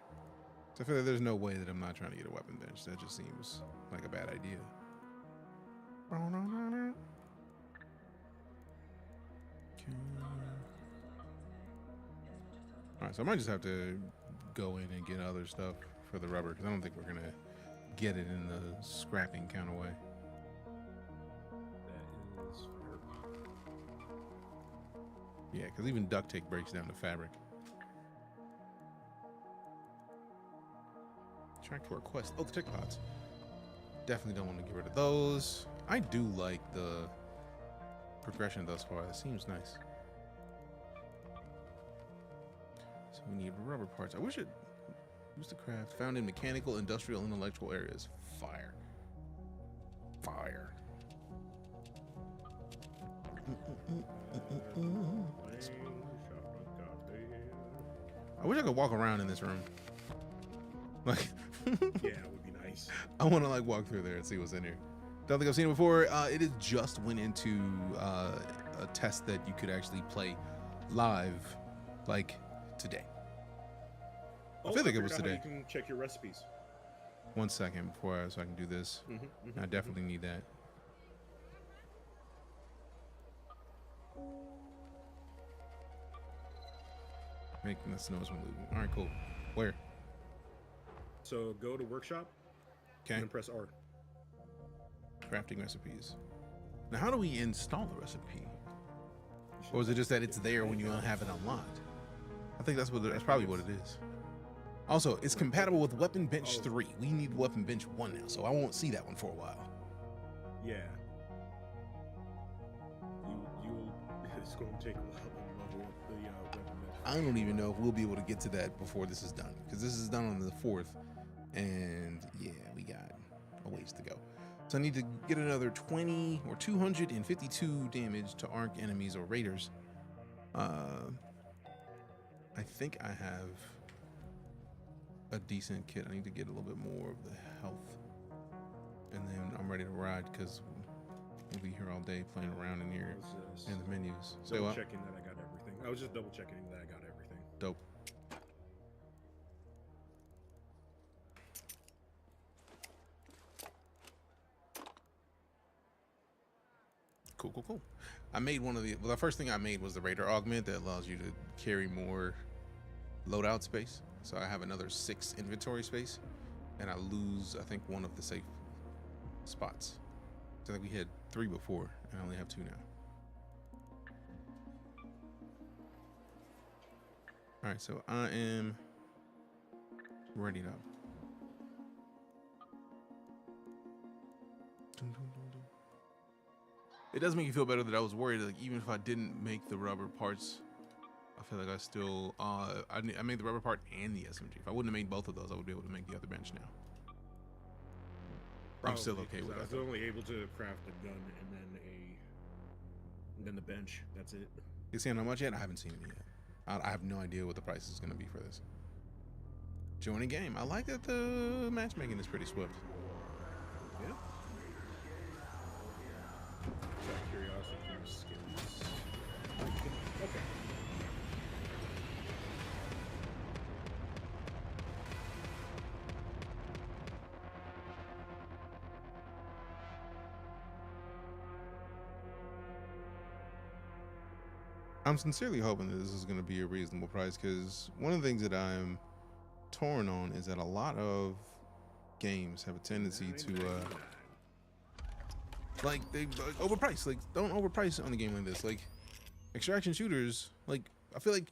So I feel like there's no way that I'm not trying to get a weapon bench. That just seems like a bad idea. Okay. Alright, so I might just have to go in and get other stuff for the rubber because I don't think we're going to get it in the scrapping kind of way. That is fair. Yeah, because even duct tape breaks down to fabric. Track to our quest. Oh, the tick pods. Definitely don't want to get rid of those. I do like the progression thus far. It seems nice. So we need rubber parts. I wish it Used to craft. Found in mechanical, industrial, and electrical areas. Fire. Fire. I wish I could walk around in this room. Like, yeah, it would be nice. I want to like walk through there and see what's in here. Don't think I've seen it before. It is just went into a test that you could actually play live, like today. I feel like it was today. You can check your recipes. 1 second before so I can do this. I definitely need that. Making this noise when moving. All right, cool. Where? So go to workshop. Okay. And then press R. Crafting recipes. Now, how do we install the recipe? Or is it just that it's there when you don't have it unlocked? I think that's probably what it is. Also, it's compatible with Weapon Bench 3. We need Weapon Bench 1 now, so I won't see that one for a while. Yeah. It's going to take a while to level up the Weapon Bench. I don't even know if we'll be able to get to that before this is done, because this is done on the 4th, and yeah, we got a ways to go. So I need to get another 20 or 252 damage to ARC enemies or raiders. I think I have a decent kit. I need to get a little bit more of the health, and then I'm ready to ride because we'll be here all day playing around in here in the menus. So double checking that I got everything. I was just double checking that I got everything. Dope. Cool. I made one of the first thing I made was the Raider augment that allows you to carry more loadout space. So I have another 6 inventory space, and I lose, I think, one of the safe spots. So I think we had 3 before, and I only have 2 now. All right, so I am ready now. It does make you feel better that I was worried, like even if I didn't make the rubber parts, I feel like I still, I made the rubber part and the SMG. If I wouldn't have made both of those, I would be able to make the other bench now. Probably, I'm still okay with that. I was only able to craft a gun and then the bench. That's it. You see how much yet? I haven't seen it yet. I have no idea what the price is going to be for this. Join a game. I like that the matchmaking is pretty swift. Yeah. Just out of curiosity, your skills. Okay. I'm sincerely hoping that this is going to be a reasonable price, because one of the things that I'm torn on is that a lot of games have a tendency to like they overprice. Like, don't overprice on a game like this. Like extraction shooters, like I feel like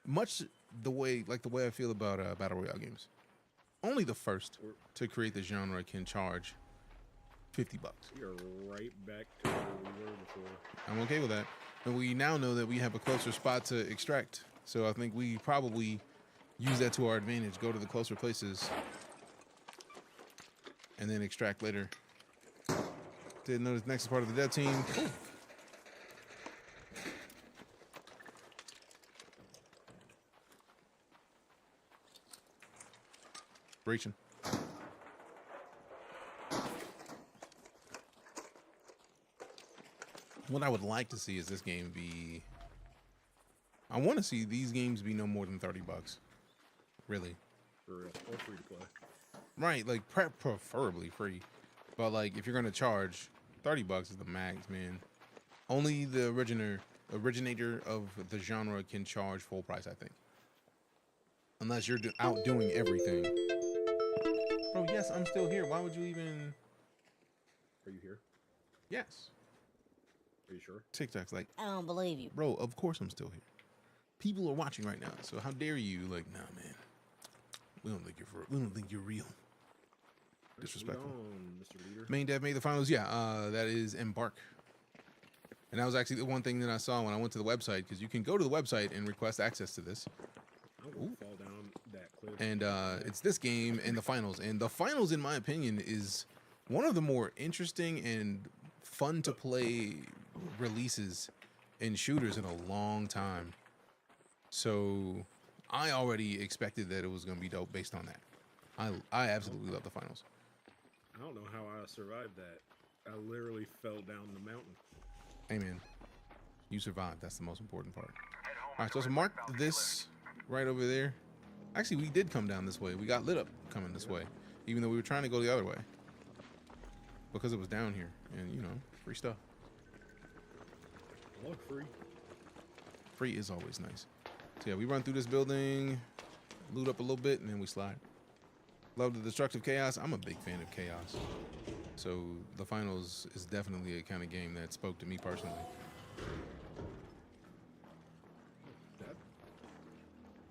much the way I feel about battle royale games. Only the first to create the genre can charge $50. You're right back to where we were before. I'm okay with that. And we now know that we have a closer spot to extract. So I think we probably use that to our advantage. Go to the closer places and then extract later. Didn't notice next is part of the dev team. Cool. Breaching. What I would like to see is this game be, I want to see these games be no more than $30. Really. For real. Or free to play. Right, like preferably free. But like if you're gonna charge, $30 is the max, man. Only the originator of the genre can charge full price, I think. Unless you're outdoing everything. Bro, yes, I'm still here. Why would you even? Are you here? Yes. Are you sure? TikTok's like, I don't believe you. Bro, of course I'm still here. People are watching right now, so how dare you? Like, nah, man. We don't think you're real. Disrespectful. Mr. Leader. Main dev made the finals. Yeah, that is Embark. And that was actually the one thing that I saw when I went to the website, because you can go to the website and request access to this. I'm gonna fall down that And it's this game and the finals. And the finals, in my opinion, is one of the more interesting and fun to play releases in shooters in a long time. So I already expected that it was going to be dope based on that. I absolutely love the finals. I don't know how I survived that. I literally fell down the mountain. Hey man, you survived. That's the most important part. All right, so let's mark this right over there. Actually, we did come down this way. We got lit up coming this way, even though we were trying to go the other way because it was down here, and you know, free stuff. I love free. Free is always nice. So yeah, we run through this building, loot up a little bit, and then we slide. Love the destructive chaos. I'm a big fan of chaos. So the finals is definitely a kind of game that spoke to me personally.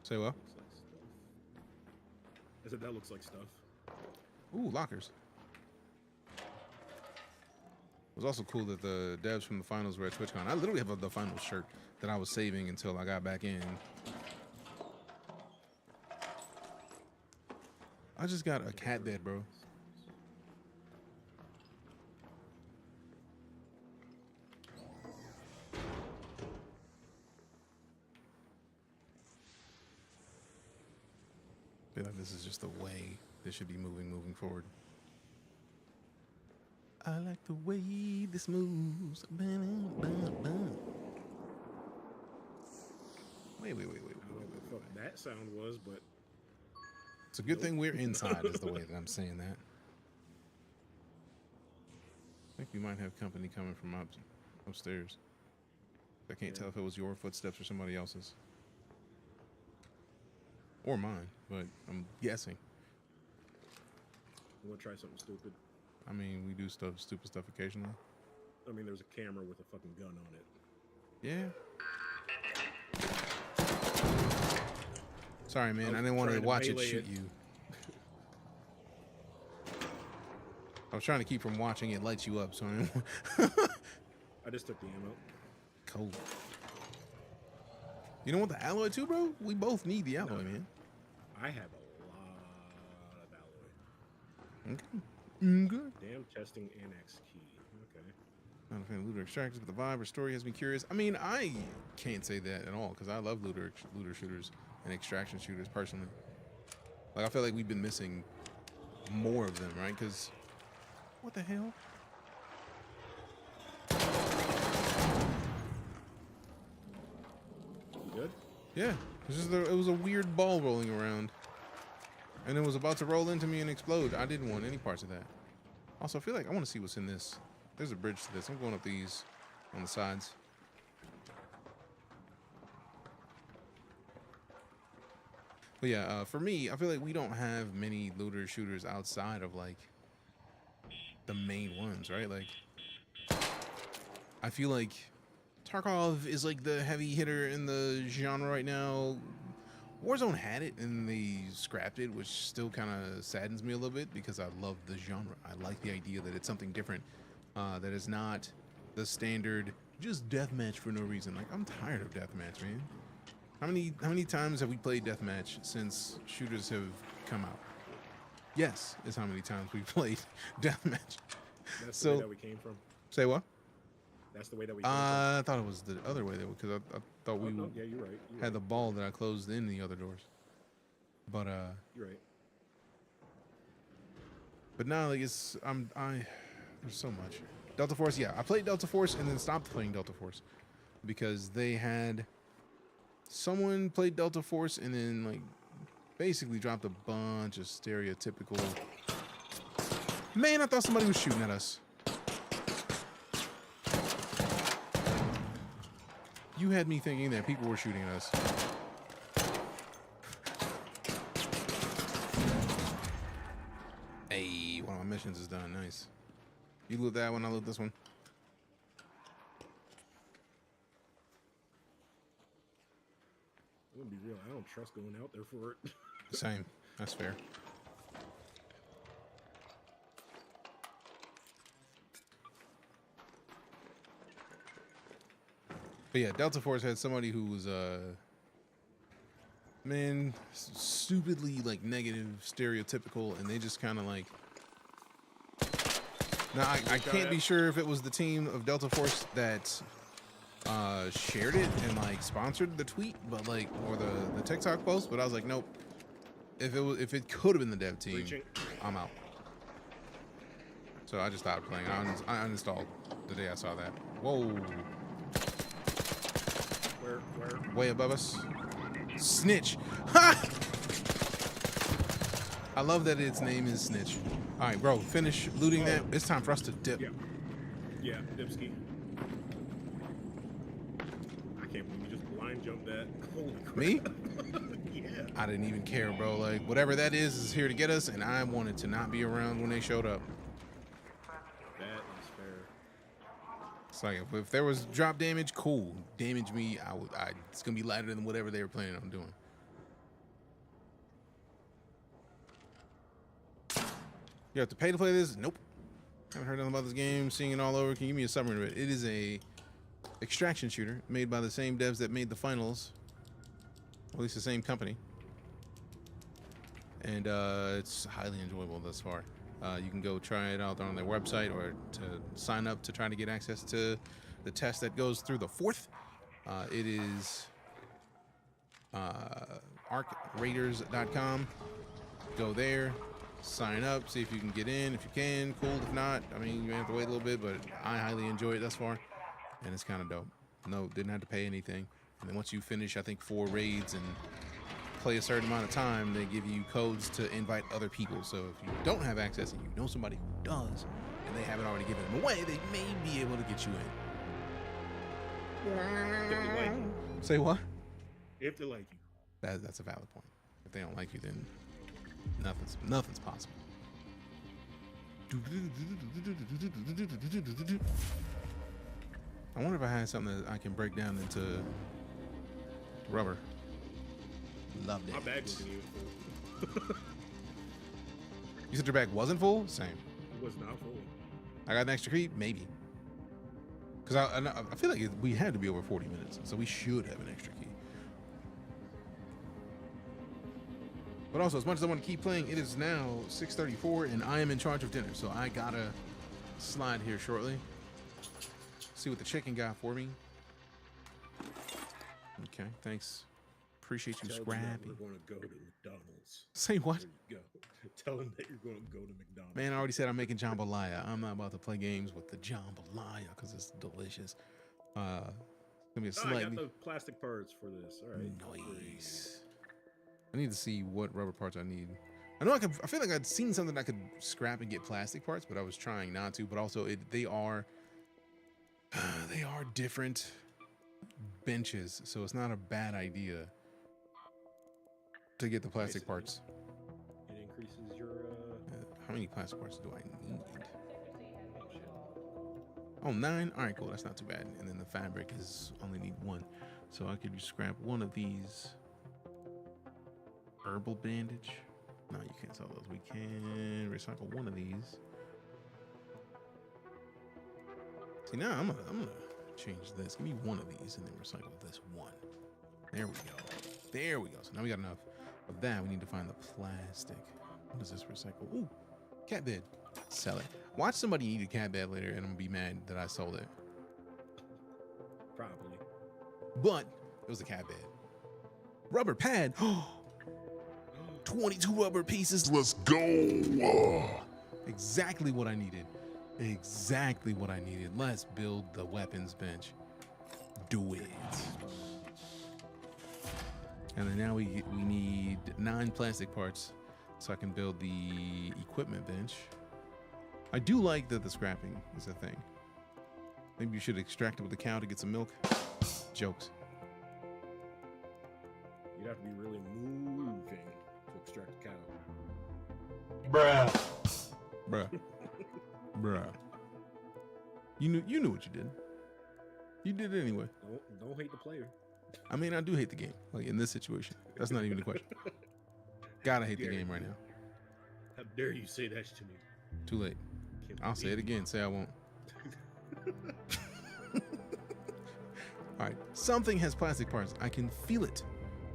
Say what? I said that looks like stuff. Ooh, lockers. It was also cool that the devs from the finals were at TwitchCon. I literally have the finals shirt that I was saving until I got back in. I just got a cat bed, bro. I feel like this is just the way this should be moving forward. I like the way this moves. Wait. I don't know what that sound was, but It's a good thing we're inside is the way that I'm saying that. I think we might have company coming from upstairs. I can't tell if it was your footsteps or somebody else's. Or mine, but I'm guessing. You want to try something stupid? I mean, we do stupid stuff occasionally. I mean, there's a camera with a fucking gun on it. Yeah. Sorry, man. I didn't want to watch it shoot you. I was trying to keep from watching it light you up, so I didn't. I just took the ammo. Cold. You don't want the alloy too, bro? We both need the alloy, man. I have a lot of alloy. Okay. Good. Damn testing annex key. Okay. Not a fan of looter extractors, but the vibe or story has me curious. I mean, I can't say that at all because I love looter shooters and extraction shooters personally. Like, I feel like we've been missing more of them, right? Because what the hell? Good? Yeah. It was a weird ball rolling around. And it was about to roll into me and explode. I didn't want any parts of that. Also, I feel like I want to see what's in this. There's a bridge to this. I'm going up these on the sides. But yeah, for me, I feel like we don't have many looter shooters outside of like the main ones, right? Like, I feel like Tarkov is like the heavy hitter in the genre right now. Warzone had it and they scrapped it, which still kind of saddens me a little bit because I love the genre. I like the idea that it's something different, that is not the standard just deathmatch for no reason. Like, I'm tired of deathmatch, man. How many times have we played deathmatch since shooters have come out? Yes, is how many times we've played deathmatch. That's the way that we came from. Say what? That's the way that we came from. I thought it was the other way, though, because I thought we yeah, you're right. had the ball that I closed in the other doors. But you're right. But now, like, there's so much. Delta Force, yeah, I played Delta Force and then stopped playing Delta Force because they had someone played Delta Force and then like basically dropped a bunch of stereotypical. Man, I thought somebody was shooting at us. You had me thinking that people were shooting at us. Hey, one of my missions is done. Nice. You loot that one, I loot this one. I'm gonna be real. I don't trust going out there for it. Same. That's fair. But yeah, Delta Force had somebody who was man, stupidly like negative, stereotypical, and they just kind of like. Now I can't be sure if it was the team of Delta Force that shared it and like sponsored the tweet, but like or the TikTok post, but I was like, nope. If it could have been the dev team, I'm out. So I just stopped playing. I uninstalled the day I saw that. Whoa. Where? Way above us. Snitch. Ha! I love that its name is Snitch. All right, bro, finish looting that. It's time for us to dip. Yeah, Dipski. I can't believe you just blind jumped that. Holy crap. Me? Yeah. I didn't even care, bro. Like, whatever that is here to get us, and I wanted to not be around when they showed up. That is fair. It's like, if there was drop damage, cool. Damage me, it's going to be lighter than whatever they were planning on doing. You have to pay to play this? Nope. Haven't heard nothing about this game. Seeing it all over. Can you give me a summary of it? It is a extraction shooter made by the same devs that made the finals. At least the same company. And it's highly enjoyable thus far. You can go try it out on their website or to sign up to try to get access to the test that goes through the 4th. It is ARCRaiders.com. Go there. Sign up, see if you can get in. If you can, cool. If not, I mean, you have to wait a little bit, but I highly enjoy it thus far, and it's kind of dope. No, didn't have to pay anything. And then once you finish, I think 4 raids and play a certain amount of time, they give you codes to invite other people. So if you don't have access and you know somebody who does, and they haven't already given them away, they may be able to get you in. If they like you. Say what? If they like you. That's a valid point. If they don't like you, then nothing's possible. I wonder if I had something that I can break down into rubber. Loved it. My bag wasn't even full. You said your bag wasn't full? Same. It was not full. I got an extra key? Maybe. Because I feel like we had to be over 40 minutes, so we should have an extra key. But also, as much as I want to keep playing, it is now 6:34, and I am in charge of dinner, so I gotta slide here shortly. See what the chicken got for me. Okay, thanks. Appreciate you, Scrappy. We're going to go to McDonald's. Say what? There you go. Tell them that you're going to go to McDonald's. Man, I already said I'm making jambalaya. I'm not about to play games with the jambalaya because it's delicious. Gonna be a slightly... I got the plastic parts for this. All right. Nice. I need to see what rubber parts I need. I know I feel like I'd seen something I could scrap and get plastic parts, but I was trying not to. But also, they are different benches, so it's not a bad idea to get the plastic parts. It increases your. How many plastic parts do I need? Oh, 9. All right, cool. That's not too bad. And then the fabric is only need 1, so I could scrap one of these. Herbal bandage. No, you can't sell those. We can recycle one of these. See, now I'm gonna change this. Give me one of these and then recycle this one. There we go. There we go. So now we got enough of that. We need to find the plastic. What does this recycle? Ooh, cat bed. Sell it. Watch somebody eat a cat bed later and I'm gonna be mad that I sold it. Probably. But it was a cat bed. Rubber pad. 22 rubber pieces. Let's go. Exactly what I needed. Exactly what I needed. Let's build the weapons bench. Do it. And then now we need 9 plastic parts so I can build the equipment bench. I do like that the scrapping is a thing. Maybe you should extract it with the cow to get some milk. Jokes. You'd have to be really moving to extract a cow. Bruh. Bruh. You knew what you did. You did it anyway. Don't hate the player. I mean, I do hate the game. Like in this situation. That's not even a question. Gotta hate the game right now. How dare you say that to me? Too late. I'll say it again. Say I won't. All right. Something has plastic parts. I can feel it.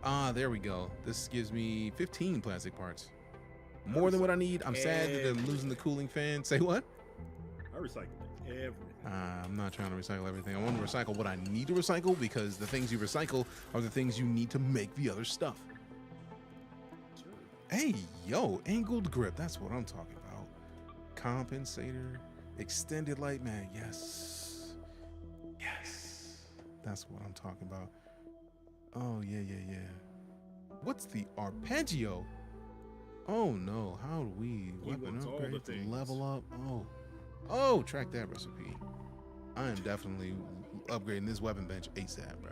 Ah, there we go. This gives me 15 plastic parts. More than what I need. I'm sad that I'm losing the cooling fan. Say what? I recycle everything. I'm not trying to recycle everything. I want to recycle what I need to recycle, because the things you recycle are the things you need to make the other stuff. Sure. Hey, yo, angled grip. That's what I'm talking about. Compensator, extended light mag. Yes. Yes. That's what I'm talking about. Oh, yeah. What's the arpeggio? Oh, no. How do we weapon upgrade to level up? Oh, track that recipe. I am definitely upgrading this weapon bench ASAP, bro.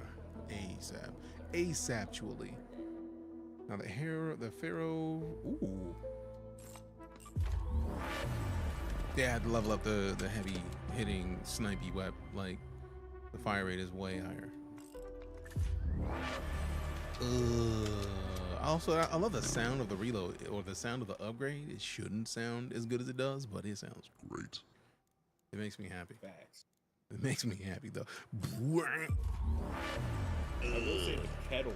ASAP-tually. Now the Pharaoh. Ooh. Yeah, I had to level up the heavy hitting snipey weapon. Like, the fire rate is way higher. Also, I love the sound of the reload, or the sound of the upgrade. It shouldn't sound as good as it does, but it sounds great. It makes me happy. Facts. It makes me happy though. I will say the kettle.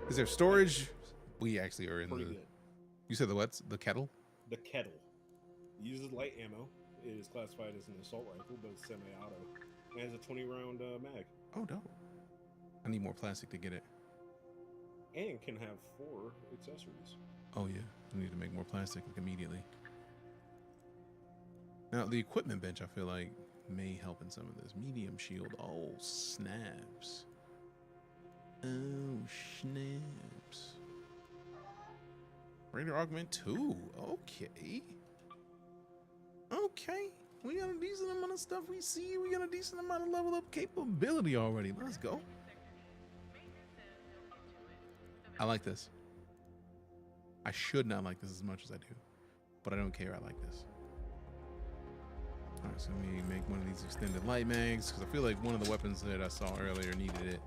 Is there storage? We actually are in Pretty the. good. You said the what's the kettle? The kettle uses light ammo. It is classified as an assault rifle, but it's semi-auto. It has a 20-round mag. Oh, dope. I need more plastic to get it. And can have 4 accessories. Oh yeah, I need to make more plastic immediately. Now the equipment bench, I feel like, may help in some of this. Medium shield. Oh snaps. Oh snaps. Raider augment 2. Okay. We got a decent amount of stuff we see. We got a decent amount of level up capability already. Let's go. I like this. I should not like this as much as I do, but I don't care. I like this. All right, so let me make one of these extended light mags, because I feel like one of the weapons that I saw earlier needed it,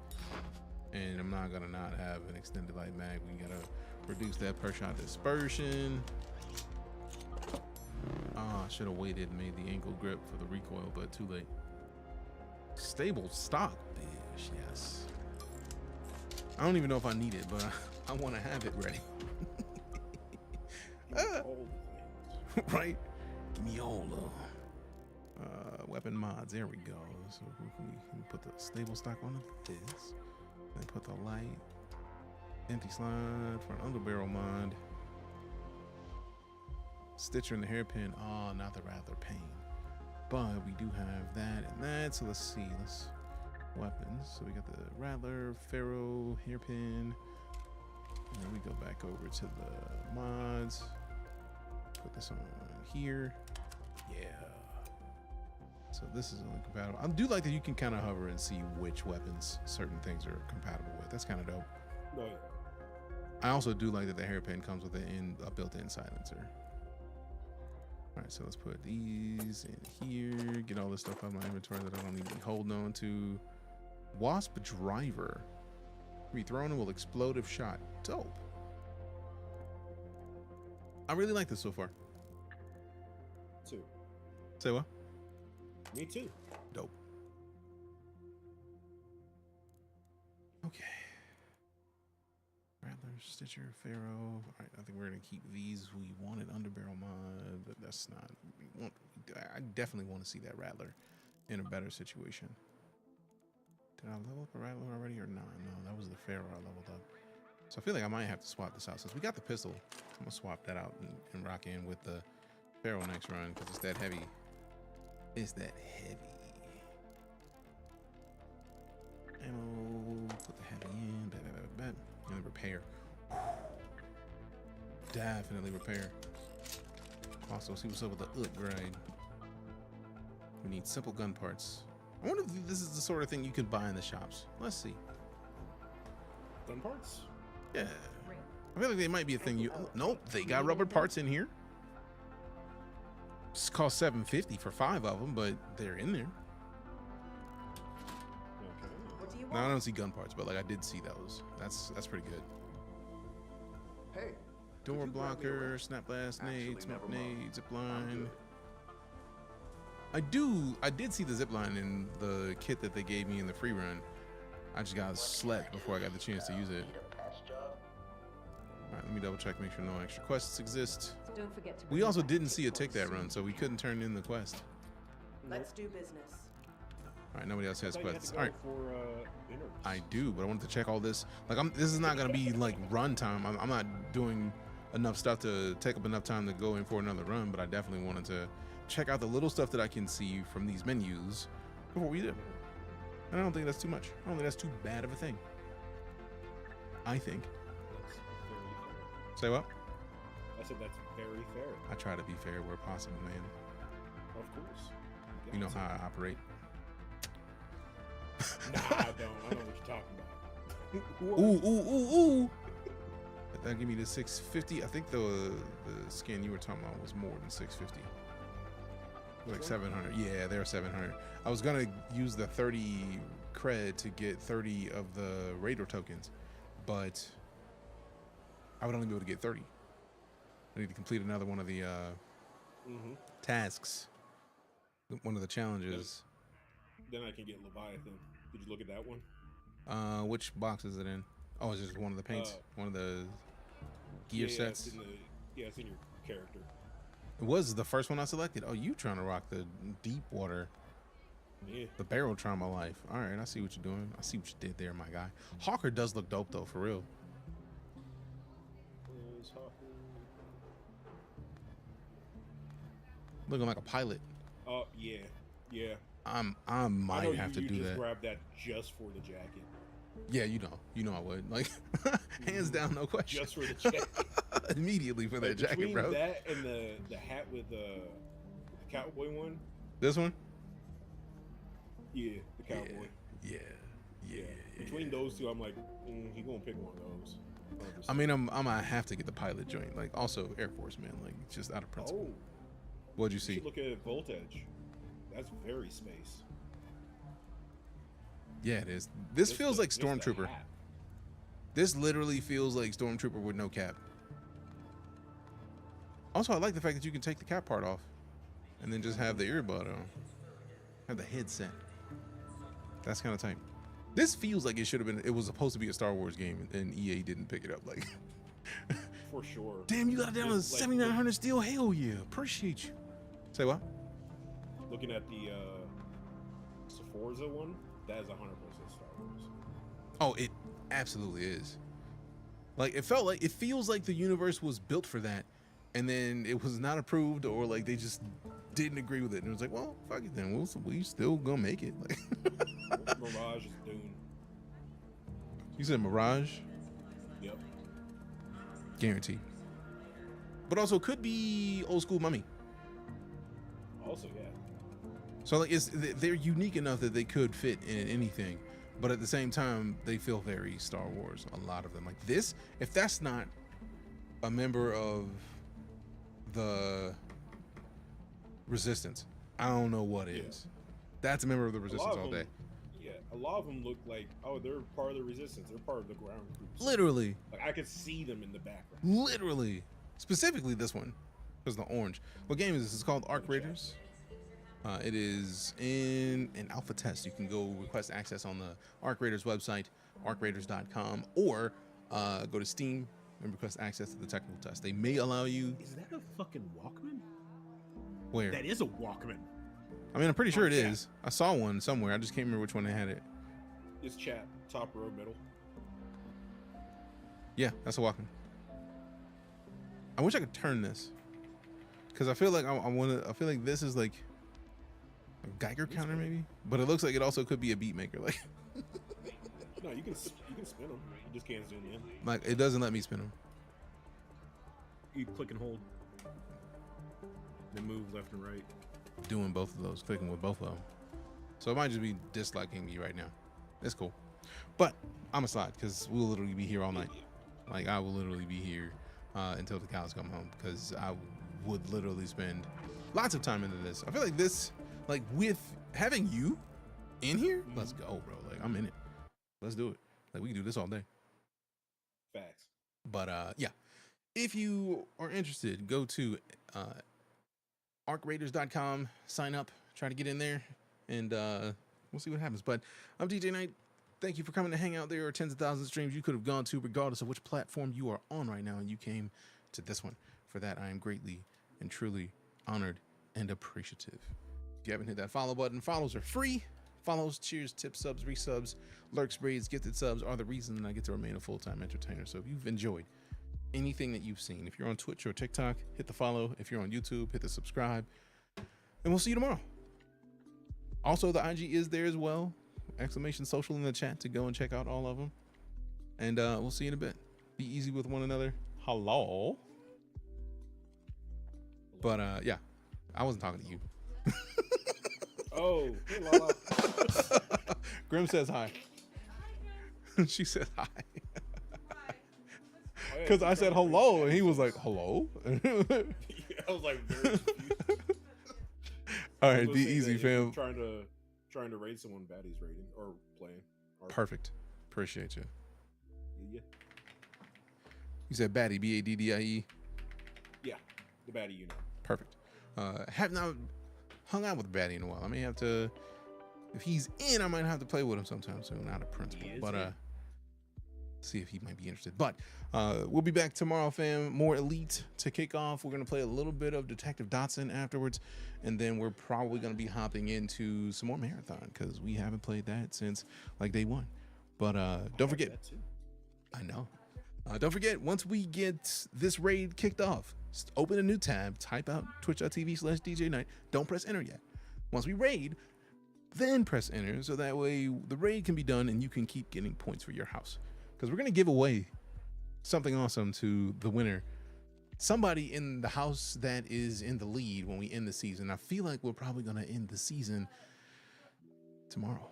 and I'm not gonna not have an extended light mag. We gotta reduce that per shot dispersion. I should have waited and made the ankle grip for the recoil, but too late. Stable stock, bitch. Yes. I don't even know if I need it, but I want to have it ready. Right? Give me all of weapon mods. There we go. So we can put the stable stock on this. Then put the light. Empty slide for an underbarrel mod. Stitcher and the hairpin. Oh, not the Rattler pain. But we do have that and that. So let's see. Weapons. So we got the Rattler, Pharaoh, hairpin. And then we go back over to the mods. Put this on here. Yeah. So this is only compatible. I do like that you can kind of hover and see which weapons certain things are compatible with. That's kind of dope. No, yeah. I also do like that the hairpin comes with a built-in silencer. All right, so let's put these in here. Get all this stuff out of my inventory that I don't need to be holding on to. Wasp driver. Be thrown and will explode if shot. Dope. I really like this so far. Too. Say what? Me too. Dope. Okay. Rattler, Stitcher, Pharaoh. All right, I think we're gonna keep these. We wanted underbarrel mod, but that's not. I definitely want to see that Rattler in a better situation. Did I level up a Rattler already or not? No, that was the Pharaoh I leveled up. So I feel like I might have to swap this out. Since we got the pistol, I'm gonna swap that out and rock in with the Pharaoh next run, because it's that heavy. It's that heavy. Ammo, put the heavy in, and then repair. Definitely repair. Also, see what's up with the upgrade. We need simple gun parts. I wonder if this is the sort of thing you can buy in the shops. Let's see. Gun parts? Yeah. I feel like they might be a thing you. Nope, they got rubber parts in here. It's cost $750 for 5 of them, but they're in there. Okay. Now I don't see gun parts, but like I did see those. That's pretty good. Hey. Door blocker, snap blast, nade, smoke nade, zip line. I did see the zip line in the kit that they gave me in the free run. I just got slept before I got the chance to use it. All right, let me double check, make sure no extra quests exist. Don't forget to We also didn't see a tick that run, so we couldn't turn in the quest. Let's do business. All right, nobody else has quests. All right, For I do, but I wanted to check all this. Like, this is not gonna be like run time. I'm not doing enough stuff to take up enough time to go in for another run, but I definitely wanted to check out the little stuff that I can see from these menus before we do. And I don't think that's too much. I don't think that's too bad of a thing. I think. Say what? I said that's very fair. I try to be fair where possible, man. Of course. You know how I operate. Nah, I don't. I know what you're talking about. Ooh. That give me the 650. I think the skin you were talking about was more than 650. Like 700. Yeah, they're 700. I was gonna use the 30 cred to get 30 of the Raider tokens, but I would only be able to get 30. I need to complete another one of the tasks, one of the challenges. Then I can get Leviathan. Did you look at that one? Which box is it in? Oh, it's just one of the paints, one of the gear sets. It's in your character. It was the first one I selected. Oh, you trying to rock the deep water. Yeah. The barrel trauma life. All right, I see what you're doing. I see what you did there, my guy. Hawker does look dope though, for real. Looking like a pilot. Oh yeah. I might have to do just that. Grab that just for the jacket. Yeah, you know I would. Like, hands down, no question. Just for the jacket. Immediately for that jacket, between bro. That and the hat with the cowboy one. This one? Yeah, the cowboy. Yeah. Between those two, I'm like, he gonna pick one of those. 100%. I mean, I'm gonna have to get the pilot joint. Like, also Air Force, man. Like, just out of principle. Oh. What'd you see? Look at Voltage. That's very space. Yeah, it is. This feels like Stormtrooper. This literally feels like Stormtrooper with no cap. Also, I like the fact that you can take the cap part off and then just have the earbud on. Have the headset. That's kind of tight. This feels like it was supposed to be a Star Wars game and EA didn't pick it up. Like, for sure. Damn, you got it down to 7,900 steel. Hell yeah. Appreciate you. Say what? Looking at the Forza one, that is 100% Star Wars. Oh, it absolutely is. Like, it feels like the universe was built for that, and then it was not approved, or like they just didn't agree with it, and it was like, well, fuck it then, we still gonna make it. Like, Mirage is Dune. You said Mirage? Yep. Guaranteed. But also could be old school Mummy. Also, yeah. So like, they're unique enough that they could fit in anything, but at the same time, they feel very Star Wars. A lot of them, like this. If that's not a member of the Resistance, I don't know what is. That's a member of the Resistance all day. Yeah, a lot of them look like, oh, they're part of the Resistance. They're part of the ground groups. Literally. Like, I could see them in the background. Literally. Specifically this one, because the orange. What game is this? It's called ARCRaiders. It is in an alpha test. You can go request access on the ARCRaiders website, ARCRaiders.com, or go to Steam and request access to the technical test. They may allow you. Is that a fucking Walkman? Where? That is a Walkman. I mean, I'm pretty sure it is. I saw one somewhere. I just can't remember which one they had it. It's chat, top row, middle. Yeah, that's a Walkman. I wish I could turn this, because I feel like I feel like this is like a Geiger counter maybe, but it looks like it also could be a beat maker. Like, no, you can spin them. You just can't zoom in. Like, it doesn't let me spin them. You click and hold, then move left and right. Doing both of those, clicking with both of them. So it might just be disliking me right now. It's cool, but I'm a slide because we'll literally be here all night. Like, I will literally be here until the cows come home, because I would literally spend lots of time into this. I feel like this, like, with having you in here, let's go, bro. Like, I'm in it. Let's do it. Like, we can do this all day. Facts. But yeah, if you are interested, go to ARCRaiders.com, sign up, try to get in there, and we'll see what happens. But I'm DJ Knight. Thank you for coming to hang out. There are tens of thousands of streams you could have gone to regardless of which platform you are on right now, and you came to this one. For that, I am greatly and truly honored and appreciative. If you haven't hit that follow button, follows are free. Follows, cheers, tips, subs, resubs, lurks, raids, gifted subs are the reason that I get to remain a full-time entertainer. So if you've enjoyed anything that you've seen, if you're on Twitch or TikTok, hit the follow. If you're on YouTube, hit the subscribe. And we'll see you tomorrow. Also, the IG is there as well. Exclamation social in the chat to go and check out all of them. And we'll see you in a bit. Be easy with one another. Hello. But yeah, I wasn't talking to you. Oh, hey, Lala. Grim says hi. She said hi. Because I said hello, and he was like, hello? I was like, very confused. All right, be easy, fam. Trying to raid someone, baddies raiding or playing. Perfect. Appreciate you. Yeah. You said baddie, B-A-D-D-I-E? Yeah, the baddie, you know. Perfect. Have not hung out with baddie in a while. I may have to, if he's in, I might have to play with him sometime soon. Out of principle, but see if he might be interested. But we'll be back tomorrow, fam. More Elite to kick off. We're gonna play a little bit of Detective Dotson afterwards, and then we're probably gonna be hopping into some more Marathon because we haven't played that since like day one. But don't forget. I know. Don't forget, once we get this raid kicked off, just open a new tab, type out twitch.tv/DJ Night. Don't press enter yet. Once we raid, then press enter so that way the raid can be done and you can keep getting points for your house. Because we're going to give away something awesome to the winner. Somebody in the house that is in the lead when we end the season. I feel like we're probably going to end the season tomorrow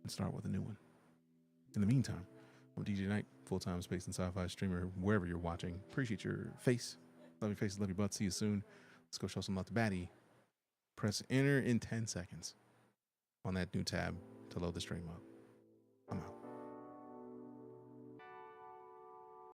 and start with a new one. In the meantime, I'm DJ Night, full-time space and sci-fi streamer, wherever you're watching. Appreciate your face. Love your faces, love your butt. See you soon. Let's go show some love to Batty. Press enter in 10 seconds on that new tab to load the stream up.